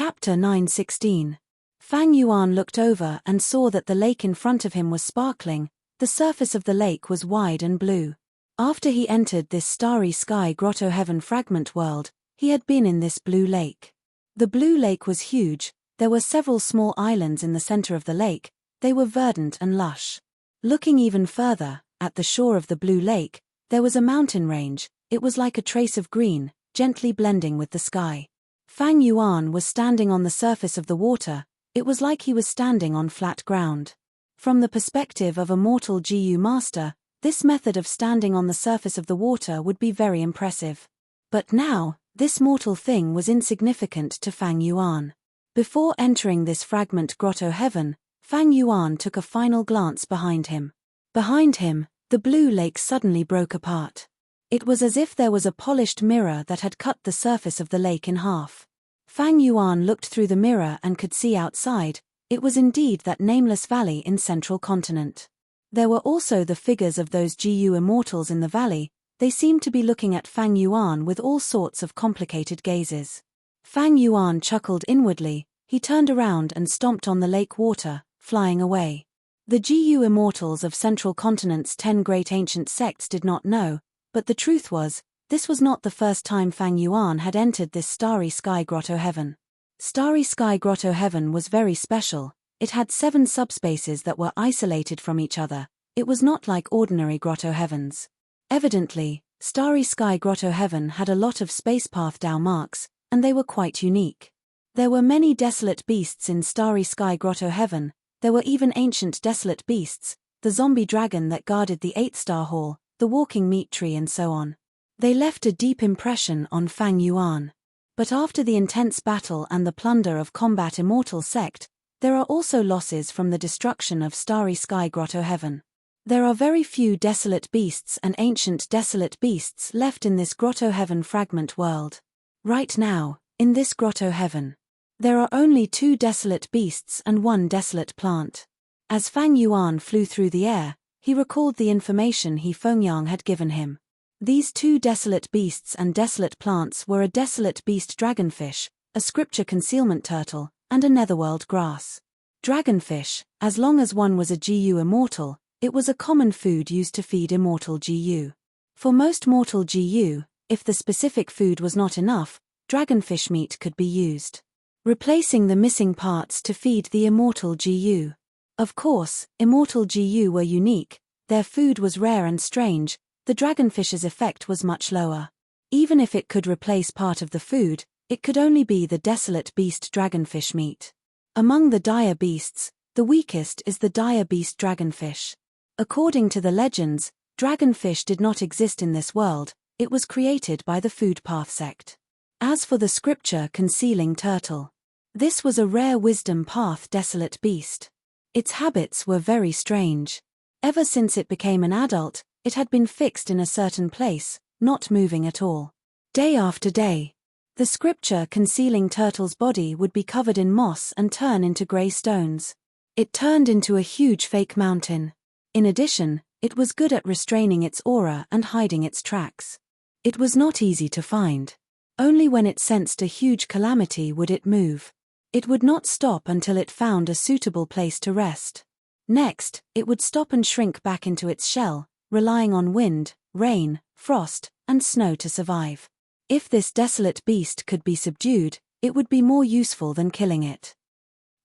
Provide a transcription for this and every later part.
Chapter 9:16. Fang Yuan looked over and saw that the lake in front of him was sparkling. The surface of the lake was wide and blue. After he entered this starry sky grotto heaven fragment world, he had been in this blue lake. The blue lake was huge. There were several small islands in the center of the lake. They were verdant and lush. Looking even further, at the shore of the blue lake, there was a mountain range. It was like a trace of green, gently blending with the sky. Fang Yuan was standing on the surface of the water. It was like he was standing on flat ground. From the perspective of a mortal Gu master, this method of standing on the surface of the water would be very impressive. But now, this mortal thing was insignificant to Fang Yuan. Before entering this fragment grotto heaven, Fang Yuan took a final glance behind him. Behind him, the blue lake suddenly broke apart. It was as if there was a polished mirror that had cut the surface of the lake in half. Fang Yuan looked through the mirror and could see outside. It was indeed that nameless valley in central continent. There were also the figures of those Gu immortals in the valley. They seemed to be looking at Fang Yuan with all sorts of complicated gazes. Fang Yuan chuckled inwardly. He turned around and stomped on the lake water, flying away. The Gu immortals of central continent's 10 great ancient sects did not know, but the truth was, this was not the first time Fang Yuan had entered this starry sky grotto heaven. Starry sky grotto heaven was very special. It had 7 subspaces that were isolated from each other. It was not like ordinary grotto heavens. Evidently, starry sky grotto heaven had a lot of spacepath Dao marks, and they were quite unique. There were many desolate beasts in starry sky grotto heaven. There were even ancient desolate beasts, the zombie dragon that guarded the 8-star hall, the walking meat tree and so on. They left a deep impression on Fang Yuan. But after the intense battle and the plunder of Combat Immortal Sect, there are also losses from the destruction of starry sky grotto heaven. There are very few desolate beasts and ancient desolate beasts left in this grotto heaven fragment world. Right now, in this grotto heaven, there are only 2 desolate beasts and 1 desolate plant. As Fang Yuan flew through the air, he recalled the information He Fengyang had given him. These 2 desolate beasts and desolate plants were a desolate beast dragonfish, a scripture concealment turtle, and a netherworld grass. Dragonfish, as long as one was a Gu immortal, it was a common food used to feed immortal Gu. For most mortal Gu, if the specific food was not enough, dragonfish meat could be used, replacing the missing parts to feed the immortal Gu. Of course, immortal Gu were unique, their food was rare and strange. The dragonfish's effect was much lower. Even if it could replace part of the food, it could only be the desolate beast dragonfish meat. Among the dire beasts, the weakest is the dire beast dragonfish. According to the legends, dragonfish did not exist in this world. It was created by the Food Path sect. As for the scripture concealing turtle, this was a rare wisdom path desolate beast. Its habits were very strange. Ever since it became an adult, it had been fixed in a certain place, not moving at all. Day after day, the scripture concealing turtle's body would be covered in moss and turn into grey stones. It turned into a huge fake mountain. In addition, it was good at restraining its aura and hiding its tracks. It was not easy to find. Only when it sensed a huge calamity would it move. It would not stop until it found a suitable place to rest. Next, it would stop and shrink back into its shell, relying on wind, rain, frost, and snow to survive. If this desolate beast could be subdued, it would be more useful than killing it.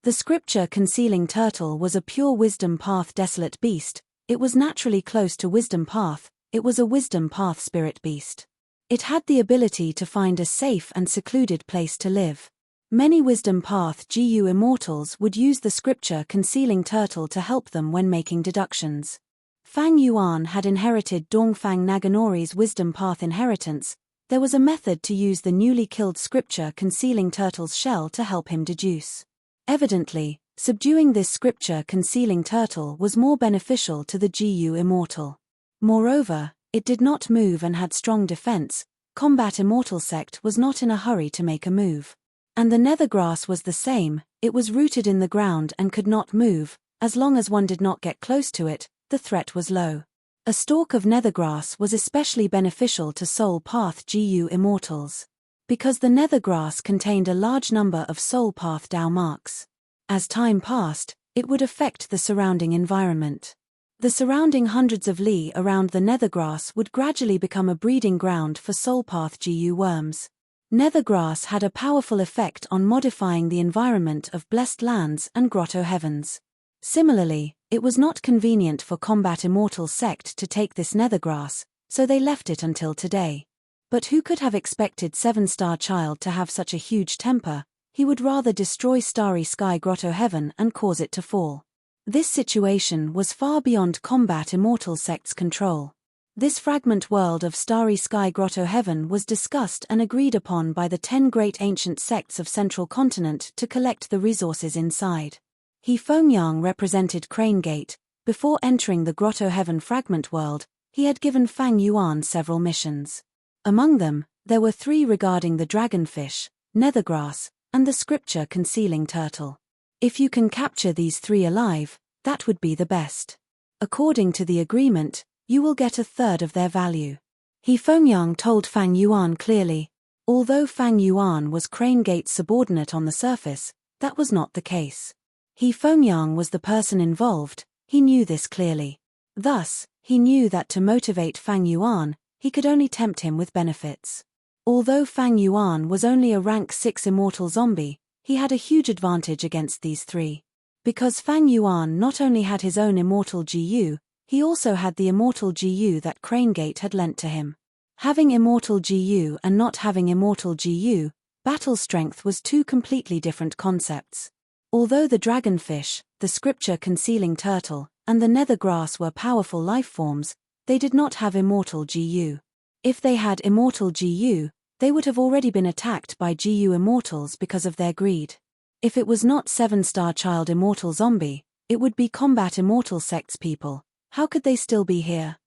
The scripture concealing turtle was a pure wisdom path desolate beast. It was naturally close to wisdom path. It was a wisdom path spirit beast. It had the ability to find a safe and secluded place to live. Many wisdom path Gu immortals would use the scripture concealing turtle to help them when making deductions. Fang Yuan had inherited Dongfang Naganori's wisdom path inheritance. There was a method to use the newly killed scripture concealing turtle's shell to help him deduce. Evidently, subduing this scripture concealing turtle was more beneficial to the Gu immortal. Moreover, it did not move and had strong defense. Combat Immortal Sect was not in a hurry to make a move. And the nether grass was the same. It was rooted in the ground and could not move. As long as one did not get close to it, the threat was low. A stalk of nethergrass was especially beneficial to soul path Gu immortals. because the nether grass contained a large number of soul path Dao marks. As time passed, it would affect the surrounding environment. The surrounding hundreds of li around the nether grass would gradually become a breeding ground for soul path GU worms. Nether grass had a powerful effect on modifying the environment of blessed lands and grotto heavens. Similarly, it was not convenient for Combat Immortal sect to take this nether grass, so they left it until today. But who could have expected 7-star child to have such a huge temper? He would rather destroy Starry Sky Grotto Heaven and cause it to fall. This situation was far beyond Combat Immortal sect's control. This fragment world of Starry Sky Grotto Heaven was discussed and agreed upon by the 10 great ancient sects of Central Continent to collect the resources inside. He Fengyang represented Crane Gate. Before entering the Grotto Heaven fragment world, he had given Fang Yuan several missions. Among them, there were 3 regarding the dragonfish, nethergrass, and the scripture concealing turtle. If you can capture these 3 alive, that would be the best. According to the agreement, you will get 1/3 of their value. He Fengyang told Fang Yuan clearly. Although Fang Yuan was Crane Gate's subordinate on the surface, that was not the case. He Fengyang was the person involved, he knew this clearly. Thus, he knew that to motivate Fang Yuan, he could only tempt him with benefits. Although Fang Yuan was only a rank 6 immortal zombie, he had a huge advantage against these 3. Because Fang Yuan not only had his own immortal GU, he also had the immortal GU that Crane Gate had lent to him. Having immortal GU and not having immortal GU, battle strength was 2 completely different concepts. Although the dragonfish, the scripture concealing turtle, and the nether grass were powerful life forms, they did not have immortal GU. If they had immortal GU, they would have already been attacked by GU immortals because of their greed. If it was not 7-star child immortal zombie, it would be Combat Immortal sect's people. How could they still be here?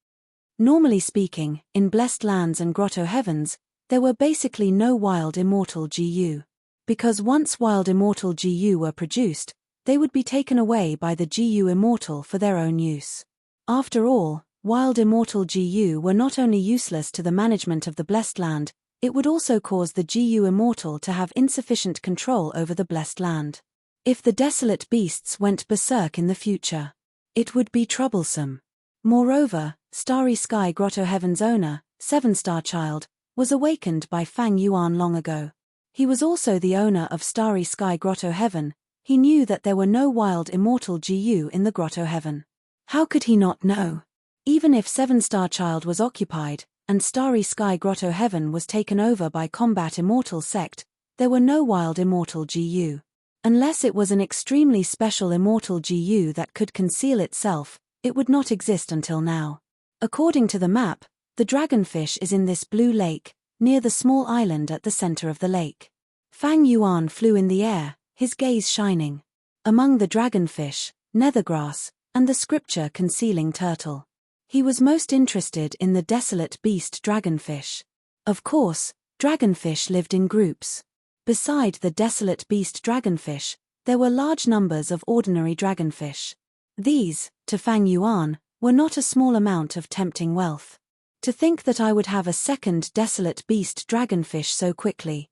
Normally speaking, in Blessed Lands and Grotto Heavens, there were basically no wild immortal GU. Because once wild immortal GU were produced, they would be taken away by the GU immortal for their own use. After all, wild immortal GU were not only useless to the management of the Blessed Land, it would also cause the GU immortal to have insufficient control over the Blessed Land. If the desolate beasts went berserk in the future, it would be troublesome. Moreover, Starry Sky Grotto Heaven's owner, 7-star child, was awakened by Fang Yuan long ago. He was also the owner of Starry Sky Grotto Heaven. He knew that there were no wild immortal GU in the Grotto Heaven. How could he not know? Even if 7-star child was occupied, and Starry Sky Grotto Heaven was taken over by Combat Immortal sect, there were no wild immortal GU. Unless it was an extremely special immortal GU that could conceal itself, it would not exist until now. According to the map, the dragonfish is in this blue lake, near the small island at the center of the lake. Fang Yuan flew in the air, his gaze shining. Among the dragonfish, nethergrass, and the scripture concealing turtle. He was most interested in the desolate beast dragonfish. Of course, dragonfish lived in groups. Beside the desolate beast dragonfish, there were large numbers of ordinary dragonfish. These, to Fang Yuan, were not a small amount of tempting wealth. To think that I would have a second desolate beast dragonfish so quickly.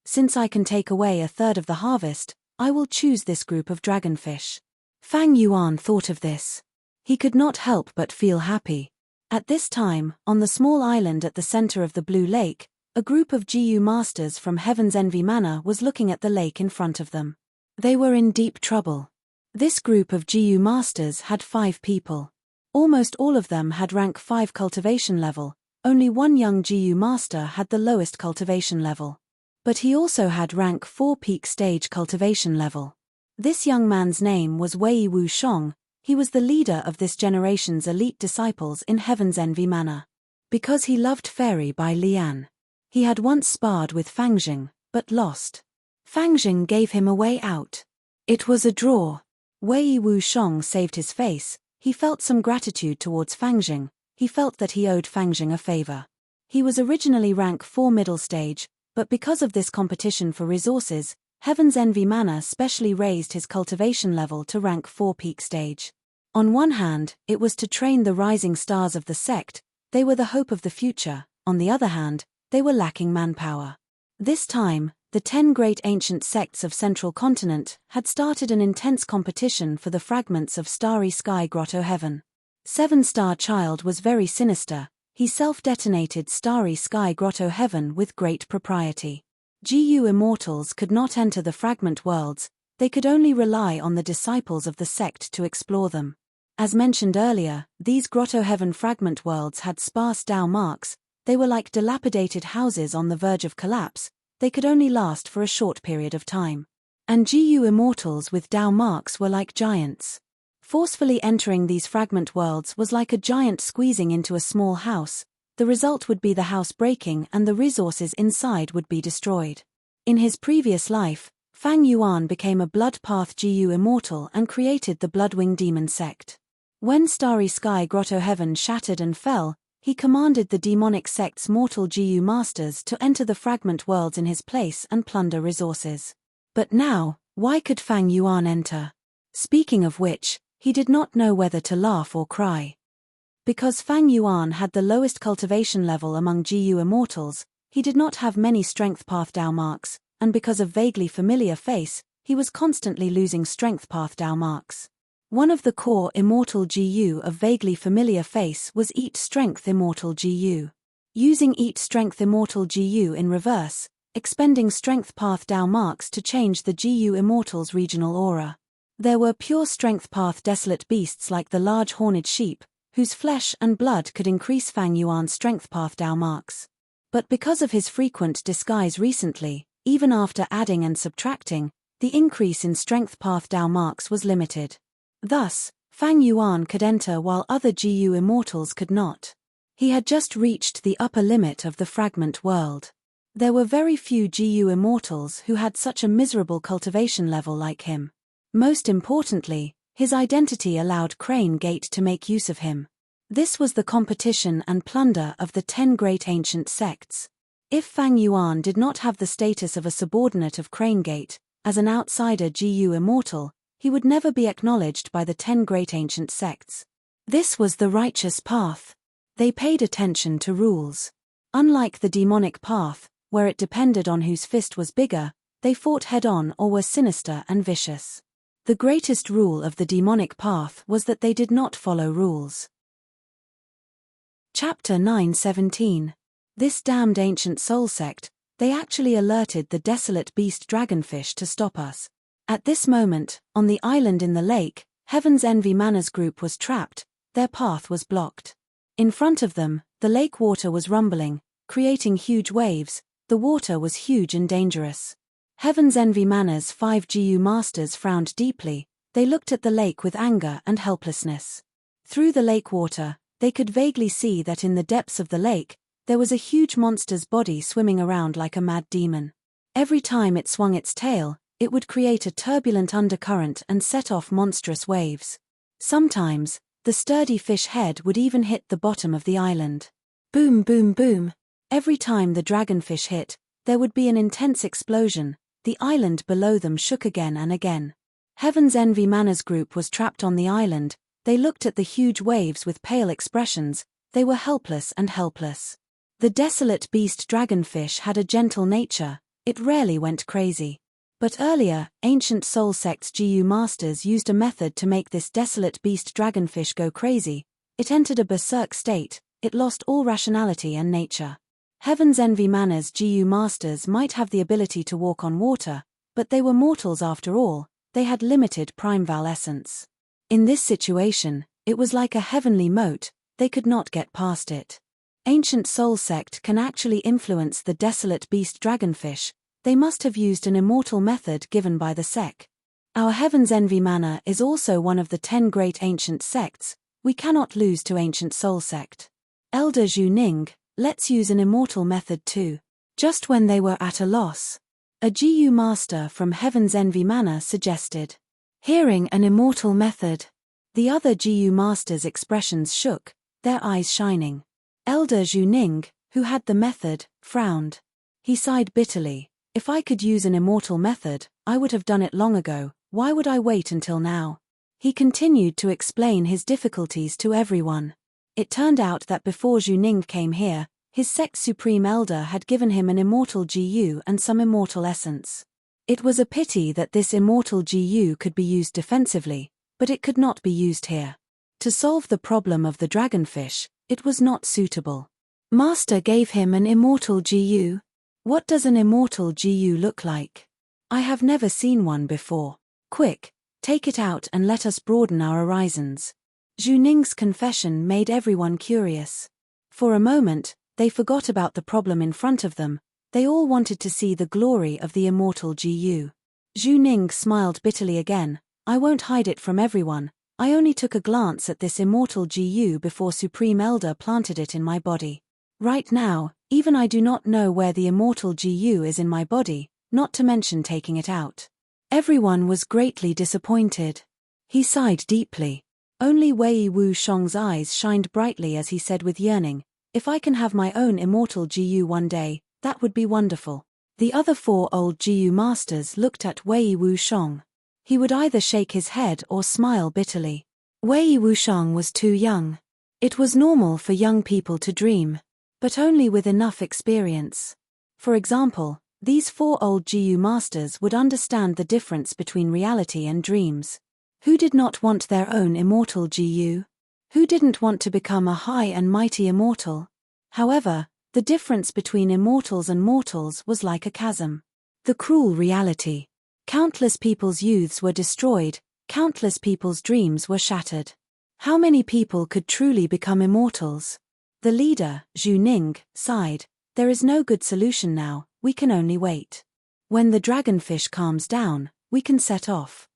Since I can take away 1/3 of the harvest, I will choose this group of dragonfish. Fang Yuan thought of this. He could not help but feel happy. At this time, on the small island at the center of the blue lake, a group of GU masters from Heaven's Envy Manor was looking at the lake in front of them. They were in deep trouble. This group of GU masters had 5 people. Almost all of them had rank 5 cultivation level, only one young GU master had the lowest cultivation level. But he also had rank 4 peak stage cultivation level. This young man's name was Wei Wu Shong. He was the leader of this generation's elite disciples in Heaven's Envy Manor. Because he loved Fairy by Lian. He had once sparred with Fangjing, but lost. Fangjing gave him a way out. It was a draw. Wei Wu Shong saved his face. He felt some gratitude towards Fangjing. He felt that he owed Fangjing a favor. He was originally rank 4 middle stage, but because of this competition for resources, Heaven's Envy Manor specially raised his cultivation level to rank 4 peak stage. On one hand, it was to train the rising stars of the sect. They were the hope of the future. On the other hand, they were lacking manpower. This time, the 10 great ancient sects of Central Continent had started an intense competition for the fragments of starry sky grotto heaven. 7-star child was very sinister. He self-detonated starry sky grotto heaven with great propriety. GU immortals could not enter the fragment worlds, they could only rely on the disciples of the sect to explore them. As mentioned earlier, these grotto heaven fragment worlds had sparse Tao marks, they were like dilapidated houses on the verge of collapse, they could only last for a short period of time. And GU immortals with Tao marks were like giants. Forcefully entering these fragment worlds was like a giant squeezing into a small house. The result would be the house breaking and the resources inside would be destroyed. In his previous life, Fang Yuan became a blood path GU immortal and created the Bloodwing Demon sect. When Starry Sky Grotto Heaven shattered and fell, he commanded the demonic sect's mortal GU masters to enter the fragment worlds in his place and plunder resources. But now, why could Fang Yuan enter? Speaking of which, he did not know whether to laugh or cry. Because Fang Yuan had the lowest cultivation level among GU immortals, he did not have many strength path Tao marks, and because of vaguely familiar face, he was constantly losing strength path Tao marks. One of the core immortal GU of vaguely familiar face was Eat Strength Immortal GU. Using Eat Strength Immortal GU in reverse, expending strength path Tao marks to change the GU immortal's regional aura. There were pure strength path desolate beasts like the large horned sheep, whose flesh and blood could increase Fang Yuan's strength path Tao marks. But because of his frequent disguise recently, even after adding and subtracting, the increase in strength path Tao marks was limited. Thus, Fang Yuan could enter while other GU immortals could not. He had just reached the upper limit of the fragment world. There were very few GU immortals who had such a miserable cultivation level like him. Most importantly, his identity allowed Crane Gate to make use of him. This was the competition and plunder of the 10 great ancient sects. If Fang Yuan did not have the status of a subordinate of Crane Gate, as an outsider GU immortal, he would never be acknowledged by the 10 great ancient sects. This was the righteous path. They paid attention to rules. Unlike the demonic path, where it depended on whose fist was bigger, they fought head-on or were sinister and vicious. The greatest rule of the demonic path was that they did not follow rules. Chapter 9:17. This damned ancient soul sect, they actually alerted the desolate beast dragonfish to stop us. At this moment, on the island in the lake, Heaven's Envy Manners group was trapped, their path was blocked. In front of them, the lake water was rumbling, creating huge waves, the water was huge and dangerous. Heaven's Envy Manners' 5 GU masters frowned deeply, they looked at the lake with anger and helplessness. Through the lake water, they could vaguely see that in the depths of the lake, there was a huge monster's body swimming around like a mad demon. Every time it swung its tail, it would create a turbulent undercurrent and set off monstrous waves. Sometimes, the sturdy fish head would even hit the bottom of the island. Boom, boom, boom. Every time the dragonfish hit, there would be an intense explosion, the island below them shook again and again. Heaven's Envy Manners group was trapped on the island, they looked at the huge waves with pale expressions, they were helpless and helpless. The desolate beast dragonfish had a gentle nature, it rarely went crazy. But earlier, ancient soul sect's GU masters used a method to make this desolate beast dragonfish go crazy. It entered a berserk state, it lost all rationality and nature. Heaven's Envy Manners GU masters might have the ability to walk on water, but they were mortals after all, they had limited primeval essence. In this situation, it was like a heavenly moat, they could not get past it. Ancient soul sect can actually influence the desolate beast dragonfish, they must have used an immortal method given by the sect. Our Heaven's Envy Manor is also one of the 10 great ancient sects, we cannot lose to ancient soul sect. Elder Zhu Ning, let's use an immortal method too. Just when they were at a loss, a GU master from Heaven's Envy Manor suggested. Hearing an immortal method, the other GU masters' expressions shook, their eyes shining. Elder Zhu Ning, who had the method, frowned. He sighed bitterly. If I could use an immortal method, I would have done it long ago, why would I wait until now? He continued to explain his difficulties to everyone. It turned out that before Zhu Ning came here, His sect's supreme elder had given him an immortal GU and some immortal essence. It was a pity that this immortal GU could be used defensively, but it could not be used here. To solve the problem of the dragonfish, it was not suitable. Master gave him an immortal GU. What does an immortal GU look like? I have never seen one before. Quick, take it out and let us broaden our horizons. Zhu Ning's confession made everyone curious. For a moment, they forgot about the problem in front of them. They all wanted to see the glory of the immortal GU. Zhu Ning smiled bitterly again. I won't hide it from everyone. I only took a glance at this immortal GU before Supreme Elder planted it in my body. Right now, even I do not know where the immortal GU is in my body, not to mention taking it out. Everyone was greatly disappointed. He sighed deeply. Only Wei Wuxiong's eyes shined brightly as he said with yearning, if I can have my own immortal GU one day, that would be wonderful. The other 4 old GU masters looked at Wei Wuxiong. He would either shake his head or smile bitterly. Wei Wuxiong was too young. It was normal for young people to dream, but only with enough experience. For example, these 4 old GU masters would understand the difference between reality and dreams. Who did not want their own immortal GU? Who didn't want to become a high and mighty immortal? However, the difference between immortals and mortals was like a chasm. The cruel reality. Countless people's youths were destroyed, countless people's dreams were shattered. How many people could truly become immortals? The leader, Zhu Ning, sighed. There is no good solution now, we can only wait. When the dragonfish calms down, we can set off.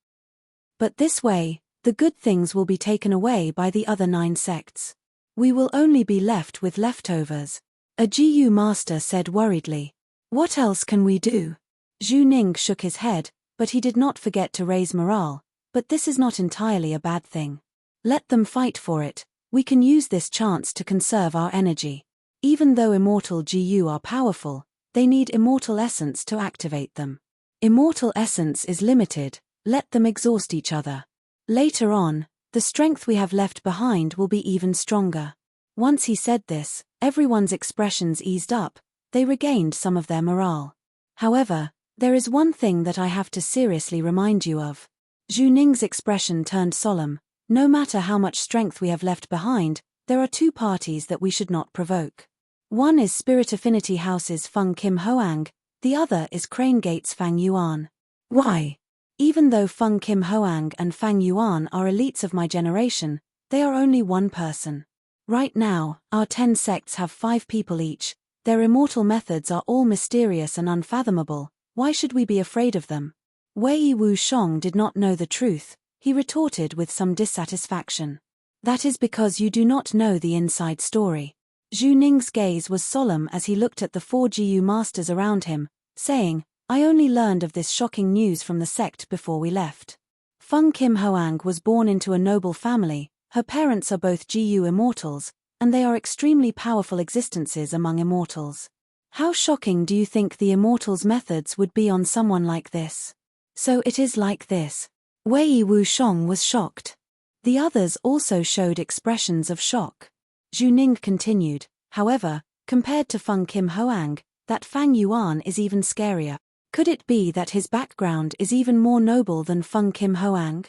But this way, the good things will be taken away by the other 9 sects. We will only be left with leftovers. A GU master said worriedly. What else can we do? Zhu Ning shook his head, but he did not forget to raise morale. But this is not entirely a bad thing. Let them fight for it. We can use this chance to conserve our energy. Even though immortal GU are powerful, they need immortal essence to activate them. Immortal essence is limited, let them exhaust each other. Later on, the strength we have left behind will be even stronger. Once he said this, everyone's expressions eased up, they regained some of their morale. However, there is one thing that I have to seriously remind you of. Zhu Ning's expression turned solemn. No matter how much strength we have left behind, there are 2 parties that we should not provoke. One is Spirit Affinity House's Feng Kim Hoang, the other is Crane Gate's Fang Yuan. Why? Even though Feng Kim Hoang and Fang Yuan are elites of my generation, they are only one person. Right now, our 10 sects have 5 people each, their immortal methods are all mysterious and unfathomable, why should we be afraid of them? Wei Wuxiong did not know the truth. He retorted with some dissatisfaction. That is because you do not know the inside story. Zhu Ning's gaze was solemn as he looked at the 4 GU masters around him, saying, I only learned of this shocking news from the sect before we left. Feng Kim Hoang was born into a noble family, her parents are both GU immortals, and they are extremely powerful existences among immortals. How shocking do you think the immortals' methods would be on someone like this? So it is like this. Wei Wuxiong was shocked. The others also showed expressions of shock. Zhu Ning continued, however, compared to Feng Kim Hoang, that Fang Yuan is even scarier. Could it be that his background is even more noble than Feng Kim Hoang?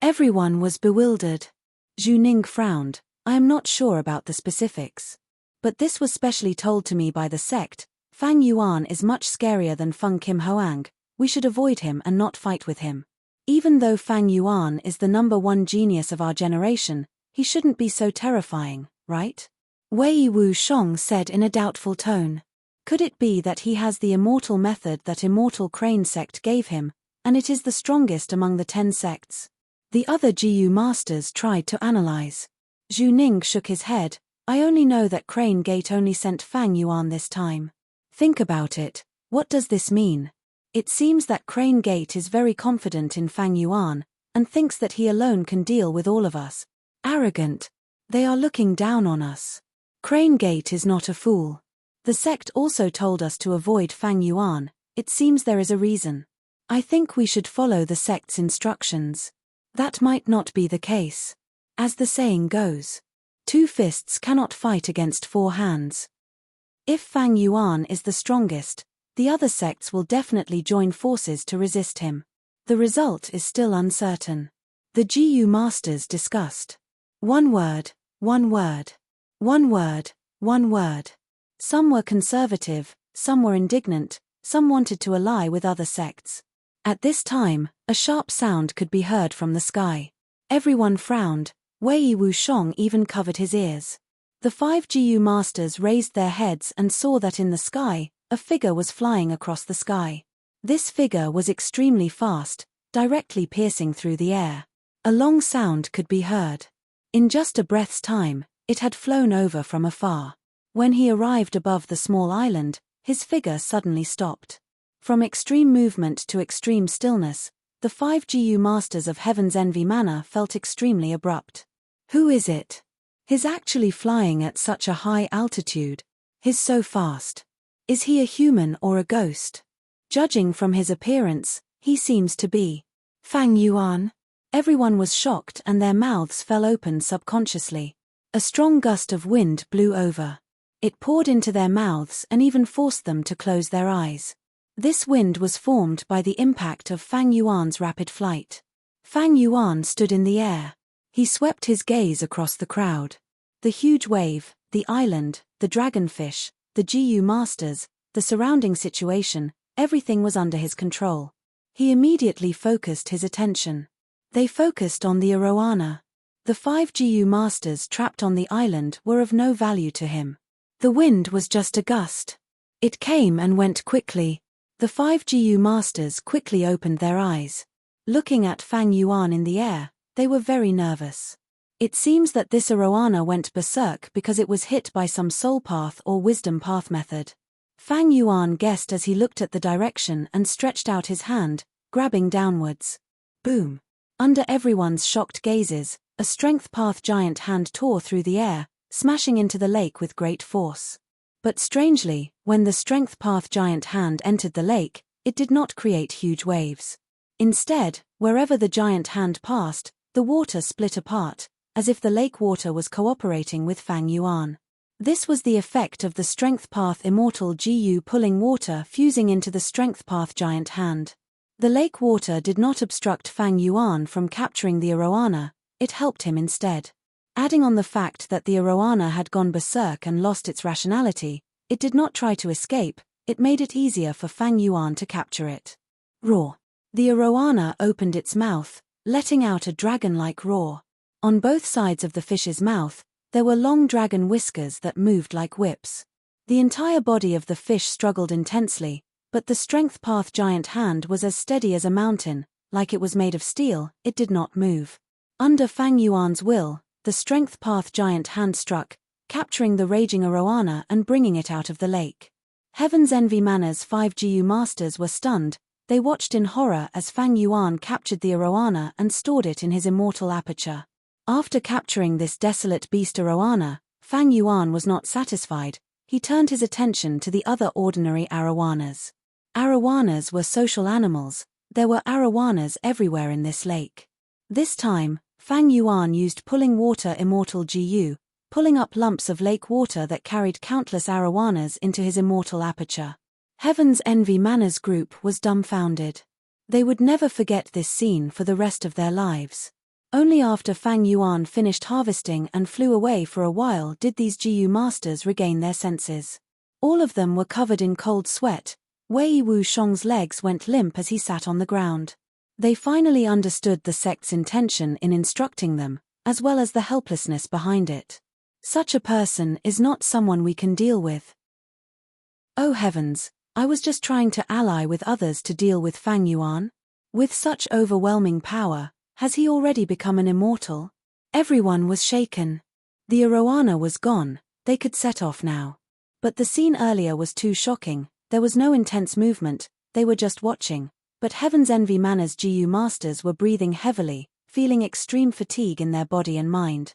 Everyone was bewildered. Zhu Ning frowned. I am not sure about the specifics. But this was specially told to me by the sect. Fang Yuan is much scarier than Feng Kim Hoang. We should avoid him and not fight with him. Even though Fang Yuan is the #1 genius of our generation, he shouldn't be so terrifying, right? Wei Wuxiong said in a doubtful tone. Could it be that he has the immortal method that Immortal Crane sect gave him, and it is the strongest among the 10 sects? The other GU masters tried to analyze. Zhu Ning shook his head. I only know that Crane Gate only sent Fang Yuan this time. Think about it. What does this mean? It seems that Crane Gate is very confident in Fang Yuan, and thinks that he alone can deal with all of us. Arrogant. They are looking down on us. Crane Gate is not a fool. The sect also told us to avoid Fang Yuan. It seems there is a reason. I think we should follow the sect's instructions. That might not be the case. As the saying goes, 2 fists cannot fight against 4 hands. If Fang Yuan is the strongest, the other sects will definitely join forces to resist him. The result is still uncertain. The GU masters discussed. One word, one word. One word, one word. Some were conservative, some were indignant, some wanted to ally with other sects. At this time, a sharp sound could be heard from the sky. Everyone frowned, Wei Wushong even covered his ears. The 5 GU masters raised their heads and saw that in the sky, a figure was flying across the sky. This figure was extremely fast, directly piercing through the air. A long sound could be heard. In just a breath's time, it had flown over from afar. When he arrived above the small island, his figure suddenly stopped. From extreme movement to extreme stillness, the 5 GU masters of Heaven's Envy manner felt extremely abrupt. Who is it? He's actually flying at such a high altitude. He's so fast. Is he a human or a ghost? Judging from his appearance, he seems to be Fang Yuan. Everyone was shocked and their mouths fell open subconsciously. A strong gust of wind blew over. It poured into their mouths and even forced them to close their eyes. This wind was formed by the impact of Fang Yuan's rapid flight. Fang Yuan stood in the air. He swept his gaze across the crowd. The huge wave, the island, the dragonfish, the GU masters, the surrounding situation, everything was under his control. He immediately focused his attention. They focused on the arowana. The 5 GU masters trapped on the island were of no value to him. The wind was just a gust. It came and went quickly. The 5 GU masters quickly opened their eyes. Looking at Fang Yuan in the air, they were very nervous. It seems that this arowana went berserk because it was hit by some soul path or wisdom path method. Fang Yuan guessed as he looked at the direction and stretched out his hand, grabbing downwards. Boom! Under everyone's shocked gazes, a strength path giant hand tore through the air, smashing into the lake with great force. But strangely, when the strength path giant hand entered the lake, it did not create huge waves. Instead, wherever the giant hand passed, the water split apart, as if the lake water was cooperating with Fang Yuan. This was the effect of the strength path immortal GU pulling water fusing into the strength path giant hand. The lake water did not obstruct Fang Yuan from capturing the arowana, it helped him instead. Adding on the fact that the arowana had gone berserk and lost its rationality, it did not try to escape, it made it easier for Fang Yuan to capture it. Roar. The arowana opened its mouth, letting out a dragon-like roar. On both sides of the fish's mouth, there were long dragon whiskers that moved like whips. The entire body of the fish struggled intensely, but the strength path giant hand was as steady as a mountain, like it was made of steel, it did not move. Under Fang Yuan's will, the strength path giant hand struck, capturing the raging arowana and bringing it out of the lake. Heaven's Envy Manor's 5 GU masters were stunned, they watched in horror as Fang Yuan captured the arowana and stored it in his immortal aperture. After capturing this desolate beast arowana, Fang Yuan was not satisfied, he turned his attention to the other ordinary arowanas. Arowanas were social animals, there were arowanas everywhere in this lake. This time, Fang Yuan used pulling water immortal GU, pulling up lumps of lake water that carried countless arowanas into his immortal aperture. Heaven's Envy Manor's group was dumbfounded. They would never forget this scene for the rest of their lives. Only after Fang Yuan finished harvesting and flew away for a while did these GU masters regain their senses. All of them were covered in cold sweat. Wei Wushong's legs went limp as he sat on the ground. They finally understood the sect's intention in instructing them, as well as the helplessness behind it. Such a person is not someone we can deal with. Oh heavens, I was just trying to ally with others to deal with Fang Yuan. With such overwhelming power, has he already become an immortal? Everyone was shaken. The arowana was gone, they could set off now. But the scene earlier was too shocking, there was no intense movement, they were just watching. But Heaven's Envy Manor's GU masters were breathing heavily, feeling extreme fatigue in their body and mind.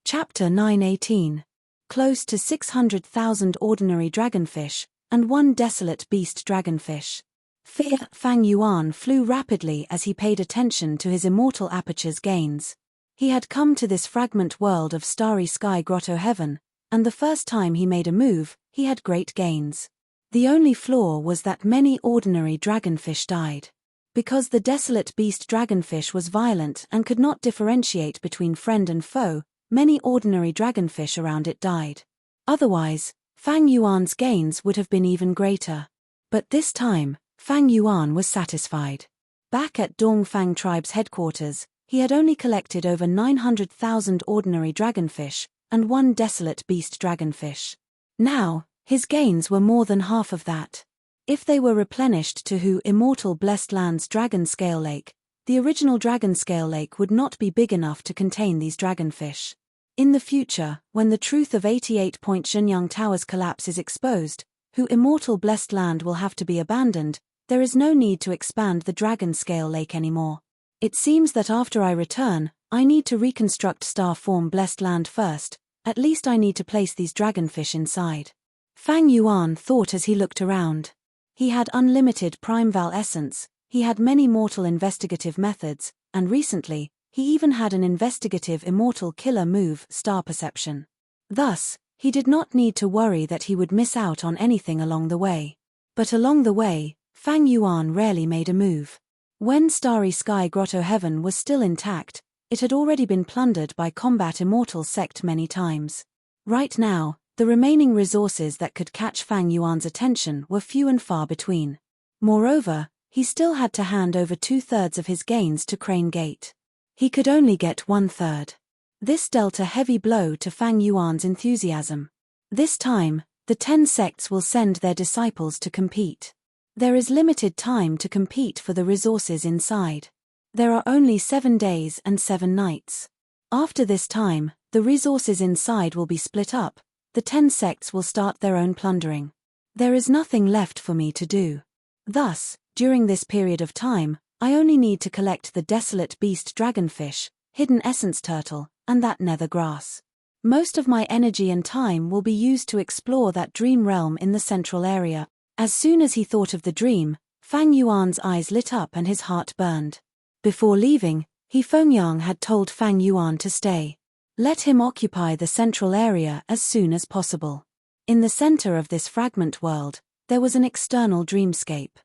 Chapter 9:18. Close to 600,000 ordinary dragonfish, and one desolate beast dragonfish. Fang Yuan flew rapidly as he paid attention to his immortal aperture's gains. He had come to this fragment world of starry sky grotto heaven, and the first time he made a move, he had great gains. The only flaw was that many ordinary dragonfish died. Because the desolate beast dragonfish was violent and could not differentiate between friend and foe, many ordinary dragonfish around it died. Otherwise, Fang Yuan's gains would have been even greater. But this time, Fang Yuan was satisfied. Back at Dongfang tribe's headquarters, he had only collected over 900,000 ordinary dragonfish and one desolate beast dragonfish. Now, his gains were more than half of that. If they were replenished to Hu Immortal Blessed Land's Dragon Scale Lake, the original Dragon Scale Lake would not be big enough to contain these dragonfish. In the future, when the truth of 88-point Shenyang Tower's collapse is exposed, Hu Immortal Blessed Land will have to be abandoned. There is no need to expand the Dragon Scale Lake anymore. It seems that after I return, I need to reconstruct Star Form Blessed Land first. At least I need to place these dragonfish inside. Fang Yuan thought as he looked around. He had unlimited Primeval essence, he had many mortal investigative methods, and recently, he even had an investigative immortal killer move, Star Perception. Thus, he did not need to worry that he would miss out on anything along the way. But along the way, Fang Yuan rarely made a move. When Starry Sky Grotto Heaven was still intact, it had already been plundered by Combat Immortal Sect many times. Right now, the remaining resources that could catch Fang Yuan's attention were few and far between. Moreover, he still had to hand over 2/3 of his gains to Crane Gate. He could only get 1/3. This dealt a heavy blow to Fang Yuan's enthusiasm. This time, the 10 sects will send their disciples to compete. There is limited time to compete for the resources inside. There are only 7 days and 7 nights. After this time, the resources inside will be split up. The 10 sects will start their own plundering. There is nothing left for me to do. Thus, during this period of time, I only need to collect the desolate beast dragonfish, hidden essence turtle, and that nether grass. Most of my energy and time will be used to explore that dream realm in the central area. As soon as he thought of the dream, Fang Yuan's eyes lit up and his heart burned. Before leaving, Fengyang had told Fang Yuan to stay. Let him occupy the central area as soon as possible. In the center of this fragment world, there was an external dreamscape.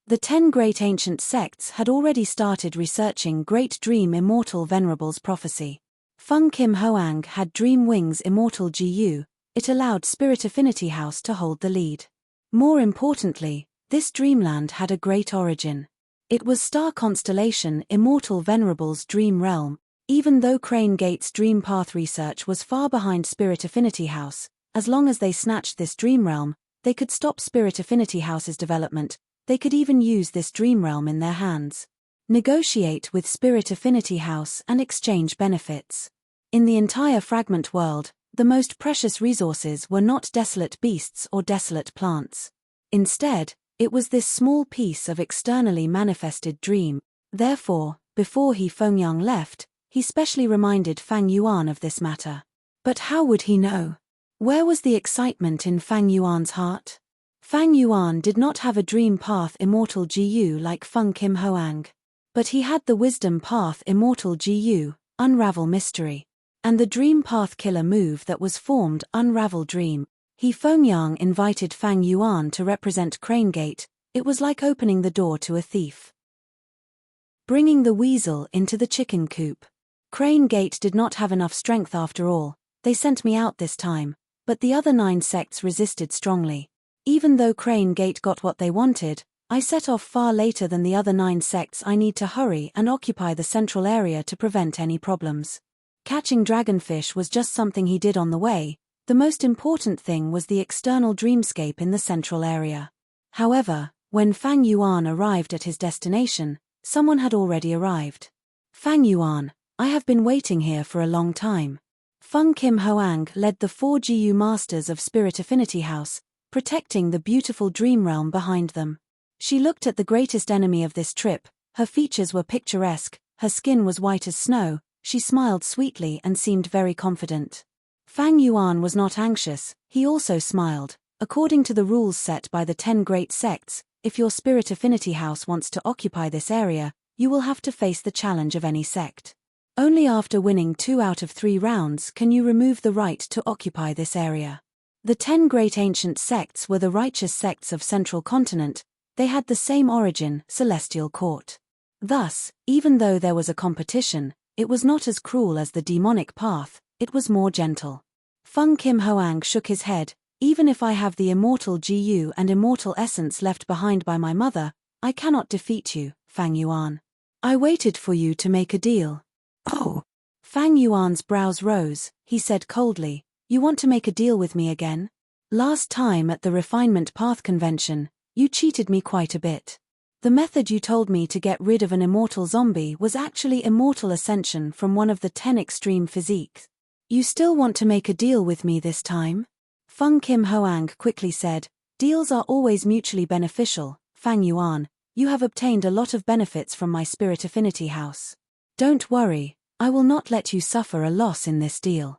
The 10 great ancient sects had already started researching Great Dream Immortal Venerable's prophecy. Feng Kim Hoang had Dream Wings Immortal GU, it allowed Spirit Affinity House to hold the lead. More importantly, this dreamland had a great origin. It was star constellation Immortal Venerable's dream realm. Even though Crane Gate's Dream Path research was far behind Spirit Affinity House, as long as they snatched this dream realm, they could stop Spirit Affinity House's development. They could even use this dream realm in their hands. Negotiate with Spirit Affinity House and exchange benefits. In the entire fragment world, the most precious resources were not desolate beasts or desolate plants. Instead, it was this small piece of externally manifested dream. Therefore, before Fengyang left, he specially reminded Fang Yuan of this matter. But how would he know? Where was the excitement in Fang Yuan's heart? Fang Yuan did not have a Dream Path Immortal GU like Feng Kim Hoang. But he had the Wisdom Path Immortal GU, Unravel Mystery. And the Dream Path Killer move that was formed, Unravel Dream. Fengyang invited Fang Yuan to represent Crane Gate. It was like opening the door to a thief. Bringing the weasel into the chicken coop. Crane Gate did not have enough strength after all. They sent me out this time, but the other 9 sects resisted strongly. Even though Crane Gate got what they wanted, I set off far later than the other 9 sects. I need to hurry and occupy the central area to prevent any problems. Catching dragonfish was just something he did on the way. The most important thing was the external dreamscape in the central area. However, when Fang Yuan arrived at his destination, someone had already arrived. Fang Yuan, I have been waiting here for a long time. Feng Kim Hoang led the 4 GU Masters of Spirit Affinity House, protecting the beautiful dream realm behind them. She looked at the greatest enemy of this trip. Her features were picturesque, her skin was white as snow, she smiled sweetly and seemed very confident. Fang Yuan was not anxious, he also smiled. According to the rules set by the 10 great sects, if your Spirit Affinity House wants to occupy this area, you will have to face the challenge of any sect. Only after winning 2 out of 3 rounds can you remove the right to occupy this area. The 10 great ancient sects were the righteous sects of Central Continent. They had the same origin, celestial court. Thus, even though there was a competition, it was not as cruel as the demonic path, it was more gentle. Feng Kim Hoang shook his head. Even if I have the immortal GU and immortal essence left behind by my mother, I cannot defeat you, Fang Yuan. I waited for you to make a deal. Oh. Fang Yuan's brows rose. He said coldly, you want to make a deal with me again? Last time at the Refinement Path Convention, you cheated me quite a bit. The method you told me to get rid of an immortal zombie was actually immortal ascension from one of the 10 extreme physiques. You still want to make a deal with me this time? Feng Kim Hoang quickly said, deals are always mutually beneficial, Fang Yuan, you have obtained a lot of benefits from my spirit affinity house. Don't worry, I will not let you suffer a loss in this deal.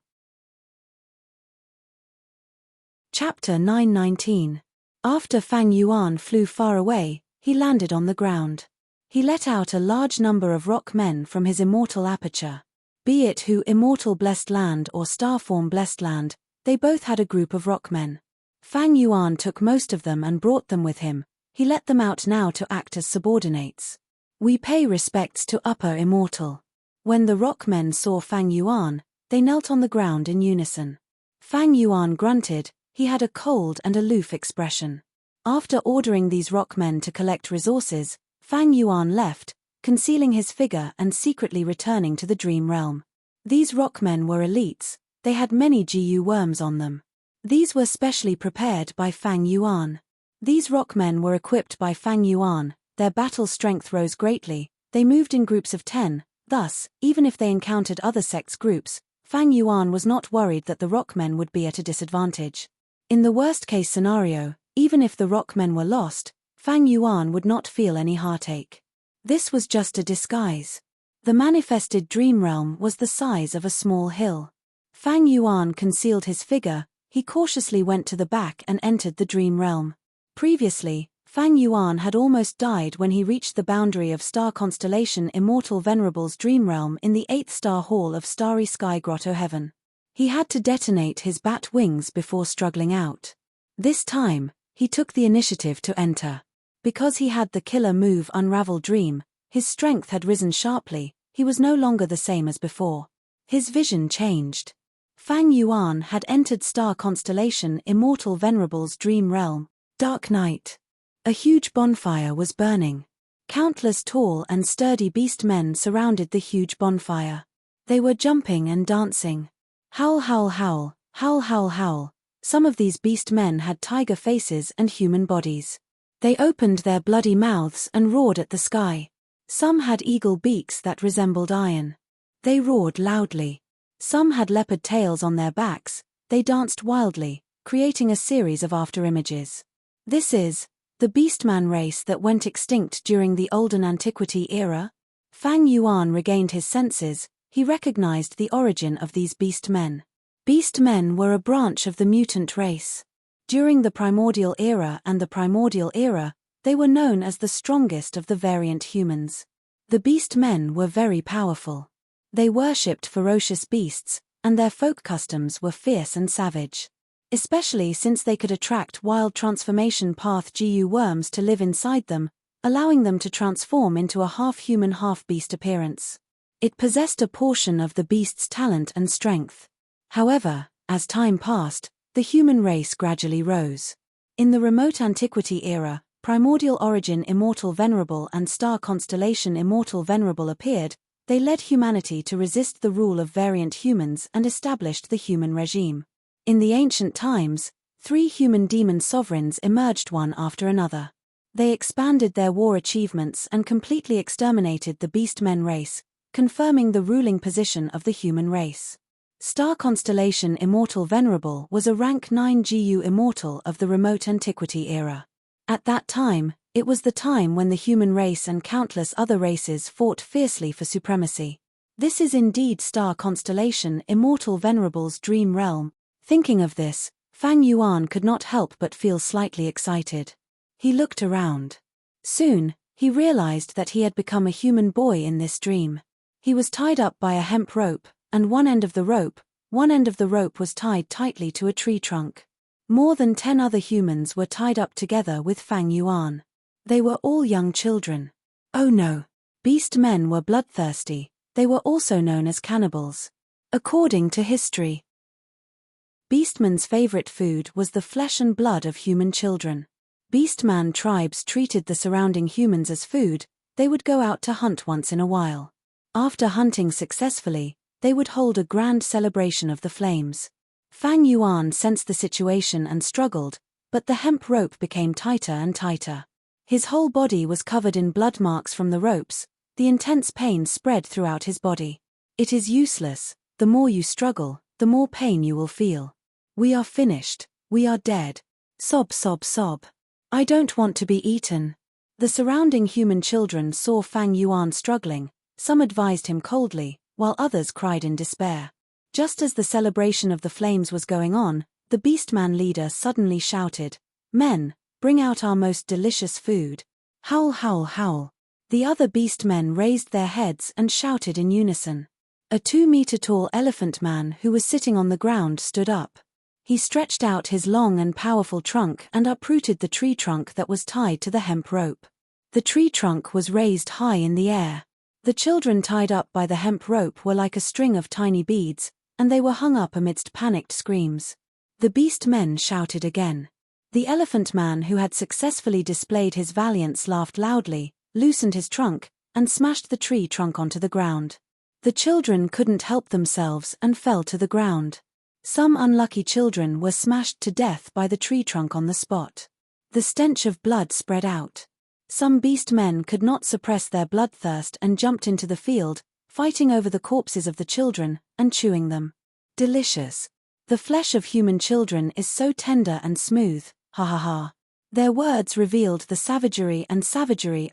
Chapter 919. After Fang Yuan flew far away, he landed on the ground. He let out a large number of rock men from his immortal aperture. Be it who immortal blessed land or starform blessed land, they both had a group of rock men. Fang Yuan took most of them and brought them with him. He let them out now to act as subordinates. We pay respects to upper immortal. When the rock men saw Fang Yuan, they knelt on the ground in unison. Fang Yuan grunted. He had a cold and aloof expression. After ordering these rock men to collect resources, Fang Yuan left, concealing his figure and secretly returning to the dream realm. These rock men were elites. They had many GU worms on them. These were specially prepared by Fang Yuan. These rock men were equipped by Fang Yuan. Their battle strength rose greatly. They moved in groups of 10. Thus, even if they encountered other sects groups, Fang Yuan was not worried that the rock men would be at a disadvantage. In the worst-case scenario, even if the rock men were lost, Fang Yuan would not feel any heartache. This was just a disguise. The manifested dream realm was the size of a small hill. Fang Yuan concealed his figure. He cautiously went to the back and entered the dream realm. Previously, Fang Yuan had almost died when he reached the boundary of star constellation Immortal Venerable's dream realm in the 8th star hall of Starry Sky Grotto Heaven. He had to detonate his bat wings before struggling out. This time, he took the initiative to enter. Because he had the killer move Unravel Dream, his strength had risen sharply. He was no longer the same as before. His vision changed. Fang Yuan had entered star constellation Immortal Venerable's dream realm. Dark night. A huge bonfire was burning. Countless tall and sturdy beast men surrounded the huge bonfire. They were jumping and dancing. Howl, howl, howl, howl, howl, howl. Some of these beast men had tiger faces and human bodies. They opened their bloody mouths and roared at the sky. Some had eagle beaks that resembled iron. They roared loudly. Some had leopard tails on their backs. They danced wildly, creating a series of afterimages. This is the Beastman race that went extinct during the Olden Antiquity era. Fang Yuan regained his senses. He recognized the origin of these beast men. Beast men were a branch of the mutant race. During the Primordial Era and the Primordial Era, they were known as the strongest of the variant humans. The beast men were very powerful. They worshipped ferocious beasts, and their folk customs were fierce and savage. Especially since they could attract wild transformation path GU worms to live inside them, allowing them to transform into a half-human half-beast appearance. It possessed a portion of the beast's talent and strength. However, as time passed, the human race gradually rose. In the remote antiquity era, Primordial Origin Immortal Venerable and Star Constellation Immortal Venerable appeared. They led humanity to resist the rule of variant humans and established the human regime. In the ancient times, 3 human demon sovereigns emerged one after another. They expanded their war achievements and completely exterminated the Beastmen race, confirming the ruling position of the human race. Star Constellation Immortal Venerable was a rank 9 GU immortal of the remote antiquity era. At that time, it was the time when the human race and countless other races fought fiercely for supremacy. This is indeed Star Constellation Immortal Venerable's dream realm. Thinking of this, Fang Yuan could not help but feel slightly excited. He looked around. Soon, he realized that he had become a human boy in this dream. He was tied up by a hemp rope, and one end of the rope was tied tightly to a tree trunk. More than 10 other humans were tied up together with Fang Yuan. They were all young children. Oh no! Beast men were bloodthirsty. They were also known as cannibals. According to history, Beastmen's favorite food was the flesh and blood of human children. Beastman tribes treated the surrounding humans as food. They would go out to hunt once in a while. After hunting successfully, they would hold a grand celebration of the flames. Fang Yuan sensed the situation and struggled, but the hemp rope became tighter and tighter. His whole body was covered in blood marks from the ropes. The intense pain spread throughout his body. It is useless. The more you struggle, the more pain you will feel. We are finished. We are dead. Sob, sob, sob. I don't want to be eaten. The surrounding human children saw Fang Yuan struggling. Some advised him coldly, while others cried in despair. Just as the celebration of the flames was going on, the Beastman leader suddenly shouted, "Men, bring out our most delicious food." Howl, howl, howl. The other beastmen raised their heads and shouted in unison. A 2-meter-tall elephant man who was sitting on the ground stood up. He stretched out his long and powerful trunk and uprooted the tree trunk that was tied to the hemp rope. The tree trunk was raised high in the air. The children tied up by the hemp rope were like a string of tiny beads, and they were hung up amidst panicked screams. The beast men shouted again. The elephant man who had successfully displayed his valiance laughed loudly, loosened his trunk, and smashed the tree trunk onto the ground. The children couldn't help themselves and fell to the ground. Some unlucky children were smashed to death by the tree trunk on the spot. The stench of blood spread out. Some beast men could not suppress their bloodthirst and jumped into the field, fighting over the corpses of the children and chewing them. Delicious. The flesh of human children is so tender and smooth, ha ha ha. Their words revealed the savagery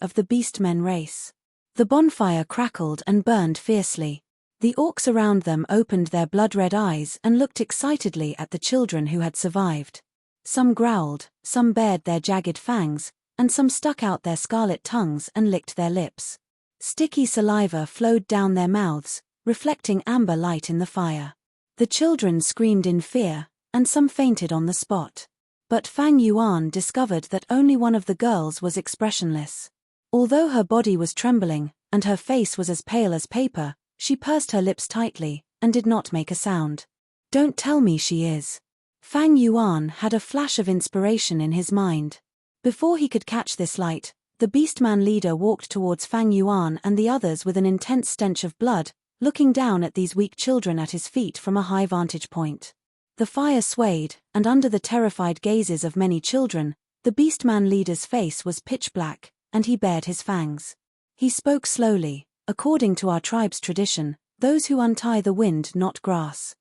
of the beastmen race. The bonfire crackled and burned fiercely. The orcs around them opened their blood-red eyes and looked excitedly at the children who had survived. Some growled, some bared their jagged fangs, and some stuck out their scarlet tongues and licked their lips. Sticky saliva flowed down their mouths, reflecting amber light in the fire. The children screamed in fear, and some fainted on the spot. But Fang Yuan discovered that only one of the girls was expressionless. Although her body was trembling, and her face was as pale as paper, she pursed her lips tightly, and did not make a sound. Don't tell me she is. Fang Yuan had a flash of inspiration in his mind. Before he could catch this light, the Beastman leader walked towards Fang Yuan and the others with an intense stench of blood, looking down at these weak children at his feet from a high vantage point. The fire swayed, and under the terrified gazes of many children, the Beastman leader's face was pitch black, and he bared his fangs. He spoke slowly. According to our tribe's tradition, those who untie the wind not grass.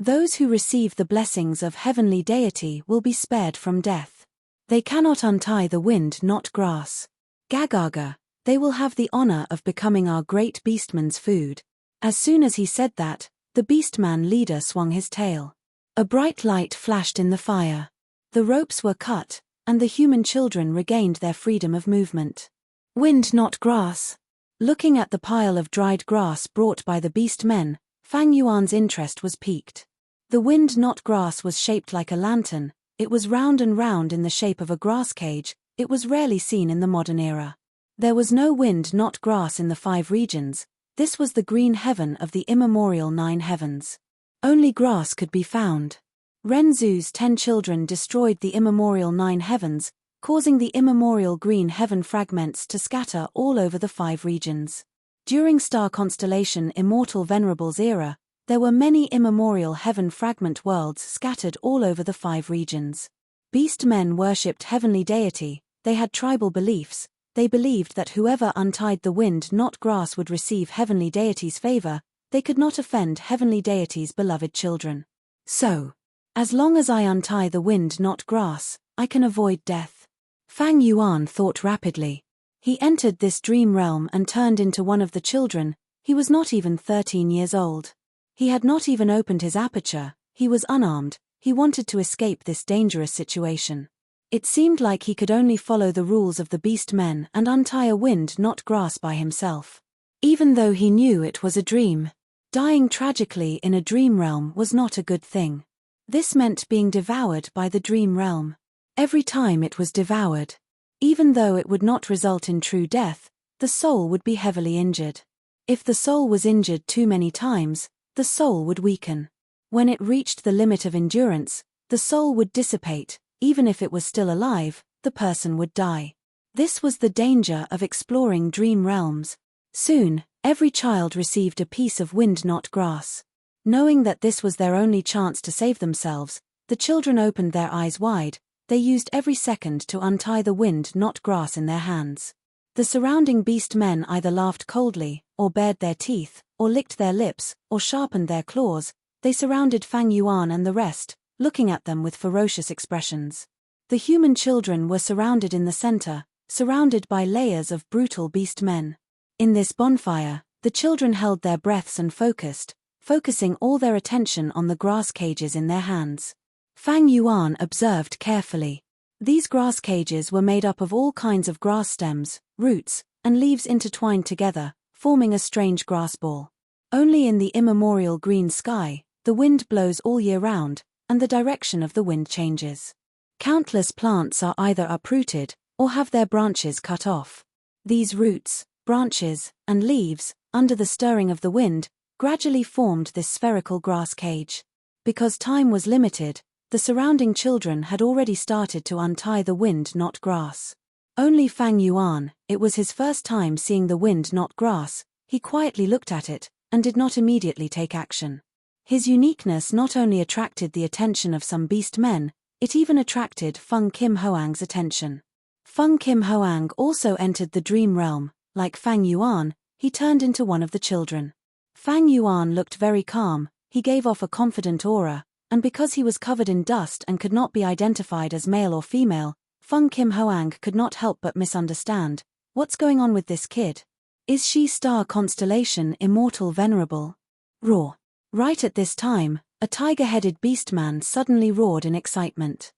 Those who receive the blessings of heavenly deity will be spared from death. They cannot untie the wind not grass. Gagaga, they will have the honor of becoming our great beastman's food. As soon as he said that, the beastman leader swung his tail. A bright light flashed in the fire. The ropes were cut, and the human children regained their freedom of movement. Wind not grass. Looking at the pile of dried grass brought by the beast men, Fang Yuan's interest was piqued. The wind not grass was shaped like a lantern. It was round and round in the shape of a grass cage. It was rarely seen in the modern era. There was no wind not grass in the 5 regions. This was the green heaven of the immemorial 9 heavens. Only grass could be found. Renzu's 10 children destroyed the immemorial 9 heavens, causing the immemorial green heaven fragments to scatter all over the 5 regions. During star constellation Immortal Venerable's era, there were many immemorial heaven fragment worlds scattered all over the 5 regions. Beast men worshipped heavenly deity. They had tribal beliefs. They believed that whoever untied the wind not grass would receive heavenly deity's favor. They could not offend heavenly deity's beloved children. So, as long as I untie the wind not grass, I can avoid death. Fang Yuan thought rapidly. He entered this dream realm and turned into one of the children. He was not even 13 years old. He had not even opened his aperture. He was unarmed. He wanted to escape this dangerous situation. It seemed like he could only follow the rules of the beast men and untie a wind not grass by himself. even though he knew it was a dream. Dying tragically in a dream realm was not a good thing. This meant being devoured by the dream realm. Every time it was devoured, even though it would not result in true death, the soul would be heavily injured. If the soul was injured too many times, the soul would weaken. When it reached the limit of endurance, the soul would dissipate. Even if it was still alive, the person would die. This was the danger of exploring dream realms. Soon, every child received a piece of wind-knot grass. Knowing that this was their only chance to save themselves, the children opened their eyes wide. They used every second to untie the wind-knot grass in their hands. The surrounding beast men either laughed coldly, or bared their teeth, or licked their lips, or sharpened their claws. They surrounded Fang Yuan and the rest, looking at them with ferocious expressions. The human children were surrounded in the center, surrounded by layers of brutal beast men. In this bonfire, the children held their breaths and focusing all their attention on the grass cages in their hands. Fang Yuan observed carefully. These grass cages were made up of all kinds of grass stems, roots, and leaves intertwined together, forming a strange grass ball. Only in the immemorial green sky, the wind blows all year round, and the direction of the wind changes. Countless plants are either uprooted, or have their branches cut off. These roots, branches, and leaves, under the stirring of the wind, gradually formed this spherical grass cage. Because time was limited, the surrounding children had already started to untie the wind-knot grass. Only Fang Yuan, it was his first time seeing the wind-knot grass. He quietly looked at it, and did not immediately take action. His uniqueness not only attracted the attention of some beast men, it even attracted Feng Kim Hoang's attention. Feng Kim Hoang also entered the dream realm. Like Fang Yuan, he turned into one of the children. Fang Yuan looked very calm. He gave off a confident aura, and because he was covered in dust and could not be identified as male or female, Feng Kim Hoang could not help but misunderstand. What's going on with this kid? Is she star constellation immortal Venerable? Roar. Right at this time, a tiger-headed beastman suddenly roared in excitement.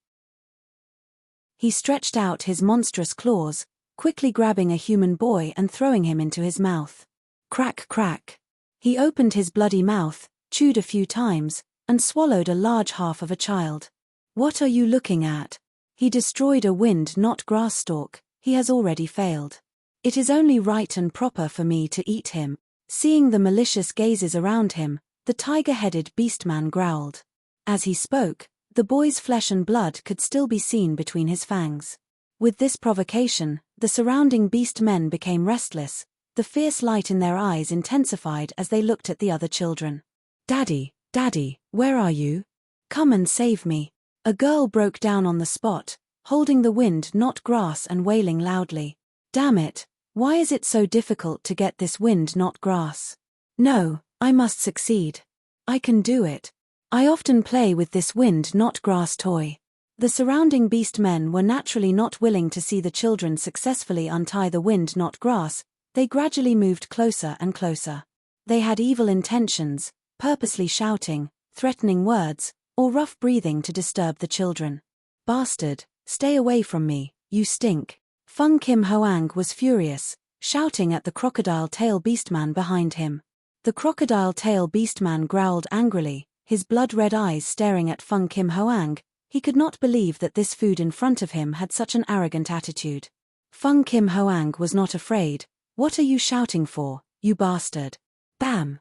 He stretched out his monstrous claws, quickly grabbing a human boy and throwing him into his mouth. Crack, crack. He opened his bloody mouth, chewed a few times, and swallowed a large half of a child. What are you looking at? He destroyed a wind-knot grass stalk. He has already failed. It is only right and proper for me to eat him. Seeing the malicious gazes around him, the tiger-headed beastman growled. As he spoke, the boy's flesh and blood could still be seen between his fangs. With this provocation, the surrounding beast men became restless. The fierce light in their eyes intensified as they looked at the other children. Daddy, Daddy, where are you? Come and save me. A girl broke down on the spot, holding the wind-knot grass and wailing loudly. Damn it, why is it so difficult to get this wind-knot grass? No, I must succeed. I can do it. I often play with this wind-knot grass toy. The surrounding beast men were naturally not willing to see the children successfully untie the wind-knot grass. They gradually moved closer and closer. They had evil intentions, purposely shouting, threatening words, or rough breathing to disturb the children. Bastard, stay away from me, you stink. Feng Kim Hoang was furious, shouting at the crocodile tail beastman behind him. The crocodile tail beastman growled angrily, his blood-red eyes staring at Feng Kim Hoang. He could not believe that this food in front of him had such an arrogant attitude. Feng Kim Hoang was not afraid. What are you shouting for, you bastard? Bam!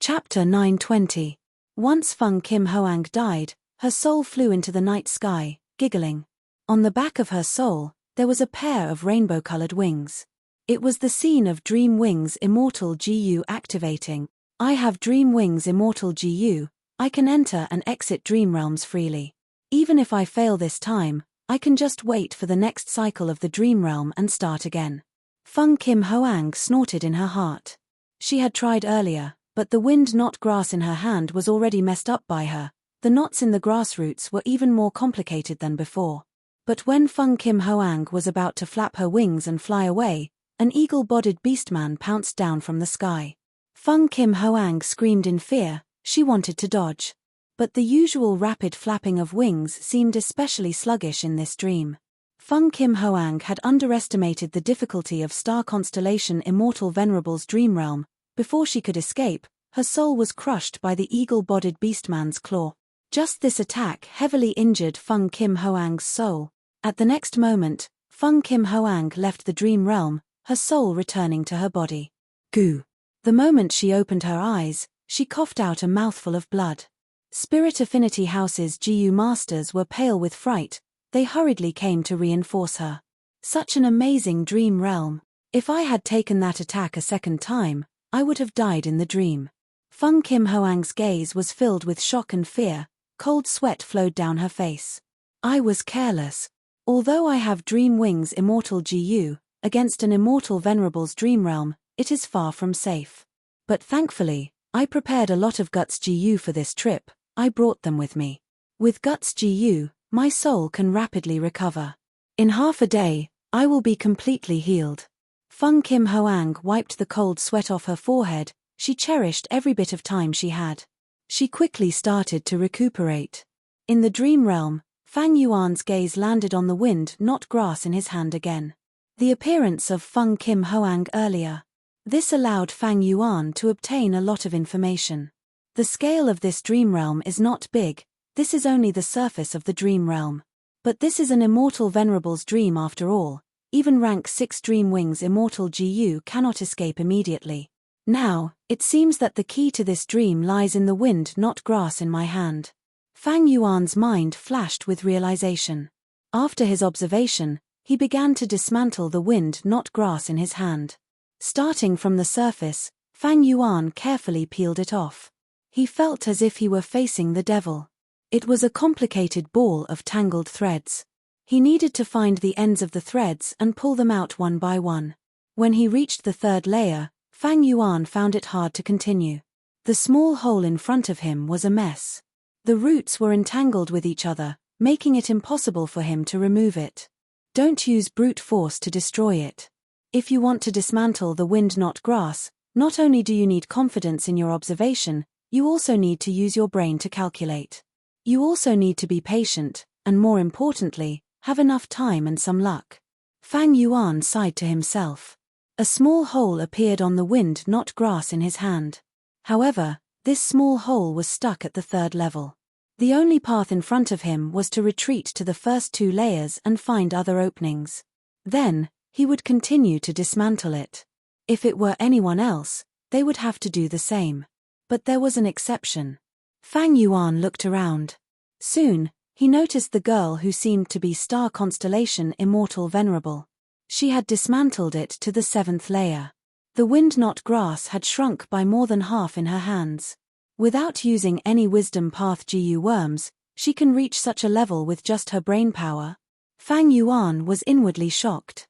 Chapter 920. Once Feng Kim Hoang died, her soul flew into the night sky, giggling. On the back of her soul, there was a pair of rainbow-colored wings. It was the scene of Dream Wings Immortal GU activating. I have Dream Wings Immortal GU, I can enter and exit dream realms freely. Even if I fail this time, I can just wait for the next cycle of the dream realm and start again. Feng Kim Hoang snorted in her heart. She had tried earlier, but the wind-knot grass in her hand was already messed up by her. The knots in the grass roots were even more complicated than before. But when Feng Kim Hoang was about to flap her wings and fly away, an eagle-bodied beastman pounced down from the sky. Feng Kim Hoang screamed in fear. She wanted to dodge. But the usual rapid flapping of wings seemed especially sluggish in this dream. Feng Kim Hoang had underestimated the difficulty of star constellation Immortal Venerable's dream realm. Before she could escape, her soul was crushed by the eagle-bodied beastman's claw. Just this attack heavily injured Feng Kim Hoang's soul. At the next moment, Feng Kim Hoang left the dream realm, her soul returning to her body. Goo. The moment she opened her eyes, she coughed out a mouthful of blood. Spirit Affinity House's GU masters were pale with fright. They hurriedly came to reinforce her. Such an amazing dream realm. If I had taken that attack a second time, I would have died in the dream. Feng Kim Hoang's gaze was filled with shock and fear. Cold sweat flowed down her face. I was careless. Although I have dream wings immortal GU, against an immortal Venerable's dream realm, it is far from safe. But thankfully, I prepared a lot of Guts GU for this trip. I brought them with me. With Guts GU, my soul can rapidly recover. In half a day, I will be completely healed. Feng Kim Hoang wiped the cold sweat off her forehead. She cherished every bit of time she had. She quickly started to recuperate. In the dream realm, Fang Yuan's gaze landed on the wind, not grass in his hand again. The appearance of Feng Kim Hoang earlier. This allowed Fang Yuan to obtain a lot of information. The scale of this dream realm is not big. This is only the surface of the dream realm. But this is an immortal Venerable's dream after all. Even rank 6 dream wings immortal GU cannot escape immediately. Now, it seems that the key to this dream lies in the wind, not grass in my hand. Fang Yuan's mind flashed with realization. After his observation, he began to dismantle the wind, not grass in his hand. Starting from the surface, Fang Yuan carefully peeled it off. He felt as if he were facing the devil. It was a complicated ball of tangled threads. He needed to find the ends of the threads and pull them out one by one. When he reached the third layer, Fang Yuan found it hard to continue. The small hole in front of him was a mess. The roots were entangled with each other, making it impossible for him to remove it. Don't use brute force to destroy it. If you want to dismantle the wind, not grass, not only do you need confidence in your observation, you also need to use your brain to calculate. You also need to be patient, and more importantly, have enough time and some luck. Fang Yuan sighed to himself. A small hole appeared on the wind, not grass in his hand. However, this small hole was stuck at the third level. The only path in front of him was to retreat to the first 2 layers and find other openings. Then, he would continue to dismantle it. If it were anyone else, they would have to do the same. But there was an exception. Fang Yuan looked around. Soon, he noticed the girl who seemed to be star constellation Immortal Venerable. She had dismantled it to the 7th layer. The wind, not grass, had shrunk by more than half in her hands. Without using any wisdom path GU worms, she can reach such a level with just her brain power. Fang Yuan was inwardly shocked.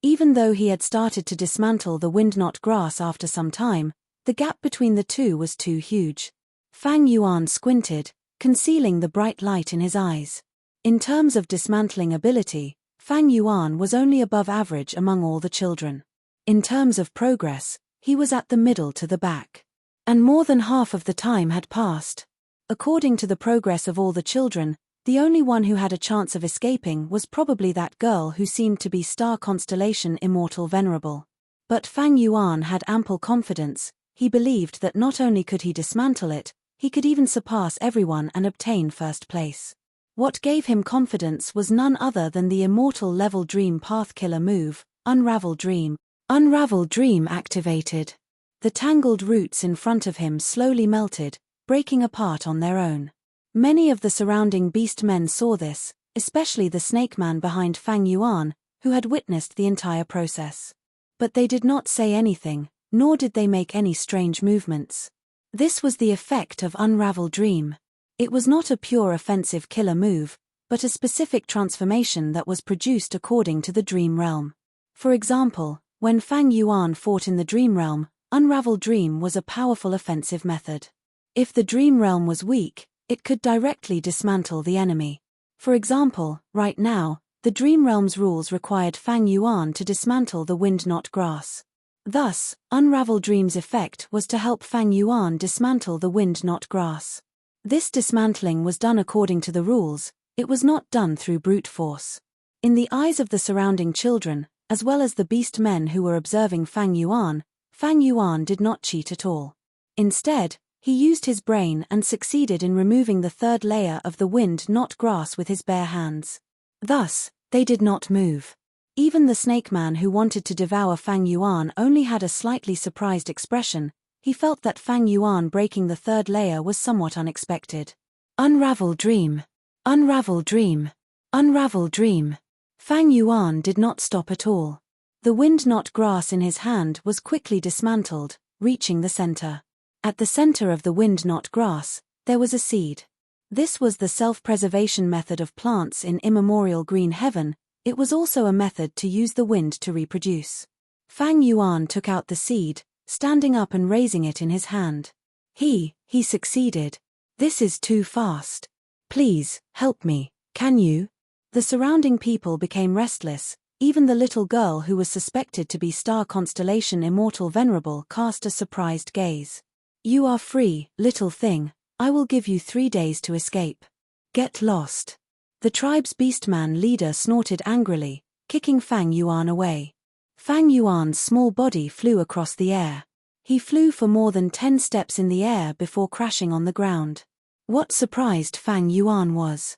Even though he had started to dismantle the wind, not grass after some time, the gap between the two was too huge. Fang Yuan squinted, concealing the bright light in his eyes. In terms of dismantling ability, Fang Yuan was only above average among all the children. In terms of progress, he was at the middle to the back. And more than half of the time had passed. According to the progress of all the children, the only one who had a chance of escaping was probably that girl who seemed to be star constellation Immortal Venerable. But Fang Yuan had ample confidence. He believed that not only could he dismantle it, he could even surpass everyone and obtain first place. What gave him confidence was none other than the immortal level dream path killer move, Unravel Dream. Unravel Dream activated. The tangled roots in front of him slowly melted, breaking apart on their own. Many of the surrounding beast men saw this, especially the snake man behind Fang Yuan, who had witnessed the entire process. But they did not say anything, nor did they make any strange movements. This was the effect of Unravel Dream. It was not a pure offensive killer move, but a specific transformation that was produced according to the dream realm. For example, when Fang Yuan fought in the dream realm, Unravel Dream was a powerful offensive method. If the dream realm was weak, it could directly dismantle the enemy. For example, right now, the dream realm's rules required Fang Yuan to dismantle the wind, not grass. Thus, Unravel Dream's effect was to help Fang Yuan dismantle the wind, not grass. This dismantling was done according to the rules. It was not done through brute force. In the eyes of the surrounding children, as well as the beast men who were observing Fang Yuan did not cheat at all. Instead, he used his brain and succeeded in removing the third layer of the wind not grass with his bare hands. Thus, they did not move. Even the snake man who wanted to devour Fang Yuan only had a slightly surprised expression. He felt that Fang Yuan breaking the third layer was somewhat unexpected. Unravel dream. Unravel dream. Unravel dream. Fang Yuan did not stop at all. The wind knot grass in his hand was quickly dismantled, reaching the center. At the center of the wind knot grass, there was a seed. This was the self-preservation method of plants in immemorial green heaven. It was also a method to use the wind to reproduce. Fang Yuan took out the seed, standing up and raising it in his hand. He succeeded. This is too fast. Please, help me, can you? The surrounding people became restless. Even the little girl who was suspected to be star constellation immortal Venerable cast a surprised gaze. You are free, little thing. I will give you 3 days to escape. Get lost. The tribe's beastman leader snorted angrily, kicking Fang Yuan away. Fang Yuan's small body flew across the air. He flew for more than 10 steps in the air before crashing on the ground. What surprised Fang Yuan was.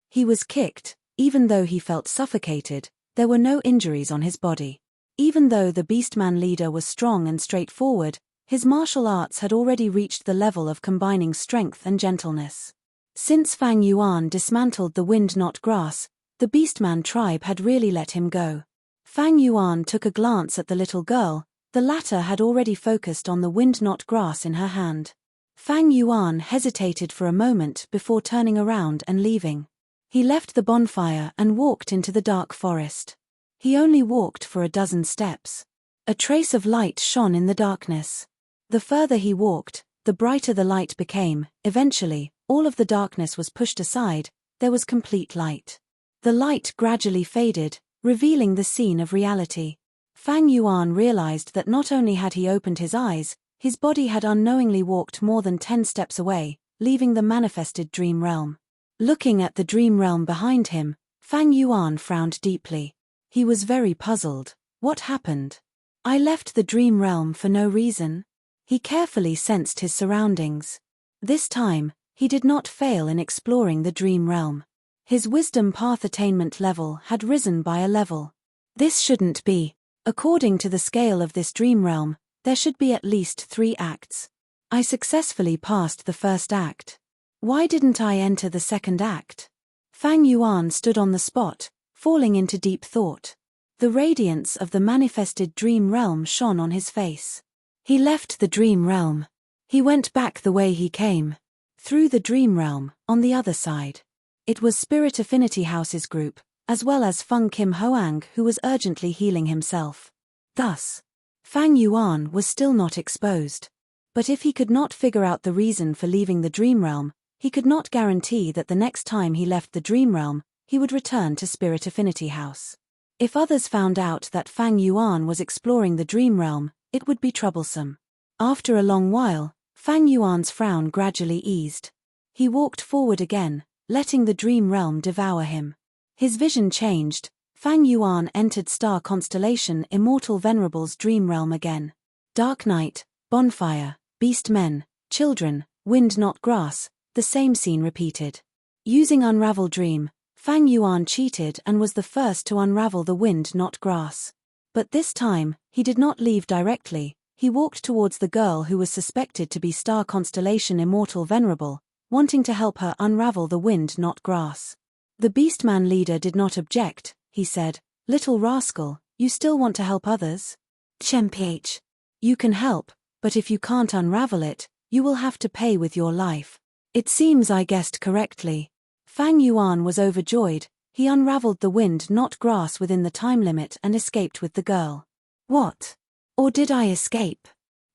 He was kicked. Even though he felt suffocated, there were no injuries on his body. Even though the beastman leader was strong and straightforward, his martial arts had already reached the level of combining strength and gentleness. Since Fang Yuan dismantled the wind knot grass, the beastman tribe had really let him go. Fang Yuan took a glance at the little girl. The latter had already focused on the wind knot grass in her hand. Fang Yuan hesitated for a moment before turning around and leaving. He left the bonfire and walked into the dark forest. He only walked for a dozen steps. A trace of light shone in the darkness. The further he walked, the brighter the light became. Eventually, all of the darkness was pushed aside. There was complete light. The light gradually faded, revealing the scene of reality. Fang Yuan realized that not only had he opened his eyes, his body had unknowingly walked more than 10 steps away, leaving the manifested dream realm. Looking at the dream realm behind him, Fang Yuan frowned deeply. He was very puzzled. What happened? I left the dream realm for no reason. He carefully sensed his surroundings. This time, he did not fail in exploring the dream realm. His wisdom path attainment level had risen by a level. This shouldn't be. According to the scale of this dream realm, there should be at least 3 acts. I successfully passed the first act. Why didn't I enter the second act? Fang Yuan stood on the spot, falling into deep thought. The radiance of the manifested dream realm shone on his face. He left the dream realm. He went back the way he came. Through the dream realm, on the other side. It was Spirit Affinity House's group, as well as Feng Kim Hoang, who was urgently healing himself. Thus, Fang Yuan was still not exposed. But if he could not figure out the reason for leaving the dream realm, he could not guarantee that the next time he left the dream realm, he would return to Spirit Affinity House. If others found out that Fang Yuan was exploring the dream realm, it would be troublesome. After a long while, Fang Yuan's frown gradually eased. He walked forward again, letting the dream realm devour him. His vision changed. Fang Yuan entered star constellation Immortal Venerable's dream realm again. Dark night, bonfire, beast men, children, wind not grass. The same scene repeated. Using Unravel Dream, Fang Yuan cheated and was the first to unravel the wind not grass. But this time, he did not leave directly. He walked towards the girl who was suspected to be star constellation Immortal Venerable, wanting to help her unravel the wind not grass. The beastman leader did not object. He said, "Little rascal, you still want to help others? Chemph. You can help, but if you can't unravel it, you will have to pay with your life." It seems I guessed correctly. Fang Yuan was overjoyed. He unraveled the wind not grass within the time limit and escaped with the girl. What? Or did I escape?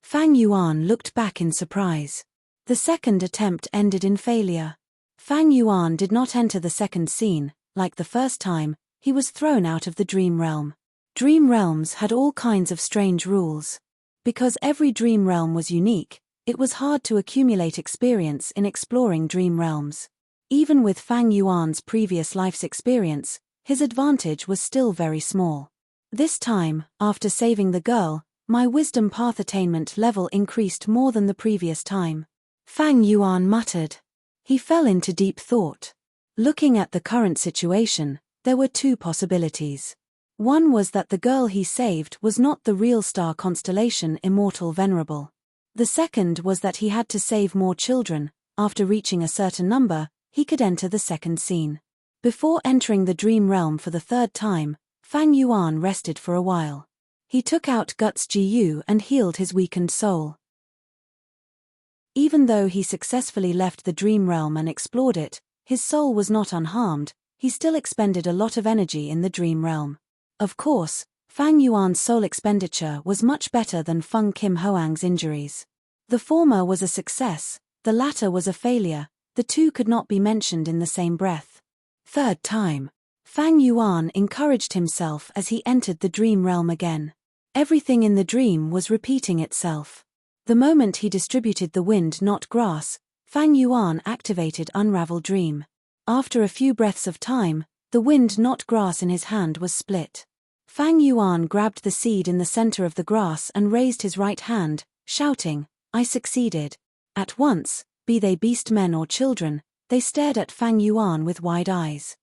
Fang Yuan looked back in surprise. The second attempt ended in failure. Fang Yuan did not enter the second scene. Like the first time, he was thrown out of the dream realm. Dream realms had all kinds of strange rules. Because every dream realm was unique, it was hard to accumulate experience in exploring dream realms. Even with Fang Yuan's previous life's experience, his advantage was still very small. This time, after saving the girl, my wisdom path attainment level increased more than the previous time. Fang Yuan muttered. He fell into deep thought. Looking at the current situation, there were two possibilities. One was that the girl he saved was not the real star constellation immortal Venerable. The second was that he had to save more children. After reaching a certain number, he could enter the second scene. Before entering the dream realm for the third time, Fang Yuan rested for a while. He took out Guts Gu and healed his weakened soul. Even though he successfully left the dream realm and explored it, his soul was not unharmed. He still expended a lot of energy in the dream realm. Of course, Fang Yuan's soul expenditure was much better than Feng Kim Hoang's injuries. The former was a success, the latter was a failure. The two could not be mentioned in the same breath. Third time. Fang Yuan encouraged himself as he entered the dream realm again. Everything in the dream was repeating itself. The moment he distributed the wind not grass, Fang Yuan activated Unravel Dream. After a few breaths of time, the wind not grass in his hand was split. Fang Yuan grabbed the seed in the center of the grass and raised his right hand, shouting, "I succeeded." At once, be they beast men or children, they stared at Fang Yuan with wide eyes.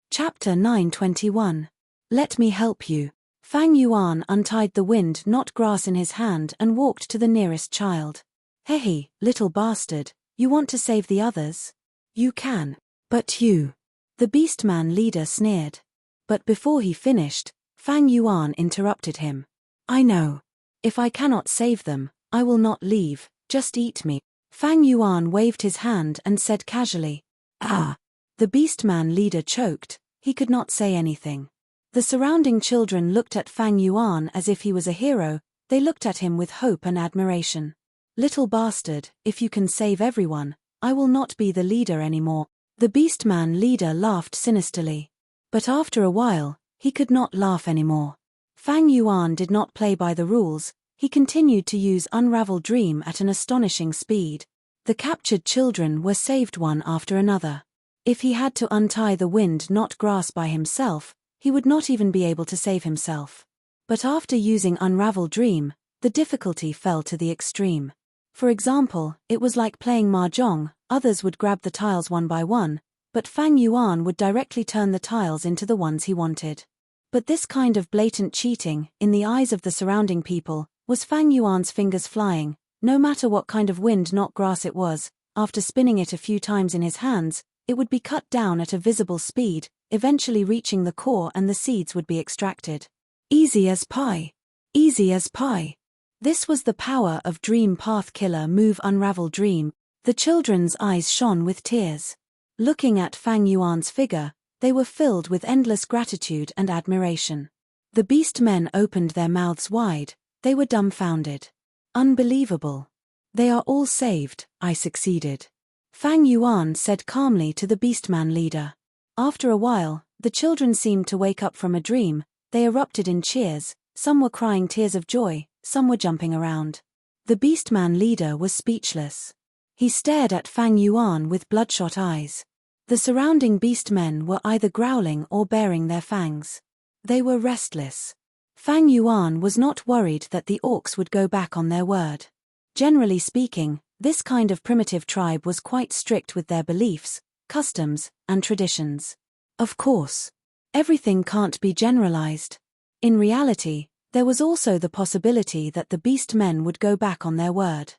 Chapter 921. Let me help you. Fang Yuan untied the wind not grass in his hand and walked to the nearest child. "Hey, little bastard, you want to save the others? You can. But you." The beastman leader sneered. But before he finished, Fang Yuan interrupted him. "I know. If I cannot save them, I will not leave, just eat me." Fang Yuan waved his hand and said casually, "Ah." The beastman leader choked, he could not say anything. The surrounding children looked at Fang Yuan as if he was a hero, they looked at him with hope and admiration. "Little bastard, if you can save everyone, I will not be the leader anymore." The beastman leader laughed sinisterly. But after a while, he could not laugh anymore. Fang Yuan did not play by the rules, he continued to use Unravel Dream at an astonishing speed. The captured children were saved one after another. If he had to untie the wind not grass by himself, he would not even be able to save himself. But after using Unravel Dream, the difficulty fell to the extreme. For example, it was like playing mahjong, others would grab the tiles one by one, but Fang Yuan would directly turn the tiles into the ones he wanted. But this kind of blatant cheating, in the eyes of the surrounding people, was Fang Yuan's fingers flying. No matter what kind of wind not grass it was, after spinning it a few times in his hands, it would be cut down at a visible speed, eventually reaching the core and the seeds would be extracted. Easy as pie. Easy as pie. This was the power of Dream Path Killer move Unravel Dream. The children's eyes shone with tears. Looking at Fang Yuan's figure, they were filled with endless gratitude and admiration. The beast men opened their mouths wide, they were dumbfounded. Unbelievable. They are all saved, I succeeded. Fang Yuan said calmly to the beastman leader. After a while, the children seemed to wake up from a dream, they erupted in cheers, some were crying tears of joy, some were jumping around. The beastman leader was speechless. He stared at Fang Yuan with bloodshot eyes. The surrounding beastmen were either growling or baring their fangs. They were restless. Fang Yuan was not worried that the orcs would go back on their word. Generally speaking, this kind of primitive tribe was quite strict with their beliefs, customs, and traditions. Of course, everything can't be generalized. In reality, there was also the possibility that the beast men would go back on their word.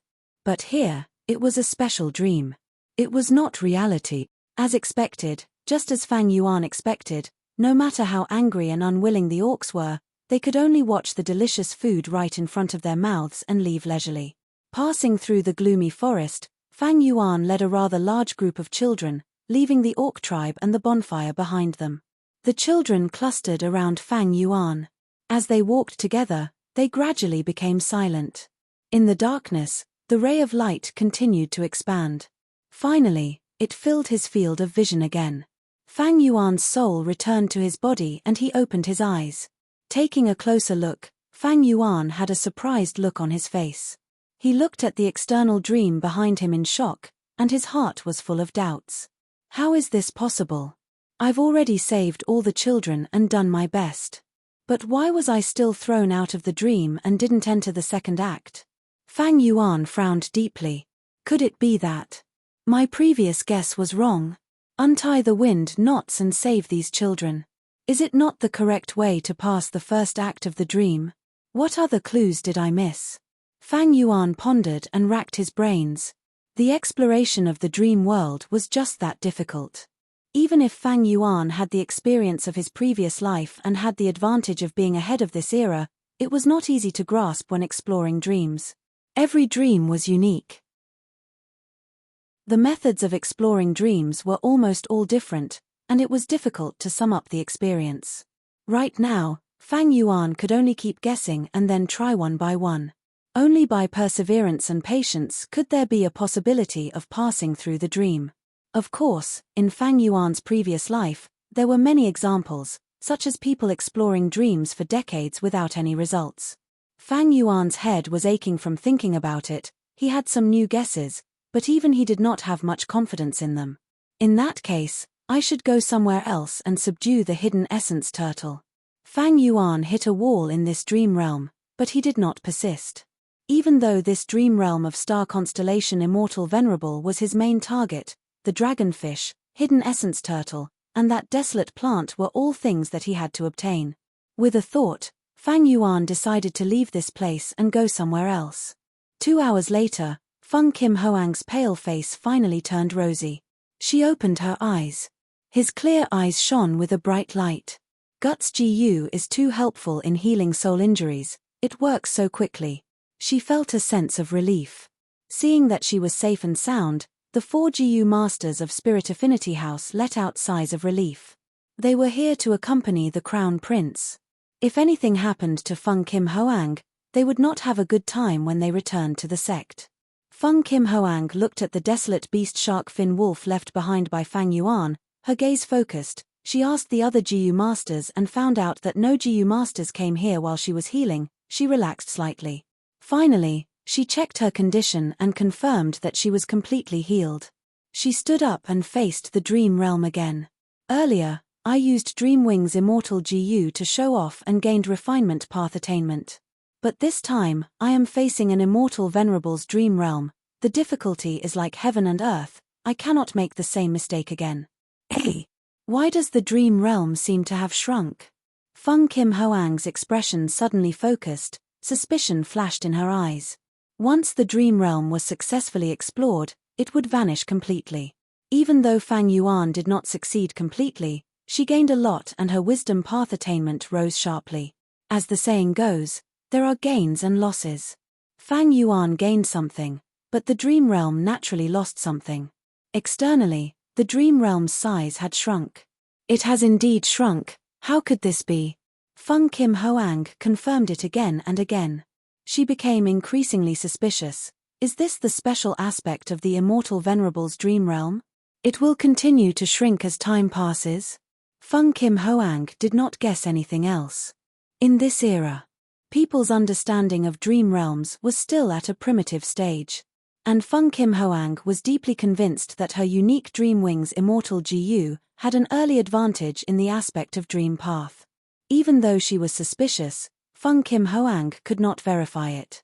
But here, it was a special dream. It was not reality. As expected, just as Fang Yuan expected, no matter how angry and unwilling the orcs were, they could only watch the delicious food right in front of their mouths and leave leisurely. Passing through the gloomy forest, Fang Yuan led a rather large group of children, leaving the orc tribe and the bonfire behind them. The children clustered around Fang Yuan. As they walked together, they gradually became silent. In the darkness, the ray of light continued to expand. Finally, it filled his field of vision again. Fang Yuan's soul returned to his body and he opened his eyes. Taking a closer look, Fang Yuan had a surprised look on his face. He looked at the external dream behind him in shock, and his heart was full of doubts. How is this possible? I've already saved all the children and done my best. But why was I still thrown out of the dream and didn't enter the second act? Fang Yuan frowned deeply. Could it be that my previous guess was wrong? Untie the wind knots and save these children. Is it not the correct way to pass the first act of the dream? What other clues did I miss? Fang Yuan pondered and racked his brains. The exploration of the dream world was just that difficult. Even if Fang Yuan had the experience of his previous life and had the advantage of being ahead of this era, it was not easy to grasp when exploring dreams. Every dream was unique. The methods of exploring dreams were almost all different, and it was difficult to sum up the experience. Right now, Fang Yuan could only keep guessing and then try one by one. Only by perseverance and patience could there be a possibility of passing through the dream. Of course, in Fang Yuan's previous life, there were many examples, such as people exploring dreams for decades without any results. Fang Yuan's head was aching from thinking about it. He had some new guesses, but even he did not have much confidence in them. In that case, I should go somewhere else and subdue the hidden essence turtle. Fang Yuan hit a wall in this dream realm, but he did not persist. Even though this dream realm of star constellation Immortal Venerable was his main target, the dragonfish, hidden essence turtle, and that desolate plant were all things that he had to obtain. With a thought, Fang Yuan decided to leave this place and go somewhere else. 2 hours later, Feng Kim Hoang's pale face finally turned rosy. She opened her eyes. His clear eyes shone with a bright light. Guts Gu is too helpful in healing soul injuries, it works so quickly. She felt a sense of relief. Seeing that she was safe and sound, the 4 GU Masters of Spirit Affinity House let out sighs of relief. They were here to accompany the Crown Prince. If anything happened to Feng Kim Hoang, they would not have a good time when they returned to the sect. Feng Kim Hoang looked at the desolate beast shark fin wolf left behind by Fang Yuan, her gaze focused. She asked the other GU Masters and found out that no GU Masters came here while she was healing. She relaxed slightly. Finally, she checked her condition and confirmed that she was completely healed. She stood up and faced the dream realm again. Earlier, I used Dreamwing's Immortal GU to show off and gained refinement path attainment. But this time, I am facing an Immortal Venerable's dream realm. The difficulty is like heaven and earth. I cannot make the same mistake again. Hey! Why does the dream realm seem to have shrunk? Feng Kim Hoang's expression suddenly focused. Suspicion flashed in her eyes. Once the dream realm was successfully explored, it would vanish completely. Even though Fang Yuan did not succeed completely, she gained a lot and her wisdom path attainment rose sharply. As the saying goes, there are gains and losses. Fang Yuan gained something, but the dream realm naturally lost something. Externally, the dream realm's size had shrunk. It has indeed shrunk. How could this be? Feng Kim Hoang confirmed it again and again. She became increasingly suspicious. Is this the special aspect of the Immortal Venerable's dream realm? It will continue to shrink as time passes. Feng Kim Hoang did not guess anything else. In this era, people's understanding of dream realms was still at a primitive stage. And Feng Kim Hoang was deeply convinced that her unique Dreamwing's Immortal GU had an early advantage in the aspect of dream path. Even though she was suspicious, Feng Kim Hoang could not verify it.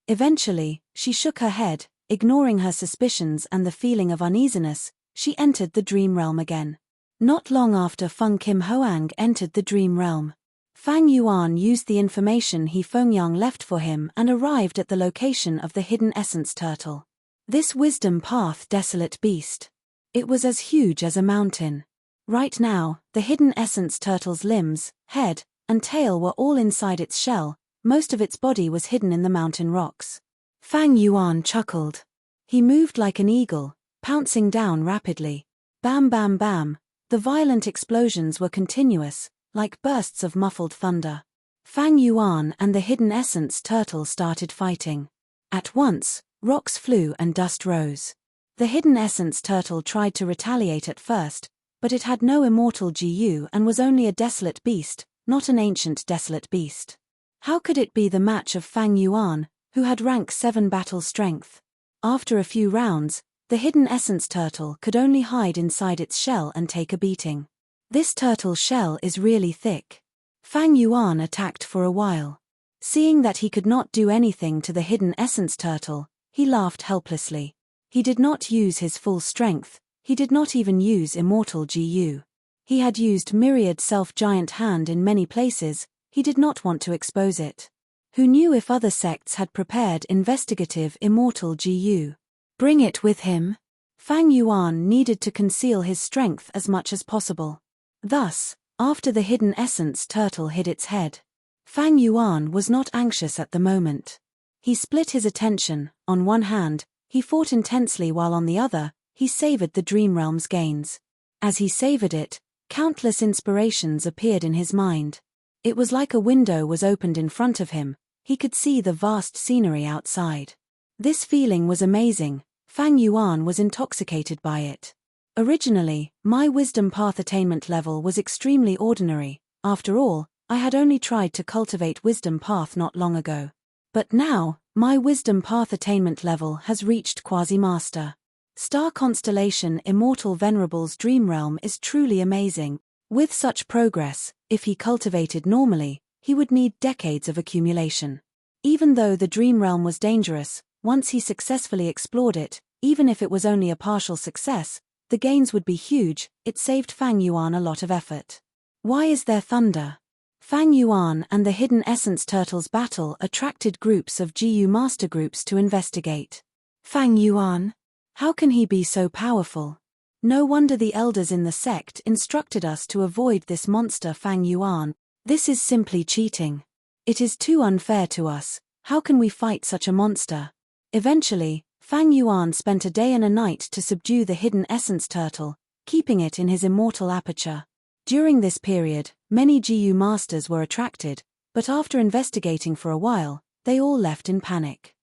Eventually, she shook her head, ignoring her suspicions and the feeling of uneasiness. She entered the dream realm again. Not long after Feng Kim Hoang entered the dream realm, Fang Yuan used the information He Fengyang left for him and arrived at the location of the hidden essence turtle. This wisdom path desolate beast. It was as huge as a mountain. Right now, the hidden essence turtle's limbs, head, and tail were all inside its shell. Most of its body was hidden in the mountain rocks. Fang Yuan chuckled. He moved like an eagle, pouncing down rapidly. Bam bam bam. The violent explosions were continuous, like bursts of muffled thunder. Fang Yuan and the hidden essence turtle started fighting. At once, rocks flew and dust rose. The hidden essence turtle tried to retaliate at first, but it had no immortal GU and was only a desolate beast, not an ancient desolate beast. How could it be the match of Fang Yuan, who had rank 7 battle strength. After a few rounds, the hidden essence turtle could only hide inside its shell and take a beating. This turtle shell is really thick. Fang Yuan attacked for a while. Seeing that he could not do anything to the hidden essence turtle, he laughed helplessly. He did not use his full strength, he did not even use immortal GU. He had used myriad self-giant hand in many places, he did not want to expose it. Who knew if other sects had prepared investigative immortal GU? Bring it with him. Fang Yuan needed to conceal his strength as much as possible. Thus, after the hidden essence turtle hid its head, Fang Yuan was not anxious at the moment. He split his attention. On one hand, he fought intensely, while on the other, he savored the dream realm's gains. As he savored it, countless inspirations appeared in his mind. It was like a window was opened in front of him, he could see the vast scenery outside. This feeling was amazing. Fang Yuan was intoxicated by it. Originally, my wisdom path attainment level was extremely ordinary. After all, I had only tried to cultivate wisdom path not long ago. But now, my wisdom path attainment level has reached quasi-master. Star constellation Immortal Venerable's dream realm is truly amazing. With such progress, if he cultivated normally, he would need decades of accumulation. Even though the dream realm was dangerous, once he successfully explored it, even if it was only a partial success, the gains would be huge. It saved Fang Yuan a lot of effort. Why is there thunder? Fang Yuan and the hidden essence turtle's battle attracted groups of GU master groups to investigate. Fang Yuan? How can he be so powerful? No wonder the elders in the sect instructed us to avoid this monster Fang Yuan. This is simply cheating. It is too unfair to us. How can we fight such a monster? Eventually, Fang Yuan spent a day and a night to subdue the hidden essence turtle, keeping it in his immortal aperture. During this period, many GU masters were attracted, but after investigating for a while, they all left in panic.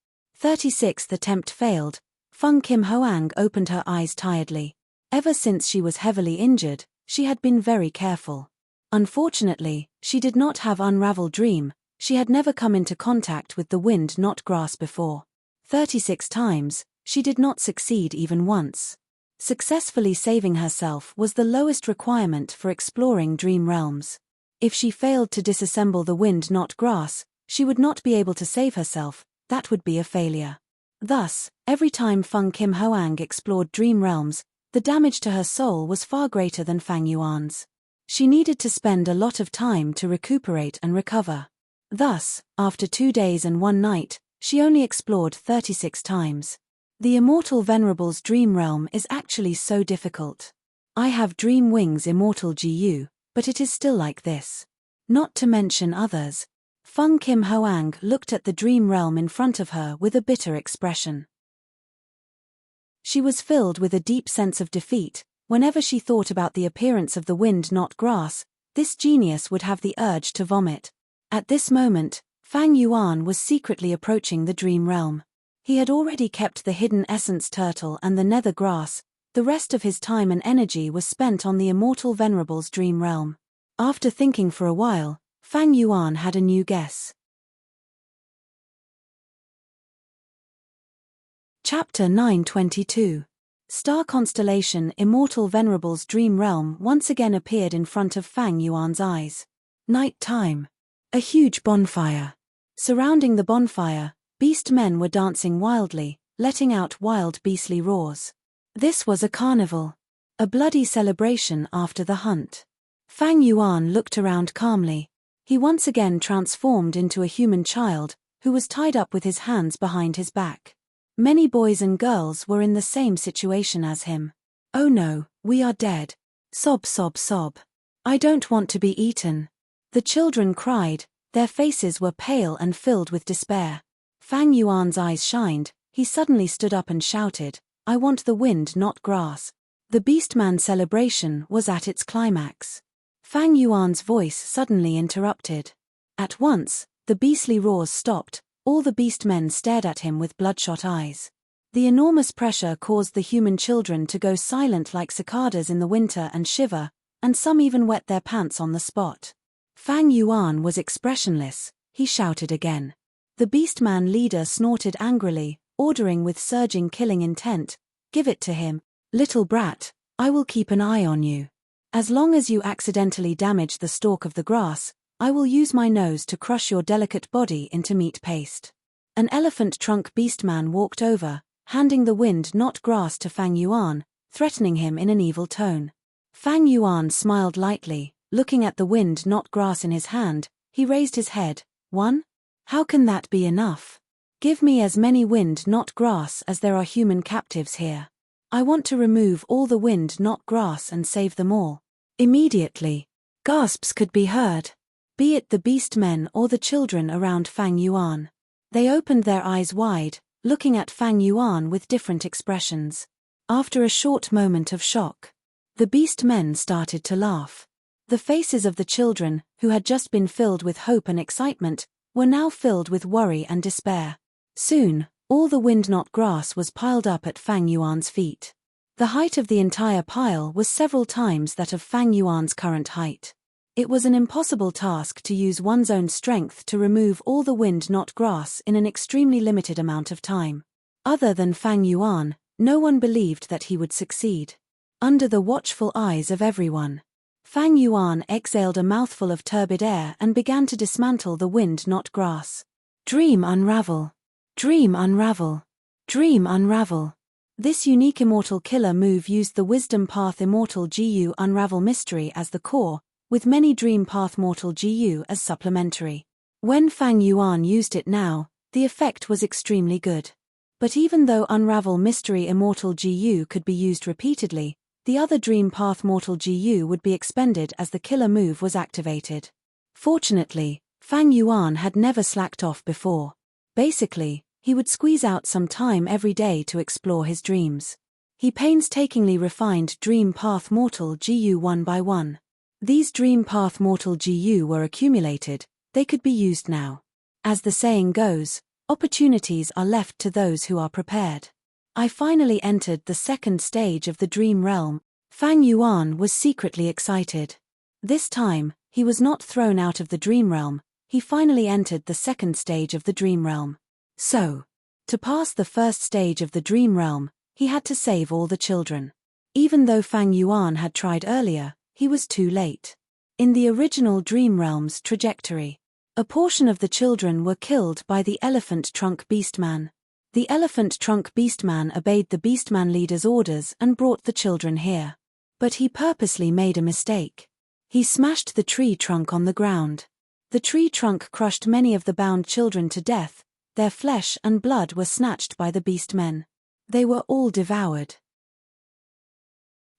36th attempt failed. Feng Kim Hoang opened her eyes tiredly. Ever since she was heavily injured, she had been very careful. Unfortunately, she did not have Unravel Dream. She had never come into contact with the wind not grass before. 36 times, she did not succeed even once. Successfully saving herself was the lowest requirement for exploring dream realms. If she failed to disassemble the wind not grass, she would not be able to save herself. That would be a failure. Thus, every time Feng Kim Hoang explored dream realms, the damage to her soul was far greater than Fang Yuan's. She needed to spend a lot of time to recuperate and recover. Thus, after 2 days and 1 night, she only explored 36 times. The Immortal Venerable's dream realm is actually so difficult. I have Dream Wings Immortal GU, but it is still like this. Not to mention others. Feng Kim Hoang looked at the dream realm in front of her with a bitter expression. She was filled with a deep sense of defeat. Whenever she thought about the appearance of the wind not grass, this genius would have the urge to vomit. At this moment, Fang Yuan was secretly approaching the dream realm. He had already kept the hidden essence turtle and the nether grass. The rest of his time and energy was spent on the Immortal Venerable's dream realm. After thinking for a while, Fang Yuan had a new guess. Chapter 922. Star constellation Immortal Venerable's dream realm once again appeared in front of Fang Yuan's eyes. Night time. A huge bonfire. Surrounding the bonfire, beast men were dancing wildly, letting out wild beastly roars. This was a carnival. A bloody celebration after the hunt. Fang Yuan looked around calmly. He once again transformed into a human child, who was tied up with his hands behind his back. Many boys and girls were in the same situation as him. Oh no, we are dead. Sob sob sob. I don't want to be eaten. The children cried, their faces were pale and filled with despair. Fang Yuan's eyes shined, he suddenly stood up and shouted, I want the wind not grass. The Beastman celebration was at its climax. Fang Yuan's voice suddenly interrupted. At once, the beastly roars stopped, all the beastmen stared at him with bloodshot eyes. The enormous pressure caused the human children to go silent like cicadas in the winter and shiver, and some even wet their pants on the spot. Fang Yuan was expressionless. He shouted again. The Beastman leader snorted angrily, ordering with surging killing intent, "Give it to him, little brat, I will keep an eye on you. As long as you accidentally damage the stalk of the grass, I will use my nose to crush your delicate body into meat paste." An elephant trunk Beastman walked over, handing the wind-not grass to Fang Yuan, threatening him in an evil tone. Fang Yuan smiled lightly, looking at the wind-not grass in his hand. He raised his head. "One? How can that be enough? Give me as many wind-not grass as there are human captives here. I want to remove all the wind-not grass and save them all." Immediately, gasps could be heard, be it the beastmen or the children around Fang Yuan. They opened their eyes wide, looking at Fang Yuan with different expressions. After a short moment of shock, the beastmen started to laugh. The faces of the children, who had just been filled with hope and excitement, were now filled with worry and despair. Soon, all the wind-not grass was piled up at Fang Yuan's feet. The height of the entire pile was several times that of Fang Yuan's current height. It was an impossible task to use one's own strength to remove all the wind-not grass in an extremely limited amount of time. Other than Fang Yuan, no one believed that he would succeed. Under the watchful eyes of everyone, Fang Yuan exhaled a mouthful of turbid air and began to dismantle the wind-not grass. Dream unravel. Dream unravel. Dream unravel. This unique immortal killer move used the Wisdom Path Immortal GU Unravel Mystery as the core, with many Dream Path Mortal GU as supplementary. When Fang Yuan used it now, the effect was extremely good. But even though Unravel Mystery Immortal GU could be used repeatedly, the other Dream Path Mortal GU would be expended as the killer move was activated. Fortunately, Fang Yuan had never slacked off before. Basically, he would squeeze out some time every day to explore his dreams. He painstakingly refined Dream Path Mortal GU one by one. These Dream Path Mortal GU were accumulated, they could be used now. As the saying goes, opportunities are left to those who are prepared. I finally entered the second stage of the Dream Realm. Fang Yuan was secretly excited. This time, he was not thrown out of the Dream Realm, he finally entered the second stage of the Dream Realm. So, to pass the first stage of the Dream Realm, he had to save all the children. Even though Fang Yuan had tried earlier, he was too late. In the original Dream Realm's trajectory, a portion of the children were killed by the Elephant Trunk Beastman. The Elephant Trunk Beastman obeyed the Beastman leader's orders and brought the children here. But he purposely made a mistake. He smashed the tree trunk on the ground. The tree trunk crushed many of the bound children to death, their flesh and blood were snatched by the Beastmen. They were all devoured.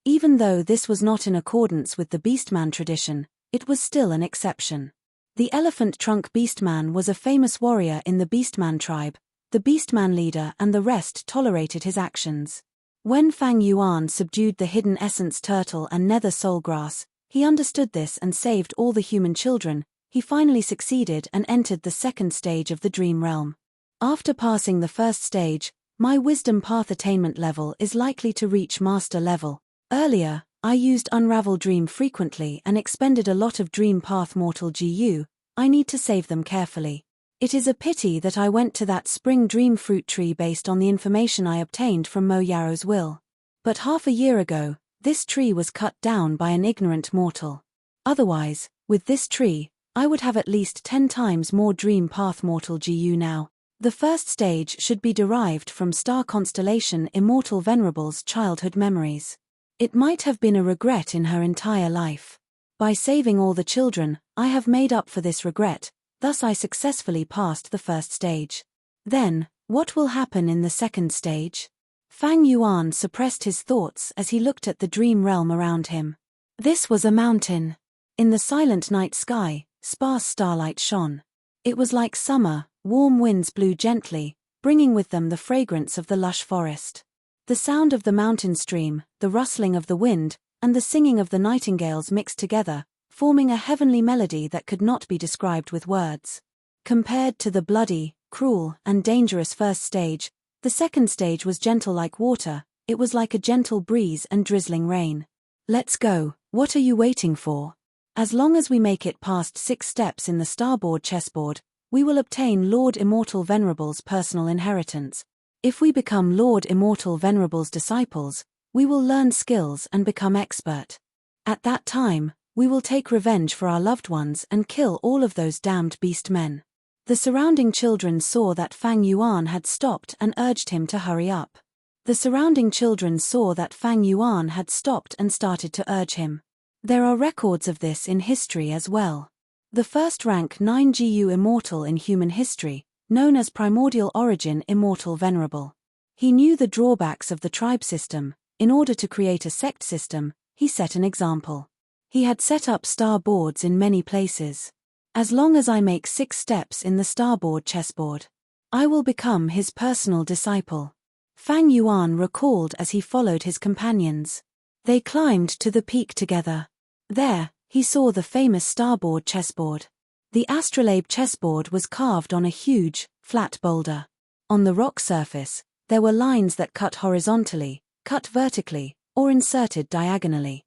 Even though this was not in accordance with the Beastman tradition, it was still an exception. The Elephant Trunk Beastman was a famous warrior in the Beastman tribe. The Beastman leader and the rest tolerated his actions. When Fang Yuan subdued the hidden essence turtle and nether soul grass, he understood this and saved all the human children. He finally succeeded and entered the second stage of the Dream Realm. After passing the first stage, my Wisdom Path attainment level is likely to reach Master level. Earlier, I used Unravel Dream frequently and expended a lot of Dream Path Mortal GU. I need to save them carefully. It is a pity that I went to that spring dream fruit tree based on the information I obtained from Mo Yaro's will. But half a year ago, this tree was cut down by an ignorant mortal. Otherwise, with this tree, I would have at least 10 times more Dream Path Mortal GU now. The first stage should be derived from star constellation Immortal Venerable's childhood memories. It might have been a regret in her entire life. By saving all the children, I have made up for this regret. Thus I successfully passed the first stage. Then, what will happen in the second stage? Fang Yuan suppressed his thoughts as he looked at the dream realm around him. This was a mountain. In the silent night sky, sparse starlight shone. It was like summer, warm winds blew gently, bringing with them the fragrance of the lush forest. The sound of the mountain stream, the rustling of the wind, and the singing of the nightingales mixed together, forming a heavenly melody that could not be described with words. Compared to the bloody, cruel, and dangerous first stage, the second stage was gentle like water. It was like a gentle breeze and drizzling rain. Let's go, what are you waiting for? As long as we make it past 6 steps in the starboard chessboard, we will obtain Lord Immortal Venerable's personal inheritance. If we become Lord Immortal Venerable's disciples, we will learn skills and become expert. At that time, we will take revenge for our loved ones and kill all of those damned beast men. The surrounding children saw that Fang Yuan had stopped and urged him to hurry up. The surrounding children saw that Fang Yuan had stopped and started to urge him. There are records of this in history as well. The first rank 9 GU immortal in human history, known as Primordial Origin Immortal Venerable. He knew the drawbacks of the tribe system. In order to create a sect system, he set an example. He had set up star boards in many places. As long as I make 6 steps in the starboard chessboard, I will become his personal disciple. Fang Yuan recalled as he followed his companions. They climbed to the peak together. There, he saw the famous starboard chessboard. The astrolabe chessboard was carved on a huge, flat boulder. On the rock surface, there were lines that cut horizontally, cut vertically, or inserted diagonally.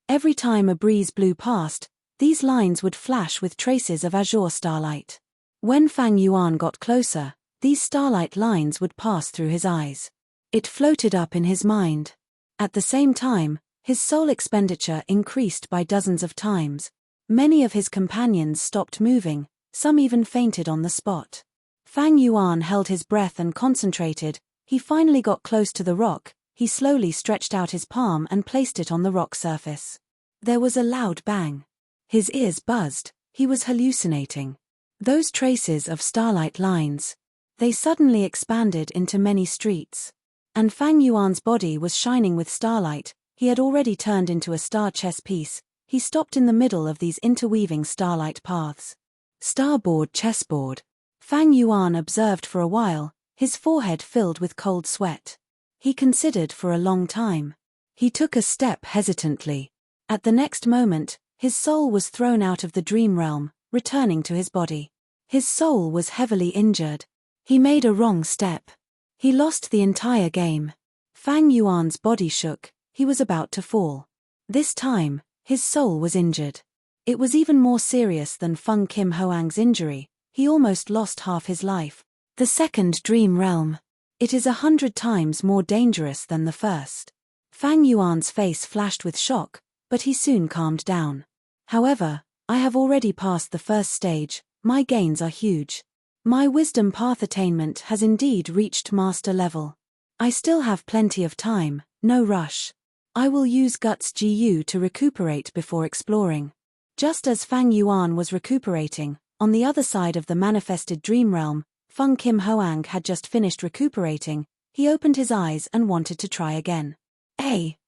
Every time a breeze blew past, these lines would flash with traces of azure starlight. When Fang Yuan got closer, these starlight lines would pass through his eyes. It floated up in his mind. At the same time, his soul expenditure increased by dozens of times. Many of his companions stopped moving, some even fainted on the spot. Fang Yuan held his breath and concentrated. He finally got close to the rock. He slowly stretched out his palm and placed it on the rock surface. There was a loud bang. His ears buzzed. He was hallucinating. Those traces of starlight lines, they suddenly expanded into many streets. And Fang Yuan's body was shining with starlight. He had already turned into a star chess piece. He stopped in the middle of these interweaving starlight paths. Starboard chessboard. Fang Yuan observed for a while, his forehead filled with cold sweat. He considered for a long time. He took a step hesitantly. At the next moment, his soul was thrown out of the dream realm, returning to his body. His soul was heavily injured. He made a wrong step. He lost the entire game. Fang Yuan's body shook. He was about to fall. This time, his soul was injured. It was even more serious than Feng Kim Hoang's injury. He almost lost half his life. The second dream realm. It is 100 times more dangerous than the first. Fang Yuan's face flashed with shock, but he soon calmed down. However, I have already passed the first stage. My gains are huge. My wisdom path attainment has indeed reached master level. I still have plenty of time, no rush. I will use Guts GU to recuperate before exploring. Just as Fang Yuan was recuperating, on the other side of the manifested dream realm, Feng Kim Hoang had just finished recuperating. He opened his eyes and wanted to try again.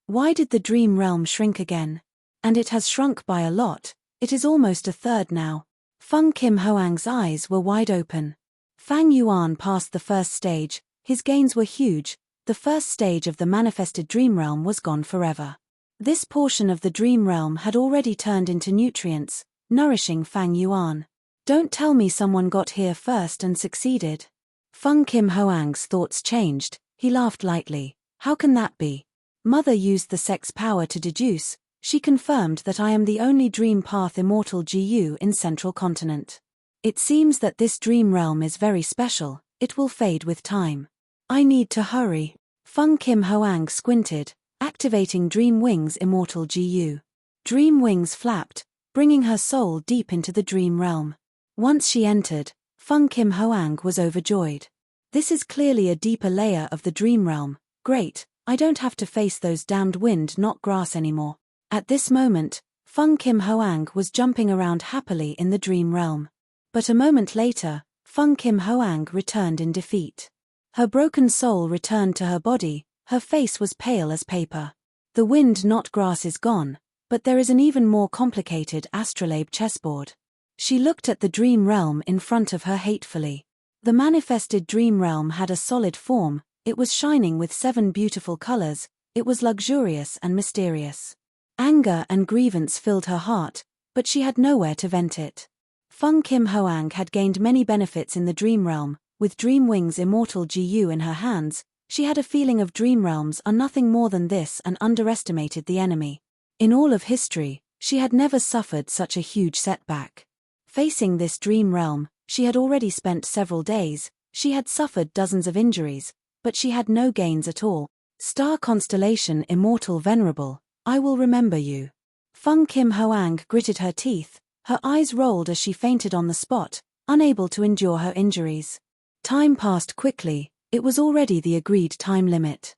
Why did the dream realm shrink again? And it has shrunk by a lot. It is almost a third now. Feng Kim Hoang's eyes were wide open. Fang Yuan passed the first stage. His gains were huge. The first stage of the manifested dream realm was gone forever. This portion of the dream realm had already turned into nutrients, nourishing Fang Yuan. Don't tell me someone got here first and succeeded. Feng Kim Hoang's thoughts changed. He laughed lightly. How can that be? Mother used the sect's power to deduce. She confirmed that I am the only dream path immortal GU in Central Continent. It seems that this dream realm is very special. It will fade with time. I need to hurry. Feng Kim Hoang squinted, activating Dream Wings Immortal GU. Dream wings flapped, bringing her soul deep into the dream realm. Once she entered, Feng Kim Hoang was overjoyed. This is clearly a deeper layer of the dream realm. Great, I don't have to face those damned wind not grass anymore. At this moment, Feng Kim Hoang was jumping around happily in the dream realm. But a moment later, Feng Kim Hoang returned in defeat. Her broken soul returned to her body. Her face was pale as paper. The wind not grass is gone, but there is an even more complicated astrolabe chessboard. She looked at the dream realm in front of her hatefully. The manifested dream realm had a solid form. It was shining with 7 beautiful colors. It was luxurious and mysterious. Anger and grievance filled her heart, but she had nowhere to vent it. Feng Kim Hoang had gained many benefits in the dream realm. With Dream Wings Immortal GU in her hands, she had a feeling of dream realms are nothing more than this and underestimated the enemy. In all of history, she had never suffered such a huge setback. Facing this dream realm, she had already spent several days, she had suffered dozens of injuries, but she had no gains at all. Star constellation Immortal Venerable, I will remember you. Feng Kim Hoang gritted her teeth, her eyes rolled as she fainted on the spot, unable to endure her injuries. Time passed quickly, it was already the agreed time limit.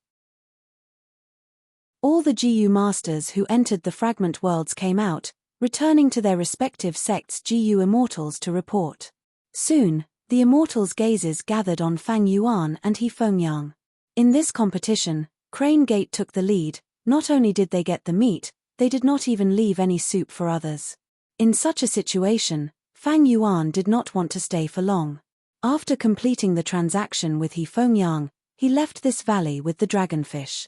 All the GU masters who entered the fragment worlds came out, returning to their respective sects' GU immortals to report. Soon, the immortals' gazes gathered on Fang Yuan and He Fengyang. In this competition, Crane Gate took the lead. Not only did they get the meat, they did not even leave any soup for others. In such a situation, Fang Yuan did not want to stay for long. After completing the transaction with He Fengyang, he left this valley with the dragonfish.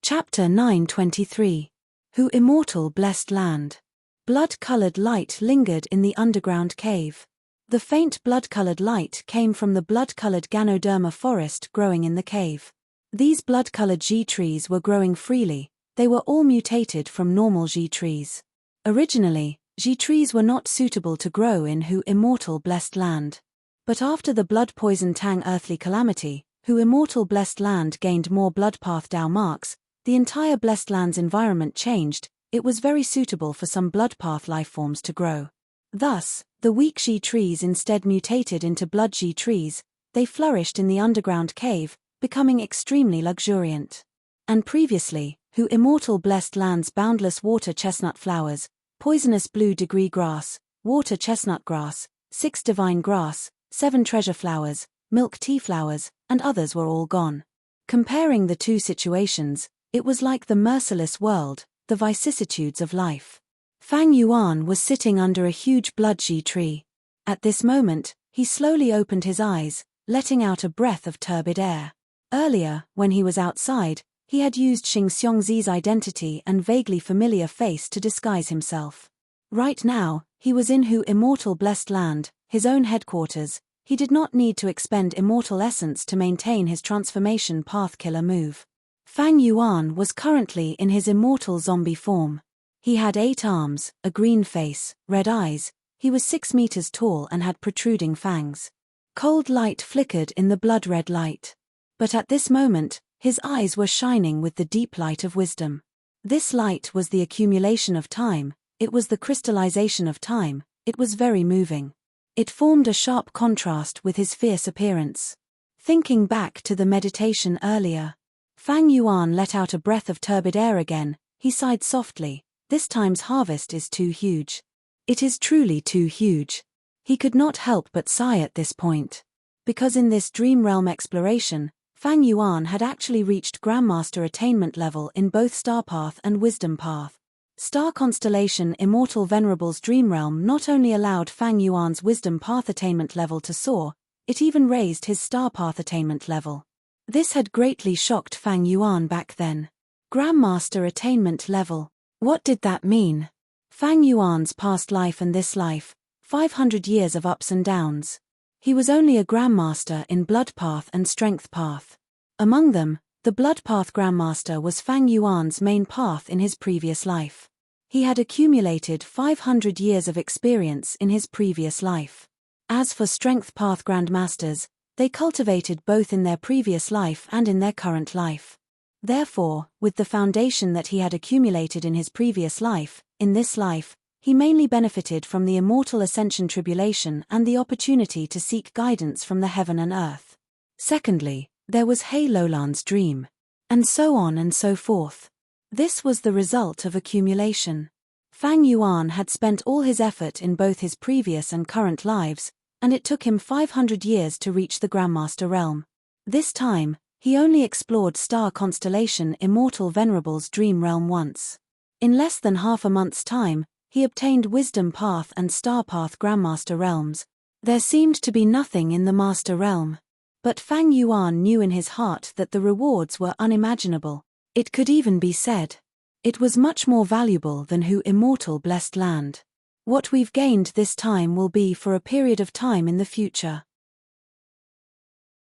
Chapter 923. Who Immortal Blessed Land. Blood-colored light lingered in the underground cave. The faint blood-colored light came from the blood-colored Ganoderma forest growing in the cave. These blood-colored Ji trees were growing freely, they were all mutated from normal Ji trees. Originally, Ji trees were not suitable to grow in Who Immortal Blessed Land. But after the blood poison Tang earthly calamity, Who Immortal Blessed Land gained more blood path Dao marks, the entire Blessed Land's environment changed, it was very suitable for some blood path lifeforms to grow. Thus, the weak Ji trees instead mutated into blood Ji trees, they flourished in the underground cave, becoming extremely luxuriant. And previously, Who Immortal Blessed Land's boundless water chestnut flowers, poisonous blue degree grass, water chestnut grass, 6 divine grass, 7 treasure flowers, milk tea flowers, and others were all gone. Comparing the two situations, it was like the merciless world, the vicissitudes of life. Fang Yuan was sitting under a huge blood Ji tree. At this moment, he slowly opened his eyes, letting out a breath of turbid air. Earlier, when he was outside, he had used Xing Xiongzi's identity and vaguely familiar face to disguise himself. Right now, he was in Who Immortal Blessed Land, his own headquarters. He did not need to expend immortal essence to maintain his transformation path killer move. Fang Yuan was currently in his immortal zombie form. He had 8 arms, a green face, red eyes, he was 6 meters tall and had protruding fangs. Cold light flickered in the blood-red light. But at this moment, his eyes were shining with the deep light of wisdom. This light was the accumulation of time, it was the crystallization of time, it was very moving. It formed a sharp contrast with his fierce appearance. Thinking back to the meditation earlier, Fang Yuan let out a breath of turbid air again, he sighed softly, this time's harvest is too huge. It is truly too huge. He could not help but sigh at this point. Because in this dream realm exploration, Fang Yuan had actually reached Grandmaster attainment level in both Star Path and Wisdom Path. Star Constellation Immortal Venerable's dream realm not only allowed Fang Yuan's Wisdom Path attainment level to soar, it even raised his Star Path attainment level. This had greatly shocked Fang Yuan back then. Grandmaster attainment level. What did that mean? Fang Yuan's past life and this life, 500 years of ups and downs. He was only a Grandmaster in Blood Path and Strength Path. Among them, the Blood Path Grandmaster was Fang Yuan's main path in his previous life. He had accumulated 500 years of experience in his previous life. As for Strength Path Grandmasters, they cultivated both in their previous life and in their current life. Therefore, with the foundation that he had accumulated in his previous life, in this life, he mainly benefited from the immortal ascension tribulation and the opportunity to seek guidance from the heaven and earth. Secondly, there was He Lolan's dream. And so on and so forth. This was the result of accumulation. Fang Yuan had spent all his effort in both his previous and current lives, and it took him 500 years to reach the Grandmaster realm. This time, he only explored Star Constellation Immortal Venerable's dream realm once. In less than half a month's time, he obtained Wisdom Path and Star Path Grandmaster realms. There seemed to be nothing in the Master realm. But Fang Yuan knew in his heart that the rewards were unimaginable. It could even be said. It was much more valuable than Who Immortal Blessed Land. What we've gained this time will be for a period of time in the future.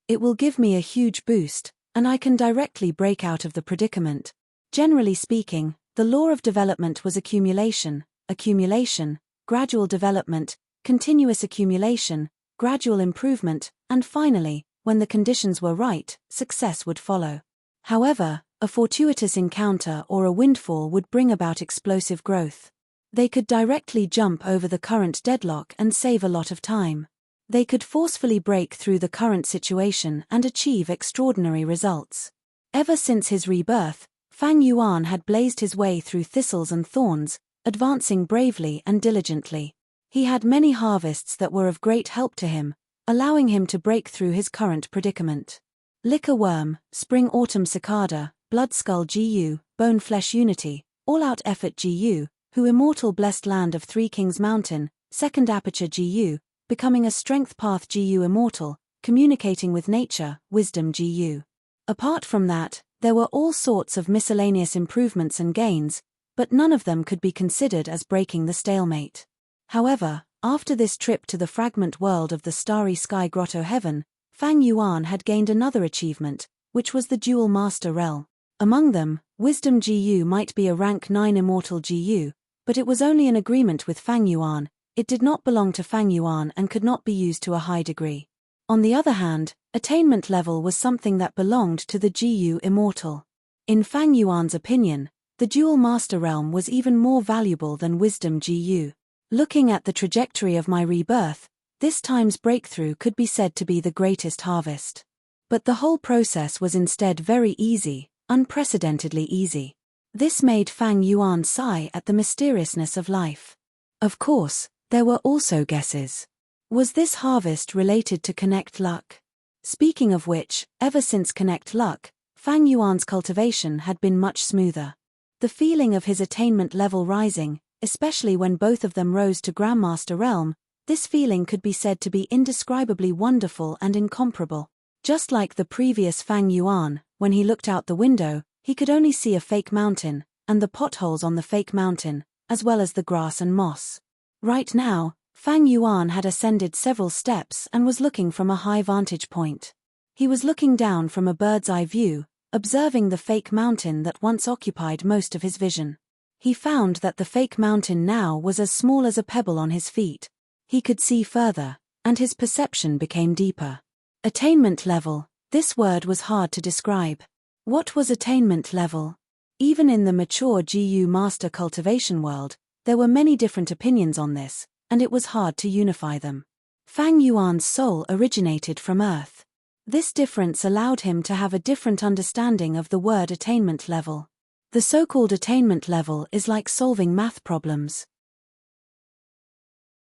It will give me a huge boost, and I can directly break out of the predicament. Generally speaking, The law of development was accumulation, accumulation, gradual development, continuous accumulation, gradual improvement, and finally, when the conditions were right, success would follow. However, a fortuitous encounter or a windfall would bring about explosive growth. They could directly jump over the current deadlock and save a lot of time. They could forcefully break through the current situation and achieve extraordinary results. Ever since his rebirth, Fang Yuan had blazed his way through thistles and thorns, advancing bravely and diligently. He had many harvests that were of great help to him, allowing him to break through his current predicament. Liquor worm, spring-autumn cicada, blood skull Gu, bone flesh unity, all-out effort Gu, who immortal blessed land of Three Kings Mountain, second aperture Gu, becoming a strength path Gu immortal, communicating with nature, wisdom Gu. Apart from that, there were all sorts of miscellaneous improvements and gains, but none of them could be considered as breaking the stalemate. However, after this trip to the fragment world of the starry sky grotto heaven, Fang Yuan had gained another achievement, which was the dual master realm. Among them, wisdom Gu might be a rank 9 immortal Gu, but it was only an agreement with Fang Yuan. It did not belong to Fang Yuan and could not be used to a high degree. On the other hand, attainment level was something that belonged to the Gu immortal. In Fang Yuan's opinion, the dual master realm was even more valuable than wisdom Gu. Looking at the trajectory of my rebirth, this time's breakthrough could be said to be the greatest harvest. But the whole process was instead very easy, unprecedentedly easy. This made Fang Yuan sigh at the mysteriousness of life. Of course, there were also guesses. Was this harvest related to Connect Luck? Speaking of which, ever since Connect Luck, Fang Yuan's cultivation had been much smoother. The feeling of his attainment level rising, especially when both of them rose to Grandmaster Realm, this feeling could be said to be indescribably wonderful and incomparable. Just like the previous Fang Yuan, when he looked out the window, he could only see a fake mountain, and the potholes on the fake mountain, as well as the grass and moss. Right now, Fang Yuan had ascended several steps and was looking from a high vantage point. He was looking down from a bird's-eye view, observing the fake mountain that once occupied most of his vision. He found that the fake mountain now was as small as a pebble on his feet. He could see further, and his perception became deeper. Attainment level, this word was hard to describe. What was attainment level? Even in the mature Gu master cultivation world, there were many different opinions on this, and it was hard to unify them. Fang Yuan's soul originated from Earth. This difference allowed him to have a different understanding of the word attainment level. The so-called attainment level is like solving math problems.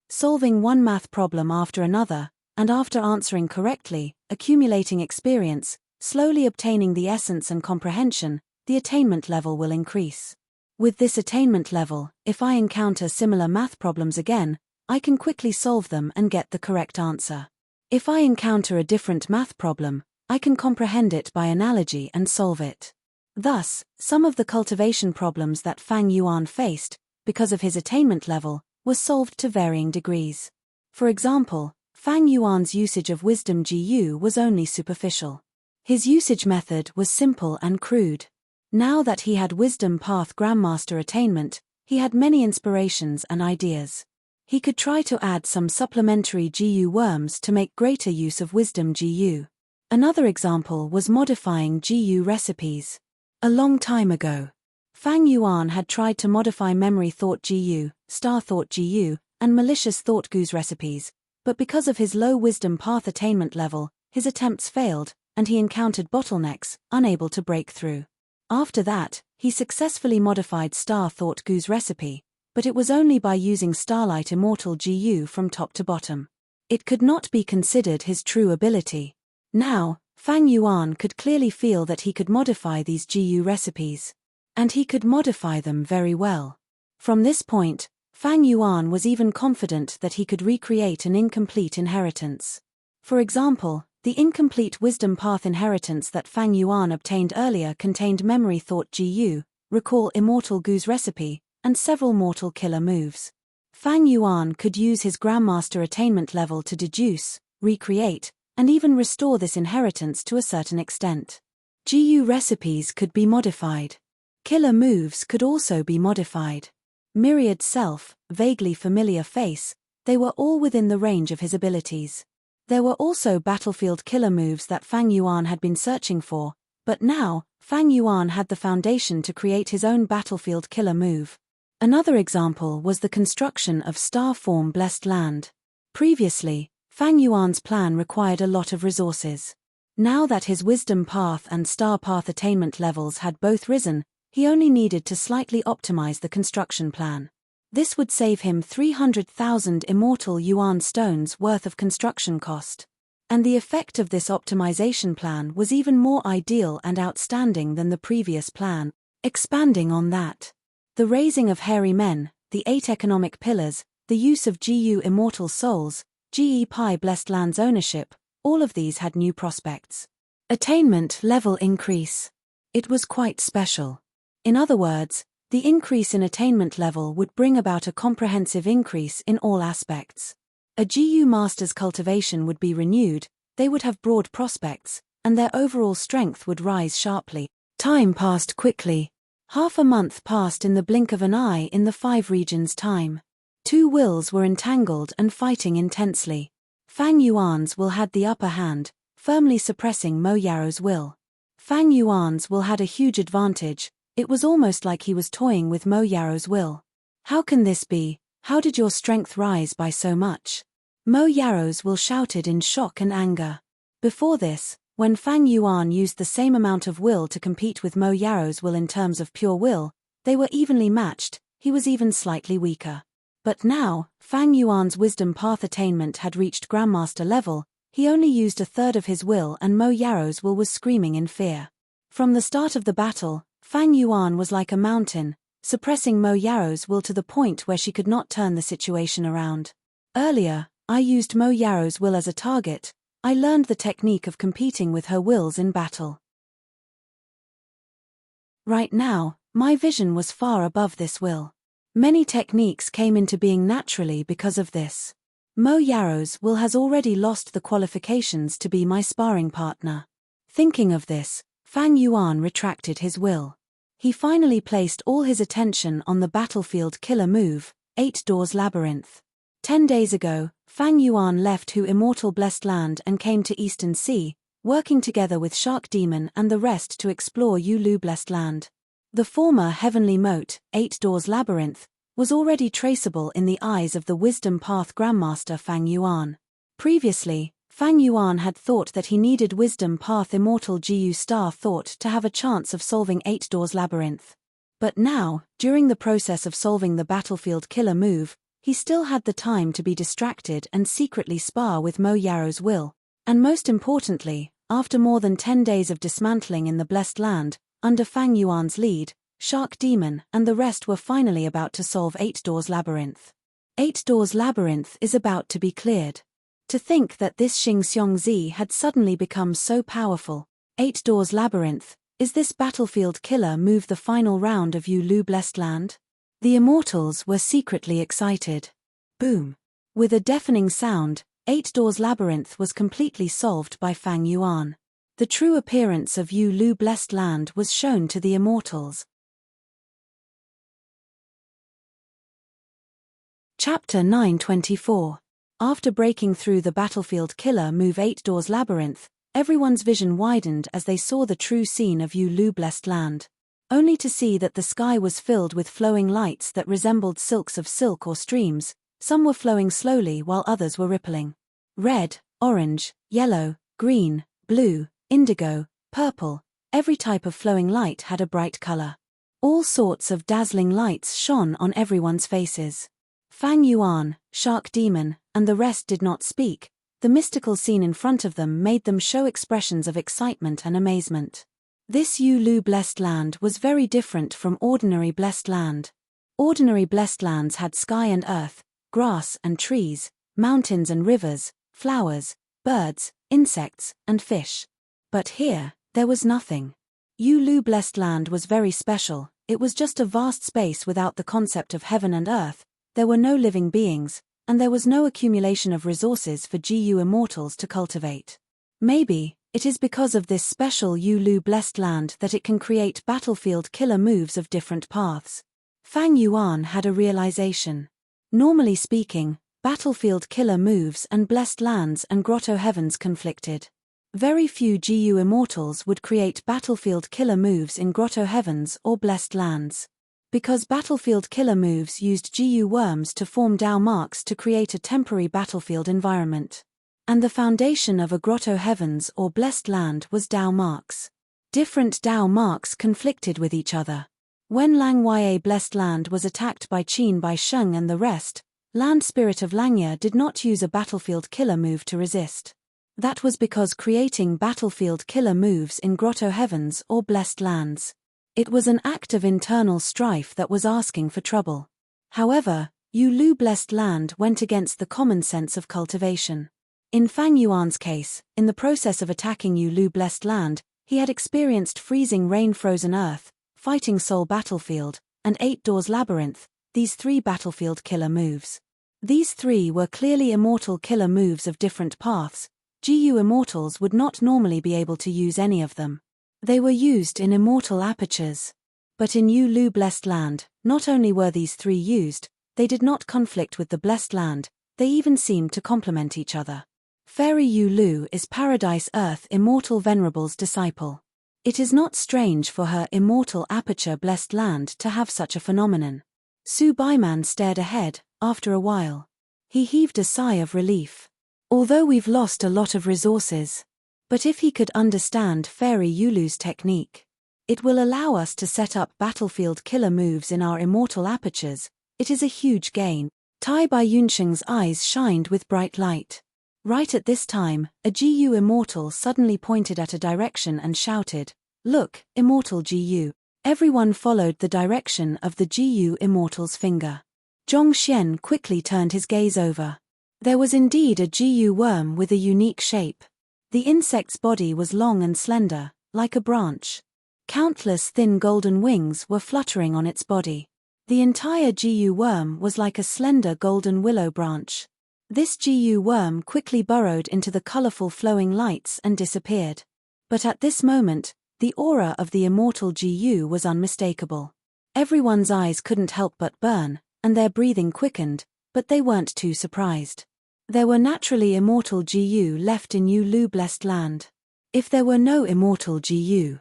Solving one math problem after another, and after answering correctly, accumulating experience, slowly obtaining the essence and comprehension, the attainment level will increase. With this attainment level, if I encounter similar math problems again, I can quickly solve them and get the correct answer. If I encounter a different math problem, I can comprehend it by analogy and solve it. Thus, some of the cultivation problems that Fang Yuan faced, because of his attainment level, were solved to varying degrees. For example, Fang Yuan's usage of wisdom Gu was only superficial. His usage method was simple and crude. Now that he had wisdom path Grandmaster attainment, he had many inspirations and ideas. He could try to add some supplementary Gu worms to make greater use of wisdom Gu. Another example was modifying Gu recipes. A long time ago, Fang Yuan had tried to modify memory thought Gu, star thought Gu, and malicious thought Gu's recipes, but because of his low wisdom path attainment level, his attempts failed, and he encountered bottlenecks, unable to break through. After that, he successfully modified star thought Gu's recipe, but it was only by using Starlight Immortal Gu from top to bottom. It could not be considered his true ability. Now, Fang Yuan could clearly feel that he could modify these Gu recipes. And he could modify them very well. From this point, Fang Yuan was even confident that he could recreate an incomplete inheritance. For example, the incomplete wisdom path inheritance that Fang Yuan obtained earlier contained memory thought Gu, recall Immortal Gu's recipe, and several mortal killer moves. Fang Yuan could use his Grandmaster attainment level to deduce, recreate, and even restore this inheritance to a certain extent. Gu recipes could be modified. Killer moves could also be modified. Myriad self, vaguely familiar face, they were all within the range of his abilities. There were also battlefield killer moves that Fang Yuan had been searching for, but now, Fang Yuan had the foundation to create his own battlefield killer move. Another example was the construction of star form blessed land. Previously, Fang Yuan's plan required a lot of resources. Now that his wisdom path and star path attainment levels had both risen, he only needed to slightly optimize the construction plan. This would save him 300,000 immortal yuan stones worth of construction cost. And the effect of this optimization plan was even more ideal and outstanding than the previous plan. Expanding on that, the raising of hairy men, the 8 economic pillars, the use of GU immortal souls, GE Pi blessed lands ownership, all of these had new prospects. Attainment level increase. It was quite special. In other words, the increase in attainment level would bring about a comprehensive increase in all aspects. A GU master's cultivation would be renewed, they would have broad prospects, and their overall strength would rise sharply. Time passed quickly. Half a month passed in the blink of an eye in the 5 regions' time. 2 wills were entangled and fighting intensely. Fang Yuan's will had the upper hand, firmly suppressing Mo Yaro's will. Fang Yuan's will had a huge advantage. It was almost like he was toying with Mo Yaro's will. How can this be? How did your strength rise by so much? Mo Yaro's will shouted in shock and anger. Before this, when Fang Yuan used the same amount of will to compete with Mo Yaro's will in terms of pure will, they were evenly matched, he was even slightly weaker. But now, Fang Yuan's wisdom path attainment had reached grandmaster level, he only used a third of his will and Mo Yaro's will was screaming in fear. From the start of the battle, Fang Yuan was like a mountain, suppressing Mo Yaro's will to the point where she could not turn the situation around. Earlier, I used Mo Yaro's will as a target. I learned the technique of competing with her wills in battle. Right now, my vision was far above this will. Many techniques came into being naturally because of this. Mo Yaro's will has already lost the qualifications to be my sparring partner. Thinking of this, Fang Yuan retracted his will. He finally placed all his attention on the battlefield killer move, 8 Doors Labyrinth. 10 days ago, Fang Yuan left Hu Immortal Blessed Land and came to Eastern Sea, working together with Shark Demon and the rest to explore Yu Lu Blessed Land. The former Heavenly Moat, 8 Doors Labyrinth, was already traceable in the eyes of the Wisdom Path Grandmaster Fang Yuan. Previously, Fang Yuan had thought that he needed Wisdom Path Immortal GU Star Thought to have a chance of solving 8 Doors Labyrinth. But now, during the process of solving the battlefield killer move, he still had the time to be distracted and secretly spar with Mo Yaro's will. And most importantly, after more than 10 days of dismantling in the Blessed Land, under Fang Yuan's lead, Shark Demon and the rest were finally about to solve 8 Doors Labyrinth. 8 Doors Labyrinth is about to be cleared. To think that this Xing Xiong Zi had suddenly become so powerful. 8 Doors Labyrinth, is this battlefield killer move the final round of Yu Lu Blessed Land? The immortals were secretly excited. Boom. With a deafening sound, 8 Doors Labyrinth was completely solved by Fang Yuan. The true appearance of Yu Lu Blessed Land was shown to the immortals. Chapter 924. After breaking through the battlefield killer move 8 Doors Labyrinth, everyone's vision widened as they saw the true scene of Yu Lu Blessed Land. Only to see that the sky was filled with flowing lights that resembled silks of silk or streams, some were flowing slowly while others were rippling. Red, orange, yellow, green, blue, indigo, purple, every type of flowing light had a bright color. All sorts of dazzling lights shone on everyone's faces. Fang Yuan, Shark Demon, and the rest did not speak. The mystical scene in front of them made them show expressions of excitement and amazement. This Yu Lu Blessed Land was very different from ordinary Blessed Land. Ordinary Blessed Lands had sky and earth, grass and trees, mountains and rivers, flowers, birds, insects, and fish. But here, there was nothing. Yu Lu Blessed Land was very special. It was just a vast space without the concept of heaven and earth. There were no living beings, and there was no accumulation of resources for GU immortals to cultivate. Maybe, It is because of this special Yulu blessed land that it can create battlefield killer moves of different paths. Fang Yuan had a realization. Normally speaking, battlefield killer moves and blessed lands and grotto heavens conflicted. Very few GU immortals would create battlefield killer moves in grotto heavens or blessed lands. Because battlefield killer moves used GU worms to form Dao marks to create a temporary battlefield environment. And the foundation of a grotto heavens or blessed land was Dao marks. Different Dao marks conflicted with each other. When Langya blessed land was attacked by Qin Bai Sheng and the rest, land spirit of Langya did not use a battlefield killer move to resist. That was because creating battlefield killer moves in grotto heavens or blessed lands. It was an act of internal strife that was asking for trouble. However, Yulu blessed land went against the common sense of cultivation. In Fang Yuan's case, in the process of attacking Yulu blessed land, he had experienced freezing rain frozen earth, fighting soul battlefield, and 8 doors labyrinth, these 3 battlefield killer moves. These 3 were clearly immortal killer moves of different paths. GU immortals would not normally be able to use any of them. They were used in immortal apertures. But in Yulu blessed land, not only were these 3 used, they did not conflict with the blessed land, they even seemed to complement each other. Fairy Yulu is Paradise Earth Immortal Venerable's disciple. It is not strange for her immortal aperture blessed land to have such a phenomenon. Su Baiman stared ahead, after a while. He heaved a sigh of relief. Although we've lost a lot of resources. But if he could understand Fairy Yulu's technique, it will allow us to set up battlefield killer moves in our immortal apertures. It is a huge gain. Tai Bai Yunsheng's eyes shined with bright light. Right at this time, a GU immortal suddenly pointed at a direction and shouted, "Look, immortal GU." Everyone followed the direction of the GU immortal's finger. Zhong Xian quickly turned his gaze over. There was indeed a GU worm with a unique shape. The insect's body was long and slender, like a branch. Countless thin golden wings were fluttering on its body. The entire GU worm was like a slender golden willow branch. This GU worm quickly burrowed into the colorful flowing lights and disappeared. But at this moment, the aura of the immortal GU was unmistakable. Everyone's eyes couldn't help but burn, and their breathing quickened, but they weren't too surprised. There were naturally immortal GU left in Yulu blessed land. If there were no immortal GU,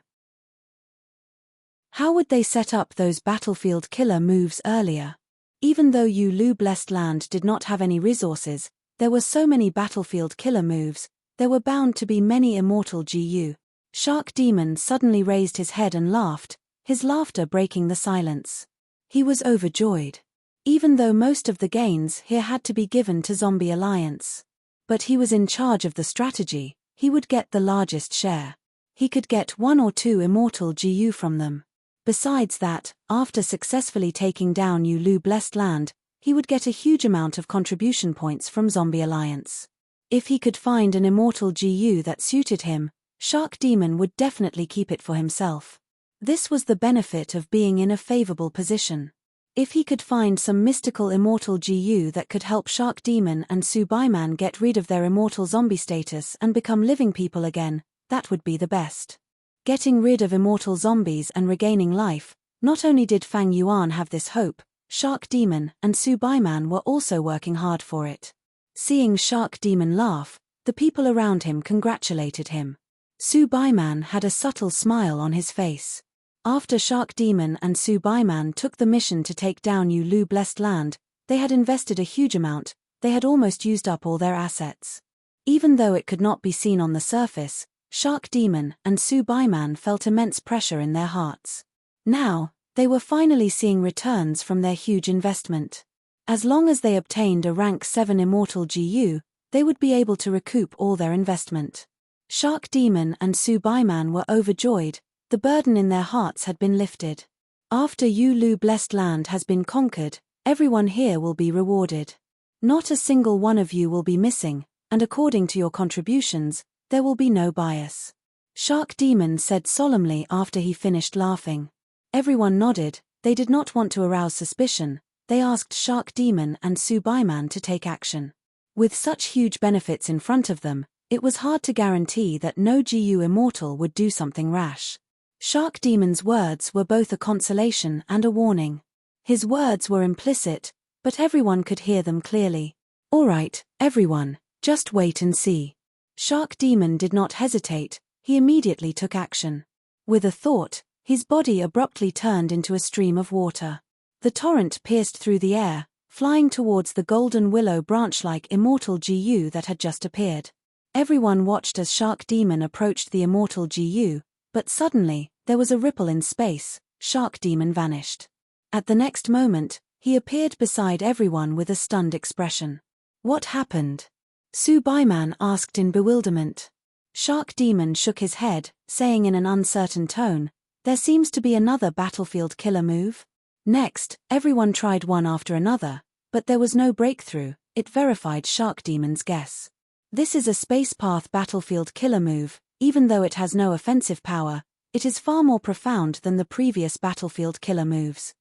how would they set up those battlefield killer moves earlier? Even though Yulu blessed land did not have any resources, there were so many battlefield killer moves, there were bound to be many immortal GU. Shark Demon suddenly raised his head and laughed, his laughter breaking the silence. He was overjoyed. Even though most of the gains here had to be given to Zombie Alliance. But he was in charge of the strategy, he would get the largest share. He could get 1 or 2 immortal GU from them. Besides that, after successfully taking down Yulu blessed land, he would get a huge amount of contribution points from Zombie Alliance. If he could find an immortal GU that suited him, Shark Demon would definitely keep it for himself. This was the benefit of being in a favorable position. If he could find some mystical immortal GU that could help Shark Demon and Su Baiman get rid of their immortal zombie status and become living people again, that would be the best. Getting rid of immortal zombies and regaining life, not only did Fang Yuan have this hope, Shark Demon and Su Baiman were also working hard for it. Seeing Shark Demon laugh, the people around him congratulated him. Su Baiman had a subtle smile on his face. After Shark Demon and Su Baiman took the mission to take down Yulu blessed land, they had invested a huge amount, they had almost used up all their assets. Even though it could not be seen on the surface, Shark Demon and Su Baiman felt immense pressure in their hearts. Now, they were finally seeing returns from their huge investment. As long as they obtained a rank 7 immortal GU, they would be able to recoup all their investment. Shark Demon and Su Baiman were overjoyed, the burden in their hearts had been lifted. After Yulu blessed land has been conquered, everyone here will be rewarded. Not a single one of you will be missing, and according to your contributions, there will be no bias. Shark Demon said solemnly after he finished laughing. Everyone nodded, they did not want to arouse suspicion, they asked Shark Demon and Su Baiman to take action. With such huge benefits in front of them, It was hard to guarantee that no GU immortal would do something rash. Shark Demon's words were both a consolation and a warning. His words were implicit, but everyone could hear them clearly. "All right, everyone, just wait and see." Shark Demon did not hesitate, he immediately took action. With a thought, his body abruptly turned into a stream of water. The torrent pierced through the air, flying towards the golden willow branch-like immortal GU that had just appeared. Everyone watched as Shark Demon approached the immortal GU, but suddenly, there was a ripple in space. Shark Demon vanished. At the next moment, he appeared beside everyone with a stunned expression. "What happened?" Su Baiman asked in bewilderment. Shark Demon shook his head, saying in an uncertain tone, "There seems to be another battlefield killer move." Next, everyone tried one after another, but there was no breakthrough. It verified Shark Demon's guess. This is a space path battlefield killer move. Even though it has no offensive power, it is far more profound than the previous battlefield killer moves.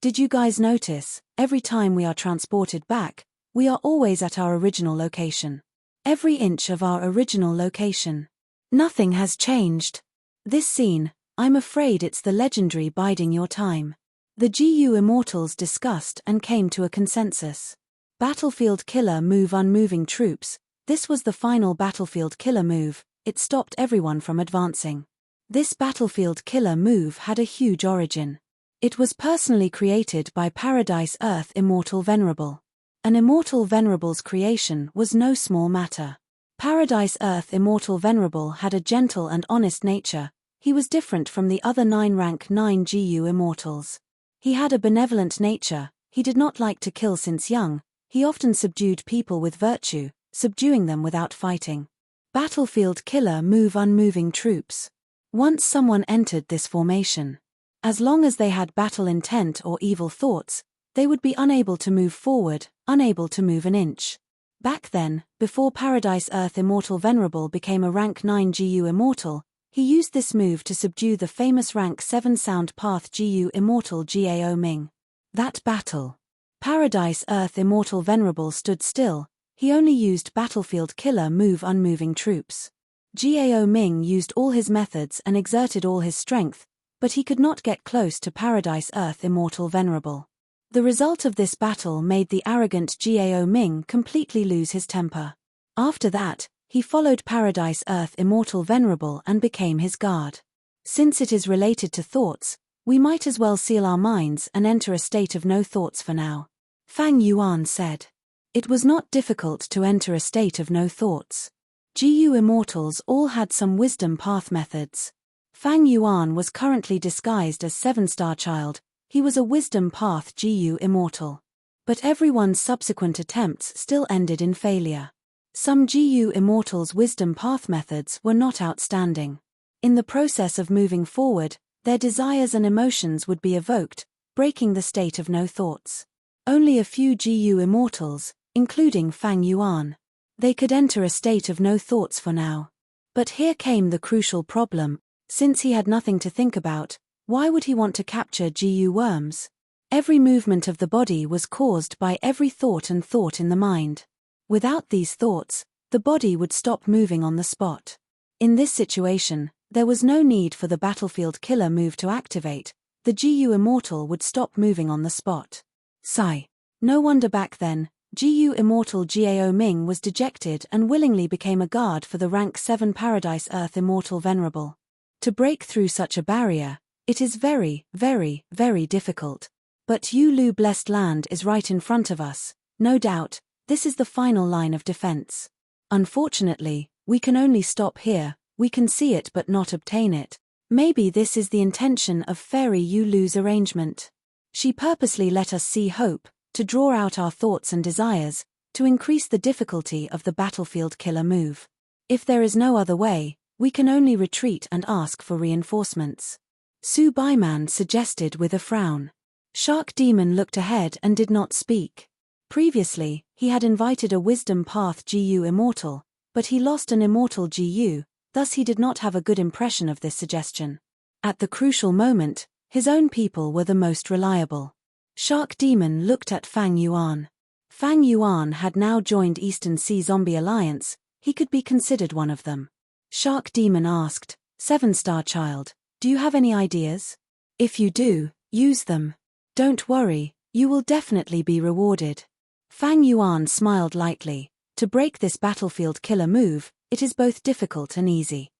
Did you guys notice, every time we are transported back, we are always at our original location? Every inch of our original location. Nothing has changed. This scene, I'm afraid it's the legendary biding your time. The GU Immortals discussed and came to a consensus. Battlefield killer move unmoving troops. This was the final battlefield killer move. It stopped everyone from advancing. This battlefield killer move had a huge origin. It was personally created by Paradise Earth Immortal Venerable. An Immortal Venerable's creation was no small matter. Paradise Earth Immortal Venerable had a gentle and honest nature. He was different from the other 9 rank 9 GU Immortals. He had a benevolent nature. He did not like to kill since young. He often subdued people with virtue, subduing them without fighting. Battlefield killer move unmoving troops. Once someone entered this formation, as long as they had battle intent or evil thoughts, they would be unable to move forward, unable to move an inch. Back then, before Paradise Earth Immortal Venerable became a rank 9 GU Immortal, he used this move to subdue the famous rank 7 Sound Path GU Immortal Gao Ming. That battle. Paradise Earth Immortal Venerable stood still. He only used battlefield killer move unmoving troops. Gao Ming used all his methods and exerted all his strength, but he could not get close to Paradise Earth Immortal Venerable. The result of this battle made the arrogant Gao Ming completely lose his temper. After that, he followed Paradise Earth Immortal Venerable and became his guard. Since it is related to thoughts, we might as well seal our minds and enter a state of no thoughts for now. Fang Yuan said. It was not difficult to enter a state of no thoughts. GU Immortals all had some wisdom path methods. Fang Yuan was currently disguised as 7-star child. He was a wisdom path GU Immortal. But everyone's subsequent attempts still ended in failure. Some GU Immortals' wisdom path methods were not outstanding. In the process of moving forward, their desires and emotions would be evoked, breaking the state of no thoughts. Only a few GU Immortals, including Fang Yuan. They could enter a state of no thoughts for now. But here came the crucial problem. Since he had nothing to think about, why would he want to capture GU worms? Every movement of the body was caused by every thought and thought in the mind. Without these thoughts, the body would stop moving on the spot. In this situation, there was no need for the battlefield killer move to activate. The GU Immortal would stop moving on the spot. Sigh. No wonder back then, GU Immortal Gao Ming was dejected and willingly became a guard for the rank 7 Paradise Earth Immortal Venerable. To break through such a barrier, it is very, very, very difficult. But Yu Lu Blessed Land is right in front of us. No doubt, this is the final line of defense. Unfortunately, we can only stop here. We can see it but not obtain it. Maybe this is the intention of Fairy Yu Lu's arrangement. She purposely let us see hope, to draw out our thoughts and desires, to increase the difficulty of the battlefield killer move. If there is no other way, we can only retreat and ask for reinforcements. Su Baiman suggested with a frown. Shark Demon looked ahead and did not speak. Previously, he had invited a Wisdom Path GU Immortal, but he lost an Immortal GU, thus he did not have a good impression of this suggestion. At the crucial moment, his own people were the most reliable. Shark Demon looked at Fang Yuan. Fang Yuan had now joined Eastern Sea Zombie Alliance, he could be considered one of them. Shark Demon asked, 7-star child, do you have any ideas? If you do, use them. Don't worry, you will definitely be rewarded. Fang Yuan smiled lightly. To break this battlefield killer move, it is both difficult and easy.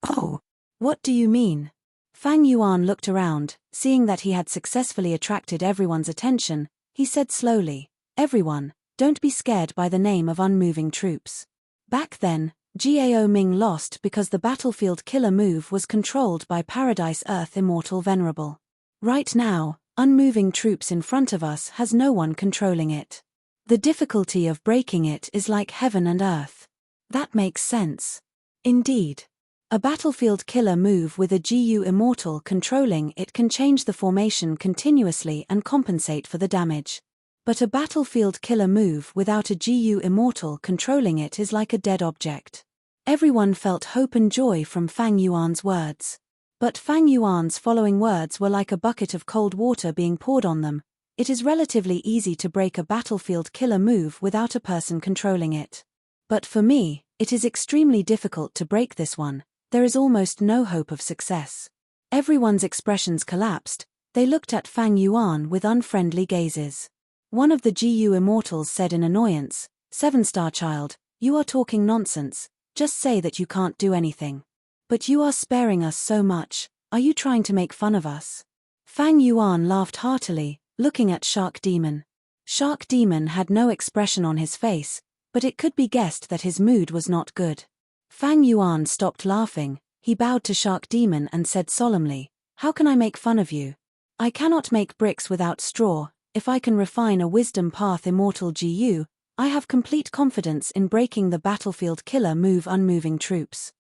Oh, what do you mean? Fang Yuan looked around, seeing that he had successfully attracted everyone's attention. He said slowly, everyone, don't be scared by the name of unmoving troops. Back then, Gao Ming lost because the battlefield killer move was controlled by Paradise Earth Immortal Venerable. Right now, unmoving troops in front of us has no one controlling it. The difficulty of breaking it is like heaven and earth. That makes sense. Indeed. A battlefield killer move with a GU Immortal controlling it can change the formation continuously and compensate for the damage. But a battlefield killer move without a GU Immortal controlling it is like a dead object. Everyone felt hope and joy from Fang Yuan's words. But Fang Yuan's following words were like a bucket of cold water being poured on them. It is relatively easy to break a battlefield killer move without a person controlling it. But for me, it is extremely difficult to break this one. There is almost no hope of success. Everyone's expressions collapsed. They looked at Fang Yuan with unfriendly gazes. One of the GU Immortals said in annoyance, 7-star child, you are talking nonsense, just say that you can't do anything. But you are sparing us so much, are you trying to make fun of us? Fang Yuan laughed heartily, looking at Shark Demon. Shark Demon had no expression on his face, but it could be guessed that his mood was not good. Fang Yuan stopped laughing, he bowed to Shark Demon and said solemnly, how can I make fun of you? I cannot make bricks without straw. If I can refine a wisdom path immortal GU, I have complete confidence in breaking the battlefield killer move unmoving troops.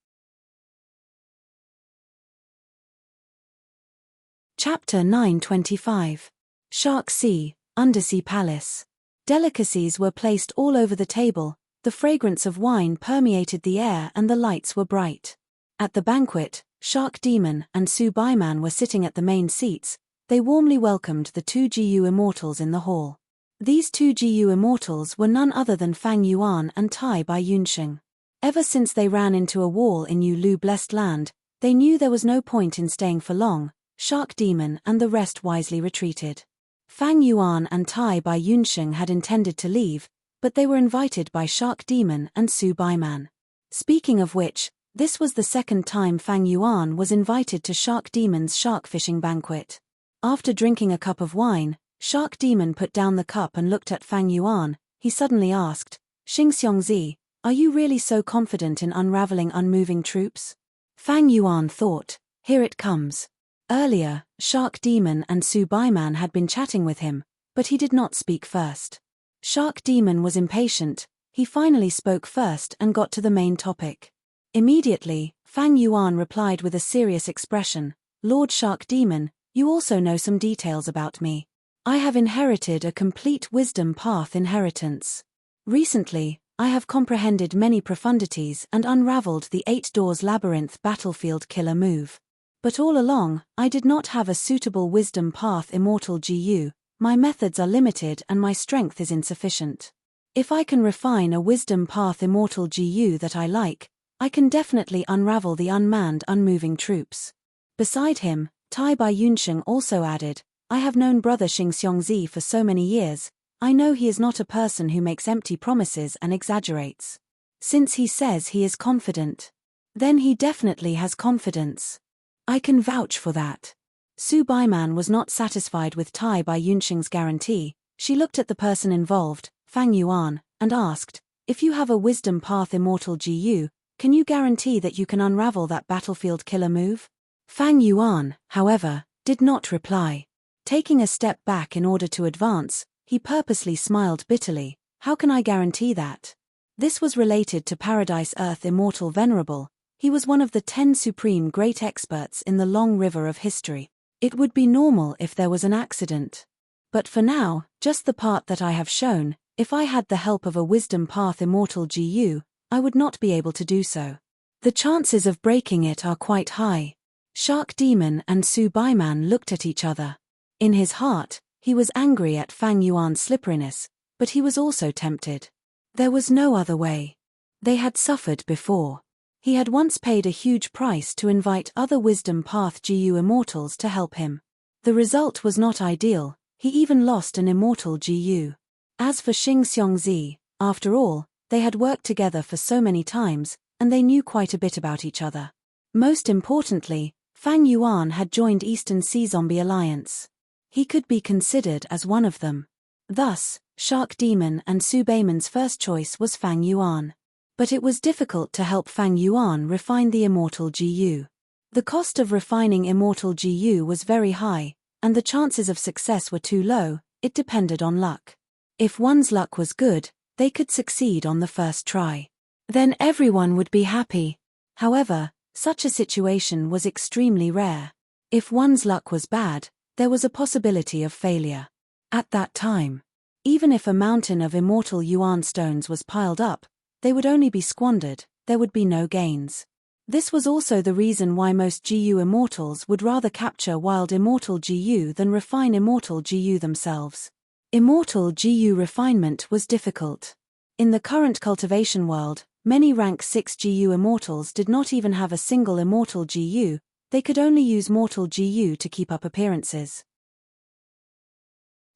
Chapter 925. Shark Sea, Undersea Palace. Delicacies were placed all over the table, the fragrance of wine permeated the air and the lights were bright. At the banquet, Shark Demon and Su Baiman were sitting at the main seats. They warmly welcomed the two GU Immortals in the hall. These two GU Immortals were none other than Fang Yuan and Tai Bai Yunsheng. Ever since they ran into a wall in Yu Lu Blessed Land, they knew there was no point in staying for long. Shark Demon and the rest wisely retreated. Fang Yuan and Tai Bai Yunsheng had intended to leave, but they were invited by Shark Demon and Su Baiman. Speaking of which, this was the second time Fang Yuan was invited to Shark Demon's shark fishing banquet. After drinking a cup of wine, Shark Demon put down the cup and looked at Fang Yuan. He suddenly asked, Xingxiongzi, are you really so confident in unraveling unmoving troops? Fang Yuan thought, here it comes. Earlier, Shark Demon and Su Baiman had been chatting with him, but he did not speak first. Shark Demon was impatient, he finally spoke first and got to the main topic. Immediately, Fang Yuan replied with a serious expression, Lord Shark Demon, you also know some details about me. I have inherited a complete wisdom path inheritance. Recently, I have comprehended many profundities and unraveled the 8 Doors Labyrinth battlefield killer move. But all along, I did not have a suitable wisdom path immortal GU, my methods are limited and my strength is insufficient. If I can refine a wisdom path immortal GU that I like, I can definitely unravel the unmanned unmoving troops. Beside him, Tai Bai Yunsheng also added, I have known brother Xingxiongzi for so many years, I know he is not a person who makes empty promises and exaggerates. Since he says he is confident, then he definitely has confidence. I can vouch for that. Su Baiman was not satisfied with Tai Bai Yunsheng's guarantee. She looked at the person involved, Fang Yuan, and asked, if you have a wisdom path immortal GU, can you guarantee that you can unravel that battlefield killer move? Fang Yuan, however, did not reply. Taking a step back in order to advance, he purposely smiled bitterly. How can I guarantee that? This was related to Paradise Earth Immortal Venerable. He was one of the 10 supreme great experts in the long river of history. It would be normal if there was an accident. But for now, just the part that I have shown, if I had the help of a wisdom path immortal GU, I would not be able to do so. The chances of breaking it are quite high. Shark Demon and Su Baiman looked at each other. In his heart, He was angry at Fang Yuan's slipperiness, but he was also tempted. There was no other way. They had suffered before. He had once paid a huge price to invite other Wisdom Path GU immortals to help him. The result was not ideal, he even lost an immortal GU. As for Xing Xiongzi, after all, they had worked together for so many times, and they knew quite a bit about each other. Most importantly, Fang Yuan had joined Eastern Sea Zombie Alliance. He could be considered as one of them. Thus, Shark Demon and Su Beiman's first choice was Fang Yuan. But it was difficult to help Fang Yuan refine the immortal GU. The cost of refining immortal GU was very high, and the chances of success were too low. It depended on luck. If one's luck was good, they could succeed on the first try. Then everyone would be happy. However, such a situation was extremely rare. If one's luck was bad, there was a possibility of failure. At that time, even if a mountain of immortal yuan stones was piled up, they would only be squandered, there would be no gains. This was also the reason why most GU immortals would rather capture wild immortal GU than refine immortal GU themselves. Immortal GU refinement was difficult. In the current cultivation world, many rank 6 GU immortals did not even have a single immortal GU, they could only use mortal GU to keep up appearances.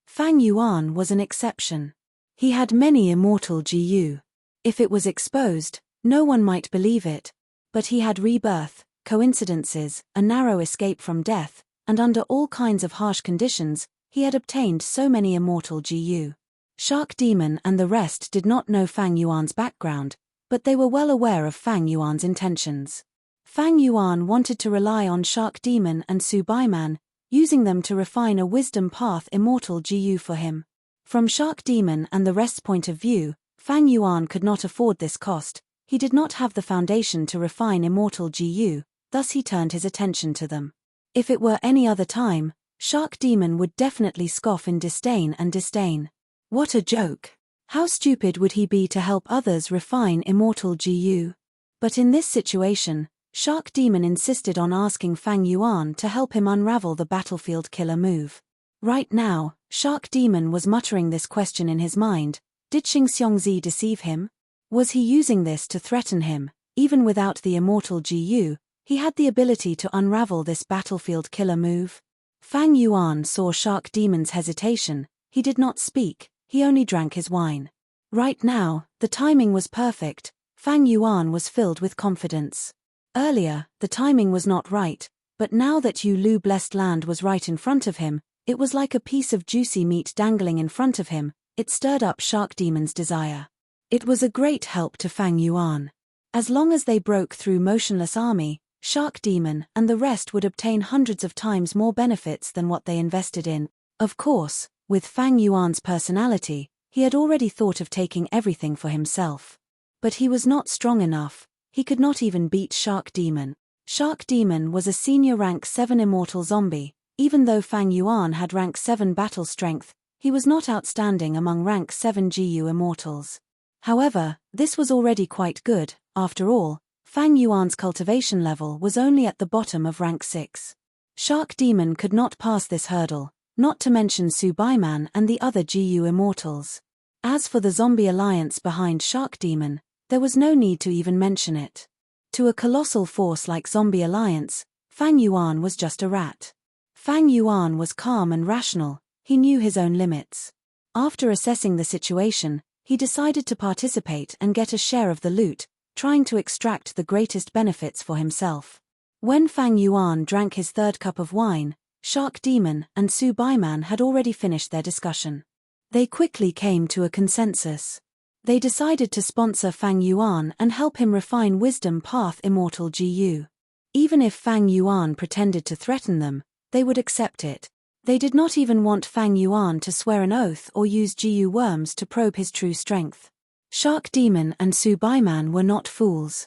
Fang Yuan was an exception. He had many immortal GU. If it was exposed, no one might believe it, but he had rebirth, coincidences, a narrow escape from death, and under all kinds of harsh conditions, he had obtained so many immortal GU. Shark Demon and the rest did not know Fang Yuan's background, but they were well aware of Fang Yuan's intentions. Fang Yuan wanted to rely on Shark Demon and Su Beiman, using them to refine a Wisdom Path immortal GU for him. From Shark Demon and the rest's point of view, Fang Yuan could not afford this cost, he did not have the foundation to refine immortal GU, thus he turned his attention to them. If it were any other time, Shark Demon would definitely scoff in disdain. What a joke! How stupid would he be to help others refine immortal GU? But in this situation, Shark Demon insisted on asking Fang Yuan to help him unravel the battlefield killer move. Right now, Shark Demon was muttering this question in his mind. Did Xing Xiongzi deceive him? Was he using this to threaten him? Even without the immortal GU, he had the ability to unravel this battlefield killer move. Fang Yuan saw Shark Demon's hesitation, he did not speak, he only drank his wine. Right now, the timing was perfect, Fang Yuan was filled with confidence. Earlier, the timing was not right, but now that Lu Blessed Land was right in front of him, it was like a piece of juicy meat dangling in front of him. It stirred up Shark Demon's desire. It was a great help to Fang Yuan. As long as they broke through Motionless Army, Shark Demon and the rest would obtain hundreds of times more benefits than what they invested in. Of course, with Fang Yuan's personality, he had already thought of taking everything for himself. But he was not strong enough, he could not even beat Shark Demon. Shark Demon was a senior rank 7 immortal zombie, even though Fang Yuan had rank 7 battle strength, he was not outstanding among rank 7 GU immortals. However, this was already quite good, after all, Fang Yuan's cultivation level was only at the bottom of rank 6. Shark Demon could not pass this hurdle, not to mention Su Beiman and the other GU immortals. As for the zombie alliance behind Shark Demon, there was no need to even mention it. To a colossal force like Zombie Alliance, Fang Yuan was just a rat. Fang Yuan was calm and rational, he knew his own limits. After assessing the situation, he decided to participate and get a share of the loot, trying to extract the greatest benefits for himself. When Fang Yuan drank his third cup of wine, Shark Demon and Su Beiman had already finished their discussion. They quickly came to a consensus. They decided to sponsor Fang Yuan and help him refine Wisdom Path Immortal GU. Even if Fang Yuan pretended to threaten them, they would accept it. They did not even want Fang Yuan to swear an oath or use GU worms to probe his true strength. Shark Demon and Su Beiman were not fools.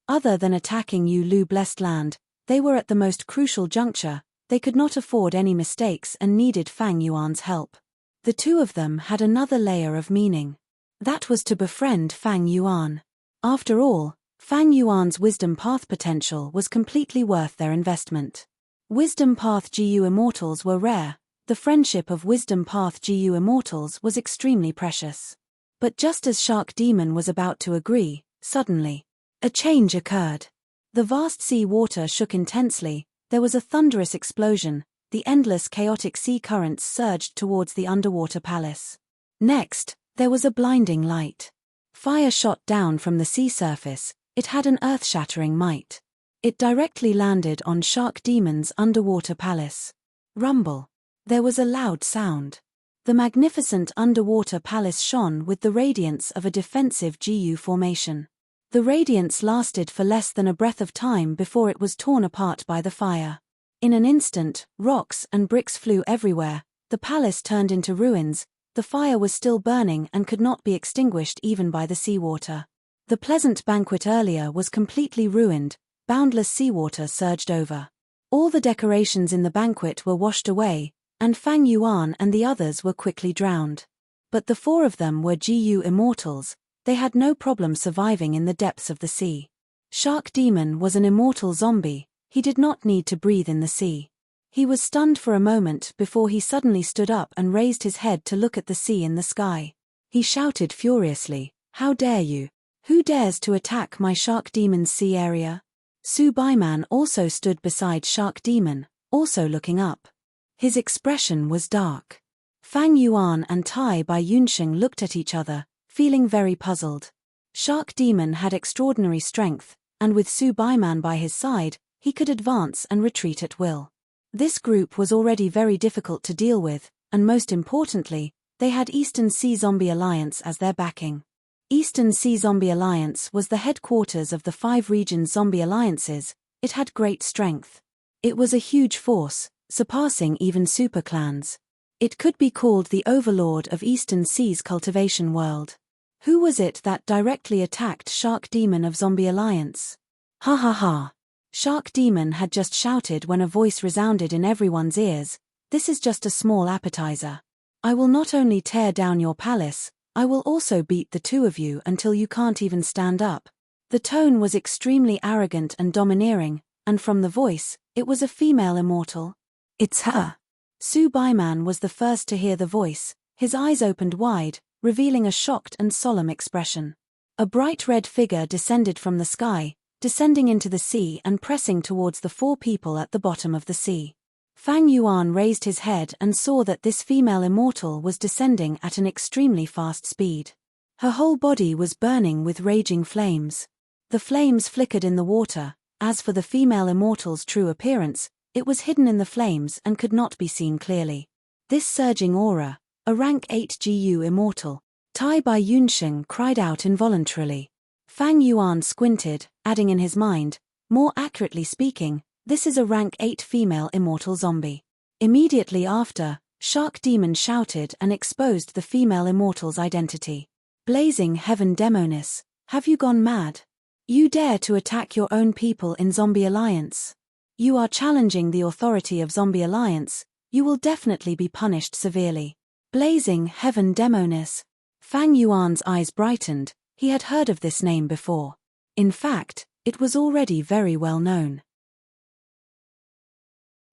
Other than attacking Lu Blessed Land, they were at the most crucial juncture, they could not afford any mistakes and needed Fang Yuan's help. The two of them had another layer of meaning. That was to befriend Fang Yuan. After all, Fang Yuan's Wisdom Path potential was completely worth their investment. Wisdom Path GU Immortals were rare. The friendship of Wisdom Path GU Immortals was extremely precious. But just as Shark Demon was about to agree, suddenly, a change occurred. The vast sea water shook intensely, there was a thunderous explosion, the endless chaotic sea currents surged towards the underwater palace. Next, there was a blinding light. Fire shot down from the sea surface, it had an earth-shattering might. It directly landed on Shark Demon's underwater palace. Rumble. There was a loud sound. The magnificent underwater palace shone with the radiance of a defensive GU formation. The radiance lasted for less than a breath of time before it was torn apart by the fire. In an instant, rocks and bricks flew everywhere, the palace turned into ruins, the fire was still burning and could not be extinguished even by the seawater. The pleasant banquet earlier was completely ruined, boundless seawater surged over. All the decorations in the banquet were washed away, and Fang Yuan and the others were quickly drowned. But the four of them were GU immortals, they had no problem surviving in the depths of the sea. Shark Demon was an immortal zombie, he did not need to breathe in the sea. He was stunned for a moment before he suddenly stood up and raised his head to look at the sea in the sky. He shouted furiously, "How dare you? Who dares to attack my Shark Demon's sea area?" Su Baiman also stood beside Shark Demon, also looking up. His expression was dark. Fang Yuan and Tai Bai Yunsheng looked at each other, feeling very puzzled. Shark Demon had extraordinary strength, and with Su Baiman by his side, he could advance and retreat at will. This group was already very difficult to deal with, and most importantly, they had Eastern Sea Zombie Alliance as their backing. Eastern Sea Zombie Alliance was the headquarters of the 5 regions zombie alliances, it had great strength. It was a huge force, surpassing even superclans. It could be called the overlord of Eastern Sea's cultivation world. Who was it that directly attacked Shark Demon of Zombie Alliance? Ha ha ha. Shark Demon had just shouted when a voice resounded in everyone's ears, "This is just a small appetizer. I will not only tear down your palace, I will also beat the two of you until you can't even stand up." The tone was extremely arrogant and domineering, and from the voice, it was a female immortal. "It's her." Su Baiman was the first to hear the voice, his eyes opened wide, revealing a shocked and solemn expression. A bright red figure descended from the sky, descending into the sea and pressing towards the 4 people at the bottom of the sea. Fang Yuan raised his head and saw that this female immortal was descending at an extremely fast speed. Her whole body was burning with raging flames. The flames flickered in the water. As for the female immortal's true appearance, it was hidden in the flames and could not be seen clearly. This surging aura, a rank 8 GU immortal, Tai Bai Yunsheng cried out involuntarily. Fang Yuan squinted, adding in his mind, more accurately speaking, this is a rank 8 female immortal zombie. Immediately after, Shark Demon shouted and exposed the female immortal's identity. "Blazing Heaven Demonis, have you gone mad? You dare to attack your own people in Zombie Alliance? You are challenging the authority of Zombie Alliance, you will definitely be punished severely." Blazing Heaven Demonis. Fang Yuan's eyes brightened, he had heard of this name before. In fact, it was already very well known.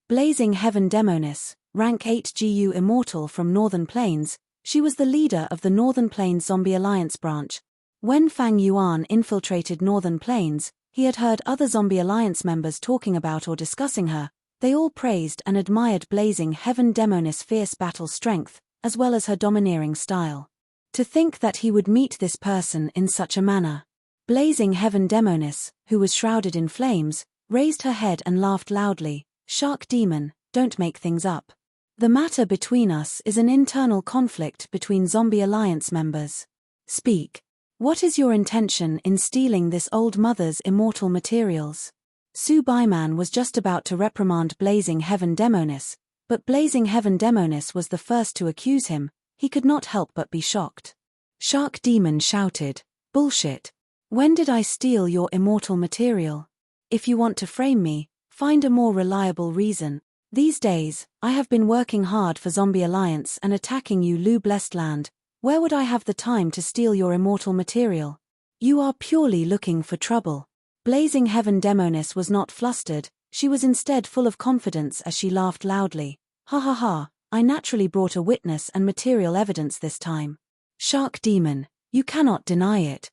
Blazing Heaven Demonis, rank 8 GU immortal from Northern Plains, she was the leader of the Northern Plains Zombie Alliance branch. When Fang Yuan infiltrated Northern Plains, he had heard other Zombie Alliance members talking about or discussing her. They all praised and admired Blazing Heaven Demonis' fierce battle strength, as well as her domineering style. To think that he would meet this person in such a manner. Blazing Heaven Demonis, who was shrouded in flames, raised her head and laughed loudly. "Shark Demon, don't make things up. The matter between us is an internal conflict between Zombie Alliance members. Speak. What is your intention in stealing this old mother's immortal materials?" Su Baiman was just about to reprimand Blazing Heaven Demonis, but Blazing Heaven Demonis was the first to accuse him. He could not help but be shocked. Shark Demon shouted, "Bullshit. When did I steal your immortal material? If you want to frame me, find a more reliable reason. These days, I have been working hard for Zombie Alliance and attacking you Lu Blessed Land. Where would I have the time to steal your immortal material? You are purely looking for trouble." Blazing Heaven Demonis was not flustered, She was instead full of confidence as she laughed loudly. Ha ha ha, I naturally brought a witness and material evidence this time. Shark demon, you cannot deny it.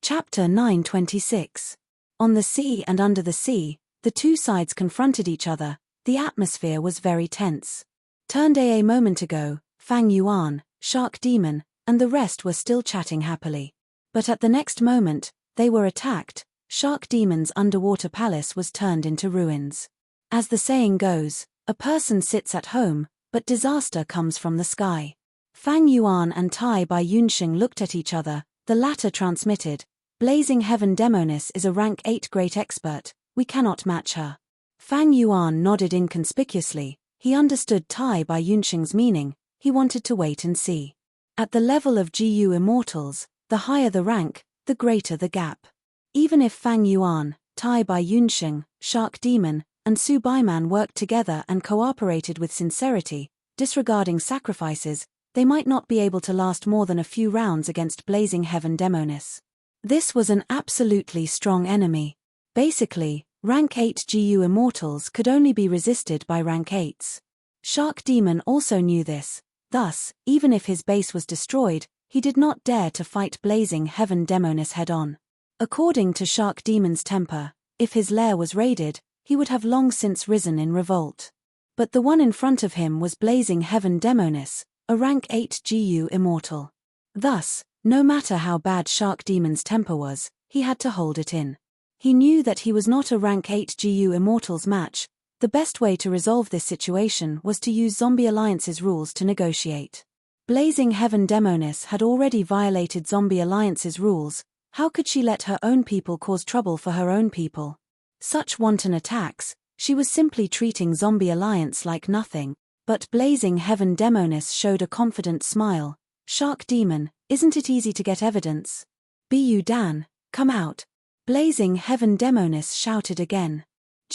Chapter 926. On the sea and under the sea, the two sides confronted each other. The atmosphere was very tense. Turned a moment ago, Fang Yuan, Shark Demon, and the rest were still chatting happily. But at the next moment, they were attacked. Shark Demon's underwater palace was turned into ruins. As the saying goes, a person sits at home, but disaster comes from the sky. Fang Yuan and Tai Bai Yunxing looked at each other. The latter transmitted, Blazing Heaven Demoness is a rank 8 great expert, we cannot match her. Fang Yuan nodded inconspicuously. He understood Tai Bai Yunxing's meaning. He wanted to wait and see. At the level of GU Immortals, the higher the rank, the greater the gap. Even if Fang Yuan, Tai Bai Yunxing, Shark Demon, and Su Baiman worked together and cooperated with sincerity, disregarding sacrifices, they might not be able to last more than a few rounds against Blazing Heaven Demoness. This was an absolutely strong enemy. Basically, rank 8 GU Immortals could only be resisted by rank 8s. Shark Demon also knew this. Thus, even if his base was destroyed, he did not dare to fight Blazing Heaven Demoness head-on. According to Shark Demon's temper, if his lair was raided, he would have long since risen in revolt. But the one in front of him was Blazing Heaven Demoness, a rank 8 GU Immortal. Thus, no matter how bad Shark Demon's temper was, he had to hold it in. He knew that he was not a rank 8 GU Immortal's match. The best way to resolve this situation was to use Zombie Alliance's rules to negotiate. Blazing Heaven Demoness had already violated Zombie Alliance's rules. How could she let her own people cause trouble for her own people? Such wanton attacks, she was simply treating Zombie Alliance like nothing. But Blazing Heaven Demoness showed a confident smile. Shark Demon, isn't it easy to get evidence? Bu Dan, come out. Blazing Heaven Demoness shouted again.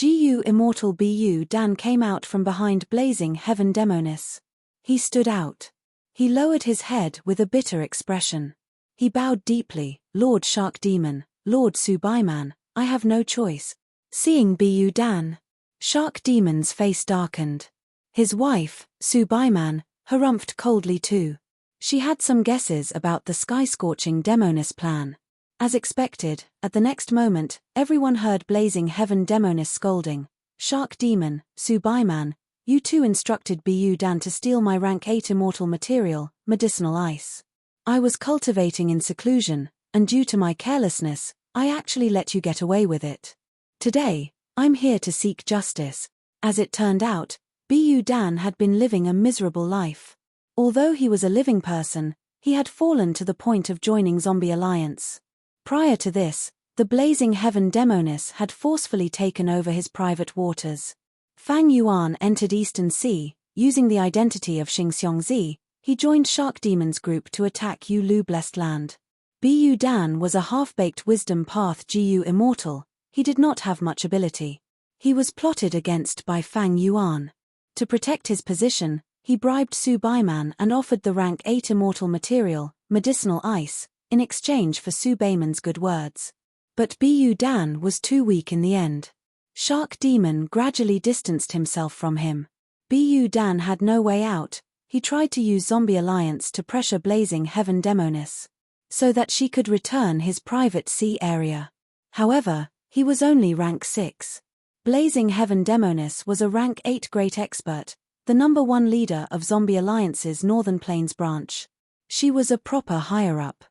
GU Immortal Bu Dan came out from behind Blazing Heaven Demoness. He stood out. He lowered his head with a bitter expression. He bowed deeply. Lord Shark Demon, Lord Su Baiman, I have no choice. Seeing Bu Dan, Shark Demon's face darkened. His wife, Su Baiman, harumphed coldly too. She had some guesses about the sky-scorching Demoness plan. As expected, at the next moment, everyone heard Blazing Heaven Demoness scolding. Shark Demon, Su Baiman, you two instructed Bu Dan to steal my rank 8 immortal material, medicinal ice. I was cultivating in seclusion, and due to my carelessness, I actually let you get away with it. Today, I'm here to seek justice. As it turned out, Bu Dan had been living a miserable life. Although he was a living person, he had fallen to the point of joining Zombie Alliance. Prior to this, the Blazing Heaven Demoness had forcefully taken over his private waters. Fang Yuan entered Eastern Sea, using the identity of Xingxiongzi. He joined Shark Demon's group to attack Yulu Blessed Land. Bu Dan was a half-baked Wisdom Path GU Immortal. He did not have much ability. He was plotted against by Fang Yuan. To protect his position, he bribed Su Baiman and offered the rank 8 immortal material, medicinal ice, in exchange for Su Baiman's good words. But Bu Dan was too weak in the end. Shark Demon gradually distanced himself from him. Bu Dan had no way out. He tried to use Zombie Alliance to pressure Blazing Heaven Demoness, so that she could return his private sea area. However, he was only rank 6. Blazing Heaven Demoness was a rank 8 great expert, the number 1 leader of Zombie Alliance's Northern Plains branch. She was a proper higher-up.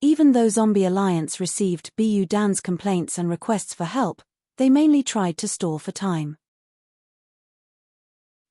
Even though Zombie Alliance received Bu Dan's complaints and requests for help, they mainly tried to stall for time.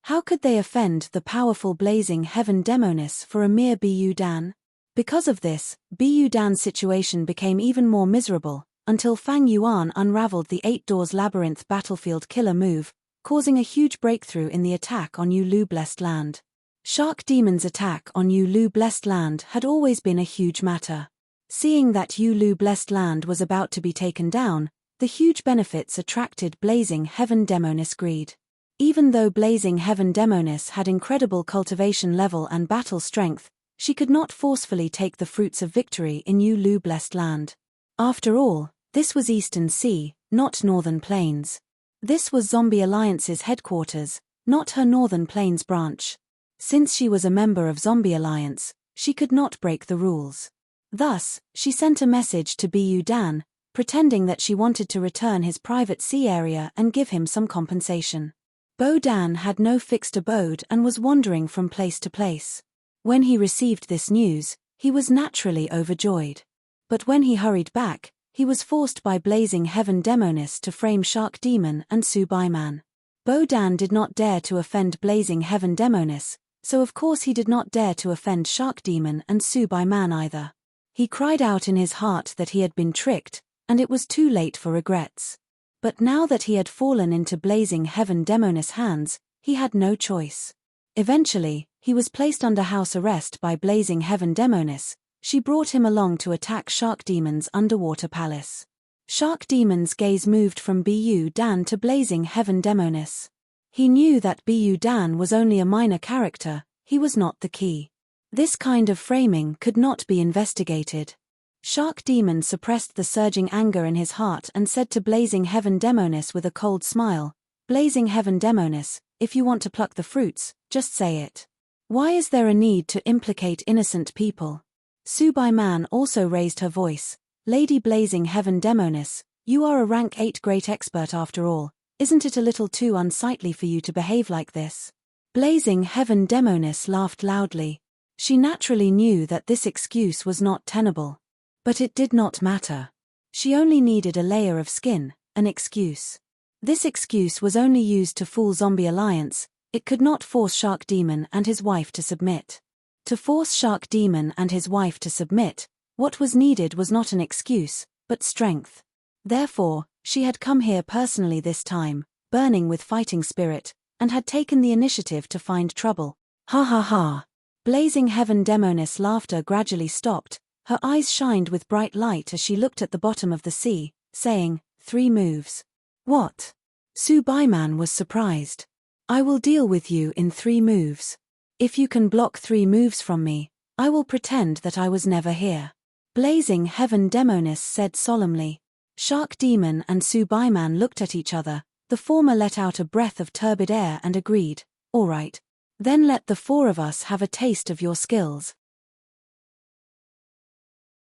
How could they offend the powerful Blazing Heaven Demoness for a mere Bu Dan? Because of this, Bu Dan's situation became even more miserable, until Fang Yuan unraveled the 8 Doors Labyrinth battlefield killer move, causing a huge breakthrough in the attack on Yulu Blessed Land. Shark Demon's attack on Yulu Blessed Land had always been a huge matter. Seeing that Yulu Blessed Land was about to be taken down, the huge benefits attracted Blazing Heaven Demoness greed. Even though Blazing Heaven Demoness had incredible cultivation level and battle strength, she could not forcefully take the fruits of victory in Yulu Blessed Land. After all, this was Eastern Sea, not Northern Plains. This was Zombie Alliance's headquarters, not her Northern Plains branch. Since she was a member of Zombie Alliance, she could not break the rules. Thus, she sent a message to Bu Dan, pretending that she wanted to return his private sea area and give him some compensation. Bu Dan had no fixed abode and was wandering from place to place. When he received this news, he was naturally overjoyed. But when he hurried back, he was forced by Blazing Heaven Demonis to frame Shark Demon and Subaiman. Bu Dan did not dare to offend Blazing Heaven Demonis, so of course he did not dare to offend Shark Demon and Subaiman either. He cried out in his heart that he had been tricked, and it was too late for regrets. But now that he had fallen into Blazing Heaven Demonis' hands, he had no choice. Eventually, he was placed under house arrest by Blazing Heaven Demonis. She brought him along to attack Shark Demon's underwater palace. Shark Demon's gaze moved from Bu Dan to Blazing Heaven Demonis. He knew that Bu Dan was only a minor character, he was not the key. This kind of framing could not be investigated. Shark Demon suppressed the surging anger in his heart and said to Blazing Heaven Demonis with a cold smile, "Blazing Heaven Demonis, if you want to pluck the fruits, just say it. Why is there a need to implicate innocent people?" Subaiman also raised her voice, "Lady Blazing Heaven Demonis, you are a rank 8 great expert after all, isn't it a little too unsightly for you to behave like this?" Blazing Heaven Demonis laughed loudly. She naturally knew that this excuse was not tenable. But it did not matter. She only needed a layer of skin, an excuse. This excuse was only used to fool Zombie Alliance, it could not force Shark Demon and his wife to submit. To force Shark Demon and his wife to submit, what was needed was not an excuse, but strength. Therefore, she had come here personally this time, burning with fighting spirit, and had taken the initiative to find trouble. Ha ha ha. Blazing Heaven Demonis' laughter gradually stopped, her eyes shined with bright light as she looked at the bottom of the sea, saying, 3 moves. What? Subaiman was surprised. I will deal with you in 3 moves. If you can block 3 moves from me, I will pretend that I was never here. Blazing Heaven Demonis said solemnly. Shark Demon and Subaiman looked at each other, the former let out a breath of turbid air and agreed, all right. Then let the 4 of us have a taste of your skills.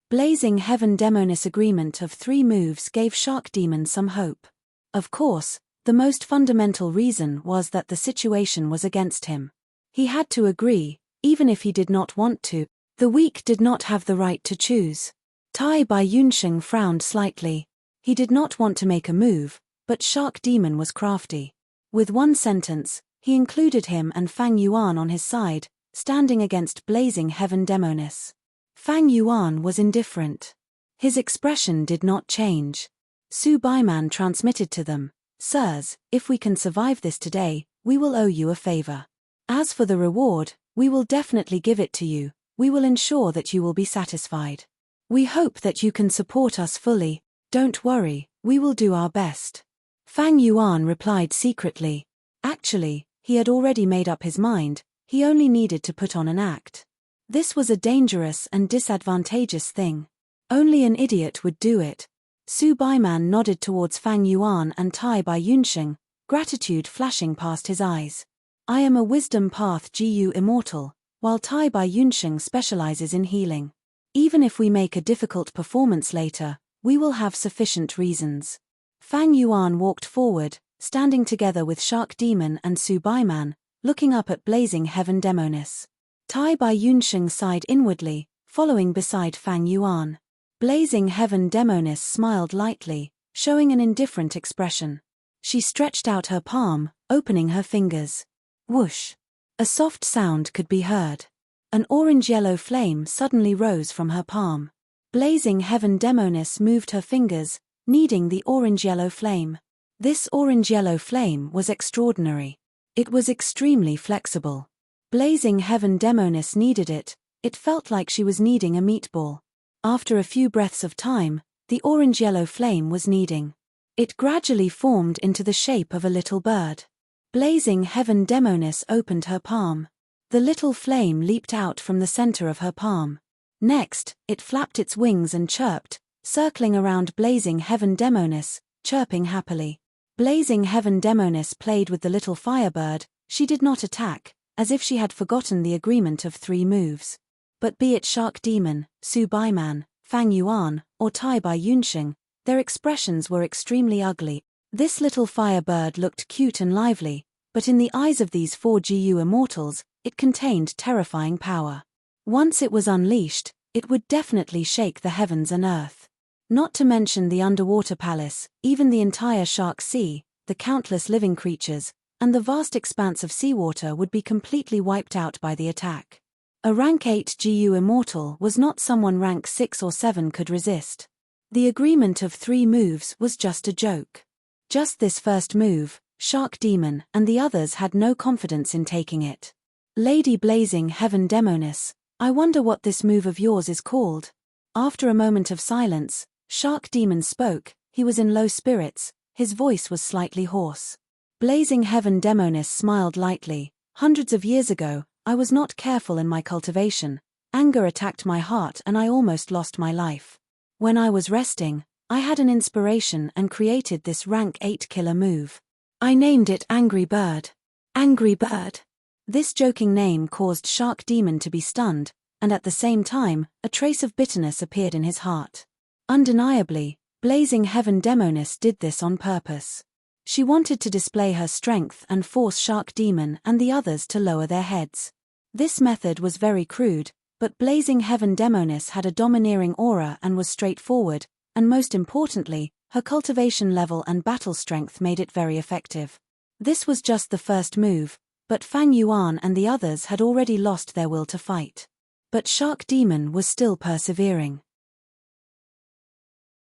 Blazing Heaven Demonis' agreement of 3 moves gave Shark Demon some hope. Of course, the most fundamental reason was that the situation was against him. He had to agree, even if he did not want to. The weak did not have the right to choose. Tai Bai Yunsheng frowned slightly. He did not want to make a move, but Shark Demon was crafty. With one sentence, he included him and Fang Yuan on his side, standing against Blazing Heaven Demonis. Fang Yuan was indifferent. His expression did not change. Subaiman transmitted to them, "Sirs, if we can survive this today, we will owe you a favor. As for the reward, we will definitely give it to you, we will ensure that you will be satisfied. We hope that you can support us fully, don't worry, we will do our best." Fang Yuan replied secretly. Actually, he had already made up his mind, he only needed to put on an act. This was a dangerous and disadvantageous thing. Only an idiot would do it. Subaiman nodded towards Fang Yuan and Tai Bai Yunsheng, gratitude flashing past his eyes. I am a wisdom path GU immortal, while Tai Bai Yunsheng specializes in healing. Even if we make a difficult performance later, we will have sufficient reasons. Fang Yuan walked forward, standing together with Shark Demon and Subaiman, looking up at Blazing Heaven Demonis. Tai Bai Yunsheng sighed inwardly, following beside Fang Yuan. Blazing Heaven Demonis smiled lightly, showing an indifferent expression. She stretched out her palm, opening her fingers. Whoosh! A soft sound could be heard. An orange-yellow flame suddenly rose from her palm. Blazing Heaven Demonis moved her fingers, kneading the orange-yellow flame. This orange-yellow flame was extraordinary. It was extremely flexible. Blazing Heaven Demonis kneaded it, it felt like she was kneading a meatball. After a few breaths of time, the orange-yellow flame was kneading. It gradually formed into the shape of a little bird. Blazing Heaven Demonis opened her palm. The little flame leaped out from the center of her palm. Next, it flapped its wings and chirped, circling around Blazing Heaven Demonis, chirping happily. Blazing Heaven Demonis played with the little firebird. She did not attack, as if she had forgotten the agreement of 3 moves. But be it Shark Demon, Su Baiman, Fang Yuan, or Tai Bai Yunxing, their expressions were extremely ugly. This little firebird looked cute and lively, but in the eyes of these 4 GU immortals, it contained terrifying power. Once it was unleashed, it would definitely shake the heavens and earth. Not to mention the underwater palace, even the entire Shark Sea, the countless living creatures, and the vast expanse of seawater would be completely wiped out by the attack. A rank 8 GU immortal was not someone rank 6 or 7 could resist. The agreement of 3 moves was just a joke. Just this first move, Shark Demon and the others had no confidence in taking it. Lady Blazing Heaven Demonis, I wonder what this move of yours is called. After a moment of silence, Shark Demon spoke. He was in low spirits, his voice was slightly hoarse. Blazing Heaven Demonis smiled lightly. Hundreds of years ago, I was not careful in my cultivation. Anger attacked my heart and I almost lost my life. When I was resting, I had an inspiration and created this rank 8 killer move. I named it Angry Bird. Angry Bird. This joking name caused Shark Demon to be stunned, and at the same time, a trace of bitterness appeared in his heart. Undeniably, Blazing Heaven Demonis did this on purpose. She wanted to display her strength and force Shark Demon and the others to lower their heads. This method was very crude, but Blazing Heaven Demonis had a domineering aura and was straightforward, and most importantly, her cultivation level and battle strength made it very effective. This was just the first move, but Fang Yuan and the others had already lost their will to fight. But Shark Demon was still persevering.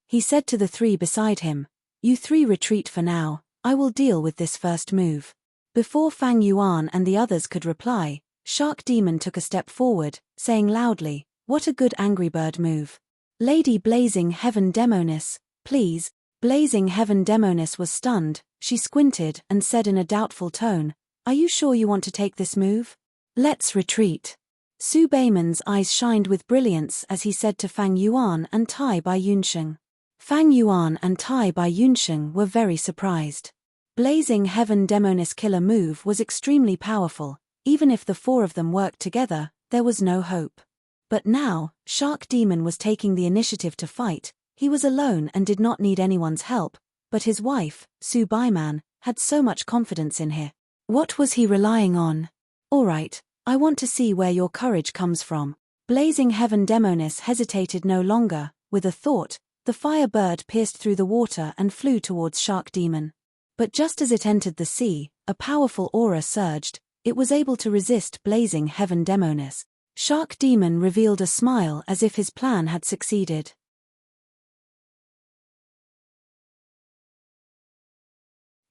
He said to the 3 beside him, "You 3 retreat for now, I will deal with this first move." Before Fang Yuan and the others could reply, Shark Demon took a step forward, saying loudly, "What a good Angry Bird move. Lady Blazing Heaven Demonis, please." Blazing Heaven Demonis was stunned. She squinted and said in a doubtful tone, "Are you sure you want to take this move? Let's retreat." Su Baiman's eyes shined with brilliance as he said to Fang Yuan and Tai Bai Yunxing. Fang Yuan and Tai Bai Yunxing were very surprised. Blazing Heaven Demonis' killer move was extremely powerful. Even if the 4 of them worked together, there was no hope. But now, Shark Demon was taking the initiative to fight. He was alone and did not need anyone's help, but his wife, Su Baiman, had so much confidence in her. What was he relying on? "All right, I want to see where your courage comes from." Blazing Heaven Demonis hesitated no longer. With a thought, the firebird pierced through the water and flew towards Shark Demon. But just as it entered the sea, a powerful aura surged. It was able to resist Blazing Heaven Demonis. Shark Demon revealed a smile as if his plan had succeeded.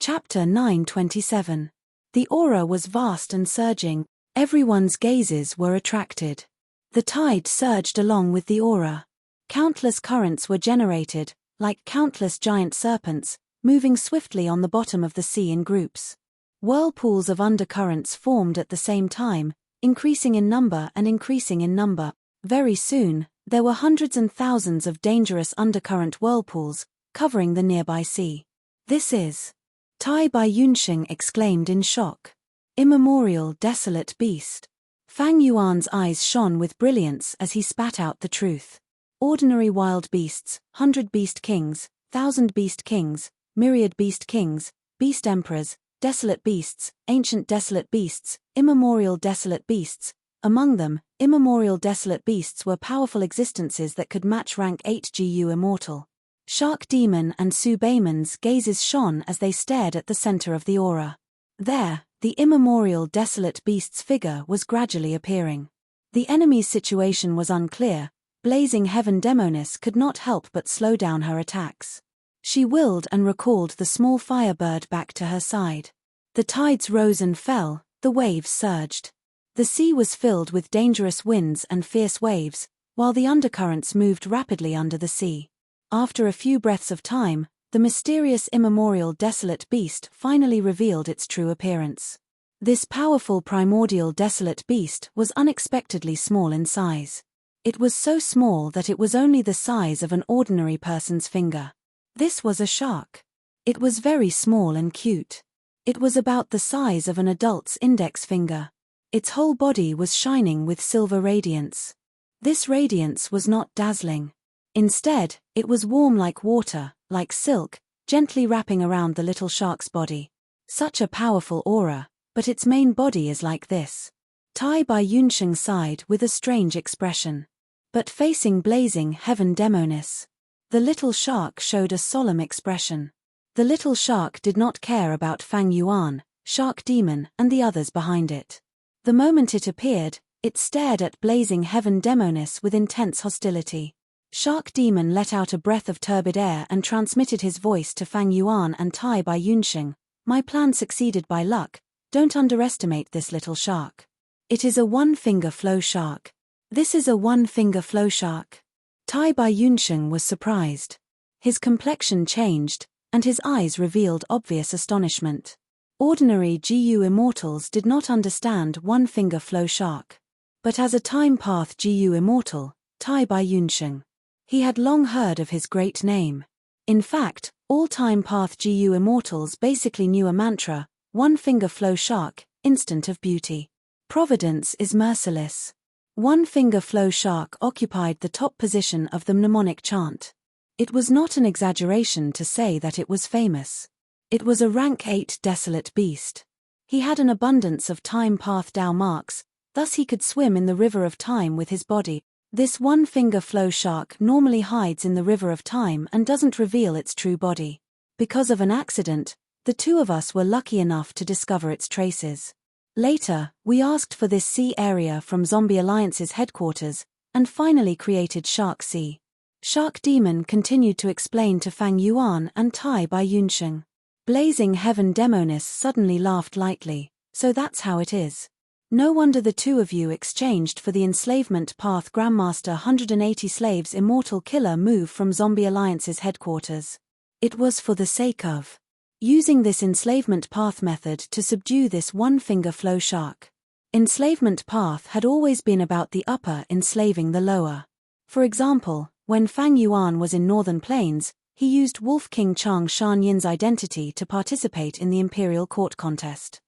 Chapter 927. The aura was vast and surging. Everyone's gazes were attracted. The tide surged along with the aura. Countless currents were generated, like countless giant serpents, moving swiftly on the bottom of the sea in groups. Whirlpools of undercurrents formed at the same time, increasing in number and increasing in number. Very soon, there were hundreds and thousands of dangerous undercurrent whirlpools, covering the nearby sea. "This is..." Tai Bai Yunxing exclaimed in shock. "Immemorial desolate beast." Fang Yuan's eyes shone with brilliance as he spat out the truth. "Ordinary wild beasts, 100 beast kings, 1,000 beast kings, myriad beast kings, beast emperors, desolate beasts, ancient desolate beasts, immemorial desolate beasts." Among them, immemorial desolate beasts were powerful existences that could match rank 8 GU immortal. Shark Demon and Su Baiman's gazes shone as they stared at the center of the aura. There, the immemorial desolate beast's figure was gradually appearing. The enemy's situation was unclear. Blazing Heaven Demonis could not help but slow down her attacks. She willed and recalled the small firebird back to her side. The tides rose and fell, the waves surged. The sea was filled with dangerous winds and fierce waves, while the undercurrents moved rapidly under the sea. After a few breaths of time, the mysterious immemorial desolate beast finally revealed its true appearance. This powerful primordial desolate beast was unexpectedly small in size. It was so small that it was only the size of an ordinary person's finger. This was a shark. It was very small and cute. It was about the size of an adult's index finger. Its whole body was shining with silver radiance. This radiance was not dazzling. Instead, it was warm like water, like silk, gently wrapping around the little shark's body. Such a powerful aura, but its main body is like this. Tai Bai Yunsheng sighed with a strange expression. But facing blazing heaven demonis, the little shark showed a solemn expression. The little shark did not care about Fang Yuan, shark demon, and the others behind it. The moment it appeared, it stared at blazing heaven demonis with intense hostility. Shark demon let out a breath of turbid air and transmitted his voice to Fang Yuan and Tai Bai Yunsheng. My plan succeeded by luck. Don't underestimate this little shark. It is a one-finger flow shark. This is a one-finger flow shark. Tai Bai Yunsheng was surprised. His complexion changed, and his eyes revealed obvious astonishment. Ordinary GU immortals did not understand one-finger flow shark. But as a time path GU immortal, Tai Bai Yunsheng, he had long heard of his great name. In fact, all time path GU immortals basically knew a mantra, one-finger flow shark, instant of beauty. Providence is merciless. One-finger flow shark occupied the top position of the mnemonic chant. It was not an exaggeration to say that it was famous. It was a rank 8 desolate beast. He had an abundance of time path Dao marks, thus he could swim in the river of time with his body. This one-finger flow shark normally hides in the river of time and doesn't reveal its true body. Because of an accident, the two of us were lucky enough to discover its traces. Later, we asked for this sea area from Zombie Alliance's headquarters, and finally created Shark Sea. Shark Demon continued to explain to Fang Yuan and Tai Bai Yunsheng. Blazing Heaven Demonis suddenly laughed lightly. So that's how it is. No wonder the two of you exchanged for the enslavement path Grandmaster 180 slaves immortal killer move from Zombie Alliance's headquarters. It was for the sake of using this enslavement path method to subdue this one-finger flow shark. Enslavement path had always been about the upper enslaving the lower. For example, when Fang Yuan was in Northern Plains, he used Wolf King Chang Shan Yin's identity to participate in the imperial court contest.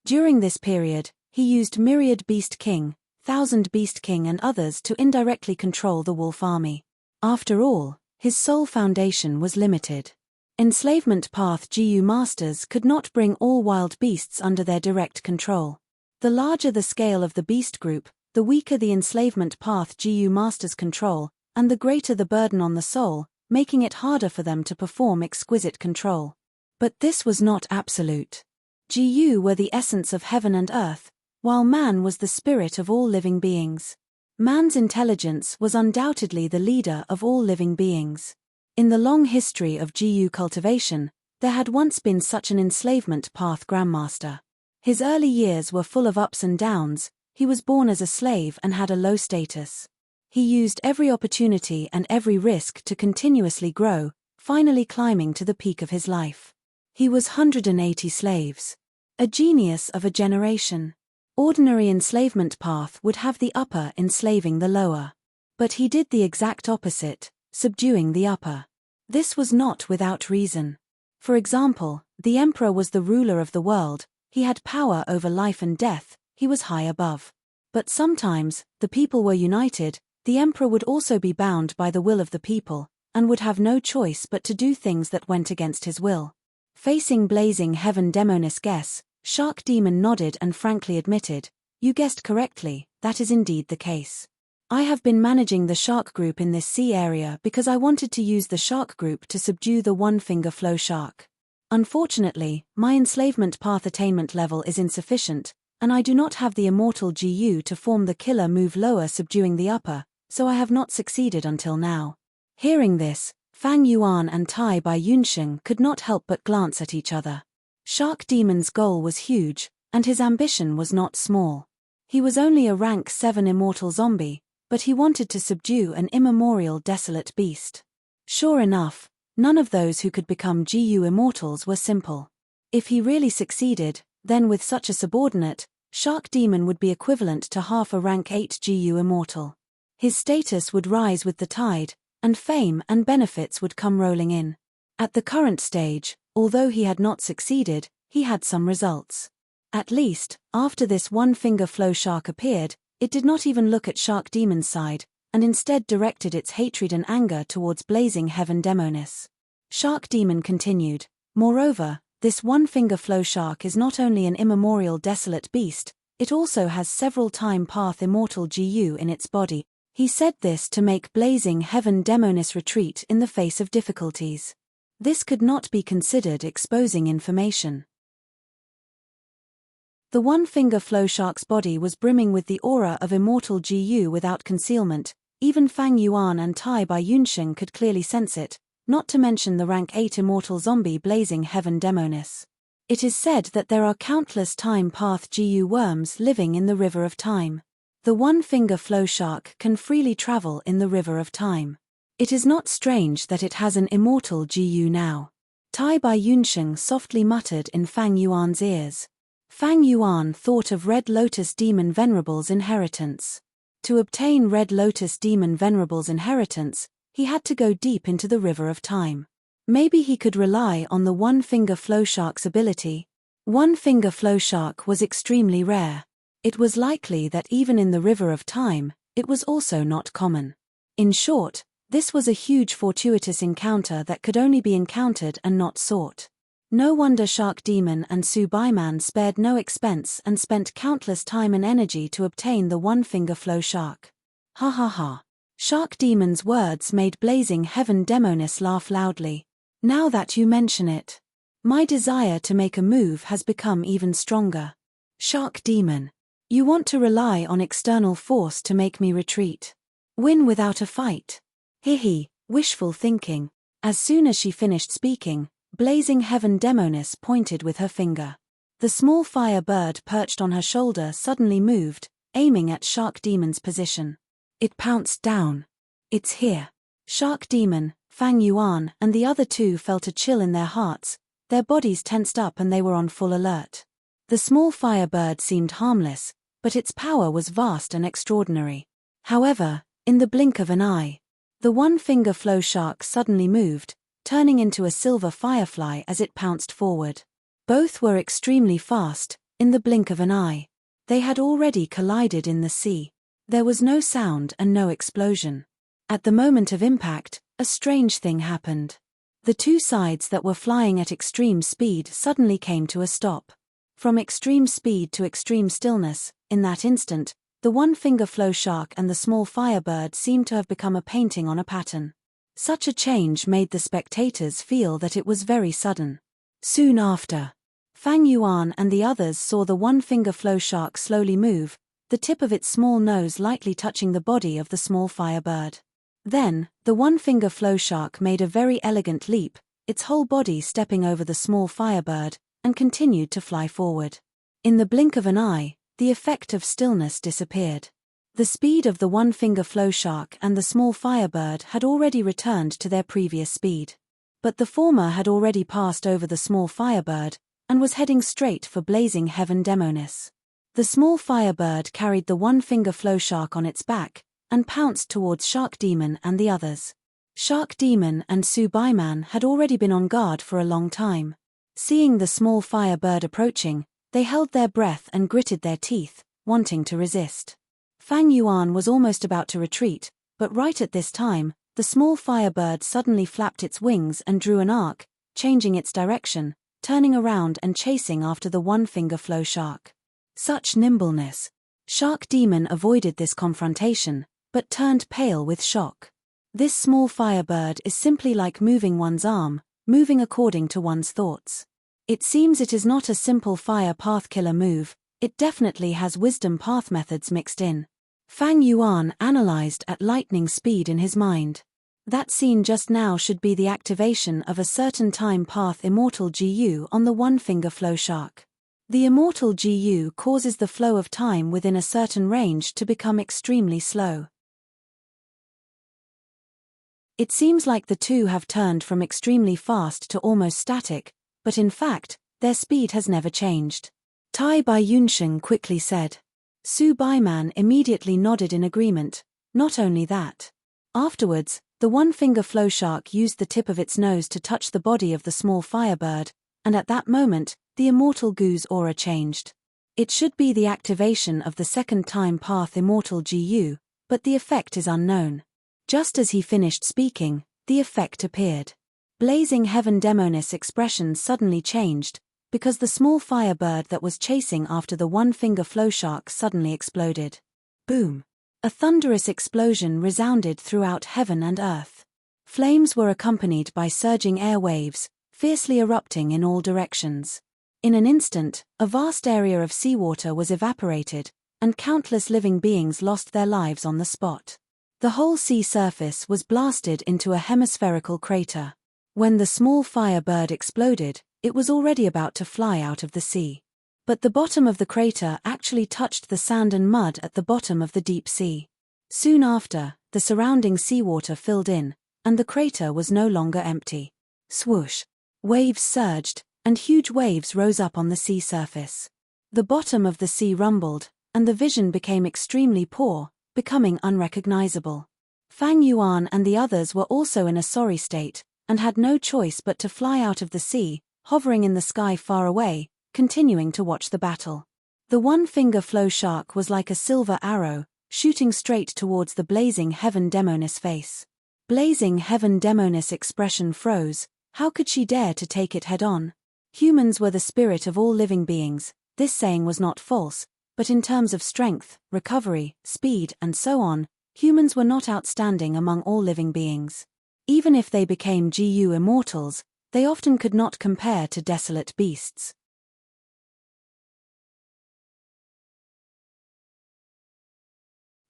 During this period, he used Myriad Beast King, Thousand Beast King and others to indirectly control the wolf army. After all, his sole foundation was limited. Enslavement path GU masters could not bring all wild beasts under their direct control. The larger the scale of the beast group, the weaker the enslavement path GU masters' control, and the greater the burden on the soul, making it harder for them to perform exquisite control. But this was not absolute. GU were the essence of heaven and earth, while man was the spirit of all living beings. Man's intelligence was undoubtedly the leader of all living beings. In the long history of GU cultivation, there had once been such an enslavement path grandmaster. His early years were full of ups and downs. He was born as a slave and had a low status. He used every opportunity and every risk to continuously grow, finally climbing to the peak of his life. He was 180 slaves. A genius of a generation. Ordinary enslavement path would have the upper enslaving the lower. But he did the exact opposite, subduing the upper. This was not without reason. For example, the emperor was the ruler of the world, he had power over life and death, he was high above. But sometimes, the people were united, the emperor would also be bound by the will of the people, and would have no choice but to do things that went against his will. Facing blazing heaven demonis guess, Shark Demon nodded and frankly admitted, "You guessed correctly, that is indeed the case. I have been managing the shark group in this sea area because I wanted to use the shark group to subdue the one-finger flow shark. Unfortunately, my enslavement path attainment level is insufficient, and I do not have the immortal GU to form the killer move lower subduing the upper, so I have not succeeded until now." Hearing this, Fang Yuan and Tai Bai Yunsheng could not help but glance at each other. Shark Demon's goal was huge, and his ambition was not small. He was only a rank 7 immortal zombie, but he wanted to subdue an immemorial desolate beast. Sure enough, none of those who could become GU immortals were simple. If he really succeeded, then with such a subordinate, Shark Demon would be equivalent to half a rank 8 GU immortal. His status would rise with the tide, and fame and benefits would come rolling in. At the current stage, although he had not succeeded, he had some results. At least, after this one-finger flow shark appeared, it did not even look at Shark Demon's side, and instead directed its hatred and anger towards blazing heaven demonis. Shark Demon continued, "Moreover, this one-finger flow shark is not only an immemorial desolate beast, it also has several time path immortal GU in its body." He said this to make blazing heaven demonis retreat in the face of difficulties. This could not be considered exposing information. The one-finger flow shark's body was brimming with the aura of immortal GU without concealment. Even Fang Yuan and Tai Bai Yunsheng could clearly sense it, not to mention the rank 8 immortal zombie blazing heaven demonis. It is said that there are countless time path GU worms living in the river of time. The one-finger flow shark can freely travel in the river of time. It is not strange that it has an immortal GU now. Tai Bai Yunsheng softly muttered in Fang Yuan's ears. Fang Yuan thought of Red Lotus Demon Venerable's inheritance. To obtain Red Lotus Demon Venerable's inheritance, he had to go deep into the river of time. Maybe he could rely on the one-finger flow shark's ability. One-finger flow shark was extremely rare. It was likely that even in the river of time, it was also not common. In short, this was a huge fortuitous encounter that could only be encountered and not sought. No wonder Shark Demon and Su Baiman spared no expense and spent countless time and energy to obtain the one-finger flow shark. Ha ha ha. Shark Demon's words made blazing heaven demonis laugh loudly. Now that you mention it, my desire to make a move has become even stronger. Shark Demon, you want to rely on external force to make me retreat. Win without a fight. Hihi, wishful thinking. As soon as she finished speaking, blazing heaven demonis pointed with her finger. The small fire bird perched on her shoulder suddenly moved, aiming at Shark Demon's position. It pounced down. It's here. Shark Demon, Fang Yuan, and the other two felt a chill in their hearts. Their bodies tensed up and they were on full alert. The small fire bird seemed harmless, but its power was vast and extraordinary. However, in the blink of an eye, the one-finger flow shark suddenly moved, turning into a silver firefly as it pounced forward. Both were extremely fast. In the blink of an eye, they had already collided in the sea. There was no sound and no explosion. At the moment of impact, a strange thing happened. The two sides that were flying at extreme speed suddenly came to a stop. From extreme speed to extreme stillness, in that instant, the one-finger flow shark and the small firebird seemed to have become a painting on a pattern. Such a change made the spectators feel that it was very sudden. Soon after, Fang Yuan and the others saw the one-finger flow shark slowly move, the tip of its small nose lightly touching the body of the small firebird. Then, the one-finger flow shark made a very elegant leap, its whole body stepping over the small firebird, and continued to fly forward. In the blink of an eye, the effect of stillness disappeared. The speed of the one-finger flow shark and the small firebird had already returned to their previous speed. But the former had already passed over the small firebird, and was heading straight for blazing heaven demonis. The small firebird carried the one-finger flow shark on its back, and pounced towards Shark Demon and the others. Shark Demon and Su Baiman had already been on guard for a long time. Seeing the small firebird approaching, they held their breath and gritted their teeth, wanting to resist. Fang Yuan was almost about to retreat, but right at this time, the small firebird suddenly flapped its wings and drew an arc, changing its direction, turning around and chasing after the one-finger flow shark. Such nimbleness! Shark Demon avoided this confrontation, but turned pale with shock. This small firebird is simply like moving one's arm, moving according to one's thoughts. It seems it is not a simple fire path killer move, it definitely has wisdom path methods mixed in. Fang Yuan analyzed at lightning speed in his mind. That scene just now should be the activation of a certain time path immortal GU on the one-finger flow shark. The immortal GU causes the flow of time within a certain range to become extremely slow. It seems like the two have turned from extremely fast to almost static, but in fact, their speed has never changed. Tai Bai Yunsheng quickly said. Su Baiman immediately nodded in agreement. Not only that. Afterwards, the one-finger flow shark used the tip of its nose to touch the body of the small firebird, and at that moment, the immortal Gu's aura changed. It should be the activation of the second time path immortal GU, but the effect is unknown. Just as he finished speaking, the effect appeared. Blazing Heaven Demonis expression suddenly changed, because the small firebird that was chasing after the one-finger flow shark suddenly exploded. Boom! A thunderous explosion resounded throughout heaven and earth. Flames were accompanied by surging air waves, fiercely erupting in all directions. In an instant, a vast area of seawater was evaporated, and countless living beings lost their lives on the spot. The whole sea surface was blasted into a hemispherical crater. When the small firebird exploded, it was already about to fly out of the sea. But the bottom of the crater actually touched the sand and mud at the bottom of the deep sea. Soon after, the surrounding seawater filled in, and the crater was no longer empty. Swoosh! Waves surged, and huge waves rose up on the sea surface. The bottom of the sea rumbled, and the vision became extremely poor, becoming unrecognizable. Fang Yuan and the others were also in a sorry state, and had no choice but to fly out of the sea, hovering in the sky far away, continuing to watch the battle. The one-finger flow shark was like a silver arrow, shooting straight towards the Blazing Heaven Demonis face. Blazing Heaven Demonis expression froze. How could she dare to take it head-on? Humans were the spirit of all living beings. This saying was not false, but in terms of strength, recovery, speed, and so on, humans were not outstanding among all living beings. Even if they became GU immortals, they often could not compare to desolate beasts.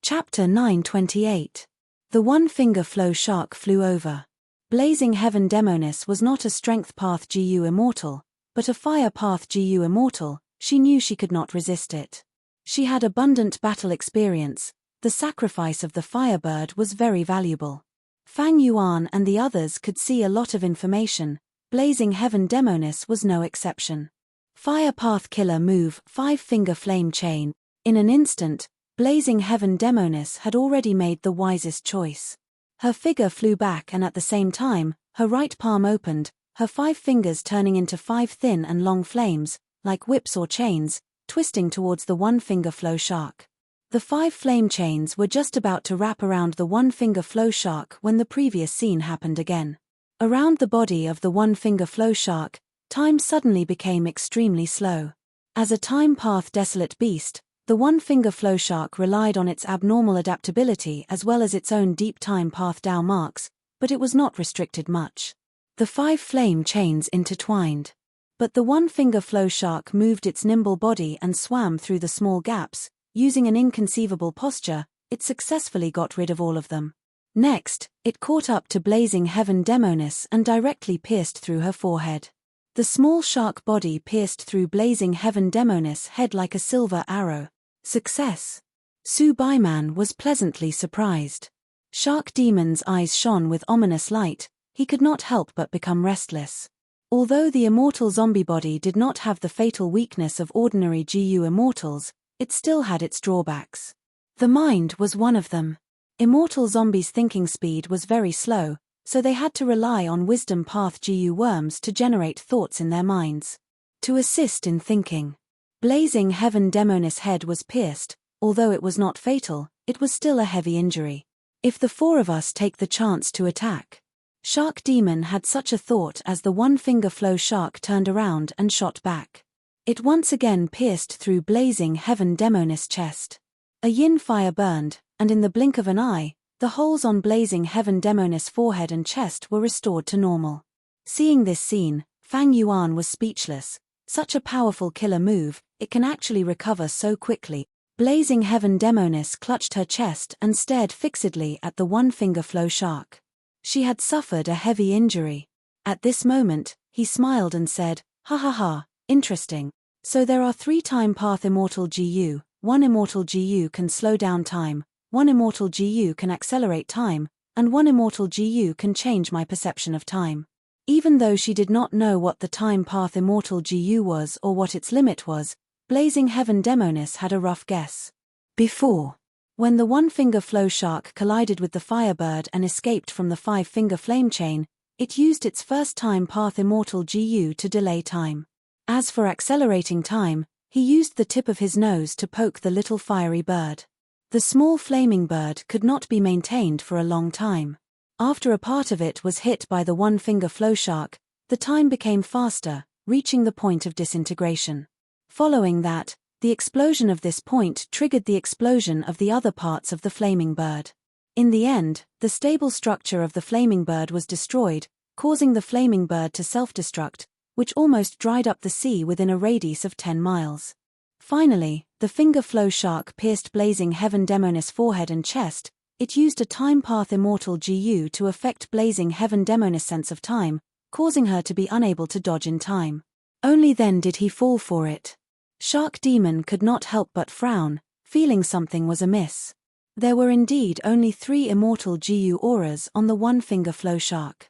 Chapter 928. The one-finger flow shark flew over. Blazing Heaven Demonis was not a strength path GU immortal, but a fire path GU immortal. She knew she could not resist it. She had abundant battle experience. The sacrifice of the firebird was very valuable. Fang Yuan and the others could see a lot of information. Blazing Heaven Demonis was no exception. Fire path killer move, five-finger flame chain. In an instant, Blazing Heaven Demonis had already made the wisest choice. Her figure flew back and at the same time, her right palm opened, her 5 fingers turning into 5 thin and long flames, like whips or chains, twisting towards the one-finger flow shark. The 5 flame chains were just about to wrap around the one-finger flow shark when the previous scene happened again. Around the body of the one-finger flow shark, time suddenly became extremely slow. As a time path desolate beast, the one-finger flow shark relied on its abnormal adaptability as well as its own deep time path Dao marks, but it was not restricted much. The 5 flame chains intertwined. But the one-finger flow shark moved its nimble body and swam through the small gaps. Using an inconceivable posture, it successfully got rid of all of them. Next, it caught up to Blazing Heaven Demonis and directly pierced through her forehead. The small shark body pierced through Blazing Heaven Demonis' head like a silver arrow. Success! Su Baiman was pleasantly surprised. Shark Demon's eyes shone with ominous light. He could not help but become restless. Although the immortal zombie body did not have the fatal weakness of ordinary GU immortals, it still had its drawbacks. The mind was one of them. Immortal zombies' thinking speed was very slow, so they had to rely on wisdom path GU worms to generate thoughts in their minds. To assist in thinking. Blazing Heaven Demonis' head was pierced. Although it was not fatal, it was still a heavy injury. If the 4 of us take the chance to attack. Shark Demon had such a thought as the one-finger flow shark turned around and shot back. It once again pierced through Blazing Heaven Demonis' chest. A yin fire burned, and in the blink of an eye, the holes on Blazing Heaven Demonis' forehead and chest were restored to normal. Seeing this scene, Fang Yuan was speechless. Such a powerful killer move, it can actually recover so quickly. Blazing Heaven Demonis clutched her chest and stared fixedly at the one-finger flow shark. She had suffered a heavy injury. At this moment, he smiled and said, "Ha ha ha, interesting. So there are 3 time path immortal GU, 1 immortal GU can slow down time, 1 immortal GU can accelerate time, and 1 immortal GU can change my perception of time." Even though she did not know what the time path immortal GU was or what its limit was, Blazing Heaven Demonis had a rough guess. Before, when the one-finger flow shark collided with the firebird and escaped from the five-finger flame chain, it used its first-time path immortal GU to delay time. As for accelerating time, he used the tip of his nose to poke the little fiery bird. The small flaming bird could not be maintained for a long time. After a part of it was hit by the one-finger flow shark, the time became faster, reaching the point of disintegration. Following that, the explosion of this point triggered the explosion of the other parts of the flaming bird. In the end, the stable structure of the flaming bird was destroyed, causing the flaming bird to self-destruct, which almost dried up the sea within a radius of 10 miles. Finally, the finger flow shark pierced Blazing Heaven Demonis' forehead and chest. It used a time path immortal GU to affect Blazing Heaven Demonis' sense of time, causing her to be unable to dodge in time. Only then did he fall for it. Shark Demon could not help but frown, feeling something was amiss. There were indeed only 3 immortal GU auras on the one-finger flow shark.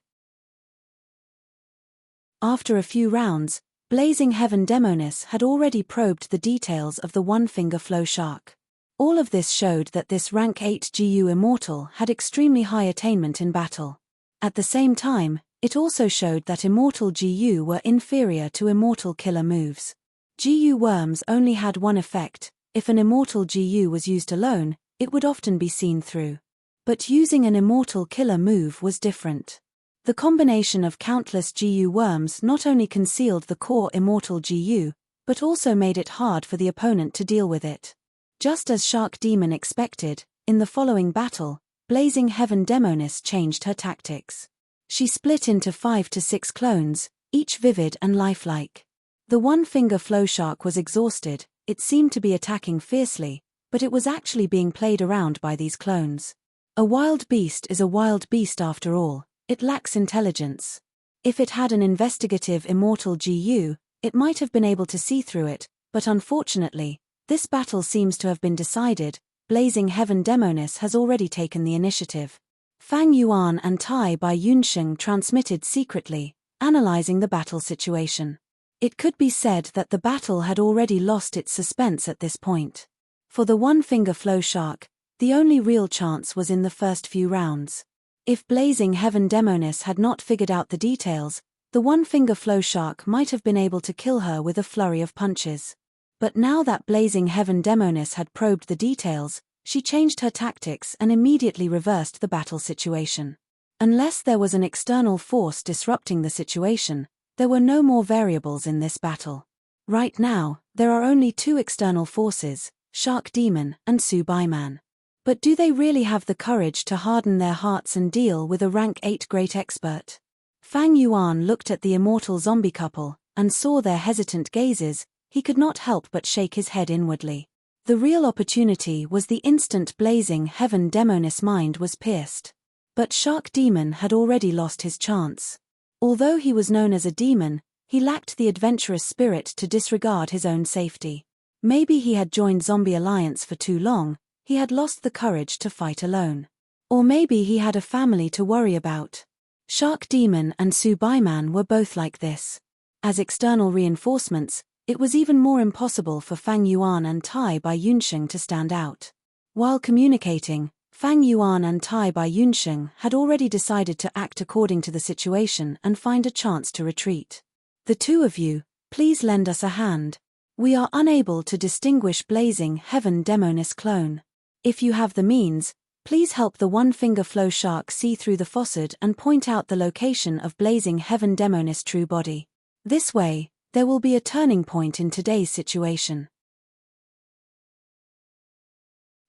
After a few rounds, Blazing Heaven Demonis had already probed the details of the one-finger flow shark. All of this showed that this rank 8 GU immortal had extremely high attainment in battle. At the same time, it also showed that immortal GU were inferior to immortal killer moves. GU worms only had one effect: if an immortal GU was used alone, it would often be seen through. But using an immortal killer move was different. The combination of countless GU worms not only concealed the core immortal GU, but also made it hard for the opponent to deal with it. Just as Shark Demon expected, in the following battle, Blazing Heaven Demonis changed her tactics. She split into 5 to 6 clones, each vivid and lifelike. The one-finger flow shark was exhausted. It seemed to be attacking fiercely, but it was actually being played around by these clones. A wild beast is a wild beast after all. It lacks intelligence. If it had an investigative immortal GU, it might have been able to see through it, but unfortunately, this battle seems to have been decided. Blazing Heaven Demonis has already taken the initiative. Fang Yuan and Tai Bai Yunsheng transmitted secretly, analyzing the battle situation. It could be said that the battle had already lost its suspense at this point. For the one-finger flow shark, the only real chance was in the first few rounds. If Blazing Heaven Demonis had not figured out the details, the one-finger flow shark might have been able to kill her with a flurry of punches. But now that Blazing Heaven Demonis had probed the details, she changed her tactics and immediately reversed the battle situation. Unless there was an external force disrupting the situation, there were no more variables in this battle. Right now, there are only 2 external forces, Shark Demon and Subaiman. But do they really have the courage to harden their hearts and deal with a rank 8 great expert? Fang Yuan looked at the immortal zombie couple, and saw their hesitant gazes. He could not help but shake his head inwardly. The real opportunity was the instant Blazing Heaven Demonis' mind was pierced. But Shark Demon had already lost his chance. Although he was known as a demon, he lacked the adventurous spirit to disregard his own safety. Maybe he had joined Zombie Alliance for too long. He had lost the courage to fight alone. Or maybe he had a family to worry about. Shark Demon and Subaiman were both like this. As external reinforcements, it was even more impossible for Fang Yuan and Tai Bai Yunsheng to stand out. While communicating, Fang Yuan and Tai Bai Yunsheng had already decided to act according to the situation and find a chance to retreat. The 2 of you, please lend us a hand. We are unable to distinguish Blazing Heaven Demonis' clone. If you have the means, please help the one-finger flow shark see through the facade and point out the location of Blazing Heaven Demonis' true body. This way, there will be a turning point in today's situation.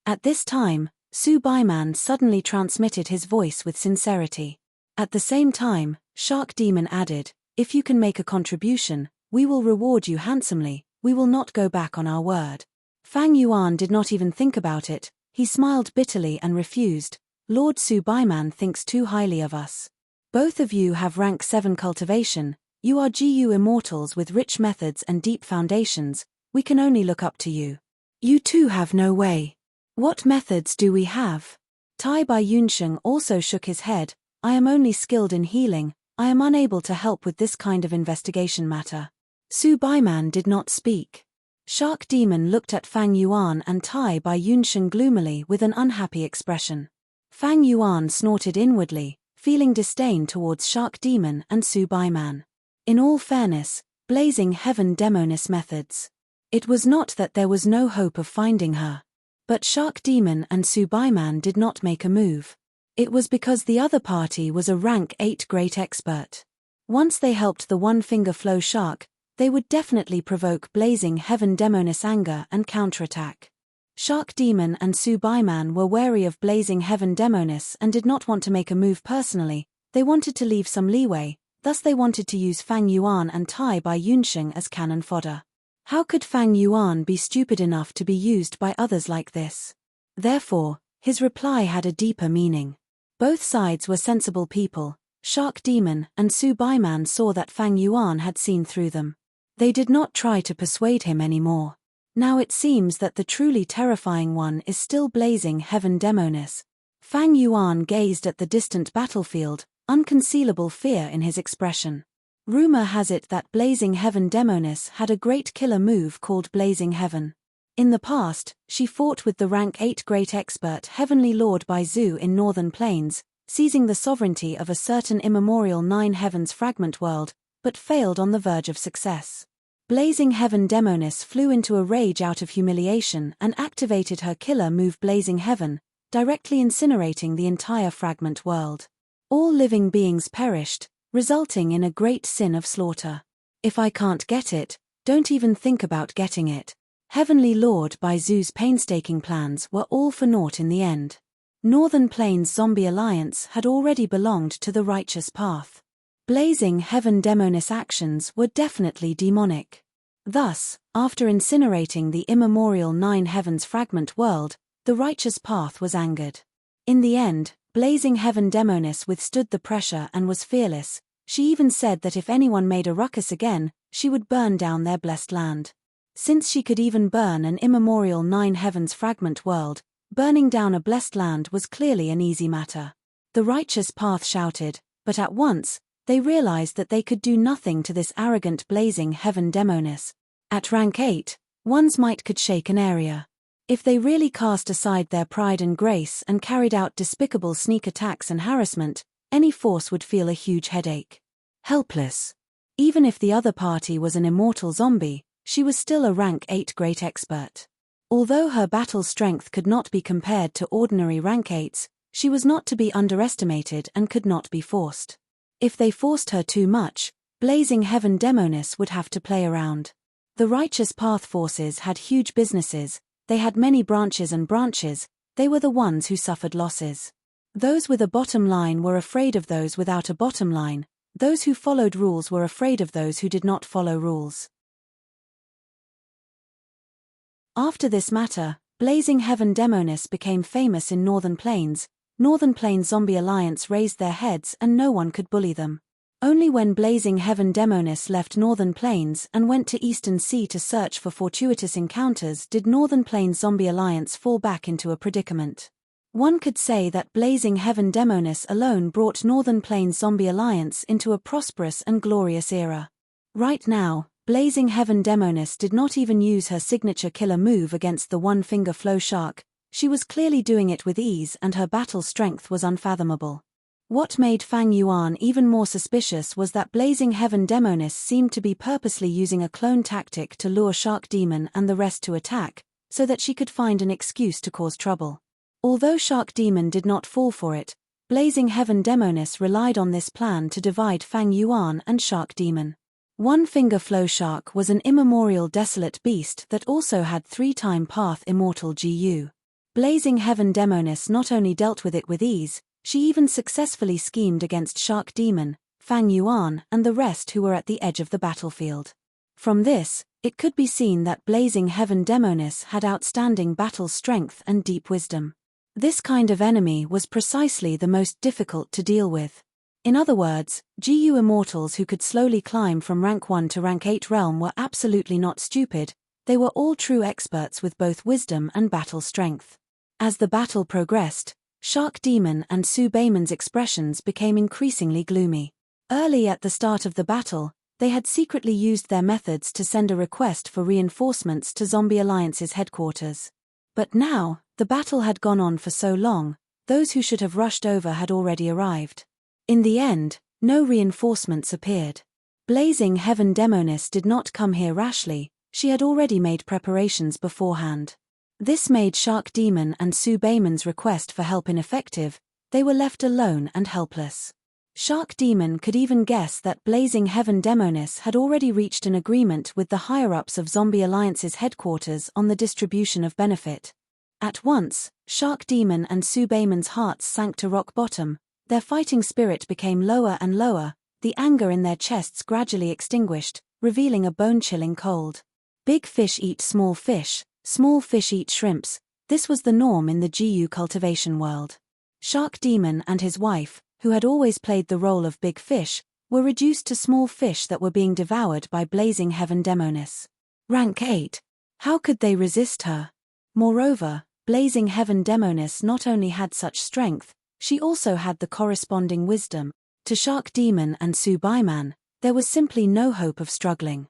At this time, Subaiman suddenly transmitted his voice with sincerity. At the same time, Shark Demon added, "If you can make a contribution, we will reward you handsomely. We will not go back on our word." Fang Yuan did not even think about it. He smiled bitterly and refused. "Lord Subaiman thinks too highly of us. Both of you have rank 7 cultivation. You are GU immortals with rich methods and deep foundations. We can only look up to you. You two have no way. What methods do we have?" Tai Bai Yunsheng also shook his head. "I am only skilled in healing. I am unable to help with this kind of investigation matter." Subaiman did not speak. Shark Demon looked at Fang Yuan and Tai Bai Yunsheng gloomily with an unhappy expression. Fang Yuan snorted inwardly, feeling disdain towards Shark Demon and Su Baiman. In all fairness, Blazing Heaven Demoness methods. It was not that there was no hope of finding her. But Shark Demon and Su Baiman did not make a move. It was because the other party was a rank 8 great expert. Once they helped the one-finger flow shark, they would definitely provoke Blazing Heaven Demoness anger and counterattack. Shark Demon and Su Baiman were wary of Blazing Heaven Demoness and did not want to make a move personally. They wanted to leave some leeway, thus they wanted to use Fang Yuan and Tai Bai Yunsheng as cannon fodder. How could Fang Yuan be stupid enough to be used by others like this? Therefore, his reply had a deeper meaning. Both sides were sensible people. Shark Demon and Su Baiman saw that Fang Yuan had seen through them. They did not try to persuade him anymore. Now it seems that the truly terrifying one is still Blazing Heaven Demoness. Fang Yuan gazed at the distant battlefield, unconcealable fear in his expression. Rumor has it that Blazing Heaven Demoness had a great killer move called Blazing Heaven. In the past, she fought with the rank 8 great expert Heavenly Lord Baizu in Northern Plains, seizing the sovereignty of a certain immemorial 9 heavens fragment world, but failed on the verge of success. Blazing Heaven Demoness flew into a rage out of humiliation and activated her killer move Blazing Heaven, directly incinerating the entire fragment world. All living beings perished, resulting in a great sin of slaughter. If I can't get it, don't even think about getting it. Heavenly Lord Baizu's painstaking plans were all for naught in the end. Northern Plains Zombie Alliance had already belonged to the righteous path. Blazing Heaven Demoness actions were definitely demonic. Thus, after incinerating the immemorial 9 heavens fragment world, the righteous path was angered. In the end, Blazing Heaven Demoness withstood the pressure and was fearless. She even said that if anyone made a ruckus again, she would burn down their blessed land. Since she could even burn an immemorial 9 heavens fragment world, burning down a blessed land was clearly an easy matter. The righteous path shouted, but at once, they realized that they could do nothing to this arrogant Blazing Heaven Demoness. At rank 8, one's might could shake an area. If they really cast aside their pride and grace and carried out despicable sneak attacks and harassment, any force would feel a huge headache. Helpless. Even if the other party was an immortal zombie, she was still a rank 8 great expert. Although her battle strength could not be compared to ordinary rank 8s, she was not to be underestimated and could not be forced. If they forced her too much, Blazing Heaven Demoness would have to play around. The righteous path forces had huge businesses, they had many branches and branches, they were the ones who suffered losses. Those with a bottom line were afraid of those without a bottom line, those who followed rules were afraid of those who did not follow rules. After this matter, Blazing Heaven Demoness became famous in Northern Plains. Northern Plains Zombie Alliance raised their heads and no one could bully them. Only when Blazing Heaven Demoness left Northern Plains and went to Eastern Sea to search for fortuitous encounters did Northern Plains Zombie Alliance fall back into a predicament. One could say that Blazing Heaven Demoness alone brought Northern Plains Zombie Alliance into a prosperous and glorious era. Right now, Blazing Heaven Demoness did not even use her signature killer move against the one-finger flow shark. She was clearly doing it with ease and her battle strength was unfathomable. What made Fang Yuan even more suspicious was that Blazing Heaven Demoness seemed to be purposely using a clone tactic to lure Shark Demon and the rest to attack, so that she could find an excuse to cause trouble. Although Shark Demon did not fall for it, Blazing Heaven Demoness relied on this plan to divide Fang Yuan and Shark Demon. One-finger flow shark was an immemorial desolate beast that also had 3-time path immortal GU. Blazing Heaven Demoness not only dealt with it with ease, she even successfully schemed against Shark Demon, Fang Yuan and the rest who were at the edge of the battlefield. From this, it could be seen that Blazing Heaven Demoness had outstanding battle strength and deep wisdom. This kind of enemy was precisely the most difficult to deal with. In other words, GU immortals who could slowly climb from rank 1 to rank 8 realm were absolutely not stupid, they were all true experts with both wisdom and battle strength. As the battle progressed, Shark Demon and Su Baiman's expressions became increasingly gloomy. Early at the start of the battle, They had secretly used their methods to send a request for reinforcements to Zombie Alliance's headquarters. But now, the battle had gone on for so long, those who should have rushed over had already arrived. In the end, no reinforcements appeared. Blazing Heaven Demoness did not come here rashly, she had already made preparations beforehand. This made Shark Demon and Su Beiman's request for help ineffective. They were left alone and helpless. Shark Demon could even guess that Blazing Heaven Demoness had already reached an agreement with the higher-ups of Zombie Alliance's headquarters on the distribution of benefit. At once, Shark Demon and Su Beiman's hearts sank to rock bottom, their fighting spirit became lower and lower, the anger in their chests gradually extinguished, revealing a bone-chilling cold. Big fish eat small fish eat shrimps. This was the norm in the GU cultivation world. Shark Demon and his wife, who had always played the role of big fish, were reduced to small fish that were being devoured by Blazing Heaven Demoness. Rank 8. How could they resist her? Moreover, Blazing Heaven Demoness not only had such strength, she also had the corresponding wisdom. To Shark Demon and Su Beiman, there was simply no hope of struggling.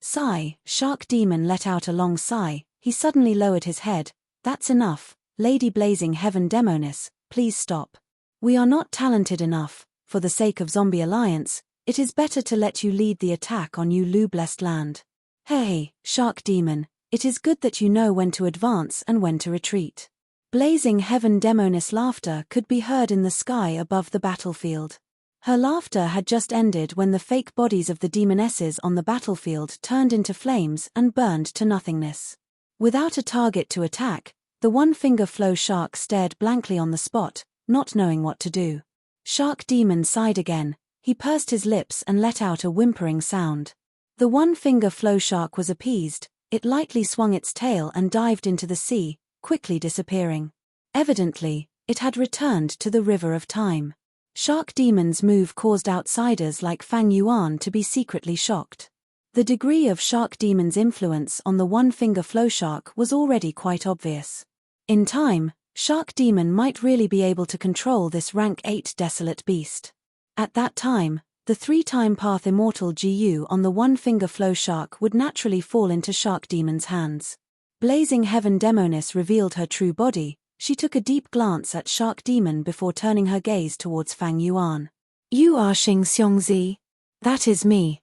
Sigh. Shark Demon let out a long sigh. He suddenly lowered his head. That's enough, Lady Blazing Heaven Demoness, please stop. We are not talented enough. For the sake of Zombie Alliance, it is better to let you lead the attack on Lu Blessed Land. Hey, Shark Demon, it is good that you know when to advance and when to retreat. Blazing Heaven Demoness laughter could be heard in the sky above the battlefield. Her laughter had just ended when the fake bodies of the demonesses on the battlefield turned into flames and burned to nothingness. Without a target to attack, the one-finger flow shark stared blankly on the spot, not knowing what to do. Shark Demon sighed again, he pursed his lips and let out a whimpering sound. The one-finger flow shark was appeased, it lightly swung its tail and dived into the sea, quickly disappearing. Evidently, it had returned to the river of time. Shark Demon's move caused outsiders like Fang Yuan to be secretly shocked. The degree of Shark Demon's influence on the one-finger flow shark was already quite obvious. In time, Shark Demon might really be able to control this rank 8 desolate beast. At that time, the 3-time path immortal GU on the one-finger flow shark would naturally fall into Shark Demon's hands. Blazing Heaven Demoness revealed her true body. She took a deep glance at Shark Demon before turning her gaze towards Fang Yuan. You are Xing Xiongzi. That is me.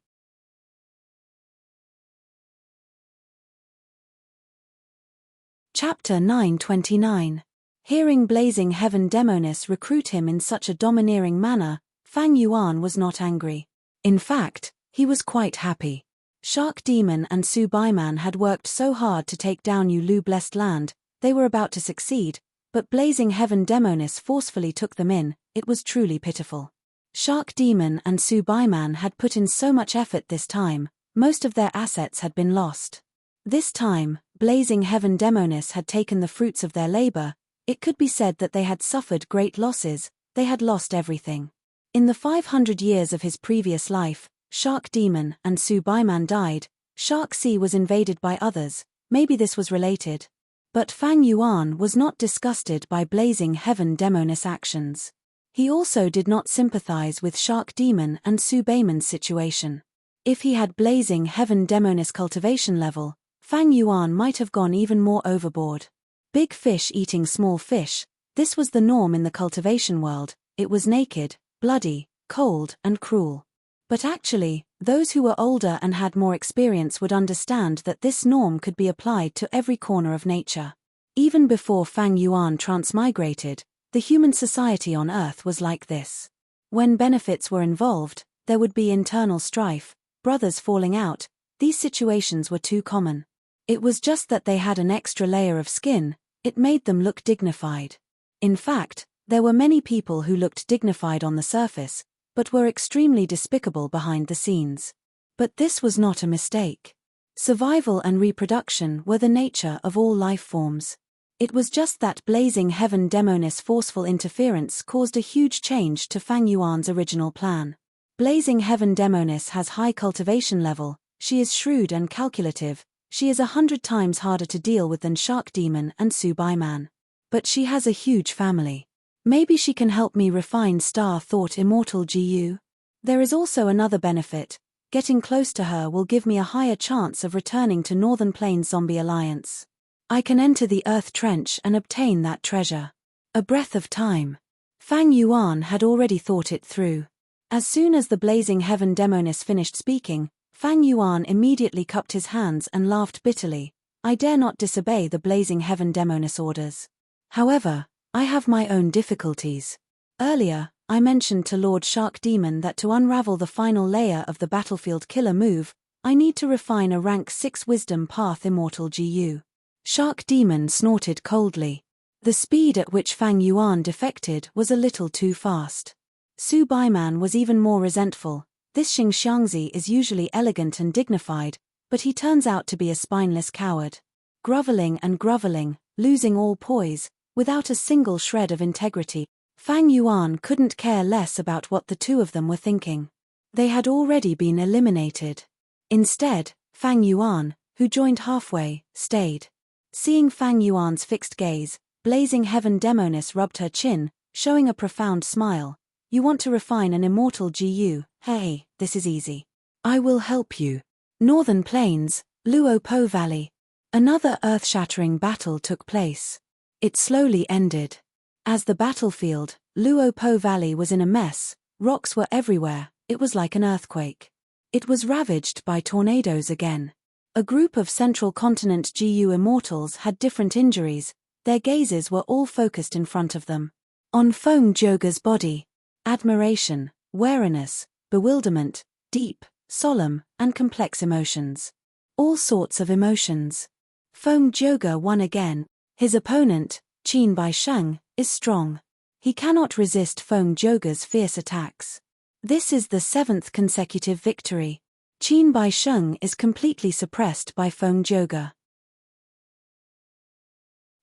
Chapter 929. Hearing Blazing Heaven Demoness recruit him in such a domineering manner, Fang Yuan was not angry. In fact, he was quite happy. Shark Demon and Su Beiman had worked so hard to take down Lu Blessed Land, they were about to succeed, but Blazing Heaven Demoness forcefully took them in. It was truly pitiful. Shark Demon and Su Beiman had put in so much effort this time, most of their assets had been lost. This time, Blazing Heaven Demoness had taken the fruits of their labor. It could be said that they had suffered great losses, they had lost everything. In the 500 years of his previous life, Shark Demon and Su Beiman died, Shark Sea was invaded by others, maybe this was related. But Fang Yuan was not disgusted by Blazing Heaven Demoness actions. He also did not sympathize with Shark Demon and Su Beiman's situation. If he had Blazing Heaven Demoness cultivation level, Fang Yuan might have gone even more overboard. Big fish eating small fish, this was the norm in the cultivation world. It was naked, bloody, cold, and cruel. But actually, those who were older and had more experience would understand that this norm could be applied to every corner of nature. Even before Fang Yuan transmigrated, the human society on Earth was like this. When benefits were involved, there would be internal strife, brothers falling out. These situations were too common. It was just that they had an extra layer of skin, it made them look dignified. In fact, there were many people who looked dignified on the surface, but were extremely despicable behind the scenes. But this was not a mistake. Survival and reproduction were the nature of all life forms. It was just that Blazing Heaven Demoness' forceful interference caused a huge change to Fang Yuan's original plan. Blazing Heaven Demoness has high cultivation level, she is shrewd and calculative, she is 100 times harder to deal with than Shark Demon and Su Beiman. But she has a huge family. Maybe she can help me refine Star Thought Immortal GU? There is also another benefit. Getting close to her will give me a higher chance of returning to Northern Plains Zombie Alliance. I can enter the Earth Trench and obtain that treasure. A breath of time. Fang Yuan had already thought it through. As soon as the Blazing Heaven Demoness finished speaking, Fang Yuan immediately cupped his hands and laughed bitterly. I dare not disobey the Blazing Heaven Demoness orders. However, I have my own difficulties. Earlier, I mentioned to Lord Shark Demon that to unravel the final layer of the Battlefield Killer move, I need to refine a rank 6 Wisdom Path Immortal GU. Shark Demon snorted coldly. The speed at which Fang Yuan defected was a little too fast. Su Baiman was even more resentful. This Xing Xiangzi is usually elegant and dignified, but he turns out to be a spineless coward. Groveling and groveling, losing all poise, without a single shred of integrity. Fang Yuan couldn't care less about what the two of them were thinking. They had already been eliminated. Instead, Fang Yuan, who joined halfway, stayed. Seeing Fang Yuan's fixed gaze, Blazing Heaven Demoness rubbed her chin, showing a profound smile. You want to refine an immortal GU? Hey, this is easy. I will help you. Northern Plains, Luo Po Valley. Another earth-shattering battle took place. It slowly ended. As the battlefield, Luo Po Valley was in a mess. Rocks were everywhere. It was like an earthquake. It was ravaged by tornadoes again. A group of Central Continent GU immortals had different injuries. Their gazes were all focused in front of them. On Feng Joga's body. Admiration, wariness, bewilderment, deep, solemn, and complex emotions. All sorts of emotions. Feng Joga won again. His opponent, Qin Bai Sheng, is strong. He cannot resist Feng Joga's fierce attacks. This is the 7th consecutive victory. Qin Bai Sheng is completely suppressed by Feng Joga.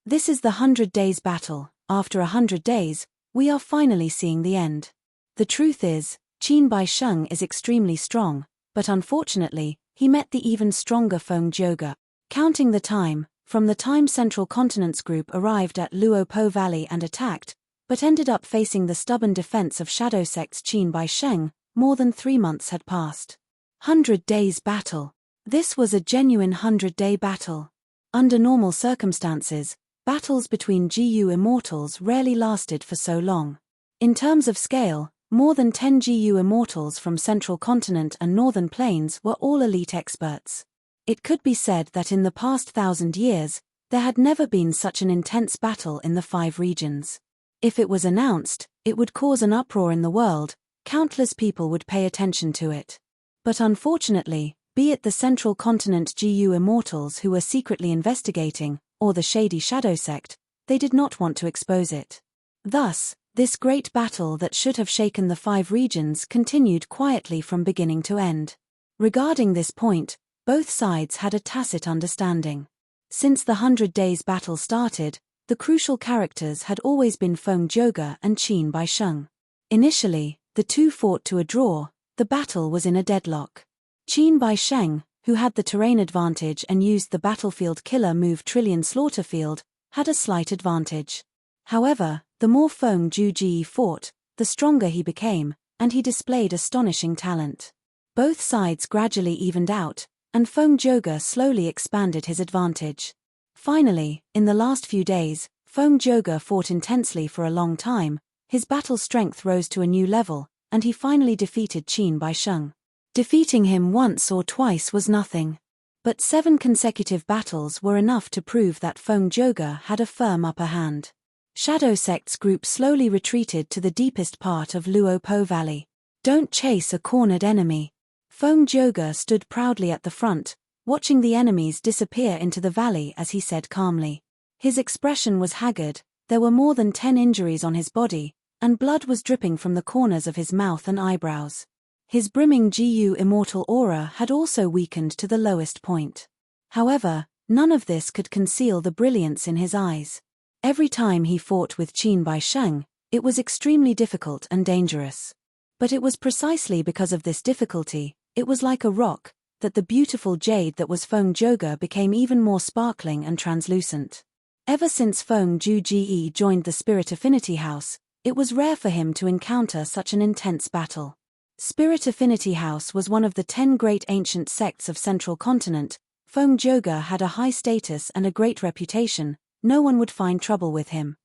This is the 100 Days battle. After 100 days, we are finally seeing the end. The truth is, Qin Bai Sheng is extremely strong, but unfortunately, he met the even stronger Feng Joga. Counting the time, from the time Central Continent's group arrived at Luo Po Valley and attacked, but ended up facing the stubborn defense of Shadow Sect's Qin Bai Sheng, more than 3 months had passed. 100 Days battle. This was a genuine 100-day battle. Under normal circumstances, battles between GU immortals rarely lasted for so long. In terms of scale, more than 10 GU immortals from Central Continent and Northern Plains were all elite experts. It could be said that in the past 1,000 years, there had never been such an intense battle in the 5 regions. If it was announced, it would cause an uproar in the world. Countless people would pay attention to it. But unfortunately, be it the Central Continent GU immortals who were secretly investigating, or the shady Shadow Sect, they did not want to expose it. Thus, this great battle that should have shaken the 5 regions continued quietly from beginning to end. Regarding this point, both sides had a tacit understanding. Since the 100 Days battle started, the crucial characters had always been Feng Joga and Qin Bai Sheng. Initially, the two fought to a draw. The battle was in a deadlock. Qin Bai Sheng, who had the terrain advantage and used the Battlefield Killer move Trillion Slaughterfield, had a slight advantage. However, the more Feng Joga fought, the stronger he became, and he displayed astonishing talent. Both sides gradually evened out, and Feng Joga slowly expanded his advantage. Finally, in the last few days, Feng Joga fought intensely for a long time. His battle strength rose to a new level, and he finally defeated Qin Bai Sheng. Defeating him once or twice was nothing. But 7 consecutive battles were enough to prove that Feng Joga had a firm upper hand. Shadow Sect's group slowly retreated to the deepest part of Luo Po Valley. Don't chase a cornered enemy. Feng Joga stood proudly at the front, watching the enemies disappear into the valley as he said calmly. His expression was haggard. There were more than 10 injuries on his body, and blood was dripping from the corners of his mouth and eyebrows. His brimming GU immortal aura had also weakened to the lowest point. However, none of this could conceal the brilliance in his eyes. Every time he fought with Qin Bai Sheng, it was extremely difficult and dangerous. But it was precisely because of this difficulty, it was like a rock, that the beautiful jade that was Feng Joga became even more sparkling and translucent. Ever since Feng Joga joined the Spirit Affinity House, it was rare for him to encounter such an intense battle. Spirit Affinity House was one of the 10 great ancient sects of Central Continent. Feng Joga had a high status and a great reputation. No one would find trouble with him.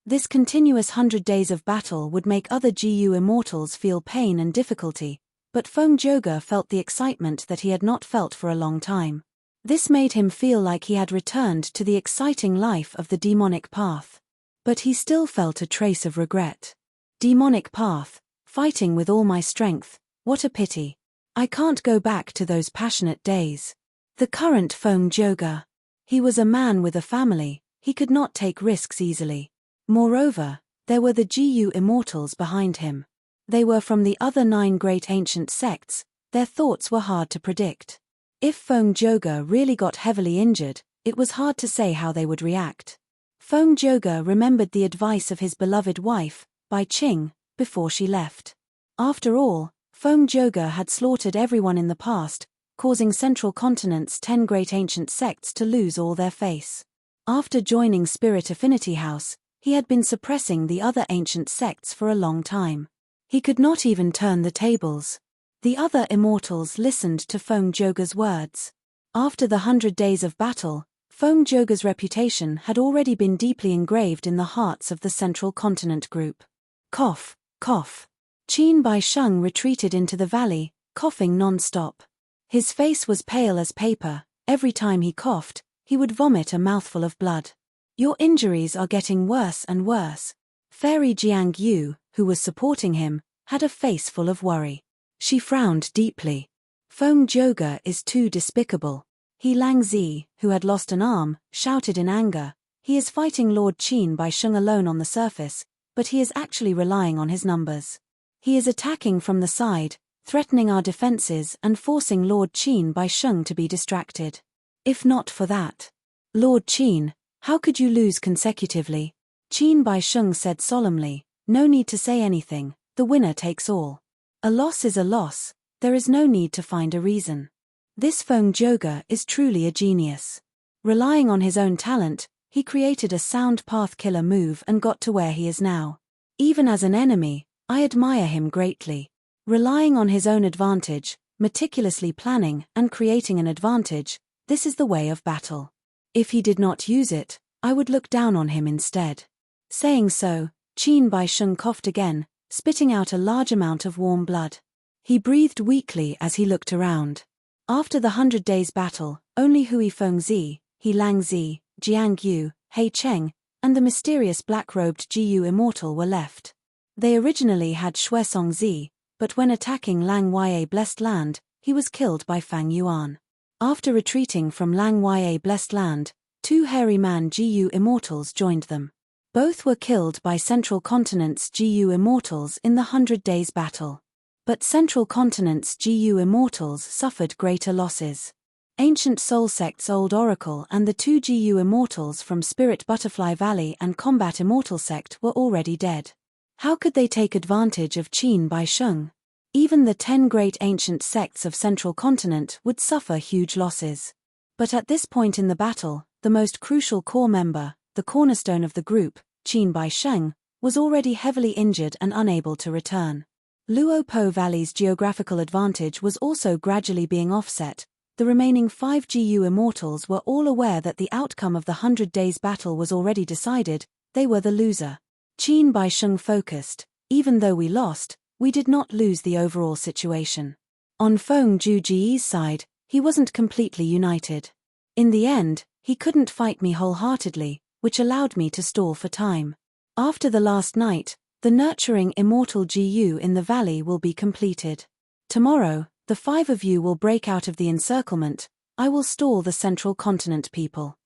This continuous 100 days of battle would make other GU immortals feel pain and difficulty, but Feng Joga felt the excitement that he had not felt for a long time. This made him feel like he had returned to the exciting life of the demonic path. But he still felt a trace of regret. Demonic path, fighting with all my strength, what a pity. I can't go back to those passionate days. The current Feng Joga. He was a man with a family, he could not take risks easily. Moreover, there were the GU immortals behind him. They were from the other 9 great ancient sects, their thoughts were hard to predict. If Feng Joga really got heavily injured, it was hard to say how they would react. Feng Joga remembered the advice of his beloved wife, Bai Qing, before she left. After all, Feng Joga had slaughtered everyone in the past, causing Central Continent's 10 great ancient sects to lose all their face. After joining Spirit Affinity House, he had been suppressing the other ancient sects for a long time. He could not even turn the tables. The other immortals listened to Feng Joga's words. After the 100 days of battle, Feng Joga's reputation had already been deeply engraved in the hearts of the Central Continent group. Cough, cough. Qin Bai Sheng retreated into the valley, coughing non-stop. His face was pale as paper. Every time he coughed, he would vomit a mouthful of blood. Your injuries are getting worse and worse. Fairy Jiang Yu, who was supporting him, had a face full of worry. She frowned deeply. Feng Joga is too despicable. He Lang Zi, who had lost an arm, shouted in anger. He is fighting Lord Qin Bai Sheng alone on the surface, but he is actually relying on his numbers. He is attacking from the side, threatening our defenses and forcing Lord Qin Bai Sheng to be distracted. If not for that. Lord Qin, how could you lose consecutively? Qin Bai Sheng said solemnly, no need to say anything, the winner takes all. A loss is a loss, there is no need to find a reason. This Feng Joga is truly a genius. Relying on his own talent, he created a sound path killer move and got to where he is now. Even as an enemy, I admire him greatly. Relying on his own advantage, meticulously planning and creating an advantage, this is the way of battle. If he did not use it, I would look down on him instead. Saying so, Qin Bai Sheng coughed again, spitting out a large amount of warm blood. He breathed weakly as he looked around. After the 100 days battle, only Hui Fengzi, He Lang Zi, Jiang Yu, He Cheng, and the mysterious black-robed GU immortal were left. They originally had Shui Song Zi, but when attacking Lang Ya Blessed Land, he was killed by Fang Yuan. After retreating from Lang Ya Blessed Land, 2 hairy man GU immortals joined them. Both were killed by Central Continent's GU immortals in the 100 days battle. But Central Continent's GU immortals suffered greater losses. Ancient Soul Sect's Old Oracle and the 2 GU immortals from Spirit Butterfly Valley and Combat Immortal Sect were already dead. How could they take advantage of Qin Bai Sheng? Even the 10 great ancient sects of Central Continent would suffer huge losses. But at this point in the battle, the most crucial core member, the cornerstone of the group, Qin Bai Sheng, was already heavily injured and unable to return. Luo Po Valley's geographical advantage was also gradually being offset. The remaining 5 GU immortals were all aware that the outcome of the 100 days battle was already decided. They were the loser. Qin Bai Sheng focused, even though we lost, we did not lose the overall situation. On Feng Juji's side, he wasn't completely united. In the end, he couldn't fight me wholeheartedly, which allowed me to stall for time. After the last night, the nurturing immortal GU in the valley will be completed. Tomorrow, the 5 of you will break out of the encirclement. I will stall the Central Continent people.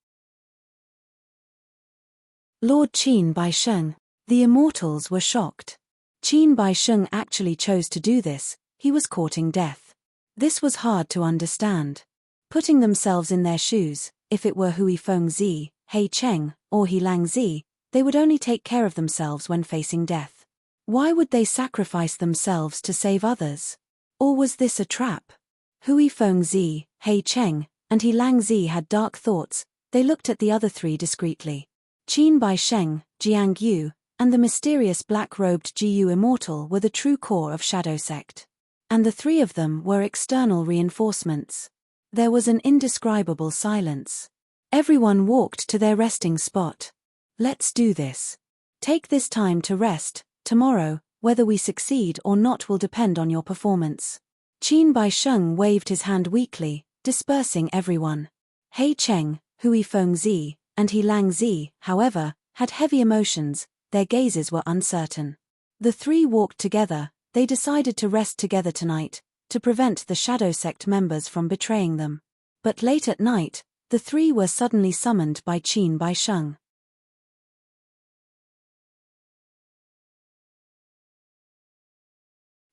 Lord Qin Bai Sheng. The immortals were shocked. Qin Bai Sheng actually chose to do this, he was courting death. This was hard to understand. Putting themselves in their shoes, if it were Hui Fengzi, He Cheng, or He Lang Zi, they would only take care of themselves when facing death. Why would they sacrifice themselves to save others? Or was this a trap? Hui Fengzi, He Cheng, and He Lang Zi had dark thoughts. They looked at the other 3 discreetly. Qin Bai Sheng, Jiang Yu, and the mysterious black-robed GU Immortal were the true core of Shadow Sect. And the three of them were external reinforcements. There was an indescribable silence. Everyone walked to their resting spot. Let's do this. Take this time to rest. Tomorrow, whether we succeed or not will depend on your performance. Qin Baisheng waved his hand weakly, dispersing everyone. He Cheng, Hui Fengzi, and He Langzi, however, had heavy emotions, their gazes were uncertain. The three walked together. They decided to rest together tonight, to prevent the Shadow Sect members from betraying them. But late at night, the three were suddenly summoned by Qin Baisheng.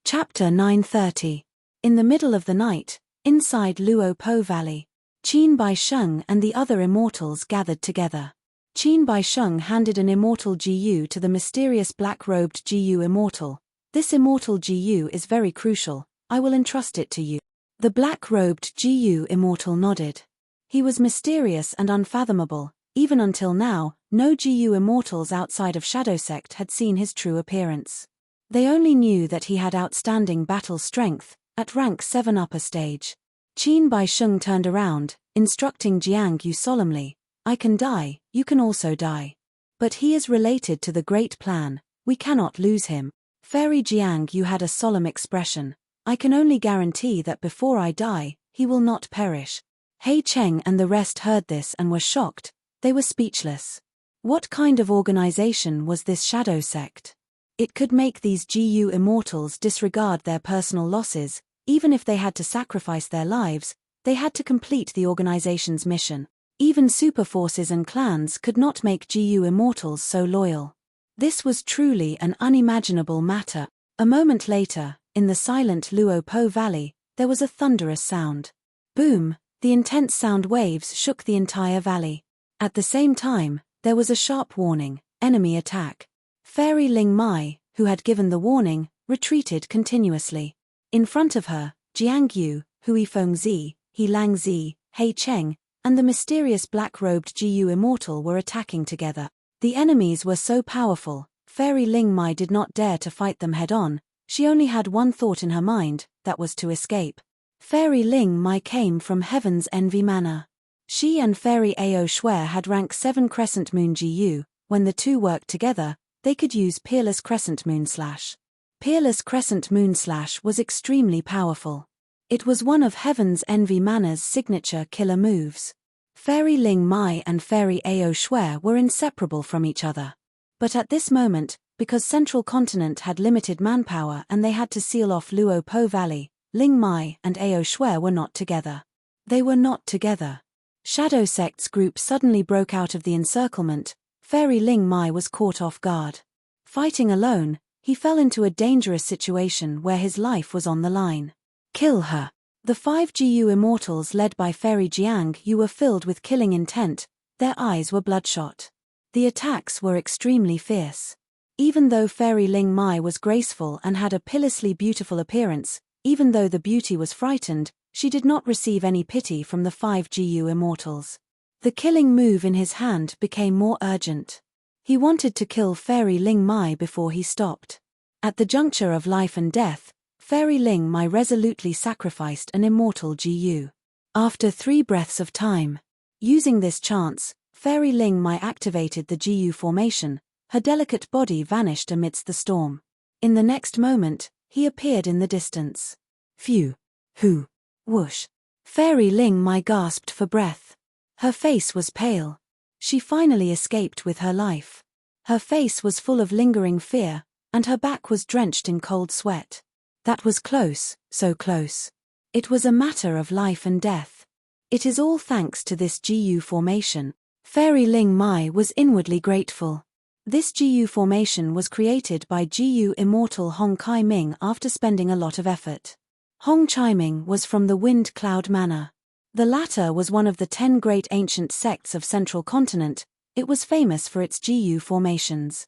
Chapter 930. In the middle of the night, inside Luo Po Valley, Qin Baisheng and the other immortals gathered together. Qin Baisheng handed an immortal GU to the mysterious black-robed GU Immortal. This immortal GU is very crucial, I will entrust it to you. The black-robed GU Immortal nodded. He was mysterious and unfathomable. Even until now, no GU Immortals outside of Shadow Sect had seen his true appearance. They only knew that he had outstanding battle strength, at rank 7 upper stage. Qin Baisheng turned around, instructing Jiang Yu solemnly, I can die, you can also die. But he is related to the Great Plan, we cannot lose him. Fairy Jiang Yu had a solemn expression, I can only guarantee that before I die, he will not perish. He Cheng and the rest heard this and were shocked, they were speechless. What kind of organization was this Shadow Sect? It could make these GU Immortals disregard their personal losses, even if they had to sacrifice their lives, they had to complete the organization's mission. Even superforces and clans could not make GU Immortals so loyal. This was truly an unimaginable matter. A moment later, in the silent Luo Po Valley, there was a thunderous sound. Boom! The intense sound waves shook the entire valley. At the same time, there was a sharp warning, enemy attack. Fairy Ling Mai, who had given the warning, retreated continuously. In front of her, Jiang Yu, Hui Fengzi, He Langzi, He Cheng, and the mysterious black-robed GU Immortal were attacking together. The enemies were so powerful, Fairy Ling Mai did not dare to fight them head-on, she only had one thought in her mind, that was to escape. Fairy Ling Mai came from Heaven's Envy Manor. She and Fairy Ao Shuer had rank 7 Crescent Moon GU, when the two worked together, they could use Peerless Crescent Moon Slash. Peerless Crescent Moon Slash was extremely powerful. It was one of Heaven's Envy Manor's signature killer moves. Fairy Ling Mai and Fairy Ao Shuer were inseparable from each other. But at this moment, because Central Continent had limited manpower and they had to seal off Luo Po Valley, Ling Mai and Ao Shuer were not together. They were not together. Shadow Sect's group suddenly broke out of the encirclement. Fairy Ling Mai was caught off guard. Fighting alone, he fell into a dangerous situation where his life was on the line. Kill her. The 5 GU Immortals led by Fairy Jiang Yu were filled with killing intent, their eyes were bloodshot. The attacks were extremely fierce. Even though Fairy Ling Mai was graceful and had a pitilessly beautiful appearance, even though the beauty was frightened, she did not receive any pity from the 5 GU Immortals. The killing move in his hand became more urgent. He wanted to kill Fairy Ling Mai before he stopped. At the juncture of life and death, Fairy Ling Mai resolutely sacrificed an immortal GU. After 3 breaths of time, using this chance, Fairy Ling Mai activated the GU formation, her delicate body vanished amidst the storm. In the next moment, he appeared in the distance. Phew! Hoo! Whoosh! Fairy Ling Mai gasped for breath. Her face was pale. She finally escaped with her life. Her face was full of lingering fear, and her back was drenched in cold sweat. That was close, so close. It was a matter of life and death. It is all thanks to this GU formation. Fairy Ling Mai was inwardly grateful. This GU formation was created by GU Immortal Hong Kai Ming after spending a lot of effort. Hong Chai Ming was from the Wind Cloud Manor. The latter was one of the 10 great ancient sects of Central Continent. It was famous for its GU formations.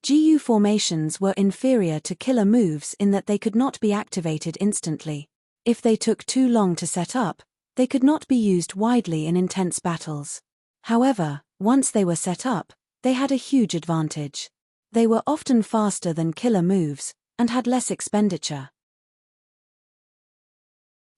GU formations were inferior to killer moves in that they could not be activated instantly. If they took too long to set up, they could not be used widely in intense battles. However, once they were set up, they had a huge advantage. They were often faster than killer moves, and had less expenditure.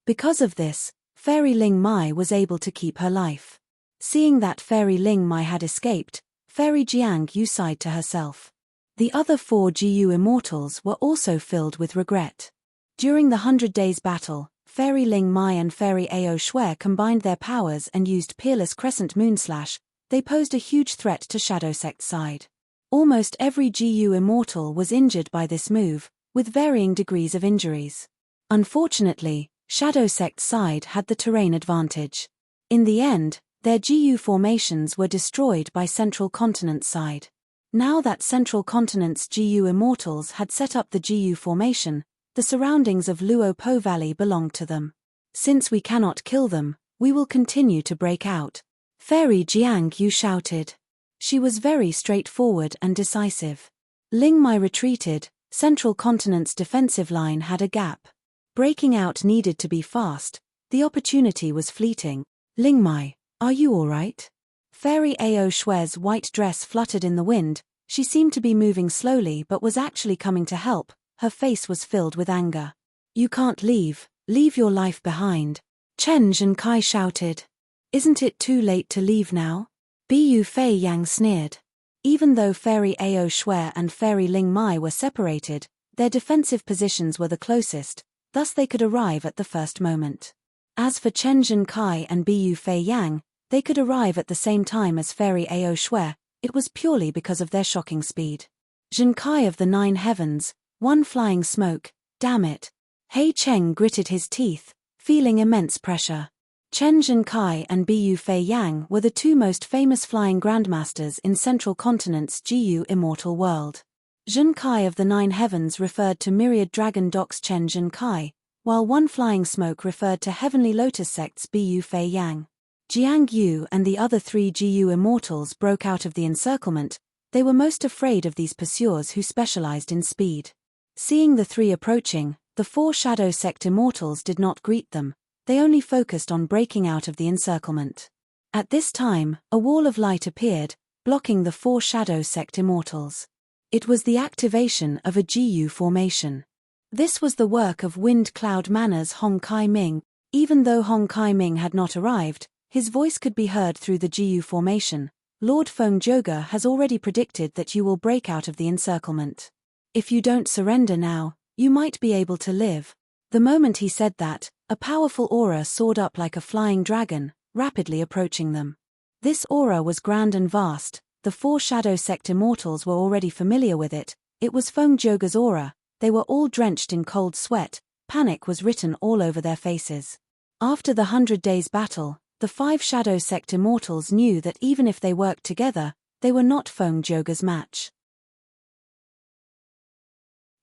Because of this, Fairy Ling Mai was able to keep her life. Seeing that Fairy Ling Mai had escaped, Fairy Jiang Yu sighed to herself. The other 4 Jiu immortals were also filled with regret. During the 100 Days battle, Fairy Ling Mai and Fairy Ao Shui combined their powers and used Peerless Crescent Moonslash. They posed a huge threat to Shadow Sect's side. Almost every Jiu immortal was injured by this move, with varying degrees of injuries. Unfortunately, Shadow Sect's side had the terrain advantage. In the end, their Jiu formations were destroyed by Central Continent's side. Now that Central Continent's Jiu immortals had set up the Jiu formation, the surroundings of Luo Po Valley belonged to them. Since we cannot kill them, we will continue to break out. Fairy Jiang Yu shouted. She was very straightforward and decisive. Ling Mai retreated. Central Continent's defensive line had a gap. Breaking out needed to be fast. The opportunity was fleeting. Ling Mai, are you all right? Fairy Ao Shui's white dress fluttered in the wind. She seemed to be moving slowly but was actually coming to help. Her face was filled with anger. You can't leave. Leave your life behind. Chen Zhenkai shouted. Isn't it too late to leave now? Bu Fei Yang sneered. Even though Fairy Ao Shui and Fairy Ling Mai were separated, their defensive positions were the closest, thus they could arrive at the first moment. As for Chen Zhenkai and Bu Fei Yang, they could arrive at the same time as Fairy Ao Shui. It was purely because of their shocking speed. Zhenkai of the 9 heavens, one flying smoke, damn it. Hei Cheng gritted his teeth, feeling immense pressure. Chen Zhenkai and Bu Fei Yang were the 2 most famous flying grandmasters in Central Continent's Jiu immortal world. Zhenkai of the 9 heavens referred to Myriad Dragon Doc's Chen Zhenkai, while one flying smoke referred to Heavenly Lotus Sect's Bu Fei Yang. Jiang Yu and the other 3 Jiu immortals broke out of the encirclement. They were most afraid of these pursuers who specialized in speed. Seeing the 3 approaching, the 4 Shadow Sect immortals did not greet them. They only focused on breaking out of the encirclement. At this time, a wall of light appeared, blocking the 4 Shadow Sect immortals. It was the activation of a Jiu formation. This was the work of Wind Cloud Manor's Hong Kai Ming. Even though Hong Kai Ming had not arrived, his voice could be heard through the Jiu formation. Lord Feng Joga has already predicted that you will break out of the encirclement. If you don't surrender now, you might be able to live. The moment he said that, a powerful aura soared up like a flying dragon, rapidly approaching them. This aura was grand and vast. The 4 Shadow Sect immortals were already familiar with it. It was Feng Joga's aura. They were all drenched in cold sweat. Panic was written all over their faces. After the 100 Days battle, the 5 Shadow Sect immortals knew that even if they worked together, they were not Feng Joga's match.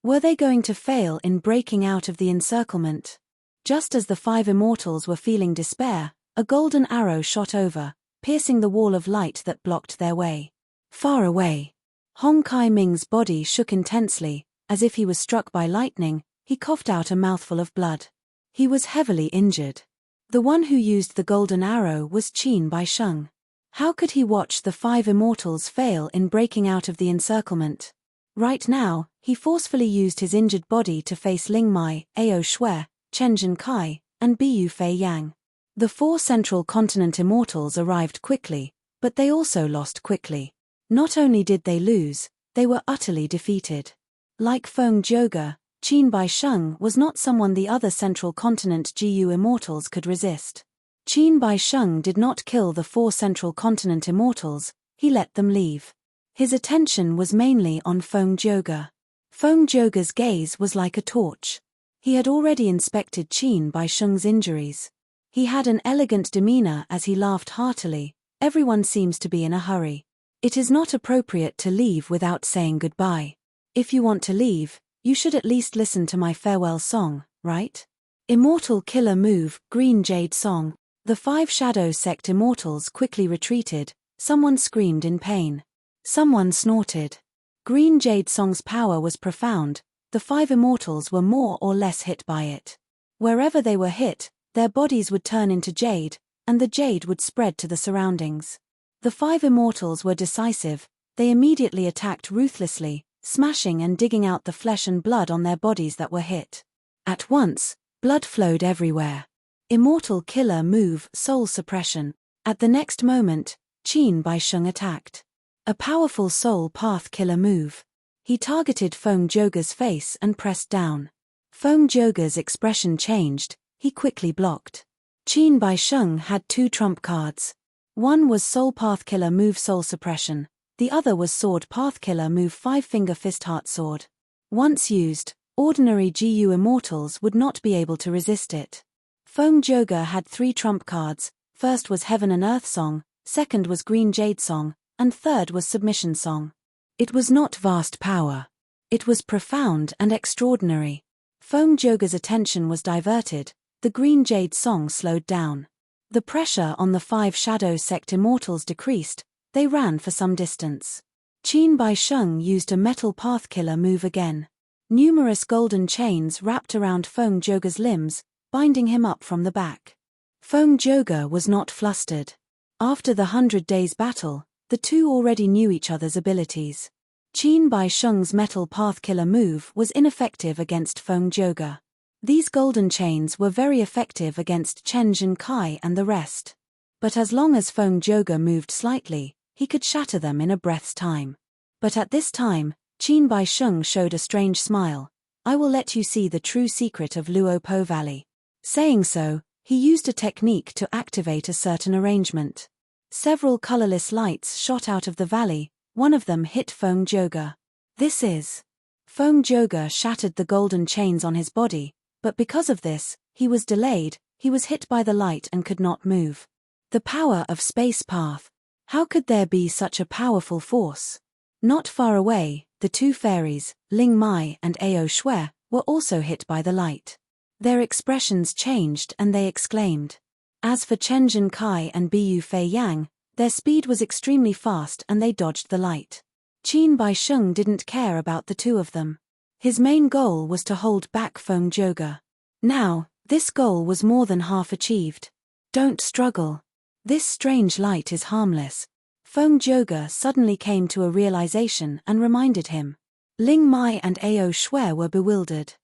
Were they going to fail in breaking out of the encirclement? Just as the 5 immortals were feeling despair, a golden arrow shot over, piercing the wall of light that blocked their way. Far away, Hong Kai Ming's body shook intensely, as if he was struck by lightning. He coughed out a mouthful of blood. He was heavily injured. The one who used the golden arrow was Qin Bai Sheng. How could he watch the 5 immortals fail in breaking out of the encirclement? Right now, he forcefully used his injured body to face Ling Mai, Ao Shui, Chen Zhenkai, and Bu Fei Yang. The 4 Central Continent immortals arrived quickly, but they also lost quickly. Not only did they lose, they were utterly defeated. Like Feng Joga, Qin Bai Sheng was not someone the other Central Continent Jiu immortals could resist. Qin Bai Sheng did not kill the 4 Central Continent immortals, he let them leave. His attention was mainly on Feng Joga. Feng Joga's gaze was like a torch. He had already inspected Qin Bai Sheng's injuries. He had an elegant demeanor as he laughed heartily. Everyone seems to be in a hurry. It is not appropriate to leave without saying goodbye. If you want to leave, you should at least listen to my farewell song, right? Immortal Killer Move, Green Jade Song. The 5 Shadow Sect immortals quickly retreated. Someone screamed in pain. Someone snorted. Green Jade Song's power was profound. The 5 immortals were more or less hit by it. Wherever they were hit, their bodies would turn into jade, and the jade would spread to the surroundings. The 5 immortals were decisive. They immediately attacked ruthlessly, smashing and digging out the flesh and blood on their bodies that were hit. At once, blood flowed everywhere. Immortal killer move, soul suppression. At the next moment, Qin Baisheng attacked. A powerful soul path killer move. He targeted Feng Zhouge's face and pressed down. Feng Zhouge's expression changed, he quickly blocked. Qin Baisheng had 2 trump cards. One was soul path killer move soul suppression, the other was sword path killer move 5-finger fist heart sword. Once used, ordinary GU immortals would not be able to resist it. Feng Zhouge had 3 trump cards, first was Heaven and Earth Song, second was Green Jade Song, and third was Submission Song. It was not vast power. It was profound and extraordinary. Feng Zhouge's attention was diverted, the Green Jade Song slowed down. The pressure on the 5 Shadow Sect immortals decreased, they ran for some distance. Qin Baisheng used a metal path killer move again. Numerous golden chains wrapped around Feng Zhouge's limbs, binding him up from the back. Feng Zhouge was not flustered. After the 100 Days battle, the two already knew each other's abilities. Qin Baisheng's metal path killer move was ineffective against Feng Zhouge. These golden chains were very effective against Chen Zhenkai and the rest. But as long as Feng Zhouge moved slightly, he could shatter them in a breath's time. But at this time, Qin Baisheng showed a strange smile. I will let you see the true secret of Luopo Valley. Saying so, he used a technique to activate a certain arrangement. Several colorless lights shot out of the valley, one of them hit Feng Zhouge. This is. Feng Zhouge shattered the golden chains on his body, but because of this, he was delayed, he was hit by the light and could not move. The power of space path. How could there be such a powerful force? Not far away, the 2 fairies, Ling Mai and Ao Shui, were also hit by the light. Their expressions changed and they exclaimed. As for Chen Zhenkai and Bu Fei Yang, their speed was extremely fast and they dodged the light. Qin Baisheng didn't care about the 2 of them. His main goal was to hold back Feng Zhouge. Now, this goal was more than half achieved. Don't struggle. This strange light is harmless. Feng Zhouge suddenly came to a realization and reminded him. Ling Mai and Ao Shui were bewildered.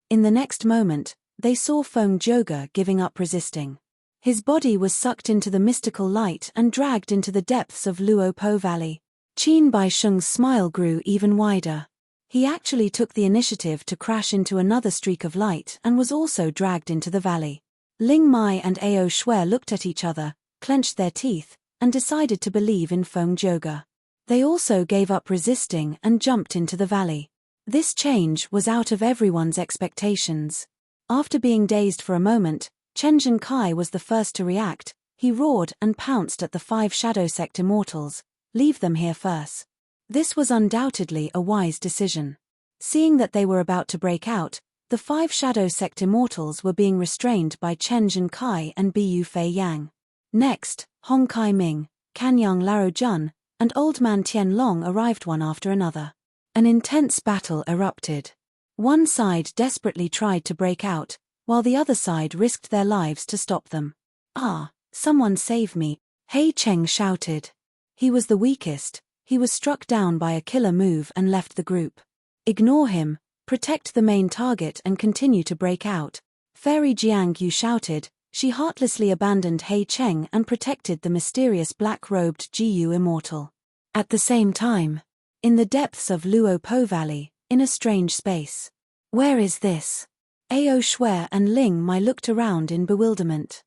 In the next moment, they saw Feng Zhouge giving up resisting. His body was sucked into the mystical light and dragged into the depths of Luopo Valley. Qin Baisheng's smile grew even wider. He actually took the initiative to crash into another streak of light and was also dragged into the valley. Ling Mai and Ao Shui looked at each other, clenched their teeth, and decided to believe in Feng Zhouge. They also gave up resisting and jumped into the valley. This change was out of everyone's expectations. After being dazed for a moment, Chen Zhenkai was the first to react. He roared and pounced at the 5 Shadow Sect immortals. Leave them here first. This was undoubtedly a wise decision. Seeing that they were about to break out, the 5 Shadow Sect immortals were being restrained by Chen Zhenkai and Bu Fei Yang. Next, Hong Kai Ming, Kanyang Laro Jun, and Old Man Tian Long arrived one after another. An intense battle erupted. One side desperately tried to break out, while the other side risked their lives to stop them. Ah, someone save me, Hei Cheng shouted. He was the weakest, he was struck down by a killer move and left the group. Ignore him, protect the main target and continue to break out. Fairy Jiang Yu shouted. She heartlessly abandoned Hei Cheng and protected the mysterious black-robed Jiu immortal. At the same time, in the depths of Luopo Valley, in a strange space. Where is this? Ao Shui and Ling Mai looked around in bewilderment.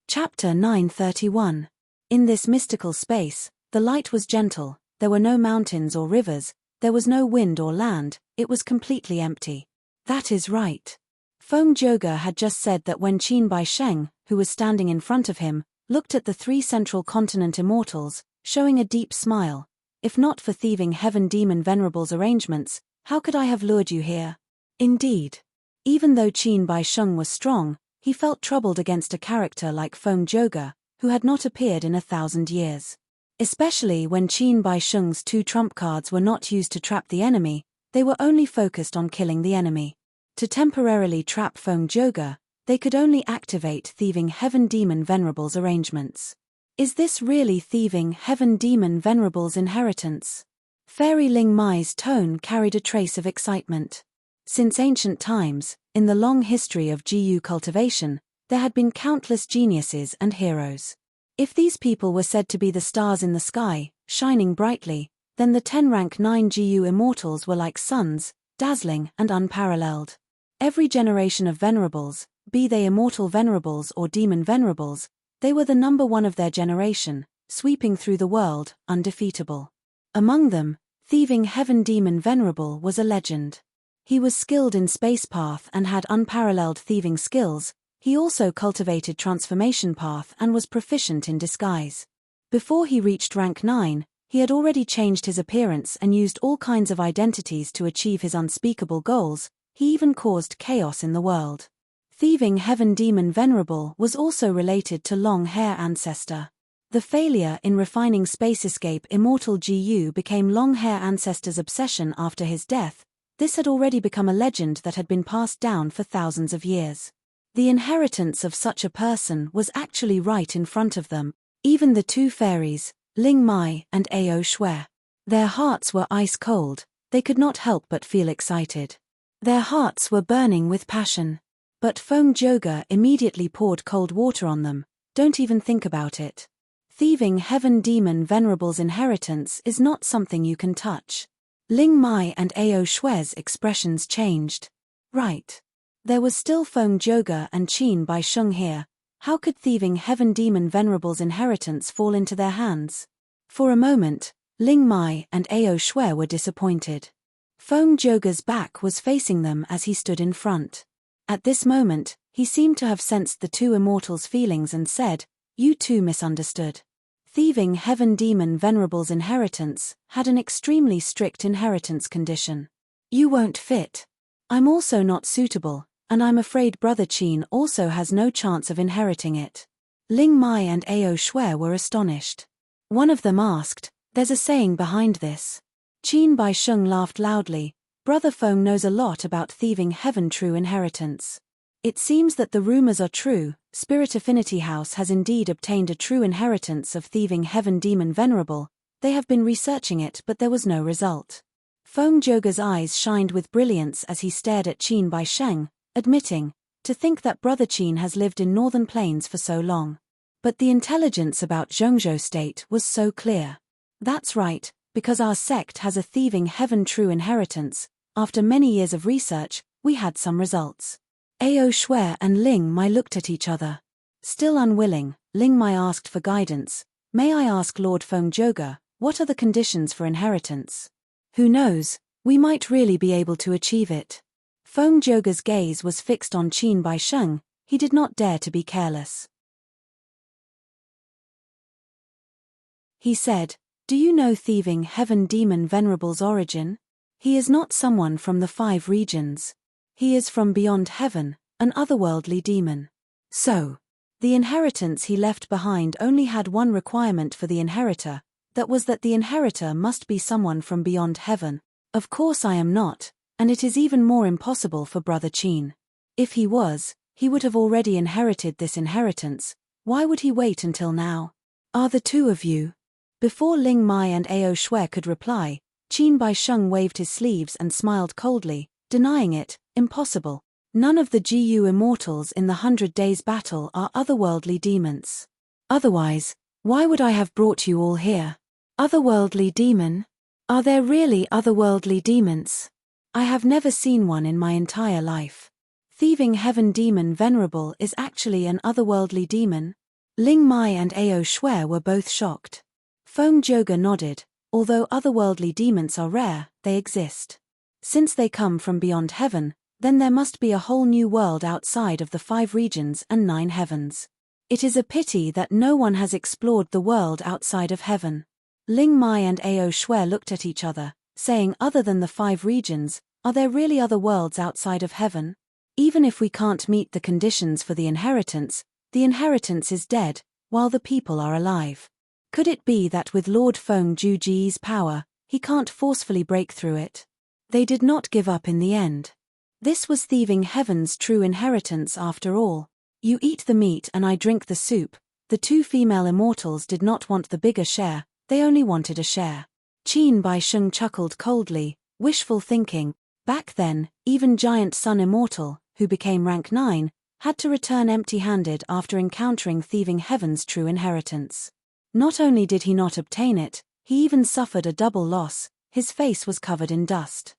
Chapter 931. In this mystical space, the light was gentle, there were no mountains or rivers, there was no wind or land, it was completely empty. That is right. Feng Zhouge had just said that when Qin Baisheng, who was standing in front of him, looked at the 3 central continent immortals, showing a deep smile. If not for thieving heaven demon Venerable's arrangements, how could I have lured you here? Indeed. Even though Qin Baisheng was strong, he felt troubled against a character like Feng Zhouge, who had not appeared in 1,000 years. Especially when Qin Baisheng's 2 trump cards were not used to trap the enemy, they were only focused on killing the enemy. To temporarily trap Feng Joga, they could only activate Thieving Heaven Demon Venerable's arrangements. Is this really Thieving Heaven Demon Venerable's inheritance? Fairy Ling Mai's tone carried a trace of excitement. Since ancient times, in the long history of GU cultivation, there had been countless geniuses and heroes. If these people were said to be the stars in the sky, shining brightly, then the 10 rank 9 GU immortals were like suns, dazzling and unparalleled. Every generation of venerables, be they immortal venerables or demon venerables, they were the number one of their generation, sweeping through the world, undefeatable. Among them, Thieving Heaven Demon Venerable was a legend. He was skilled in space path and had unparalleled thieving skills. He also cultivated transformation path and was proficient in disguise. Before he reached rank 9, he had already changed his appearance and used all kinds of identities to achieve his unspeakable goals. He even caused chaos in the world. Thieving Heaven Demon Venerable was also related to Long Hair Ancestor. The failure in refining space escape immortal GU became Long Hair Ancestor's obsession after his death. This had already become a legend that had been passed down for thousands of years. The inheritance of such a person was actually right in front of them, even the two fairies, Ling Mai and Ao Shui. Their hearts were ice cold, they could not help but feel excited. Their hearts were burning with passion. But Feng Joga immediately poured cold water on them. Don't even think about it. Thieving Heaven Demon Venerable's inheritance is not something you can touch. Ling Mai and Ao Shui's expressions changed. Right. There was still Feng Joga and Qin Bai Sheng here. How could Thieving Heaven Demon Venerable's inheritance fall into their hands? For a moment, Ling Mai and Ao Shui were disappointed. Feng Joga's back was facing them as he stood in front. At this moment, he seemed to have sensed the two immortals' feelings and said, "You two misunderstood. Thieving Heaven Demon Venerable's inheritance had an extremely strict inheritance condition. You won't fit. I'm also not suitable, and I'm afraid Brother Qin also has no chance of inheriting it." Ling Mai and Ao Shui were astonished. One of them asked, "There's a saying behind this." Qin Bai Sheng laughed loudly. "Brother Feng knows a lot about Thieving Heaven true inheritance. It seems that the rumors are true. Spirit Affinity House has indeed obtained a true inheritance of Thieving Heaven Demon Venerable. They have been researching it but there was no result." Feng Joga's eyes shined with brilliance as he stared at Qin Bai Sheng, admitting, "To think that Brother Qin has lived in Northern Plains for so long. But the intelligence about Zhongzhou State was so clear." "That's right, because our sect has a Thieving Heaven true inheritance. After many years of research, we had some results." Ao Shui and Ling Mai looked at each other. Still unwilling, Ling Mai asked for guidance. "May I ask Lord Feng Joga, what are the conditions for inheritance? Who knows, we might really be able to achieve it." Feng Joga's gaze was fixed on Qin Bai Sheng. He did not dare to be careless. He said, "Do you know Thieving Heaven Demon Venerable's origin? He is not someone from the 5 regions. He is from beyond heaven, an otherworldly demon. So, the inheritance he left behind only had one requirement for the inheritor, that was that the inheritor must be someone from beyond heaven. Of course I am not, and it is even more impossible for Brother Qin. If he was, he would have already inherited this inheritance. Why would he wait until now? Are the two of you?" Before Ling Mai and Ao Shui could reply, Qin Bai Sheng waved his sleeves and smiled coldly, denying it. "Impossible. None of the GU immortals in the 100 Days battle are otherworldly demons. Otherwise, why would I have brought you all here? Otherworldly demon? Are there really otherworldly demons? I have never seen one in my entire life. Thieving Heaven Demon Venerable is actually an otherworldly demon?" Ling Mai and Ao Shui were both shocked. Feng Joga nodded. "Although otherworldly demons are rare, they exist. Since they come from beyond heaven, then there must be a whole new world outside of the 5 regions and 9 heavens. It is a pity that no one has explored the world outside of heaven." Ling Mai and Ao Shui looked at each other, saying, "Other than the 5 regions, are there really other worlds outside of heaven? Even if we can't meet the conditions for the inheritance is dead, while the people are alive. Could it be that with Lord Feng Juji's power, he can't forcefully break through it?" They did not give up in the end. This was thieving heaven's true inheritance after all. You eat the meat and I drink the soup. The two female immortals did not want the bigger share, they only wanted a share. Qin Baisheng chuckled coldly, wishful thinking. Back then, even giant sun immortal, who became rank 9, had to return empty-handed after encountering thieving heaven's true inheritance. Not only did he not obtain it, he even suffered a double loss, his face was covered in dust.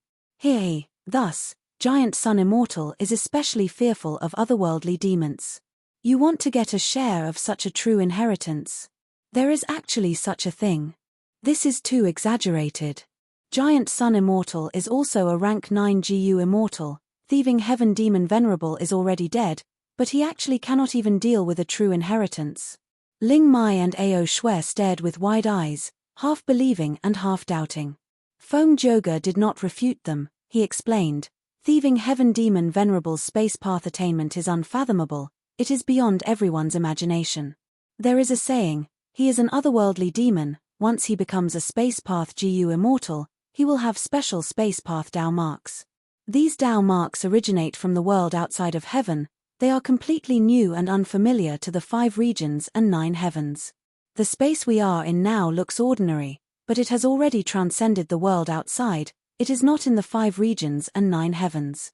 Thus, giant sun immortal is especially fearful of otherworldly demons. You want to get a share of such a true inheritance? There is actually such a thing. This is too exaggerated. Giant sun immortal is also a rank 9 GU immortal, thieving heaven demon Venerable is already dead, but he actually cannot even deal with a true inheritance. Ling Mai and Ao Shui stared with wide eyes, half believing and half doubting. Feng Joga did not refute them, he explained. Thieving heaven demon Venerable's space path attainment is unfathomable, it is beyond everyone's imagination. There is a saying, he is an otherworldly demon, once he becomes a space path GU immortal, he will have special space path Dao marks. These Dao marks originate from the world outside of heaven, they are completely new and unfamiliar to the 5 regions and 9 heavens. The space we are in now looks ordinary, but it has already transcended the world outside, it is not in the 5 regions and 9 heavens.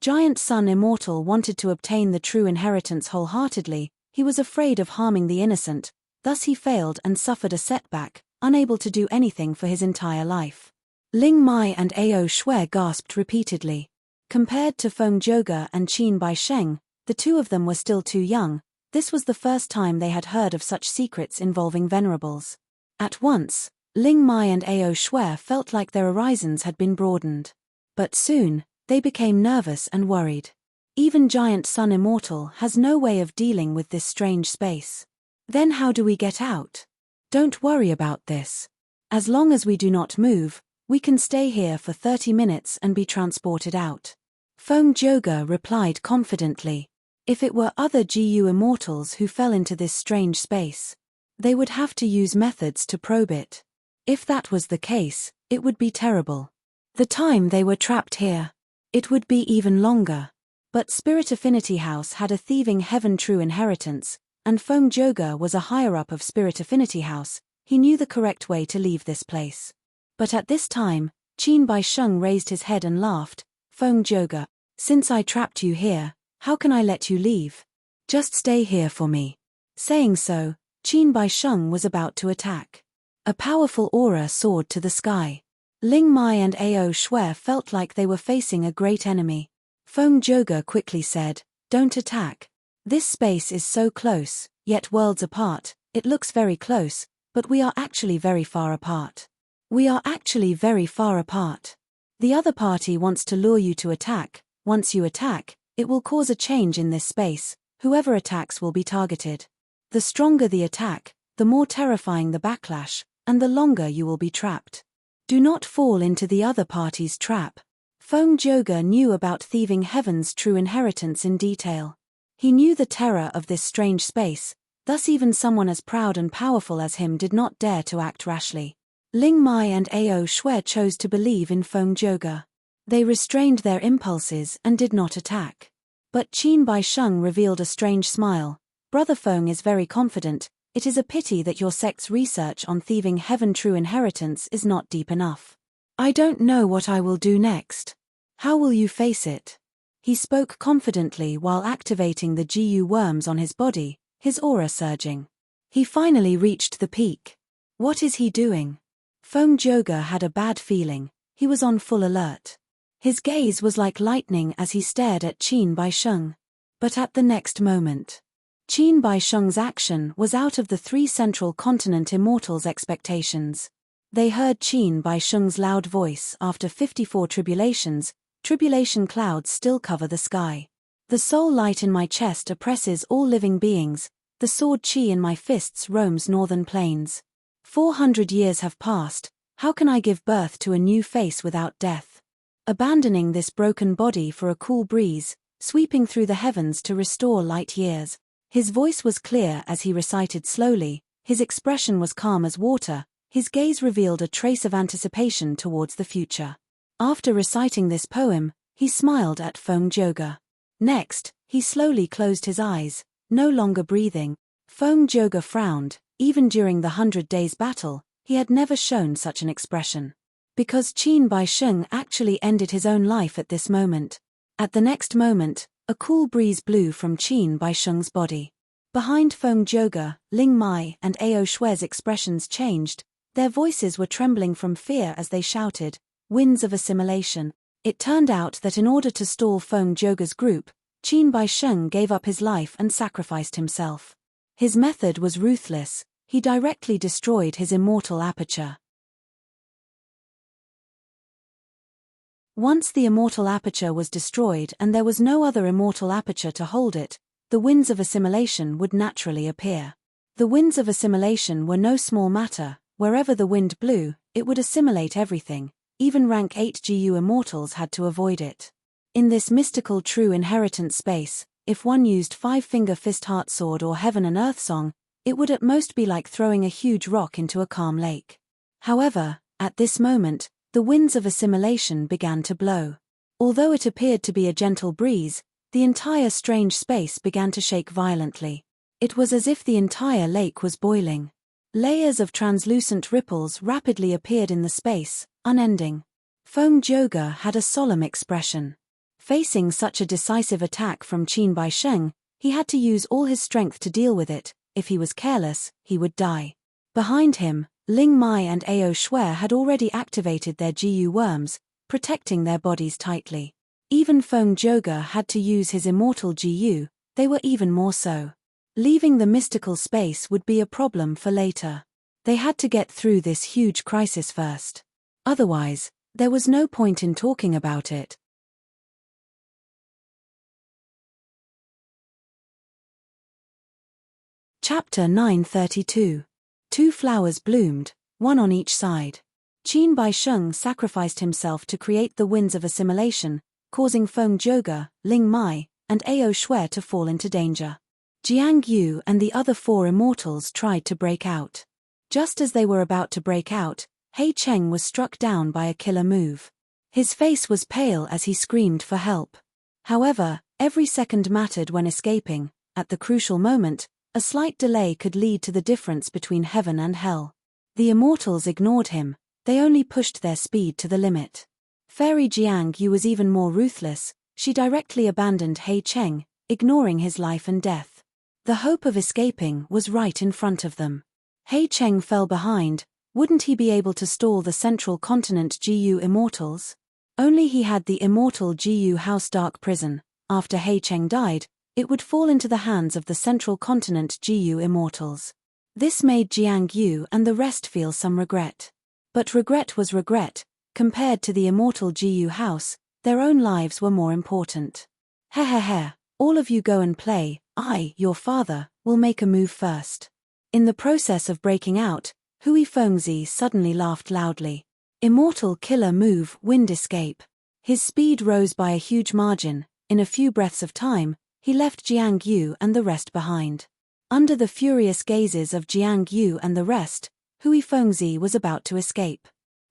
Giant Sun Immortal wanted to obtain the true inheritance wholeheartedly, he was afraid of harming the innocent, thus he failed and suffered a setback, unable to do anything for his entire life. Ling Mai and Ao Shui gasped repeatedly. Compared to Feng Joga and Qin Baisheng, the two of them were still too young, this was the first time they had heard of such secrets involving Venerables. At once, Ling Mai and Ao Shui felt like their horizons had been broadened. But soon, they became nervous and worried. Even Giant Sun Immortal has no way of dealing with this strange space. Then how do we get out? Don't worry about this. As long as we do not move, we can stay here for 30 minutes and be transported out. Feng Joga replied confidently. If it were other GU immortals who fell into this strange space, they would have to use methods to probe it. If that was the case, it would be terrible. The time they were trapped here, it would be even longer. But Spirit Affinity House had a thieving heaven true inheritance, and Feng Joga was a higher-up of Spirit Affinity House, he knew the correct way to leave this place. But at this time, Qin Baisheng raised his head and laughed. Feng Joga, since I trapped you here, how can I let you leave? Just stay here for me. Saying so, Qin Baisheng was about to attack. A powerful aura soared to the sky. Ling Mai and Ao Shui felt like they were facing a great enemy. Feng Joga quickly said, don't attack. This space is so close, yet worlds apart, it looks very close, but we are actually very far apart. We are actually very far apart. The other party wants to lure you to attack. Once you attack, it will cause a change in this space, whoever attacks will be targeted. The stronger the attack, the more terrifying the backlash, and the longer you will be trapped. Do not fall into the other party's trap. Feng Joga knew about thieving heaven's true inheritance in detail. He knew the terror of this strange space, thus even someone as proud and powerful as him did not dare to act rashly. Ling Mai and Ao Shui chose to believe in Feng Joga. They restrained their impulses and did not attack. But Qin Baisheng revealed a strange smile. Brother Feng is very confident, it is a pity that your sect's research on thieving heaven true inheritance is not deep enough. I don't know what I will do next. How will you face it? He spoke confidently while activating the GU worms on his body, his aura surging. He finally reached the peak. What is he doing? Feng Joga had a bad feeling, he was on full alert. His gaze was like lightning as he stared at Qin Baisheng. But at the next moment, Qin Baisheng's action was out of the 3 central continent immortals' expectations. They heard Qin Baisheng's loud voice. After 54 tribulations, tribulation clouds still cover the sky. The soul light in my chest oppresses all living beings, the sword chi in my fists roams northern plains. 400 years have passed, how can I give birth to a new face without death? Abandoning this broken body for a cool breeze, sweeping through the heavens to restore light years. His voice was clear as he recited slowly, his expression was calm as water, His gaze revealed a trace of anticipation towards the future. After reciting this poem, he smiled at Feng Joga. Next, he slowly closed his eyes, no longer breathing. Feng Joga frowned. Even during the 100 Days battle, he had never shown such an expression. Because Qin Baisheng actually ended his own life at this moment. At the next moment, a cool breeze blew from Qin Baisheng's body. Behind Feng Joga, Ling Mai and Ao Shue's expressions changed. Their voices were trembling from fear as they shouted, "Winds of assimilation." It turned out that in order to stall Feng Joga's group, Qin Baisheng gave up his life and sacrificed himself. His method was ruthless. He directly destroyed his immortal aperture. Once the immortal aperture was destroyed and there was no other immortal aperture to hold it, the winds of assimilation would naturally appear. The winds of assimilation were no small matter. Wherever the wind blew, it would assimilate everything. Even rank 8 GU immortals had to avoid it. In this mystical true inheritance space, if one used Five-Finger Fist Heart Sword or Heaven and Earth Song, it would at most be like throwing a huge rock into a calm lake. However, at this moment, the winds of assimilation began to blow. Although it appeared to be a gentle breeze, the entire strange space began to shake violently. It was as if the entire lake was boiling. Layers of translucent ripples rapidly appeared in the space, unending. Feng Joga had a solemn expression. Facing such a decisive attack from Qin Baisheng, he had to use all his strength to deal with it. If he was careless, he would die. Behind him, Ling Mai and Ao Shui had already activated their GU worms, protecting their bodies tightly. Even Feng Joga had to use his immortal GU, they were even more so. Leaving the mystical space would be a problem for later. They had to get through this huge crisis first. Otherwise, there was no point in talking about it. Chapter 932. 2 flowers bloomed, one on each side. Qin Baisheng sacrificed himself to create the winds of assimilation, causing Feng Joga, Ling Mai, and Ao Shui to fall into danger. Jiang Yu and the other 4 immortals tried to break out. Just as they were about to break out, He Cheng was struck down by a killer move. His face was pale as he screamed for help. However, every second mattered when escaping. At the crucial moment, a slight delay could lead to the difference between heaven and hell. The immortals ignored him, they only pushed their speed to the limit. Fairy Jiang Yu was even more ruthless, she directly abandoned He Cheng, ignoring his life and death. The hope of escaping was right in front of them. He Cheng fell behind. Wouldn't he be able to stall the central continent GU immortals? Only he had the immortal GU House Dark Prison. After He Cheng died, it would fall into the hands of the central continent GU immortals. This made Jiang Yu and the rest feel some regret. But regret was regret. Compared to the immortal GU house, their own lives were more important. Heh, all of you go and play. I, your father, will make a move first. In the process of breaking out, Hui Fengzi suddenly laughed loudly. Immortal killer move, wind escape. His speed rose by a huge margin. In a few breaths of time, he left Jiang Yu and the rest behind. Under the furious gazes of Jiang Yu and the rest, Hui Fengzi was about to escape.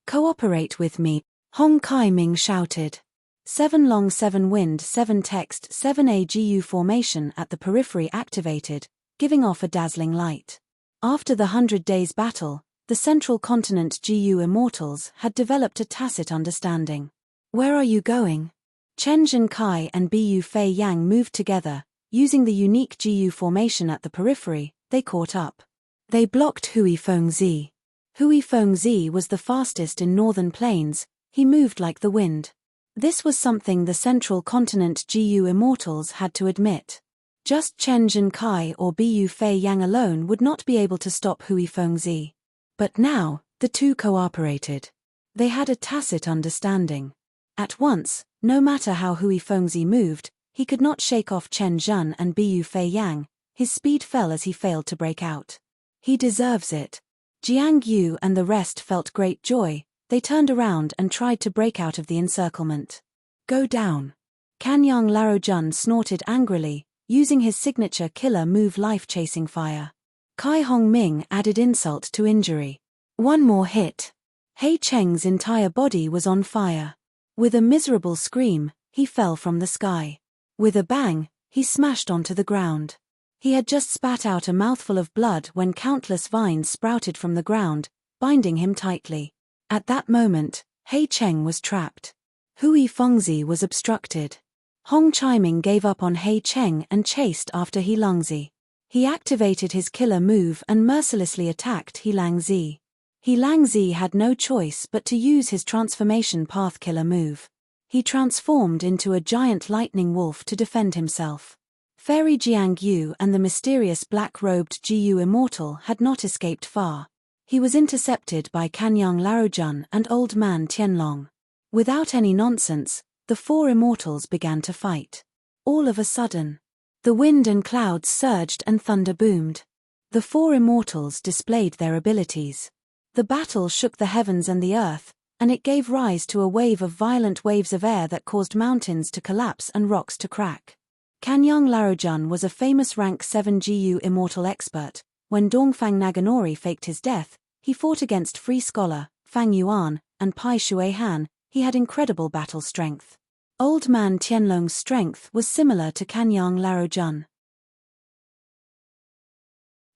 Cooperate with me, Hong Kai Ming shouted. 7 long 7 wind 7 text 7 AGU formation at the periphery activated, giving off a dazzling light. After the 100 Days battle, the central continent GU immortals had developed a tacit understanding. Where are you going? Chen Zhenkai and Bu Fei Yang moved together. Using the unique GU formation at the periphery, they caught up. They blocked Hui Fengzi. Hui Fengzi was the fastest in northern plains, he moved like the wind. This was something the central continent GU immortals had to admit. Just Chen Zhenkai or Bu Fei Yang alone would not be able to stop Hui Fengzi. But now, the two cooperated. They had a tacit understanding. At once, no matter how Hui Fengzi moved, he could not shake off Chen Zhen and Bu Fei Yang. His speed fell as he failed to break out. He deserves it. Jiang Yu and the rest felt great joy. They turned around and tried to break out of the encirclement. Go down. Kanyang Larojun snorted angrily, using his signature killer move life-chasing fire. Kai Hong Ming added insult to injury. One more hit. He Cheng's entire body was on fire. With a miserable scream, he fell from the sky. With a bang, he smashed onto the ground. He had just spat out a mouthful of blood when countless vines sprouted from the ground, binding him tightly. At that moment, He Cheng was trapped. Hui Fengzi was obstructed. Hong Chiming gave up on He Cheng and chased after He Longzi. He activated his killer move and mercilessly attacked He Langzi. He Langzi had no choice but to use his transformation path killer move. He transformed into a giant lightning wolf to defend himself. Fairy Jiang Yu and the mysterious black-robed Jiyu immortal had not escaped far. He was intercepted by Kanyang Larojun and Old Man Tianlong. Without any nonsense, the four immortals began to fight. All of a sudden, the wind and clouds surged and thunder boomed. The four immortals displayed their abilities. The battle shook the heavens and the earth, and it gave rise to a wave of violent waves of air that caused mountains to collapse and rocks to crack. Kanyang Larojun was a famous rank 7 GU immortal expert. When Dongfang Naganori faked his death, he fought against Free Scholar, Fang Yuan, and Pai Shuihan. He had incredible battle strength. Old Man Tianlong's strength was similar to Kanyang Larojun.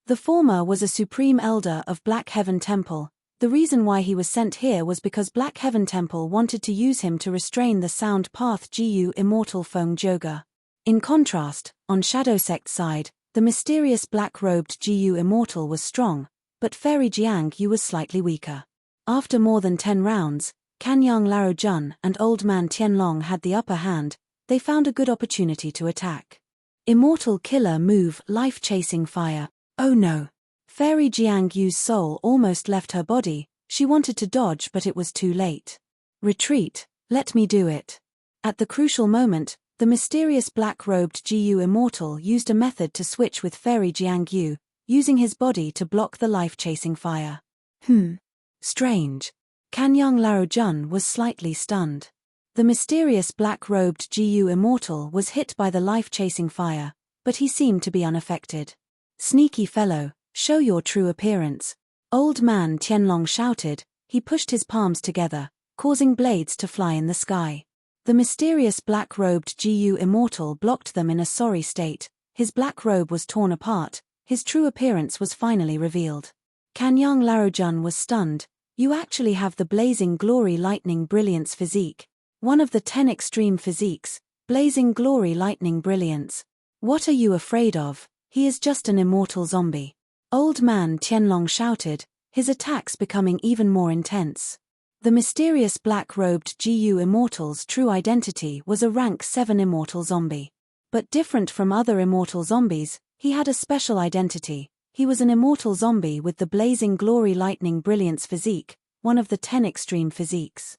The former was a supreme elder of Black Heaven Temple. The reason why he was sent here was because Black Heaven Temple wanted to use him to restrain the Sound Path GU immortal Feng Joga. In contrast, on Shadow Sect's side, the mysterious black-robed GU immortal was strong, but Fairy Jiang Yu was slightly weaker. After more than 10 rounds, Kanyang Larojun and Old Man Tianlong had the upper hand. They found a good opportunity to attack. Immortal killer move Life-Chasing Fire. Oh no! Fairy Jiang Yu's soul almost left her body. She wanted to dodge but it was too late. Retreat, let me do it. At the crucial moment, the mysterious black-robed GU immortal used a method to switch with Fairy Jiang Yu, using his body to block the life-chasing fire. Strange. Kanyang Larojun was slightly stunned. The mysterious black-robed GU immortal was hit by the life-chasing fire, but he seemed to be unaffected. Sneaky fellow, show your true appearance. Old Man Tianlong shouted. He pushed his palms together, causing blades to fly in the sky. The mysterious black-robed GU immortal blocked them in a sorry state. His black robe was torn apart. His true appearance was finally revealed. Kanyang Larojun was stunned. You actually have the blazing glory lightning brilliance physique. One of the 10 extreme physiques, blazing glory lightning brilliance. What are you afraid of? He is just an immortal zombie. Old Man Tianlong shouted, his attacks becoming even more intense. The mysterious black-robed GU immortal's true identity was a rank 7 immortal zombie. But different from other immortal zombies, he had a special identity. He was an immortal zombie with the blazing glory lightning brilliance physique, one of the 10 extreme physiques.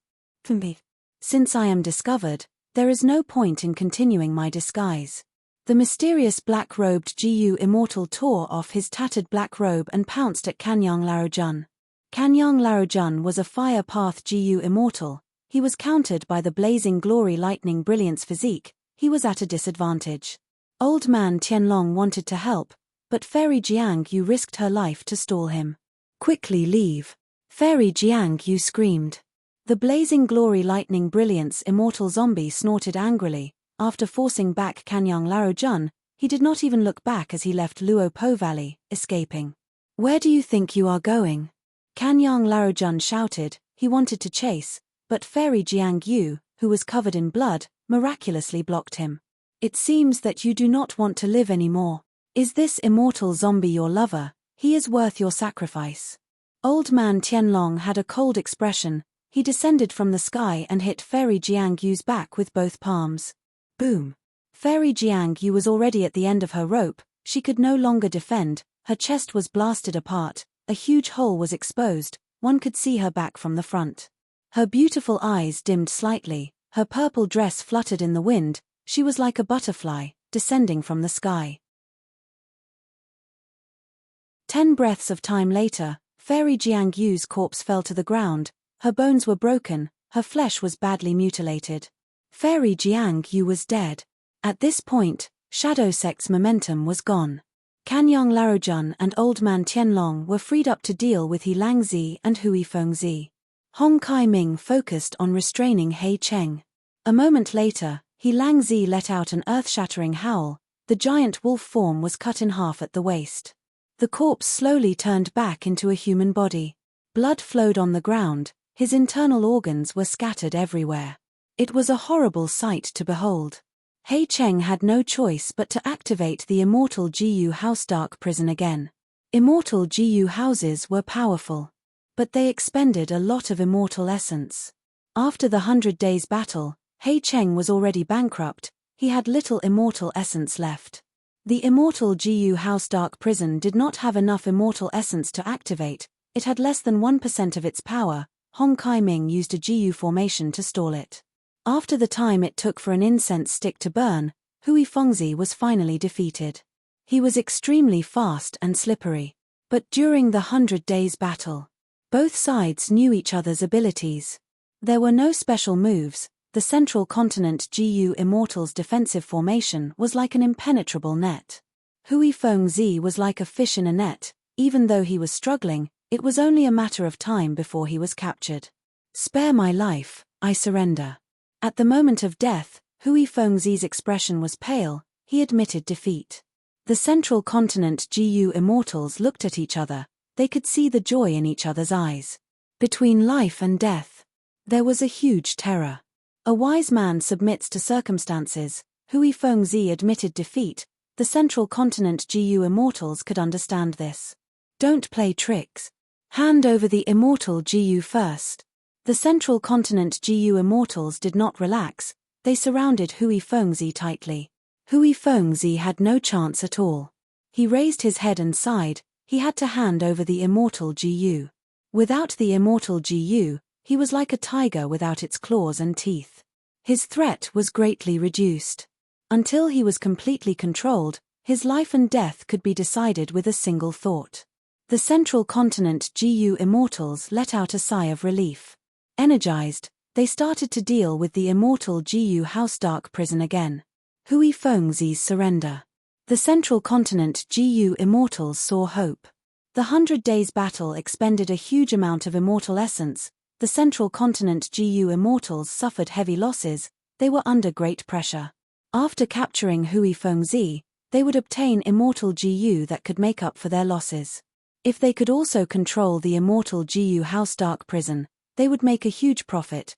Since I am discovered, there is no point in continuing my disguise. The mysterious black-robed GU immortal tore off his tattered black robe and pounced at Kanyang Larojun. Kanyang Larojun was a fire path GU immortal. He was countered by the blazing glory lightning brilliance physique. He was at a disadvantage. Old Man Tianlong wanted to help, but Fairy Jiang Yu risked her life to stall him. Quickly leave. Fairy Jiang Yu screamed. The blazing glory lightning brilliance immortal zombie snorted angrily. After forcing back Kanyang Larojun, he did not even look back as he left Luo Po Valley, escaping. Where do you think you are going? Kanyang Larojun shouted. He wanted to chase, but Fairy Jiang Yu, who was covered in blood, miraculously blocked him. It seems that you do not want to live anymore. Is this immortal zombie your lover? He is worth your sacrifice. Old Man Tianlong had a cold expression. He descended from the sky and hit Fairy Jiang Yu's back with both palms. Boom. Fairy Jiang Yu was already at the end of her rope. She could no longer defend. Her chest was blasted apart. A huge hole was exposed. One could see her back from the front. Her beautiful eyes dimmed slightly. Her purple dress fluttered in the wind. She was like a butterfly, descending from the sky. 10 breaths of time later, Fairy Jiang Yu's corpse fell to the ground. Her bones were broken. Her flesh was badly mutilated. Fairy Jiang Yu was dead. At this point, Shadow Sect's momentum was gone. Kanyang Larojun and Old Man Tianlong were freed up to deal with He Langzi and Hui Fengzi. Hong Kai-ming focused on restraining He Cheng. A moment later, He Langzi let out an earth-shattering howl. The giant wolf form was cut in half at the waist. The corpse slowly turned back into a human body. Blood flowed on the ground, his internal organs were scattered everywhere. It was a horrible sight to behold. He Cheng had no choice but to activate the immortal Jiyu House Dark Prison again. Immortal Jiyu houses were powerful, but they expended a lot of immortal essence. After the 100 Days battle, He Cheng was already bankrupt, he had little immortal essence left. The immortal Jiyu House Dark Prison did not have enough immortal essence to activate, it had less than 1% of its power. Hong Kai-ming used a Jiyu formation to stall it. After the time it took for an incense stick to burn, Hui Fengzi was finally defeated. He was extremely fast and slippery. But during the 100 Days battle, both sides knew each other's abilities. There were no special moves. The Central Continent Jiyu Immortals' defensive formation was like an impenetrable net. Hui Fengzi was like a fish in a net. Even though he was struggling, it was only a matter of time before he was captured. "Spare my life, I surrender." At the moment of death, Hui Fengzi's expression was pale, he admitted defeat. The Central Continent Jiyu Immortals looked at each other, they could see the joy in each other's eyes. Between life and death, there was a huge terror. A wise man submits to circumstances. Hui Fengzi admitted defeat. The Central Continent Jiyu Immortals could understand this. Don't play tricks. Hand over the immortal Jiyu first. The Central Continent Jiyu Immortals did not relax, they surrounded Hui Fengzi tightly. Hui Fengzi had no chance at all. He raised his head and sighed, he had to hand over the immortal Jiyu. Without the immortal Jiyu, he was like a tiger without its claws and teeth. His threat was greatly reduced. Until he was completely controlled, his life and death could be decided with a single thought. The Central Continent Jiyu Immortals let out a sigh of relief. Energized, they started to deal with the immortal Jiyu House Dark Prison again. Hui Fengzi's surrender. The Central Continent Jiyu Immortals saw hope. The 100 Days battle expended a huge amount of immortal essence. The Central Continent Jiyu Immortals suffered heavy losses, they were under great pressure. After capturing Hui Fengzi, they would obtain immortal Jiyu that could make up for their losses. If they could also control the immortal Jiyu House Dark Prison, they would make a huge profit.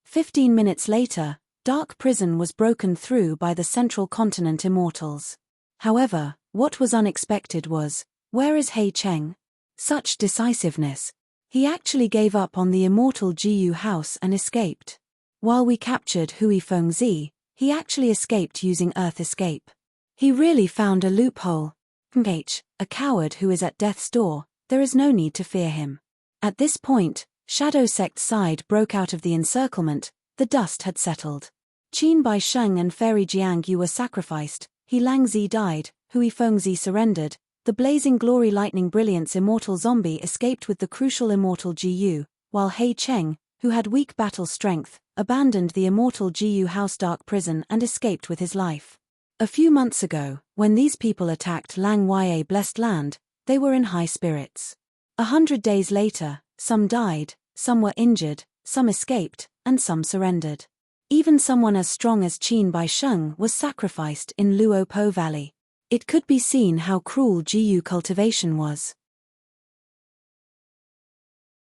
15 minutes later, Dark Prison was broken through by the Central Continent Immortals. However, what was unexpected was, where is He Cheng? Such decisiveness. He actually gave up on the immortal Jiyu house and escaped. While we captured Hui Fengzi, he actually escaped using Earth Escape. He really found a loophole. A coward who is at death's door, there is no need to fear him. At this point, Shadow Sect's side broke out of the encirclement, the dust had settled. Qin Bai Sheng and Fairy Jiang Yu were sacrificed, He Langzi died, Hui Fengzi surrendered, the Blazing Glory Lightning Brilliance Immortal Zombie escaped with the crucial immortal Jiyu, while He Cheng, who had weak battle strength, abandoned the immortal Jiyu House Dark Prison and escaped with his life. A few months ago, when these people attacked Lang Ya Blessed Land, they were in high spirits. 100 days later, some died, some were injured, some escaped, and some surrendered. Even someone as strong as Qin Bai Sheng was sacrificed in Luopo Valley. It could be seen how cruel Jiyu cultivation was.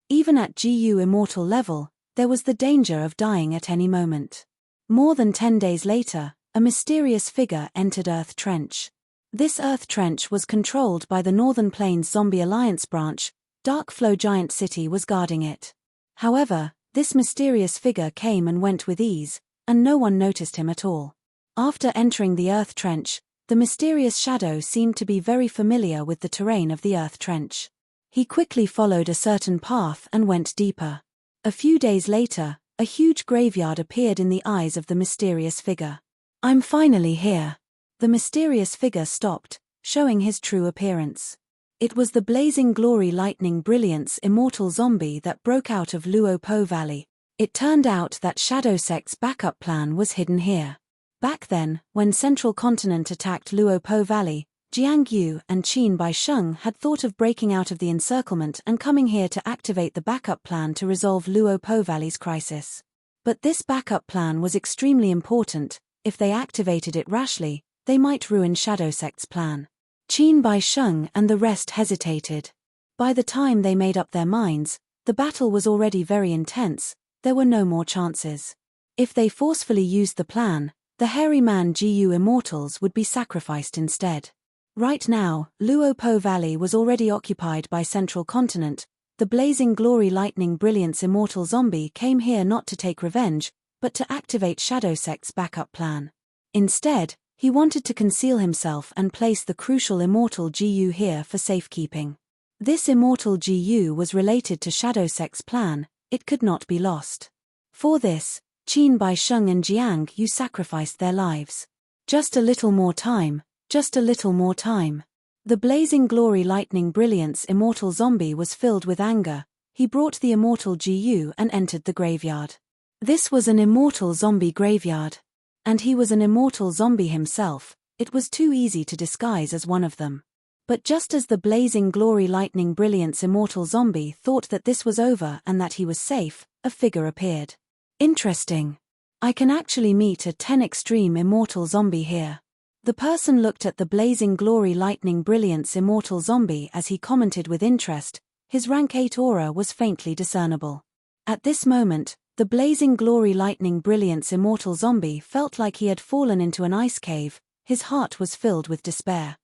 Even at Jiyu immortal level, there was the danger of dying at any moment. More than 10 days later, a mysterious figure entered Earth Trench. This Earth Trench was controlled by the Northern Plains Zombie Alliance branch. Dark Flow Giant City was guarding it. However, this mysterious figure came and went with ease, and no one noticed him at all. After entering the Earth Trench, the mysterious shadow seemed to be very familiar with the terrain of the Earth Trench. He quickly followed a certain path and went deeper. A few days later, a huge graveyard appeared in the eyes of the mysterious figure. "I'm finally here." The mysterious figure stopped, showing his true appearance. It was the Blazing Glory Lightning Brilliance Immortal Zombie that broke out of Luopo Valley. It turned out that Shadow Sect's backup plan was hidden here. Back then, when Central Continent attacked Luo Po Valley, Jiang Yu and Qin Baisheng had thought of breaking out of the encirclement and coming here to activate the backup plan to resolve Luo Po Valley's crisis. But this backup plan was extremely important. If they activated it rashly, they might ruin Shadow Sect's plan. Qin Baisheng and the rest hesitated. By the time they made up their minds, the battle was already very intense. There were no more chances. If they forcefully used the plan, the hairy man Jiu immortals would be sacrificed instead. Right now, Luo Po Valley was already occupied by Central Continent. The blazing glory lightning brilliance immortal zombie came here not to take revenge, but to activate Shadow Sect's backup plan. Instead, he wanted to conceal himself and place the crucial immortal Jiu here for safekeeping. This immortal Jiu was related to Shadow Sect's plan. It could not be lost. For this, Qin Baisheng and Jiang Yu sacrificed their lives. Just a little more time. Just a little more time. The blazing glory lightning brilliance immortal zombie was filled with anger. He brought the immortal Jiu and entered the graveyard. This was an immortal zombie graveyard. And he was an immortal zombie himself. It was too easy to disguise as one of them. But just as the blazing glory lightning brilliance immortal zombie thought that this was over and that he was safe, a figure appeared. Interesting. I can actually meet a 10 extreme immortal zombie here. The person looked at the blazing glory lightning brilliance immortal zombie as he commented with interest. His rank 8 aura was faintly discernible. At this moment, the blazing glory lightning brilliance immortal zombie felt like he had fallen into an ice cave. His heart was filled with despair.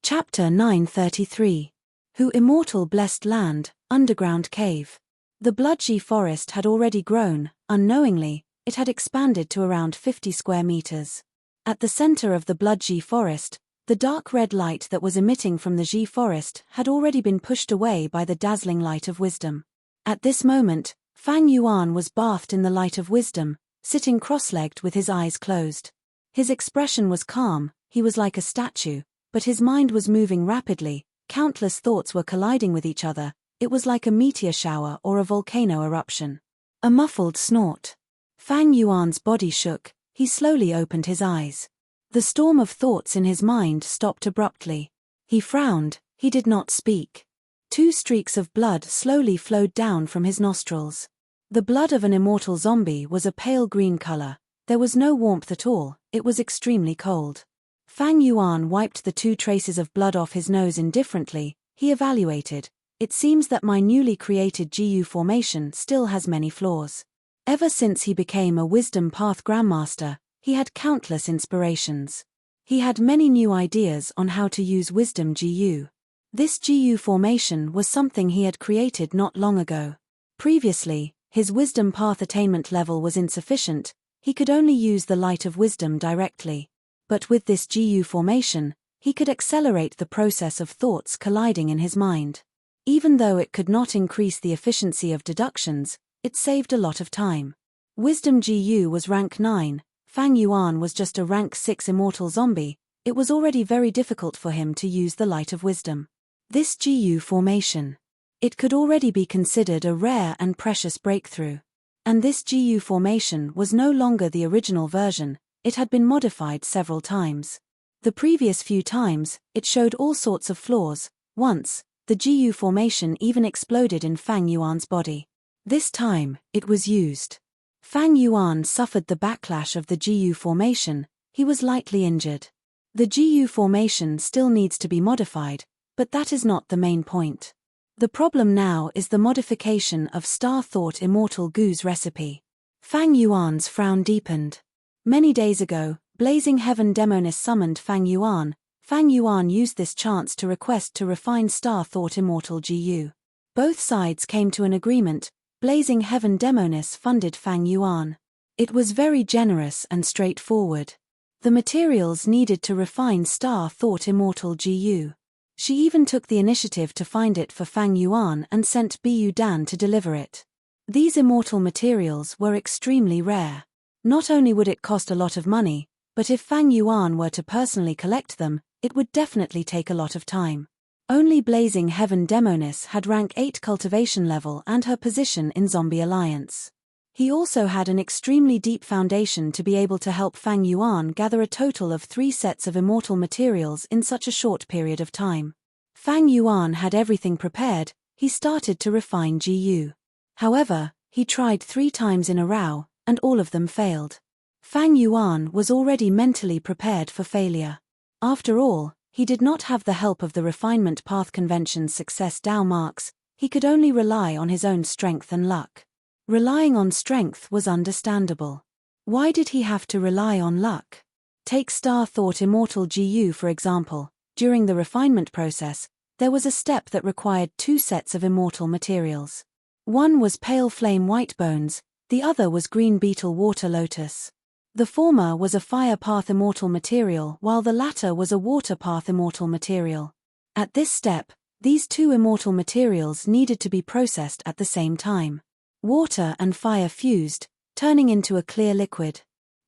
Chapter 933. Who Immortal Blessed Land, Underground Cave. The Bloodji forest had already grown. Unknowingly, it had expanded to around 50 square meters. At the center of the Bloodji forest, the dark red light that was emitting from the Ji forest had already been pushed away by the dazzling light of wisdom. At this moment, Fang Yuan was bathed in the light of wisdom, sitting cross-legged with his eyes closed. His expression was calm, he was like a statue, but his mind was moving rapidly. Countless thoughts were colliding with each other. It was like a meteor shower or a volcano eruption. A muffled snort. Fang Yuan's body shook. He slowly opened his eyes. The storm of thoughts in his mind stopped abruptly. He frowned. He did not speak. 2 streaks of blood slowly flowed down from his nostrils. The blood of an immortal zombie was a pale green color. There was no warmth at all. It was extremely cold. Fang Yuan wiped the 2 traces of blood off his nose indifferently. He evaluated. It seems that my newly created Jiu formation still has many flaws. Ever since he became a Wisdom Path Grandmaster, he had countless inspirations. He had many new ideas on how to use Wisdom Jiu. This Jiu formation was something he had created not long ago. Previously, his Wisdom Path attainment level was insufficient. He could only use the light of wisdom directly. But with this Jiu formation, he could accelerate the process of thoughts colliding in his mind. Even though it could not increase the efficiency of deductions, it saved a lot of time. Wisdom Jiu was rank 9, Fang Yuan was just a rank 6 immortal zombie. It was already very difficult for him to use the light of wisdom. This Jiu formation. It could already be considered a rare and precious breakthrough. And this Jiu formation was no longer the original version, it had been modified several times. The previous few times, it showed all sorts of flaws. Once, the Jiu formation even exploded in Fang Yuan's body. This time, it was used. Fang Yuan suffered the backlash of the Jiu formation. He was lightly injured. The Jiu formation still needs to be modified, but that is not the main point. The problem now is the modification of Star Thought Immortal Gu's recipe. Fang Yuan's frown deepened. Many days ago, Blazing Heaven Demonis summoned Fang Yuan. Fang Yuan used this chance to request to refine Star Thought Immortal Jiu. Both sides came to an agreement. Blazing Heaven Demonis funded Fang Yuan. It was very generous and straightforward. The materials needed to refine Star Thought Immortal Jiu. She even took the initiative to find it for Fang Yuan and sent Bu Dan to deliver it. These immortal materials were extremely rare. Not only would it cost a lot of money, but if Fang Yuan were to personally collect them, it would definitely take a lot of time. Only Blazing Heaven Demonis had rank 8 cultivation level and her position in Zombie Alliance. He also had an extremely deep foundation to be able to help Fang Yuan gather a total of 3 sets of immortal materials in such a short period of time. Fang Yuan had everything prepared. He started to refine GU. However, he tried 3 times in a row, and all of them failed. Fang Yuan was already mentally prepared for failure. After all, he did not have the help of the Refinement Path Convention's success Dao marks. He could only rely on his own strength and luck. Relying on strength was understandable. Why did he have to rely on luck? Take Star Thought Immortal GU for example. During the refinement process, there was a step that required 2 sets of immortal materials. One was Pale Flame White Bones, the other was Green Beetle Water Lotus. The former was a Fire Path Immortal material while the latter was a Water Path Immortal material. At this step, these 2 immortal materials needed to be processed at the same time. Water and fire fused, turning into a clear liquid.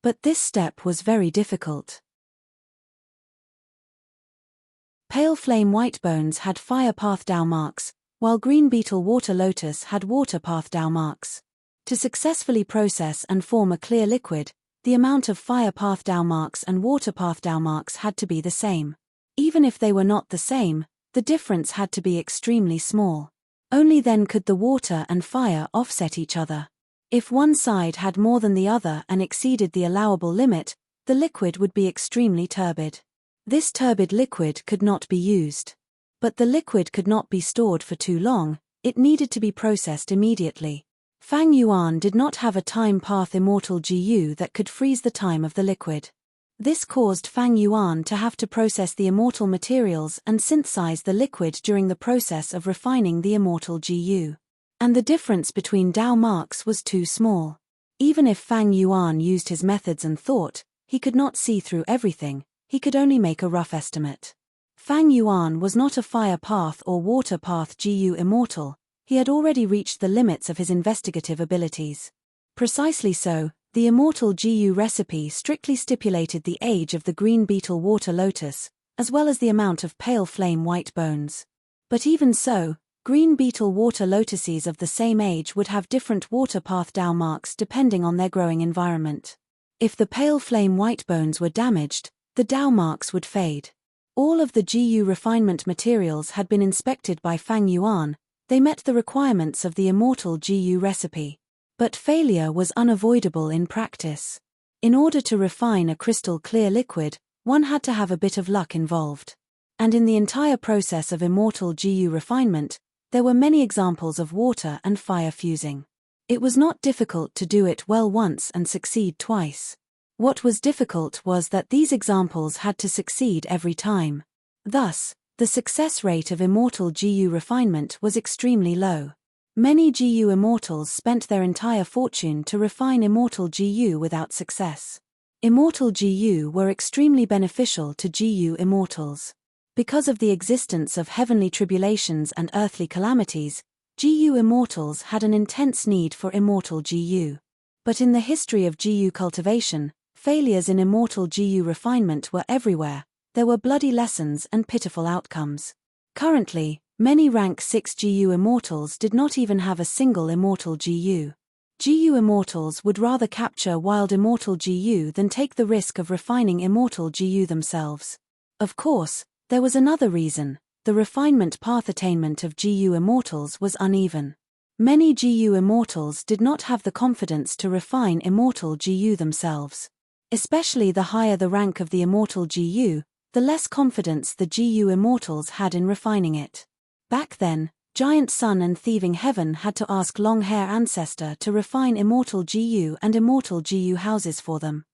But this step was very difficult. Pale Flame White Bones had Fire Path Dao marks, while Green Beetle Water Lotus had Water Path Dao marks. To successfully process and form a clear liquid, the amount of Fire Path Dao marks and Water Path Dao marks had to be the same. Even if they were not the same, the difference had to be extremely small. Only then could the water and fire offset each other. If one side had more than the other and exceeded the allowable limit, the liquid would be extremely turbid. This turbid liquid could not be used. But the liquid could not be stored for too long, it needed to be processed immediately. Fang Yuan did not have a time path immortal GU that could freeze the time of the liquid. This caused Fang Yuan to have to process the immortal materials and synthesize the liquid during the process of refining the immortal GU. And the difference between Dao marks was too small. Even if Fang Yuan used his methods and thought, he could not see through everything, he could only make a rough estimate. Fang Yuan was not a Fire Path or Water Path GU immortal, he had already reached the limits of his investigative abilities. Precisely so, the immortal GU recipe strictly stipulated the age of the Green Beetle Water Lotus, as well as the amount of Pale Flame White Bones. But even so, Green Beetle Water Lotuses of the same age would have different Water Path Dao marks depending on their growing environment. If the Pale Flame White Bones were damaged, the Dao marks would fade. All of the GU refinement materials had been inspected by Fang Yuan, they met the requirements of the immortal GU recipe. But failure was unavoidable in practice. In order to refine a crystal clear liquid, one had to have a bit of luck involved. And in the entire process of immortal GU refinement, there were many examples of water and fire fusing. It was not difficult to do it well once and succeed twice. What was difficult was that these examples had to succeed every time. Thus, the success rate of immortal GU refinement was extremely low. Many GU immortals spent their entire fortune to refine immortal GU without success. Immortal GU were extremely beneficial to GU immortals. Because of the existence of heavenly tribulations and earthly calamities, GU immortals had an intense need for immortal GU. But in the history of GU cultivation, failures in immortal GU refinement were everywhere, there were bloody lessons and pitiful outcomes. Currently, many rank 6 GU immortals did not even have a single immortal GU. GU immortals would rather capture wild immortal GU than take the risk of refining immortal GU themselves. Of course, there was another reason: the refinement path attainment of GU immortals was uneven. Many GU immortals did not have the confidence to refine immortal GU themselves. Especially the higher the rank of the immortal GU, the less confidence the GU immortals had in refining it. Back then, Giant Sun and Thieving Heaven had to ask Long Hair Ancestor to refine immortal GU and immortal GU houses for them.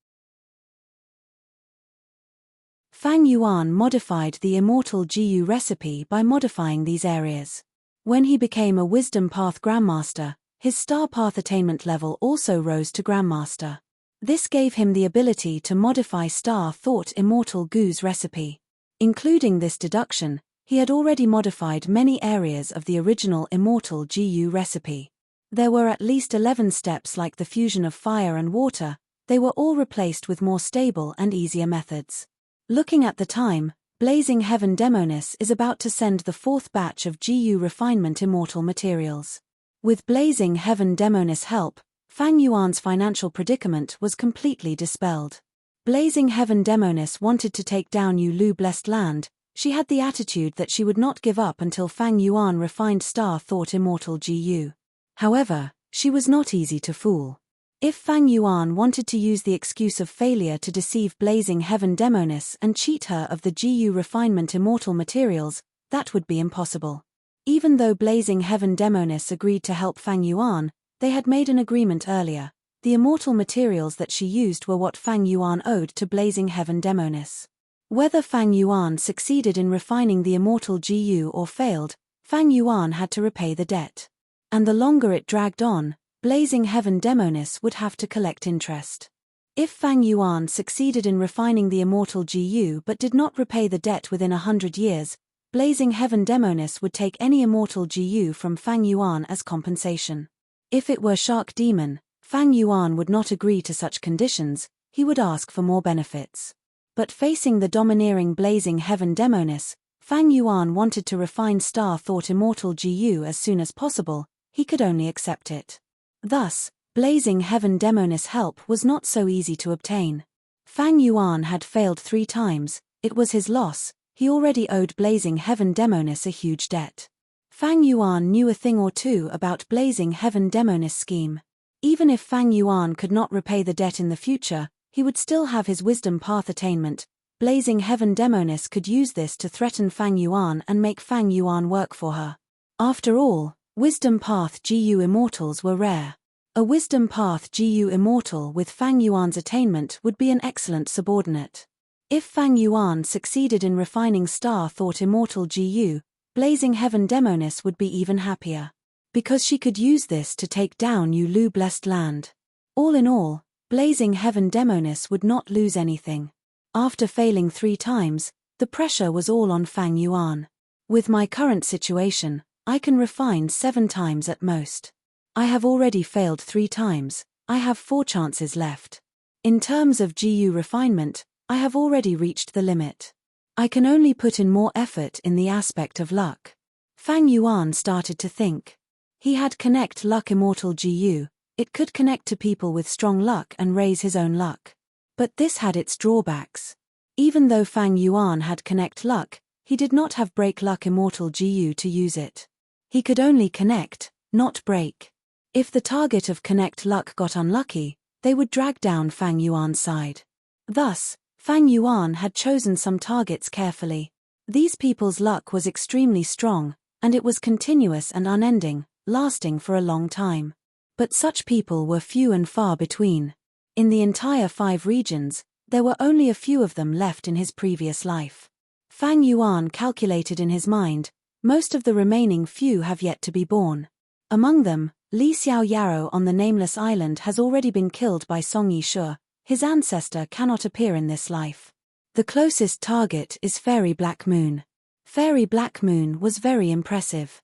Fang Yuan modified the immortal GU recipe by modifying these areas. When he became a Wisdom Path Grandmaster, his Star Path attainment level also rose to Grandmaster. This gave him the ability to modify Star Thought Immortal GU's recipe. Including this deduction, he had already modified many areas of the original immortal GU recipe. There were at least 11 steps like the fusion of fire and water, they were all replaced with more stable and easier methods. Looking at the time, Blazing Heaven Demonis is about to send the fourth batch of GU refinement immortal materials. With Blazing Heaven Demonis' help, Fang Yuan's financial predicament was completely dispelled. Blazing Heaven Demonis wanted to take down Yulu Blessed Land. She had the attitude that she would not give up until Fang Yuan refined Star Thought Immortal GU. However, she was not easy to fool. If Fang Yuan wanted to use the excuse of failure to deceive Blazing Heaven Demonis and cheat her of the GU refinement immortal materials, that would be impossible. Even though Blazing Heaven Demonis agreed to help Fang Yuan, they had made an agreement earlier. The immortal materials that she used were what Fang Yuan owed to Blazing Heaven Demonis. Whether Fang Yuan succeeded in refining the immortal GU or failed, Fang Yuan had to repay the debt. And the longer it dragged on, Blazing Heaven Demonis would have to collect interest. If Fang Yuan succeeded in refining the immortal GU but did not repay the debt within 100 years, Blazing Heaven Demonis would take any immortal GU from Fang Yuan as compensation. If it were Shark Demon, Fang Yuan would not agree to such conditions, he would ask for more benefits. But facing the domineering Blazing Heaven Demonis, Fang Yuan wanted to refine Star Thought Immortal GU as soon as possible. He could only accept it. Thus, Blazing Heaven Demonis' help was not so easy to obtain. Fang Yuan had failed 3 times, it was his loss, he already owed Blazing Heaven Demonis a huge debt. Fang Yuan knew a thing or two about Blazing Heaven Demonis' scheme. Even if Fang Yuan could not repay the debt in the future, he would still have his wisdom path attainment. Blazing Heaven Demonis could use this to threaten Fang Yuan and make Fang Yuan work for her. After all, Wisdom Path GU Immortals were rare. A Wisdom Path GU Immortal with Fang Yuan's attainment would be an excellent subordinate. If Fang Yuan succeeded in refining Star Thought Immortal GU, Blazing Heaven Demonis would be even happier. Because she could use this to take down Yulu Blessed Land. All in all, Blazing Heaven Demonis would not lose anything. After failing 3 times, the pressure was all on Fang Yuan. With my current situation, I can refine 7 times at most. I have already failed 3 times, I have 4 chances left. In terms of GU refinement, I have already reached the limit. I can only put in more effort in the aspect of luck. Fang Yuan started to think. He had Connect Luck Immortal GU, it could connect to people with strong luck and raise his own luck. But this had its drawbacks. Even though Fang Yuan had Connect Luck, he did not have Break Luck Immortal GU to use it. He could only connect, not break. If the target of Connect Luck got unlucky, they would drag down Fang Yuan's side. Thus, Fang Yuan had chosen some targets carefully. These people's luck was extremely strong, and it was continuous and unending, lasting for a long time. But such people were few and far between. In the entire 5 regions, there were only a few of them left in his previous life. Fang Yuan calculated in his mind, most of the remaining few have yet to be born. Among them, Li Xiao Yarrow on the Nameless Island has already been killed by Song Yishe. His ancestor cannot appear in this life. The closest target is Fairy Black Moon. Fairy Black Moon was very impressive.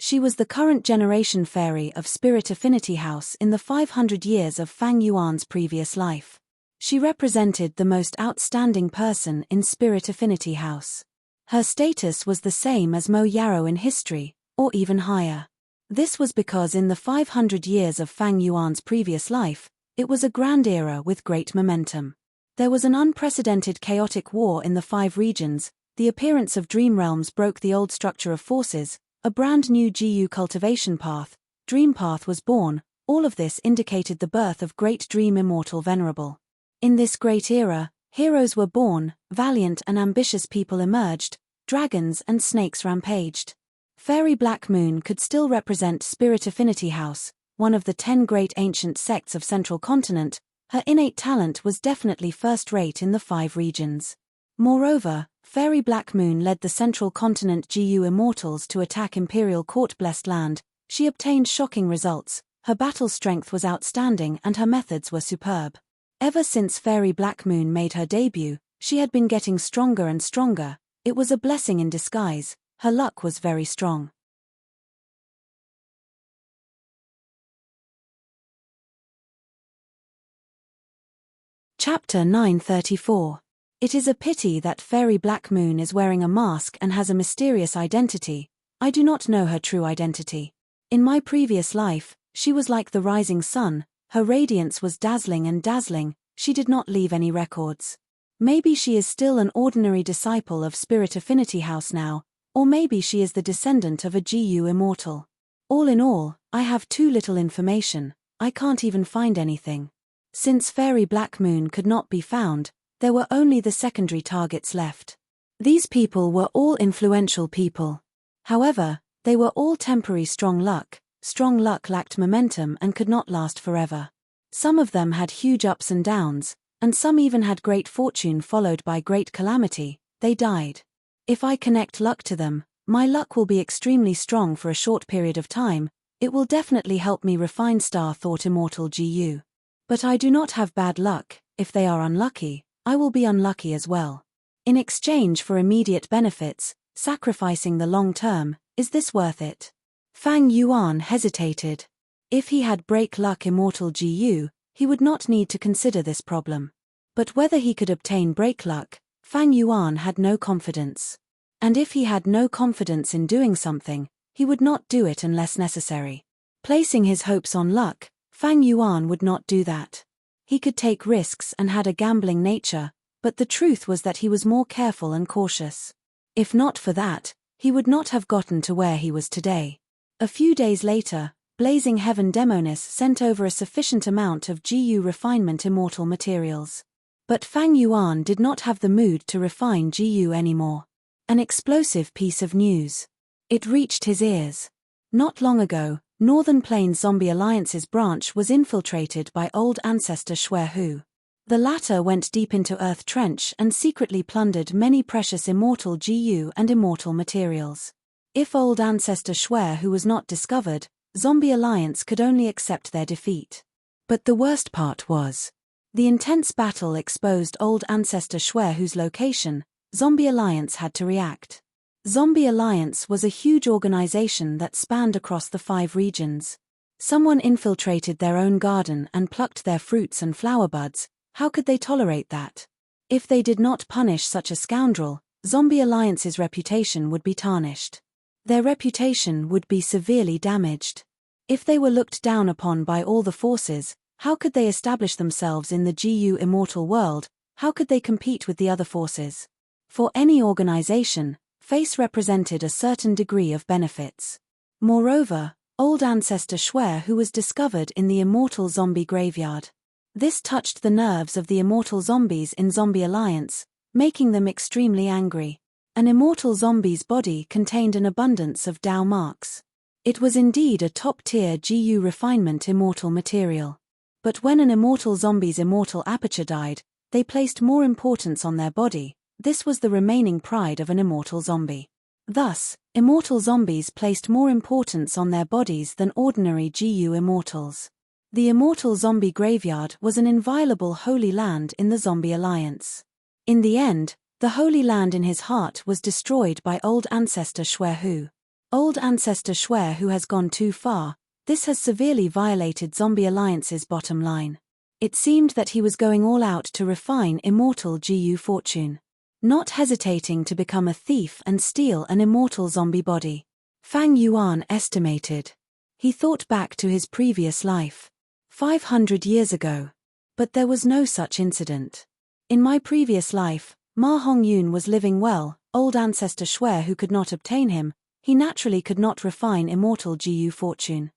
She was the current generation fairy of Spirit Affinity House in the 500 years of Fang Yuan's previous life. She represented the most outstanding person in Spirit Affinity House. Her status was the same as Mo Yarrow in history, or even higher. This was because in the 500 years of Fang Yuan's previous life, it was a grand era with great momentum. There was an unprecedented chaotic war in the 5 regions, the appearance of dream realms broke the old structure of forces, a brand new GU cultivation path, Dream Path was born, all of this indicated the birth of Great Dream Immortal Venerable. In this great era, heroes were born, valiant and ambitious people emerged, dragons and snakes rampaged. Fairy Black Moon could still represent Spirit Affinity House, one of the 10 great ancient sects of Central Continent. Her innate talent was definitely first-rate in the 5 regions. Moreover, Fairy Black Moon led the Central Continent GU Immortals to attack Imperial Court Blessed Land. She obtained shocking results, her battle strength was outstanding and her methods were superb. Ever since Fairy Black Moon made her debut, she had been getting stronger and stronger. It was a blessing in disguise, her luck was very strong. Chapter 934. It is a pity that Fairy Black Moon is wearing a mask and has a mysterious identity. I do not know her true identity. In my previous life, she was like the rising sun, her radiance was dazzling and dazzling, she did not leave any records. Maybe she is still an ordinary disciple of Spirit Affinity House now, or maybe she is the descendant of a GU immortal. All in all, I have too little information, I can't even find anything. Since Fairy Black Moon could not be found, there were only the secondary targets left. These people were all influential people. However, they were all temporary strong luck. Strong luck lacked momentum and could not last forever. Some of them had huge ups and downs, and some even had great fortune followed by great calamity. They died. If I connect luck to them, my luck will be extremely strong for a short period of time. It will definitely help me refine Star Thought Immortal GU. But I do not have bad luck. If they are unlucky, I will be unlucky as well. In exchange for immediate benefits, sacrificing the long term, is this worth it? Fang Yuan hesitated. If he had Break Luck Immortal GU, he would not need to consider this problem. But whether he could obtain Break Luck, Fang Yuan had no confidence. And if he had no confidence in doing something, he would not do it unless necessary. Placing his hopes on luck, Fang Yuan would not do that. He could take risks and had a gambling nature, but the truth was that he was more careful and cautious. If not for that, he would not have gotten to where he was today. A few days later, Blazing Heaven Demonis sent over a sufficient amount of GU refinement immortal materials. But Fang Yuan did not have the mood to refine GU anymore. An explosive piece of news. It reached his ears. Not long ago, Northern Plains Zombie Alliance's branch was infiltrated by old ancestor Xue Hu. The latter went deep into Earth Trench and secretly plundered many precious immortal GU and immortal materials. If old ancestor Xue Hu was not discovered, Zombie Alliance could only accept their defeat. But the worst part was, the intense battle exposed old ancestor Xue Hu's location. Zombie Alliance had to react. Zombie Alliance was a huge organization that spanned across the 5 regions. Someone infiltrated their own garden and plucked their fruits and flower buds. How could they tolerate that? If they did not punish such a scoundrel, Zombie Alliance's reputation would be tarnished. Their reputation would be severely damaged. If they were looked down upon by all the forces, how could they establish themselves in the GU immortal world? How could they compete with the other forces? For any organization, face represented a certain degree of benefits. Moreover, old ancestor Xue Hu was discovered in the immortal zombie graveyard. This touched the nerves of the immortal zombies in Zombie Alliance, making them extremely angry. An immortal zombie's body contained an abundance of Dao marks. It was indeed a top-tier GU refinement immortal material. But when an immortal zombie's immortal aperture died, they placed more importance on their body. This was the remaining pride of an immortal zombie. Thus, immortal zombies placed more importance on their bodies than ordinary GU immortals. The immortal zombie graveyard was an inviolable holy land in the Zombie Alliance. In the end, the holy land in his heart was destroyed by old ancestor Xue Hu. Old ancestor Xue Hu has gone too far. This has severely violated Zombie Alliance's bottom line. It seemed that he was going all out to refine immortal GU fortune. Not hesitating to become a thief and steal an immortal zombie body. Fang Yuan estimated. He thought back to his previous life. 500 years ago. But there was no such incident. In my previous life, Ma Hongyun was living well. Old ancestor Xue Hu could not obtain him. He naturally could not refine immortal GU fortune.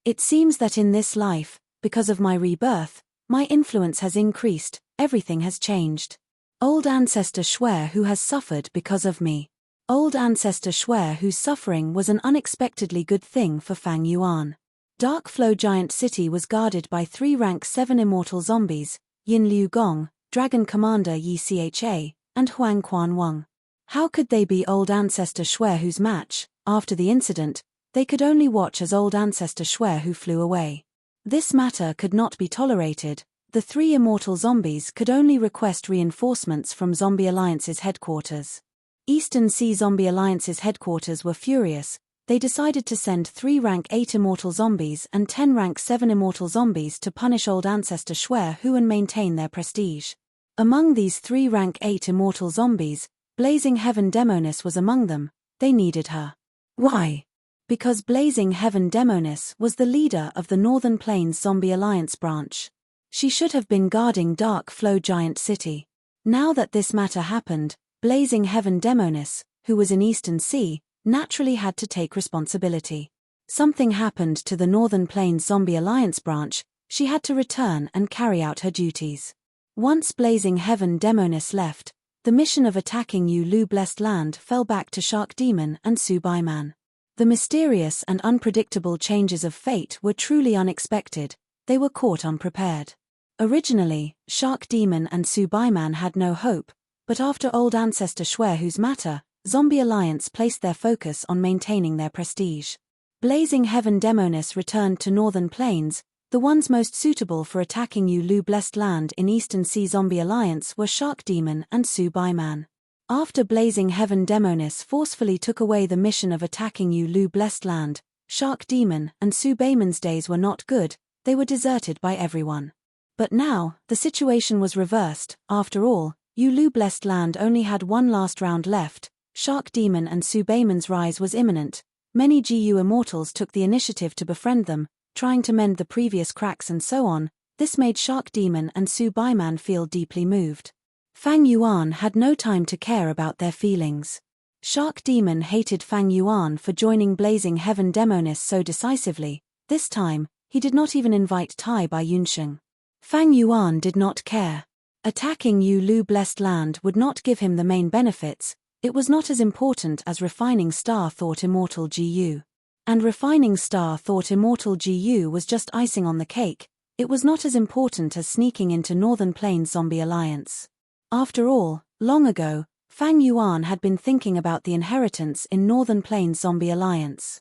It seems that in this life, because of my rebirth, my influence has increased, everything has changed. Old ancestor Xue Hu has suffered because of me. Old ancestor Xue Hu's suffering was an unexpectedly good thing for Fang Yuan. Dark Flow Giant City was guarded by 3 rank 7 immortal zombies, Yin Liu Gong, Dragon Commander Yi Cha, and Huang Quan Wang. How could they be old ancestor Xue Hu's match? After the incident, they could only watch as old ancestor Xue Hu flew away. This matter could not be tolerated. The 3 immortal zombies could only request reinforcements from Zombie Alliance's headquarters. Eastern Sea Zombie Alliance's headquarters were furious. they decided to send 3 rank 8 immortal zombies and 10 rank 7 immortal zombies to punish old ancestor Schwer and maintain their prestige. Among these 3 rank 8 immortal zombies, Blazing Heaven Demoness was among them. They needed her. Why? Because Blazing Heaven Demoness was the leader of the Northern Plains Zombie Alliance branch. She should have been guarding Dark Flow Giant City. Now that this matter happened, Blazing Heaven Demoness, who was in Eastern Sea, naturally had to take responsibility. Something happened to the Northern Plains Zombie Alliance branch, she had to return and carry out her duties. Once Blazing Heaven Demoness left, the mission of attacking Ulu Blessed Land fell back to Shark Demon and Subaiman. The mysterious and unpredictable changes of fate were truly unexpected, they were caught unprepared. Originally, Shark Demon and Subaiman had no hope, but after old ancestor Schwer's matter, Zombie Alliance placed their focus on maintaining their prestige. Blazing Heaven Demoness returned to Northern Plains. The ones most suitable for attacking Ulu Blessed Land in Eastern Sea Zombie Alliance were Shark Demon and Subaiman. After Blazing Heaven Demoness forcefully took away the mission of attacking Ulu Blessed Land, Shark Demon and Subaiman's days were not good, they were deserted by everyone. But now, the situation was reversed. After all, Ulu Blessed Land only had one last round left. Shark Demon and Subaiman's rise was imminent. Many GU immortals took the initiative to befriend them, trying to mend the previous cracks and so on. This made Shark Demon and Subaiman feel deeply moved. Fang Yuan had no time to care about their feelings. Shark Demon hated Fang Yuan for joining Blazing Heaven Demoness so decisively. This time, he did not even invite Tai Bai Yunsheng. Fang Yuan did not care. Attacking Ulu Blessed Land would not give him the main benefits. It was not as important as refining Star Thought Immortal GU. And refining Star Thought Immortal GU was just icing on the cake. It was not as important as sneaking into Northern Plains Zombie Alliance. After all, long ago, Fang Yuan had been thinking about the inheritance in Northern Plains Zombie Alliance.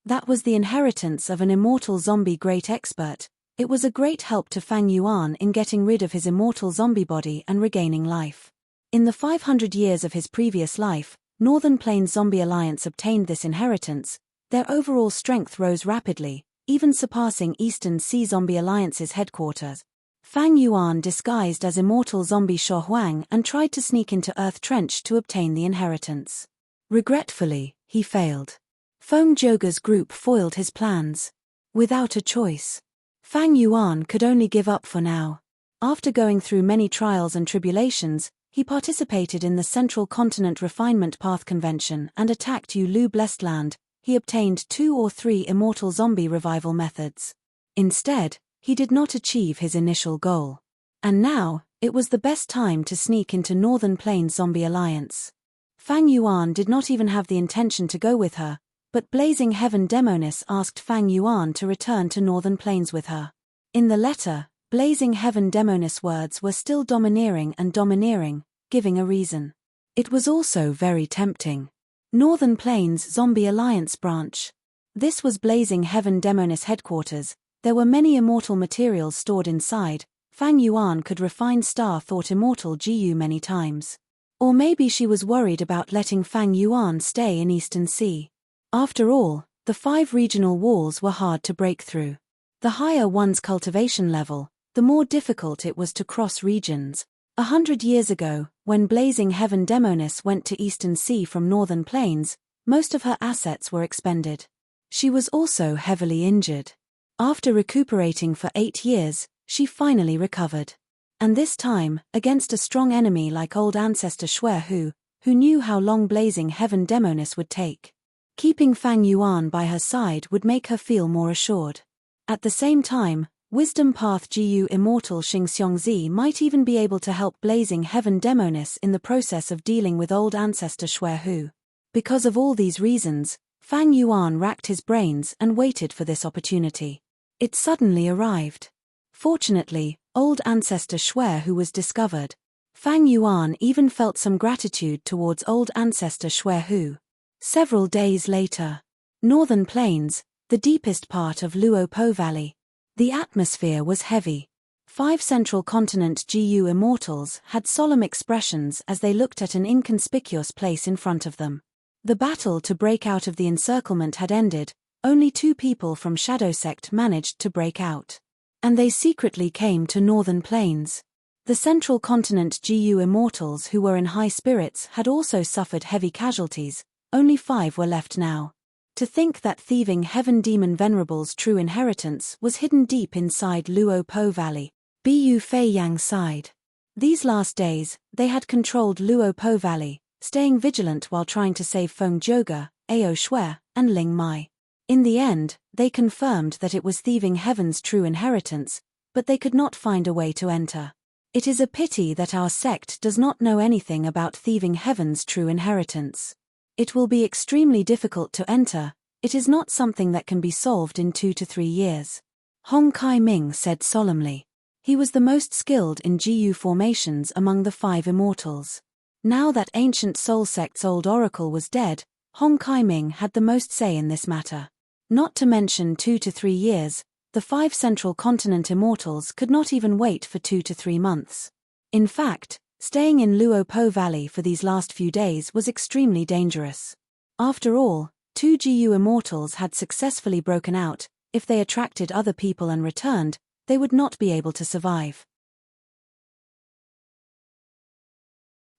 That was the inheritance of an immortal zombie great expert. It was a great help to Fang Yuan in getting rid of his immortal zombie body and regaining life. In the 500 years of his previous life, Northern Plains Zombie Alliance obtained this inheritance. Their overall strength rose rapidly, even surpassing Eastern Sea Zombie Alliance's headquarters. Fang Yuan disguised as immortal zombie Shuo Huang and tried to sneak into Earth Trench to obtain the inheritance. Regretfully, he failed. Feng Joga's group foiled his plans. Without a choice, Fang Yuan could only give up for now. After going through many trials and tribulations, he participated in the Central Continent Refinement Path Convention and attacked Ulu Blessed Land. He obtained 2 or 3 immortal zombie revival methods. Instead, he did not achieve his initial goal. And now, it was the best time to sneak into Northern Plains Zombie Alliance. Fang Yuan did not even have the intention to go with her, but Blazing Heaven Demoness asked Fang Yuan to return to Northern Plains with her. In the letter, Blazing Heaven Demoness words were still domineering and domineering, giving a reason. It was also very tempting. Northern Plains Zombie Alliance branch. This was Blazing Heaven Demoness headquarters. There were many immortal materials stored inside. Fang Yuan could refine Star Thought Immortal GU many times. Or maybe she was worried about letting Fang Yuan stay in Eastern Sea. After all, the 5 regional walls were hard to break through. The higher one's cultivation level, the more difficult it was to cross regions. 100 years ago, when Blazing Heaven Demoness went to Eastern Sea from Northern Plains, most of her assets were expended. She was also heavily injured. After recuperating for 8 years, she finally recovered. And this time, against a strong enemy like old ancestor Schwer who knew how long Blazing Heaven Demoness would take. Keeping Fang Yuan by her side would make her feel more assured. At the same time, Wisdom Path GU Immortal Xing Xiongzi might even be able to help Blazing Heaven Demoness in the process of dealing with old ancestor Schwer. Because of all these reasons, Fang Yuan racked his brains and waited for this opportunity. It suddenly arrived. Fortunately, old ancestor Schwer was discovered. Fang Yuan even felt some gratitude towards old ancestor Schwer. Several days later, Northern Plains, the deepest part of Luo Po Valley. The atmosphere was heavy. 5 Central Continent GU immortals had solemn expressions as they looked at an inconspicuous place in front of them. The battle to break out of the encirclement had ended, only 2 people from Shadow Sect managed to break out. And they secretly came to Northern Plains. The Central Continent GU immortals who were in high spirits had also suffered heavy casualties, only 5 were left now. To think that thieving heaven demon Venerable's true inheritance was hidden deep inside Luo Po Valley. Bu Fei Yang sighed. These last days, they had controlled Luo Po Valley, staying vigilant while trying to save Feng Zhoge, Ao Shui, and Ling Mai. In the end, they confirmed that it was thieving heaven's true inheritance, but they could not find a way to enter. It is a pity that our sect does not know anything about thieving heaven's true inheritance. It will be extremely difficult to enter. It is not something that can be solved in 2 to 3 years. Hong Kai Ming said solemnly. He was the most skilled in GU formations among the 5 immortals. Now that ancient Soul Sect's old oracle was dead, Hong Kai Ming had the most say in this matter. Not to mention 2 to 3 years, the 5 Central Continent immortals could not even wait for 2 to 3 months. In fact, staying in Luo Po Valley for these last few days was extremely dangerous. After all, 2 GU immortals had successfully broken out. If they attracted other people and returned, they would not be able to survive.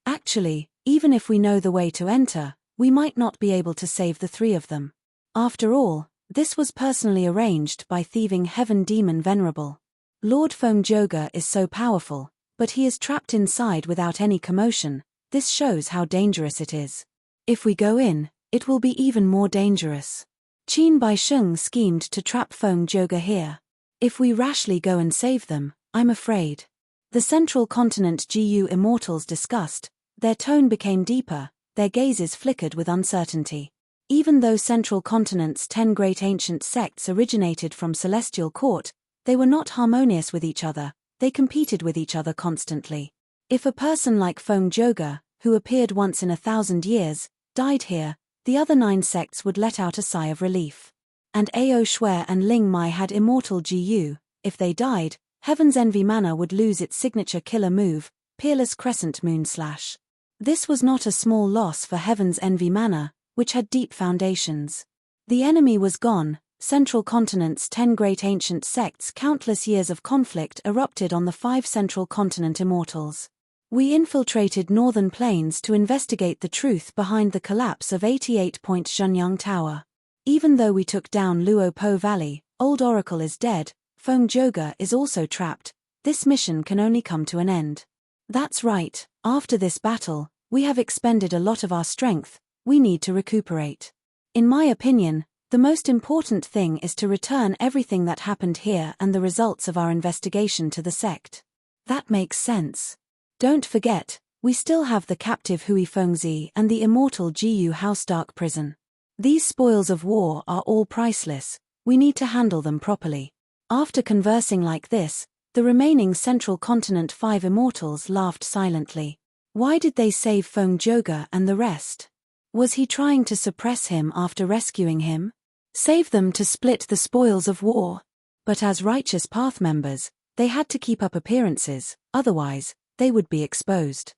Actually, even if we know the way to enter, we might not be able to save the 3 of them. After all, this was personally arranged by thieving heaven demon Venerable. Lord Feng Zhoge is so powerful, but he is trapped inside without any commotion. This shows how dangerous it is. If we go in, it will be even more dangerous. Qin Baisheng schemed to trap Feng Zhoge here. If we rashly go and save them, I'm afraid. The Central Continent GU immortals discussed. Their tone became deeper, their gazes flickered with uncertainty. Even though Central Continent's 10 great ancient sects originated from Celestial Court, they were not harmonious with each other, they competed with each other constantly. If a person like Feng Zhoge, who appeared once in 1,000 years, died here, the other 9 sects would let out a sigh of relief. And Ao Shui and Ling Mai had immortal GU. If they died, Heaven's Envy Manor would lose its signature killer move, Peerless Crescent Moon Slash. This was not a small loss for Heaven's Envy Manor, which had deep foundations. The enemy was gone. Central Continent's 10 great ancient sects. Countless years of conflict erupted on the 5 Central Continent immortals. We infiltrated Northern Plains to investigate the truth behind the collapse of 88-point Zhenyang Tower. Even though we took down Luo Po Valley, Old Oracle is dead, Feng Zhoge is also trapped. This mission can only come to an end. That's right, after this battle, we have expended a lot of our strength, we need to recuperate. In my opinion, the most important thing is to return everything that happened here and the results of our investigation to the sect. That makes sense. Don't forget, we still have the captive Hui Fengzi and the immortal GU House Dark Prison. These spoils of war are all priceless, we need to handle them properly. After conversing like this, the remaining Central Continent 5 immortals laughed silently. Why did they save Feng Zhoge and the rest? Was he trying to suppress him after rescuing him? Save them to split the spoils of war? But as Righteous Path members, they had to keep up appearances, otherwise, they would be exposed.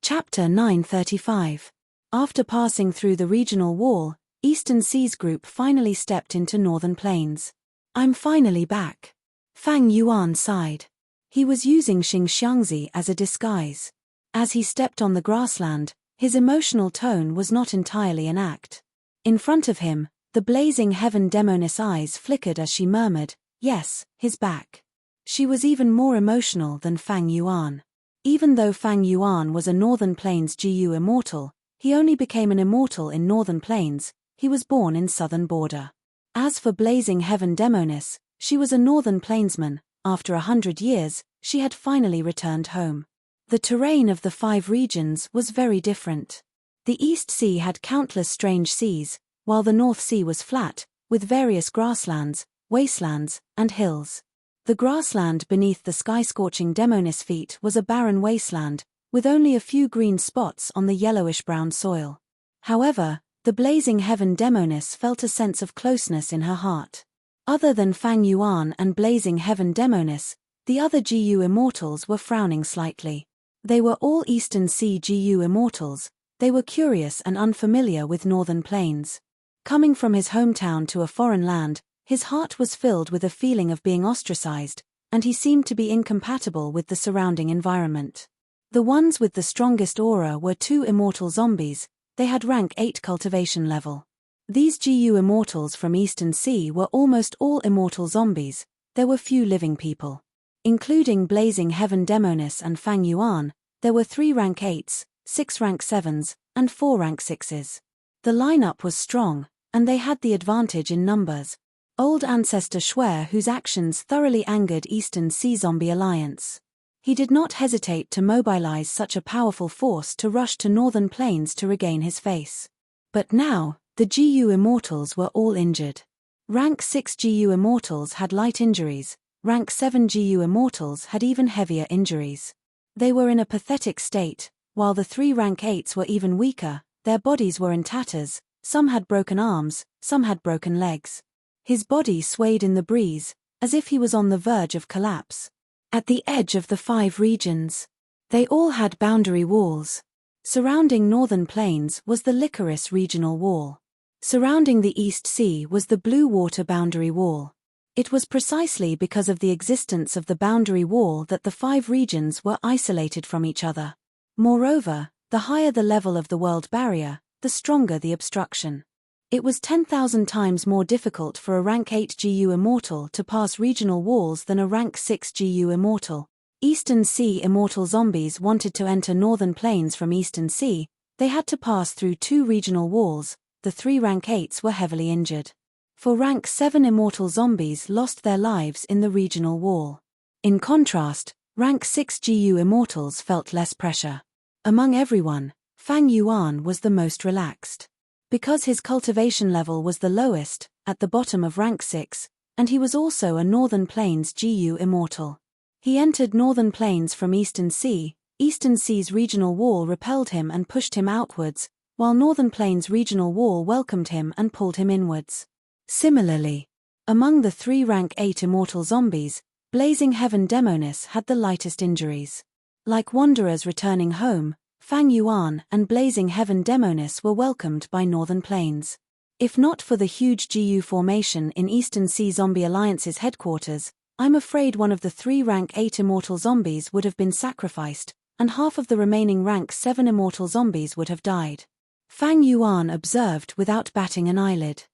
Chapter 935. After passing through the regional wall, Eastern Seas Group finally stepped into Northern Plains. I'm finally back. Fang Yuan sighed. He was using Xingxiangzi as a disguise. As he stepped on the grassland, his emotional tone was not entirely an act. In front of him, the blazing heaven demoness eyes flickered as she murmured, "Yes, his back." She was even more emotional than Fang Yuan. Even though Fang Yuan was a Northern Plains GU immortal, he only became an immortal in Northern Plains. He was born in Southern Border. As for blazing heaven demoness, she was a Northern Plainsman. After 100 years, she had finally returned home. The terrain of the 5 regions was very different. The East Sea had countless strange seas, while the North Sea was flat, with various grasslands, wastelands, and hills. The grassland beneath the sky-scorching demoness feet was a barren wasteland, with only a few green spots on the yellowish-brown soil. However, The blazing heaven demoness felt a sense of closeness in her heart. Other than Fang Yuan and blazing heaven demoness, the other GU immortals were frowning slightly. They were all Eastern Sea GU immortals. They were curious and unfamiliar with northern plains. Coming from his hometown to a foreign land, his heart was filled with a feeling of being ostracized, and he seemed to be incompatible with the surrounding environment. The ones with the strongest aura were 2 immortal zombies. They had rank 8 cultivation level. These GU immortals from Eastern Sea were almost all immortal zombies. There were few living people. Including blazing heaven demoness and Fang Yuan, there were 3 rank 8s, 6 rank 7s, and 4 rank 6s. The lineup was strong, and they had the advantage in numbers. Old Ancestor Shuer, whose actions thoroughly angered Eastern Sea Zombie Alliance. He did not hesitate to mobilize such a powerful force to rush to northern plains to regain his face. But now, the GU Immortals were all injured. Rank 6 GU Immortals had light injuries, rank 7 GU Immortals had even heavier injuries. They were in a pathetic state, while the 3 rank 8s were even weaker. Their bodies were in tatters, some had broken arms, some had broken legs. His body swayed in the breeze, as if he was on the verge of collapse. At the edge of the 5 regions, they all had boundary walls. Surrounding northern plains was the Licorice Regional Wall. Surrounding the East Sea was the Blue Water Boundary Wall. It was precisely because of the existence of the boundary wall that the 5 regions were isolated from each other. Moreover, the higher the level of the world barrier, the stronger the obstruction. It was 10,000 times more difficult for a rank 8 GU Immortal to pass regional walls than a rank 6 GU Immortal. Eastern Sea Immortal zombies wanted to enter northern plains from Eastern Sea. They had to pass through 2 regional walls. The 3 rank 8s were heavily injured. For rank 7 Immortal zombies lost their lives in the regional wall. In contrast, rank 6 GU Immortals felt less pressure. Among everyone, Fang Yuan was the most relaxed. Because his cultivation level was the lowest, at the bottom of rank 6, and he was also a Northern Plains GU Immortal. He entered Northern Plains from Eastern Sea. Eastern Sea's regional wall repelled him and pushed him outwards, while Northern Plains' regional wall welcomed him and pulled him inwards. Similarly, among the 3 rank 8 immortal zombies, Blazing Heaven Demoness had the lightest injuries. Like wanderers returning home, Fang Yuan and Blazing Heaven Demoness were welcomed by Northern Plains. If not for the huge GU formation in Eastern Sea Zombie Alliance's headquarters, I'm afraid one of the 3 rank 8 immortal zombies would have been sacrificed, and half of the remaining rank 7 immortal zombies would have died. Fang Yuan observed without batting an eyelid.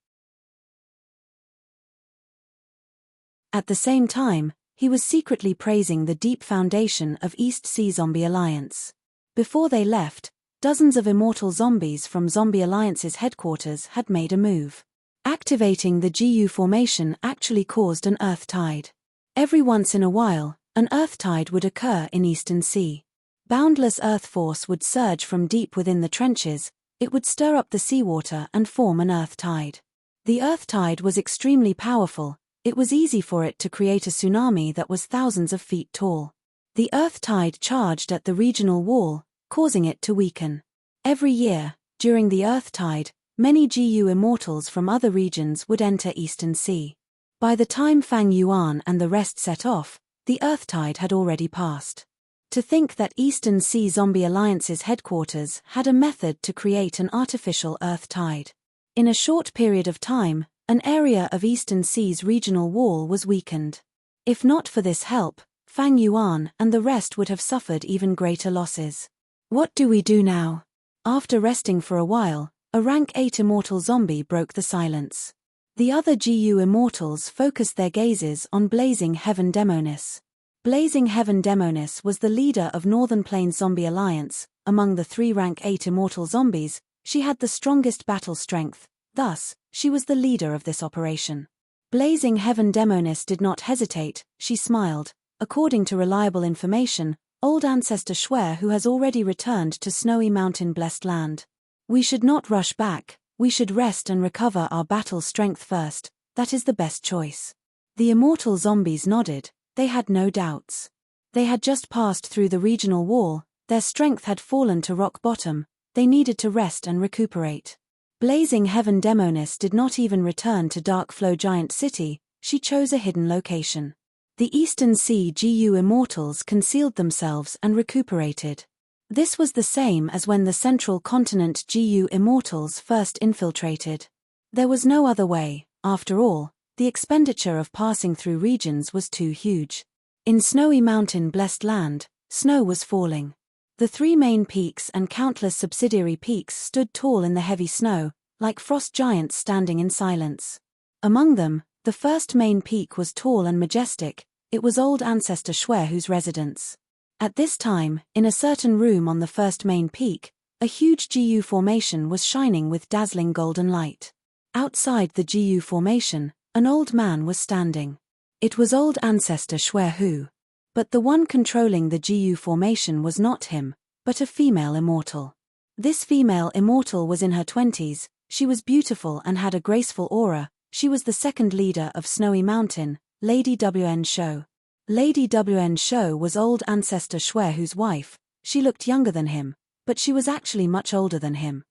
At the same time, he was secretly praising the deep foundation of East Sea Zombie Alliance. Before they left, dozens of immortal zombies from Zombie Alliance's headquarters had made a move. Activating the GU formation actually caused an earth tide. Every once in a while, an earth tide would occur in Eastern Sea. Boundless earth force would surge from deep within the trenches. It would stir up the seawater and form an earth tide. The earth tide was extremely powerful. It was easy for it to create a tsunami that was thousands of feet tall. The earth tide charged at the regional wall, causing it to weaken. Every year, during the earth tide, many GU immortals from other regions would enter Eastern Sea. By the time Fang Yuan and the rest set off, the earth tide had already passed. To think that Eastern Sea Zombie Alliance's headquarters had a method to create an artificial earth tide. In a short period of time, an area of Eastern Sea's regional wall was weakened. If not for this help, Fang Yuan and the rest would have suffered even greater losses. What do we do now? After resting for a while, a rank 8 immortal zombie broke the silence. The other GU immortals focused their gazes on Blazing Heaven Demoness. Blazing Heaven Demoness was the leader of Northern Plains Zombie Alliance. Among the 3 rank 8 immortal zombies, she had the strongest battle strength, thus, she was the leader of this operation. Blazing Heaven Demoness did not hesitate, she smiled. According to reliable information, Old Ancestor Shuer who has already returned to snowy mountain blessed land. We should not rush back, we should rest and recover our battle strength first, that is the best choice. The immortal zombies nodded. They had no doubts. They had just passed through the regional wall, their strength had fallen to rock bottom, they needed to rest and recuperate. Blazing Heaven Demonis did not even return to Dark Flow Giant City, she chose a hidden location. The Eastern Sea GU Immortals concealed themselves and recuperated. This was the same as when the Central Continent GU Immortals first infiltrated. There was no other way, after all, the expenditure of passing through regions was too huge. In snowy mountain blessed land, snow was falling. The three main peaks and countless subsidiary peaks stood tall in the heavy snow, like frost giants standing in silence. Among them, the first main peak was tall and majestic. It was old ancestor Schwerhu's residence. At this time, in a certain room on the first main peak, a huge GU formation was shining with dazzling golden light. Outside the GU formation, an old man was standing. It was old ancestor Schwerhu. But the one controlling the GU formation was not him, but a female immortal. This female immortal was in her 20s, she was beautiful and had a graceful aura. She was the second leader of Snowy Mountain, Lady WN Shou. Lady WN Shou was old ancestor Schwerhu's wife. She looked younger than him, but she was actually much older than him.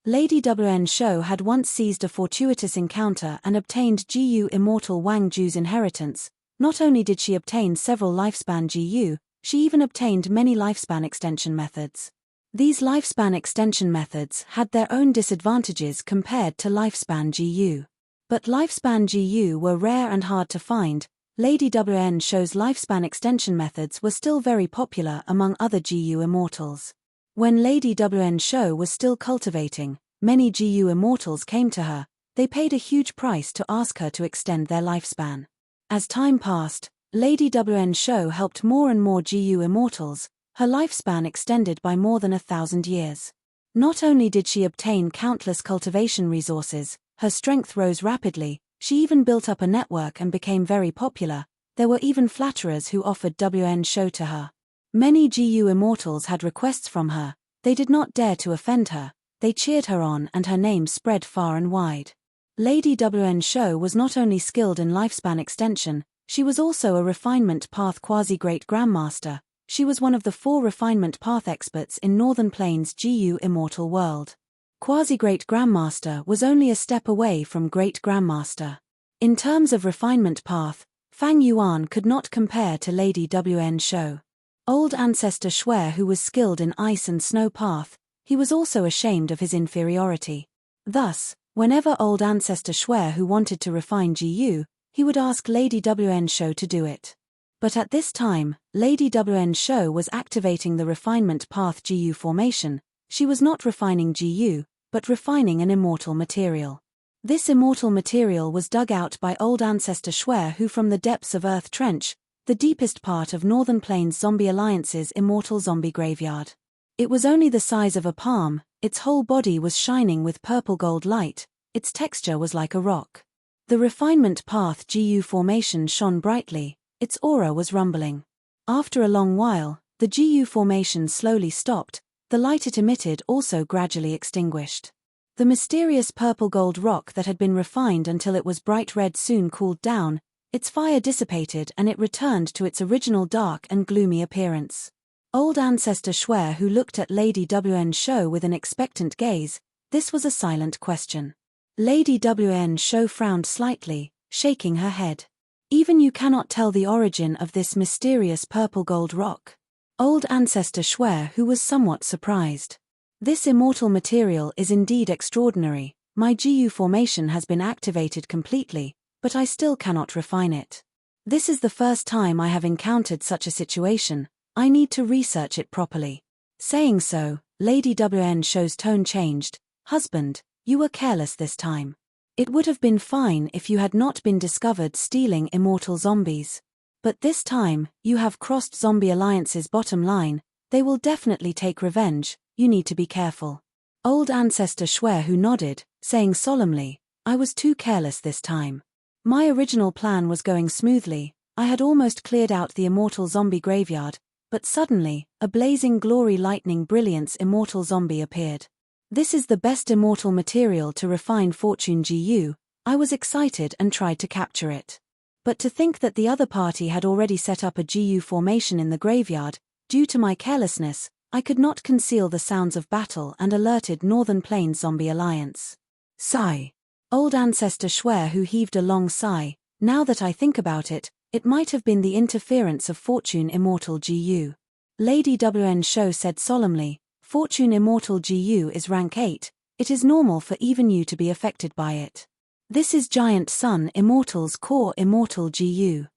Lady WN Shou had once seized a fortuitous encounter and obtained GU immortal Wang Ju's inheritance. Not only did she obtain several lifespan GU, she even obtained many lifespan extension methods. These lifespan extension methods had their own disadvantages compared to lifespan GU. But lifespan GU were rare and hard to find. Lady WN Shou's lifespan extension methods were still very popular among other GU immortals. When Lady WN Shou was still cultivating, many GU immortals came to her. They paid a huge price to ask her to extend their lifespan. As time passed, Lady WN Shou helped more and more GU immortals. Her lifespan extended by more than 1,000 years. Not only did she obtain countless cultivation resources, her strength rose rapidly. She even built up a network and became very popular. There were even flatterers who offered WN Shou to her. Many GU immortals had requests from her. They did not dare to offend her. They cheered her on and her name spread far and wide. Lady WN Shou was not only skilled in lifespan extension, she was also a refinement path quasi-great grandmaster. She was one of the 4 refinement path experts in Northern Plains GU immortal world. Quasi-great grandmaster was only a step away from great grandmaster. In terms of refinement path, Fang Yuan could not compare to Lady WN Shou. Old ancestor Schwerhu was skilled in ice and snow path. He was also ashamed of his inferiority. Thus, whenever old ancestor Schwerhu wanted to refine GU, he would ask Lady WN Shou to do it. But at this time, Lady WN Shou was activating the refinement path GU formation. She was not refining GU, but refining an immortal material. This immortal material was dug out by old ancestor Schwerhu from the depths of Earth Trench, the deepest part of Northern Plains Zombie Alliance's immortal zombie graveyard. It was only the size of a palm. Its whole body was shining with purple gold light. Its texture was like a rock. The refinement path GU formation shone brightly. Its aura was rumbling. After a long while, the GU formation slowly stopped. The light it emitted also gradually extinguished. The mysterious purple-gold rock that had been refined until it was bright red soon cooled down. Its fire dissipated and it returned to its original dark and gloomy appearance. Old ancestor Schwerhu looked at Lady WN Shou with an expectant gaze. This was a silent question. Lady WN Shou frowned slightly, shaking her head. Even you cannot tell the origin of this mysterious purple-gold rock? Old ancestor Schwerhu was somewhat surprised. This immortal material is indeed extraordinary. My GU formation has been activated completely, but I still cannot refine it. This is the first time I have encountered such a situation. I need to research it properly. Saying so, Lady WN Shou's tone changed. Husband, you were careless this time. It would have been fine if you had not been discovered stealing immortal zombies. But this time, you have crossed Zombie Alliance's bottom line. They will definitely take revenge. You need to be careful. Old ancestor Schwerhu nodded, saying solemnly, I was too careless this time. My original plan was going smoothly. I had almost cleared out the immortal zombie graveyard, but suddenly, a blazing glory lightning brilliance immortal zombie appeared. This is the best immortal material to refine Fortune GU. I was excited and tried to capture it. But to think that the other party had already set up a GU formation in the graveyard, due to my carelessness, I could not conceal the sounds of battle and alerted Northern Plains Zombie Alliance. Sigh. Old Ancestor Schwer who heaved a long sigh. Now that I think about it, it might have been the interference of Fortune Immortal GU. Lady WN Show said solemnly, Fortune Immortal GU is rank 8, it is normal for even you to be affected by it. This is Giant Sun Immortal's core Immortal GU.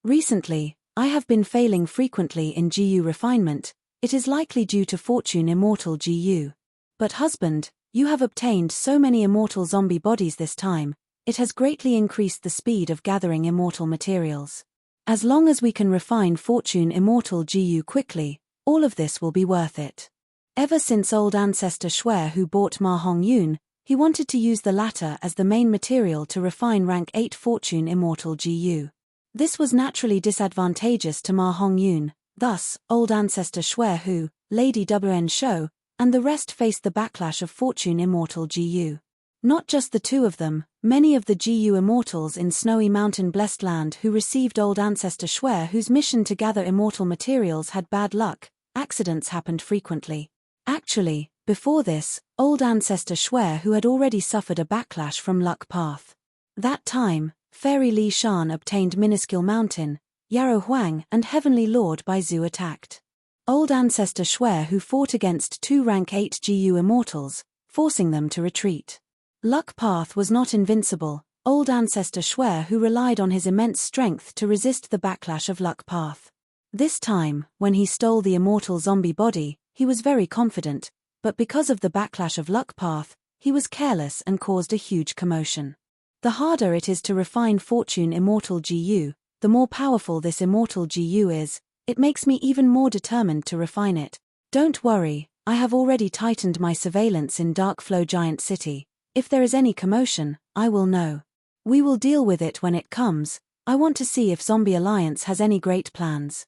Recently, I have been failing frequently in GU refinement, it is likely due to Fortune Immortal GU. But husband, you have obtained so many immortal zombie bodies this time, it has greatly increased the speed of gathering immortal materials. As long as we can refine Fortune Immortal GU quickly, all of this will be worth it. Ever since Old Ancestor Schwer who bought Ma Hong Yun, he wanted to use the latter as the main material to refine rank 8 Fortune Immortal GU. This was naturally disadvantageous to Ma Hong Yun, thus, Old Ancestor Schwer who, Lady WN Show, and the rest faced the backlash of Fortune Immortal GU. Not just the two of them, many of the GU immortals in Snowy Mountain Blessed Land who received Old Ancestor Schwer whose mission to gather immortal materials had bad luck, accidents happened frequently. Actually, before this, Old Ancestor Schwer who had already suffered a backlash from Luck Path. That time, Fairy Li Shan obtained Minuscule Mountain, Yarrow Huang and Heavenly Lord by Zhu attacked Old Ancestor Schwer who fought against 2 rank 8 GU immortals, forcing them to retreat. Luck Path was not invincible, Old Ancestor Schwer who relied on his immense strength to resist the backlash of Luck Path. This time, when he stole the immortal zombie body, he was very confident, but because of the backlash of Luck Path, he was careless and caused a huge commotion. The harder it is to refine Fortune Immortal GU, the more powerful this Immortal GU is, it makes me even more determined to refine it. Don't worry, I have already tightened my surveillance in Dark Flow Giant City. If there is any commotion, I will know. We will deal with it when it comes. I want to see if Zombie Alliance has any great plans.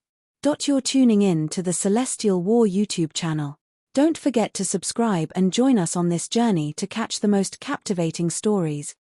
You're tuning in to the Celestial War YouTube channel. Don't forget to subscribe and join us on this journey to catch the most captivating stories.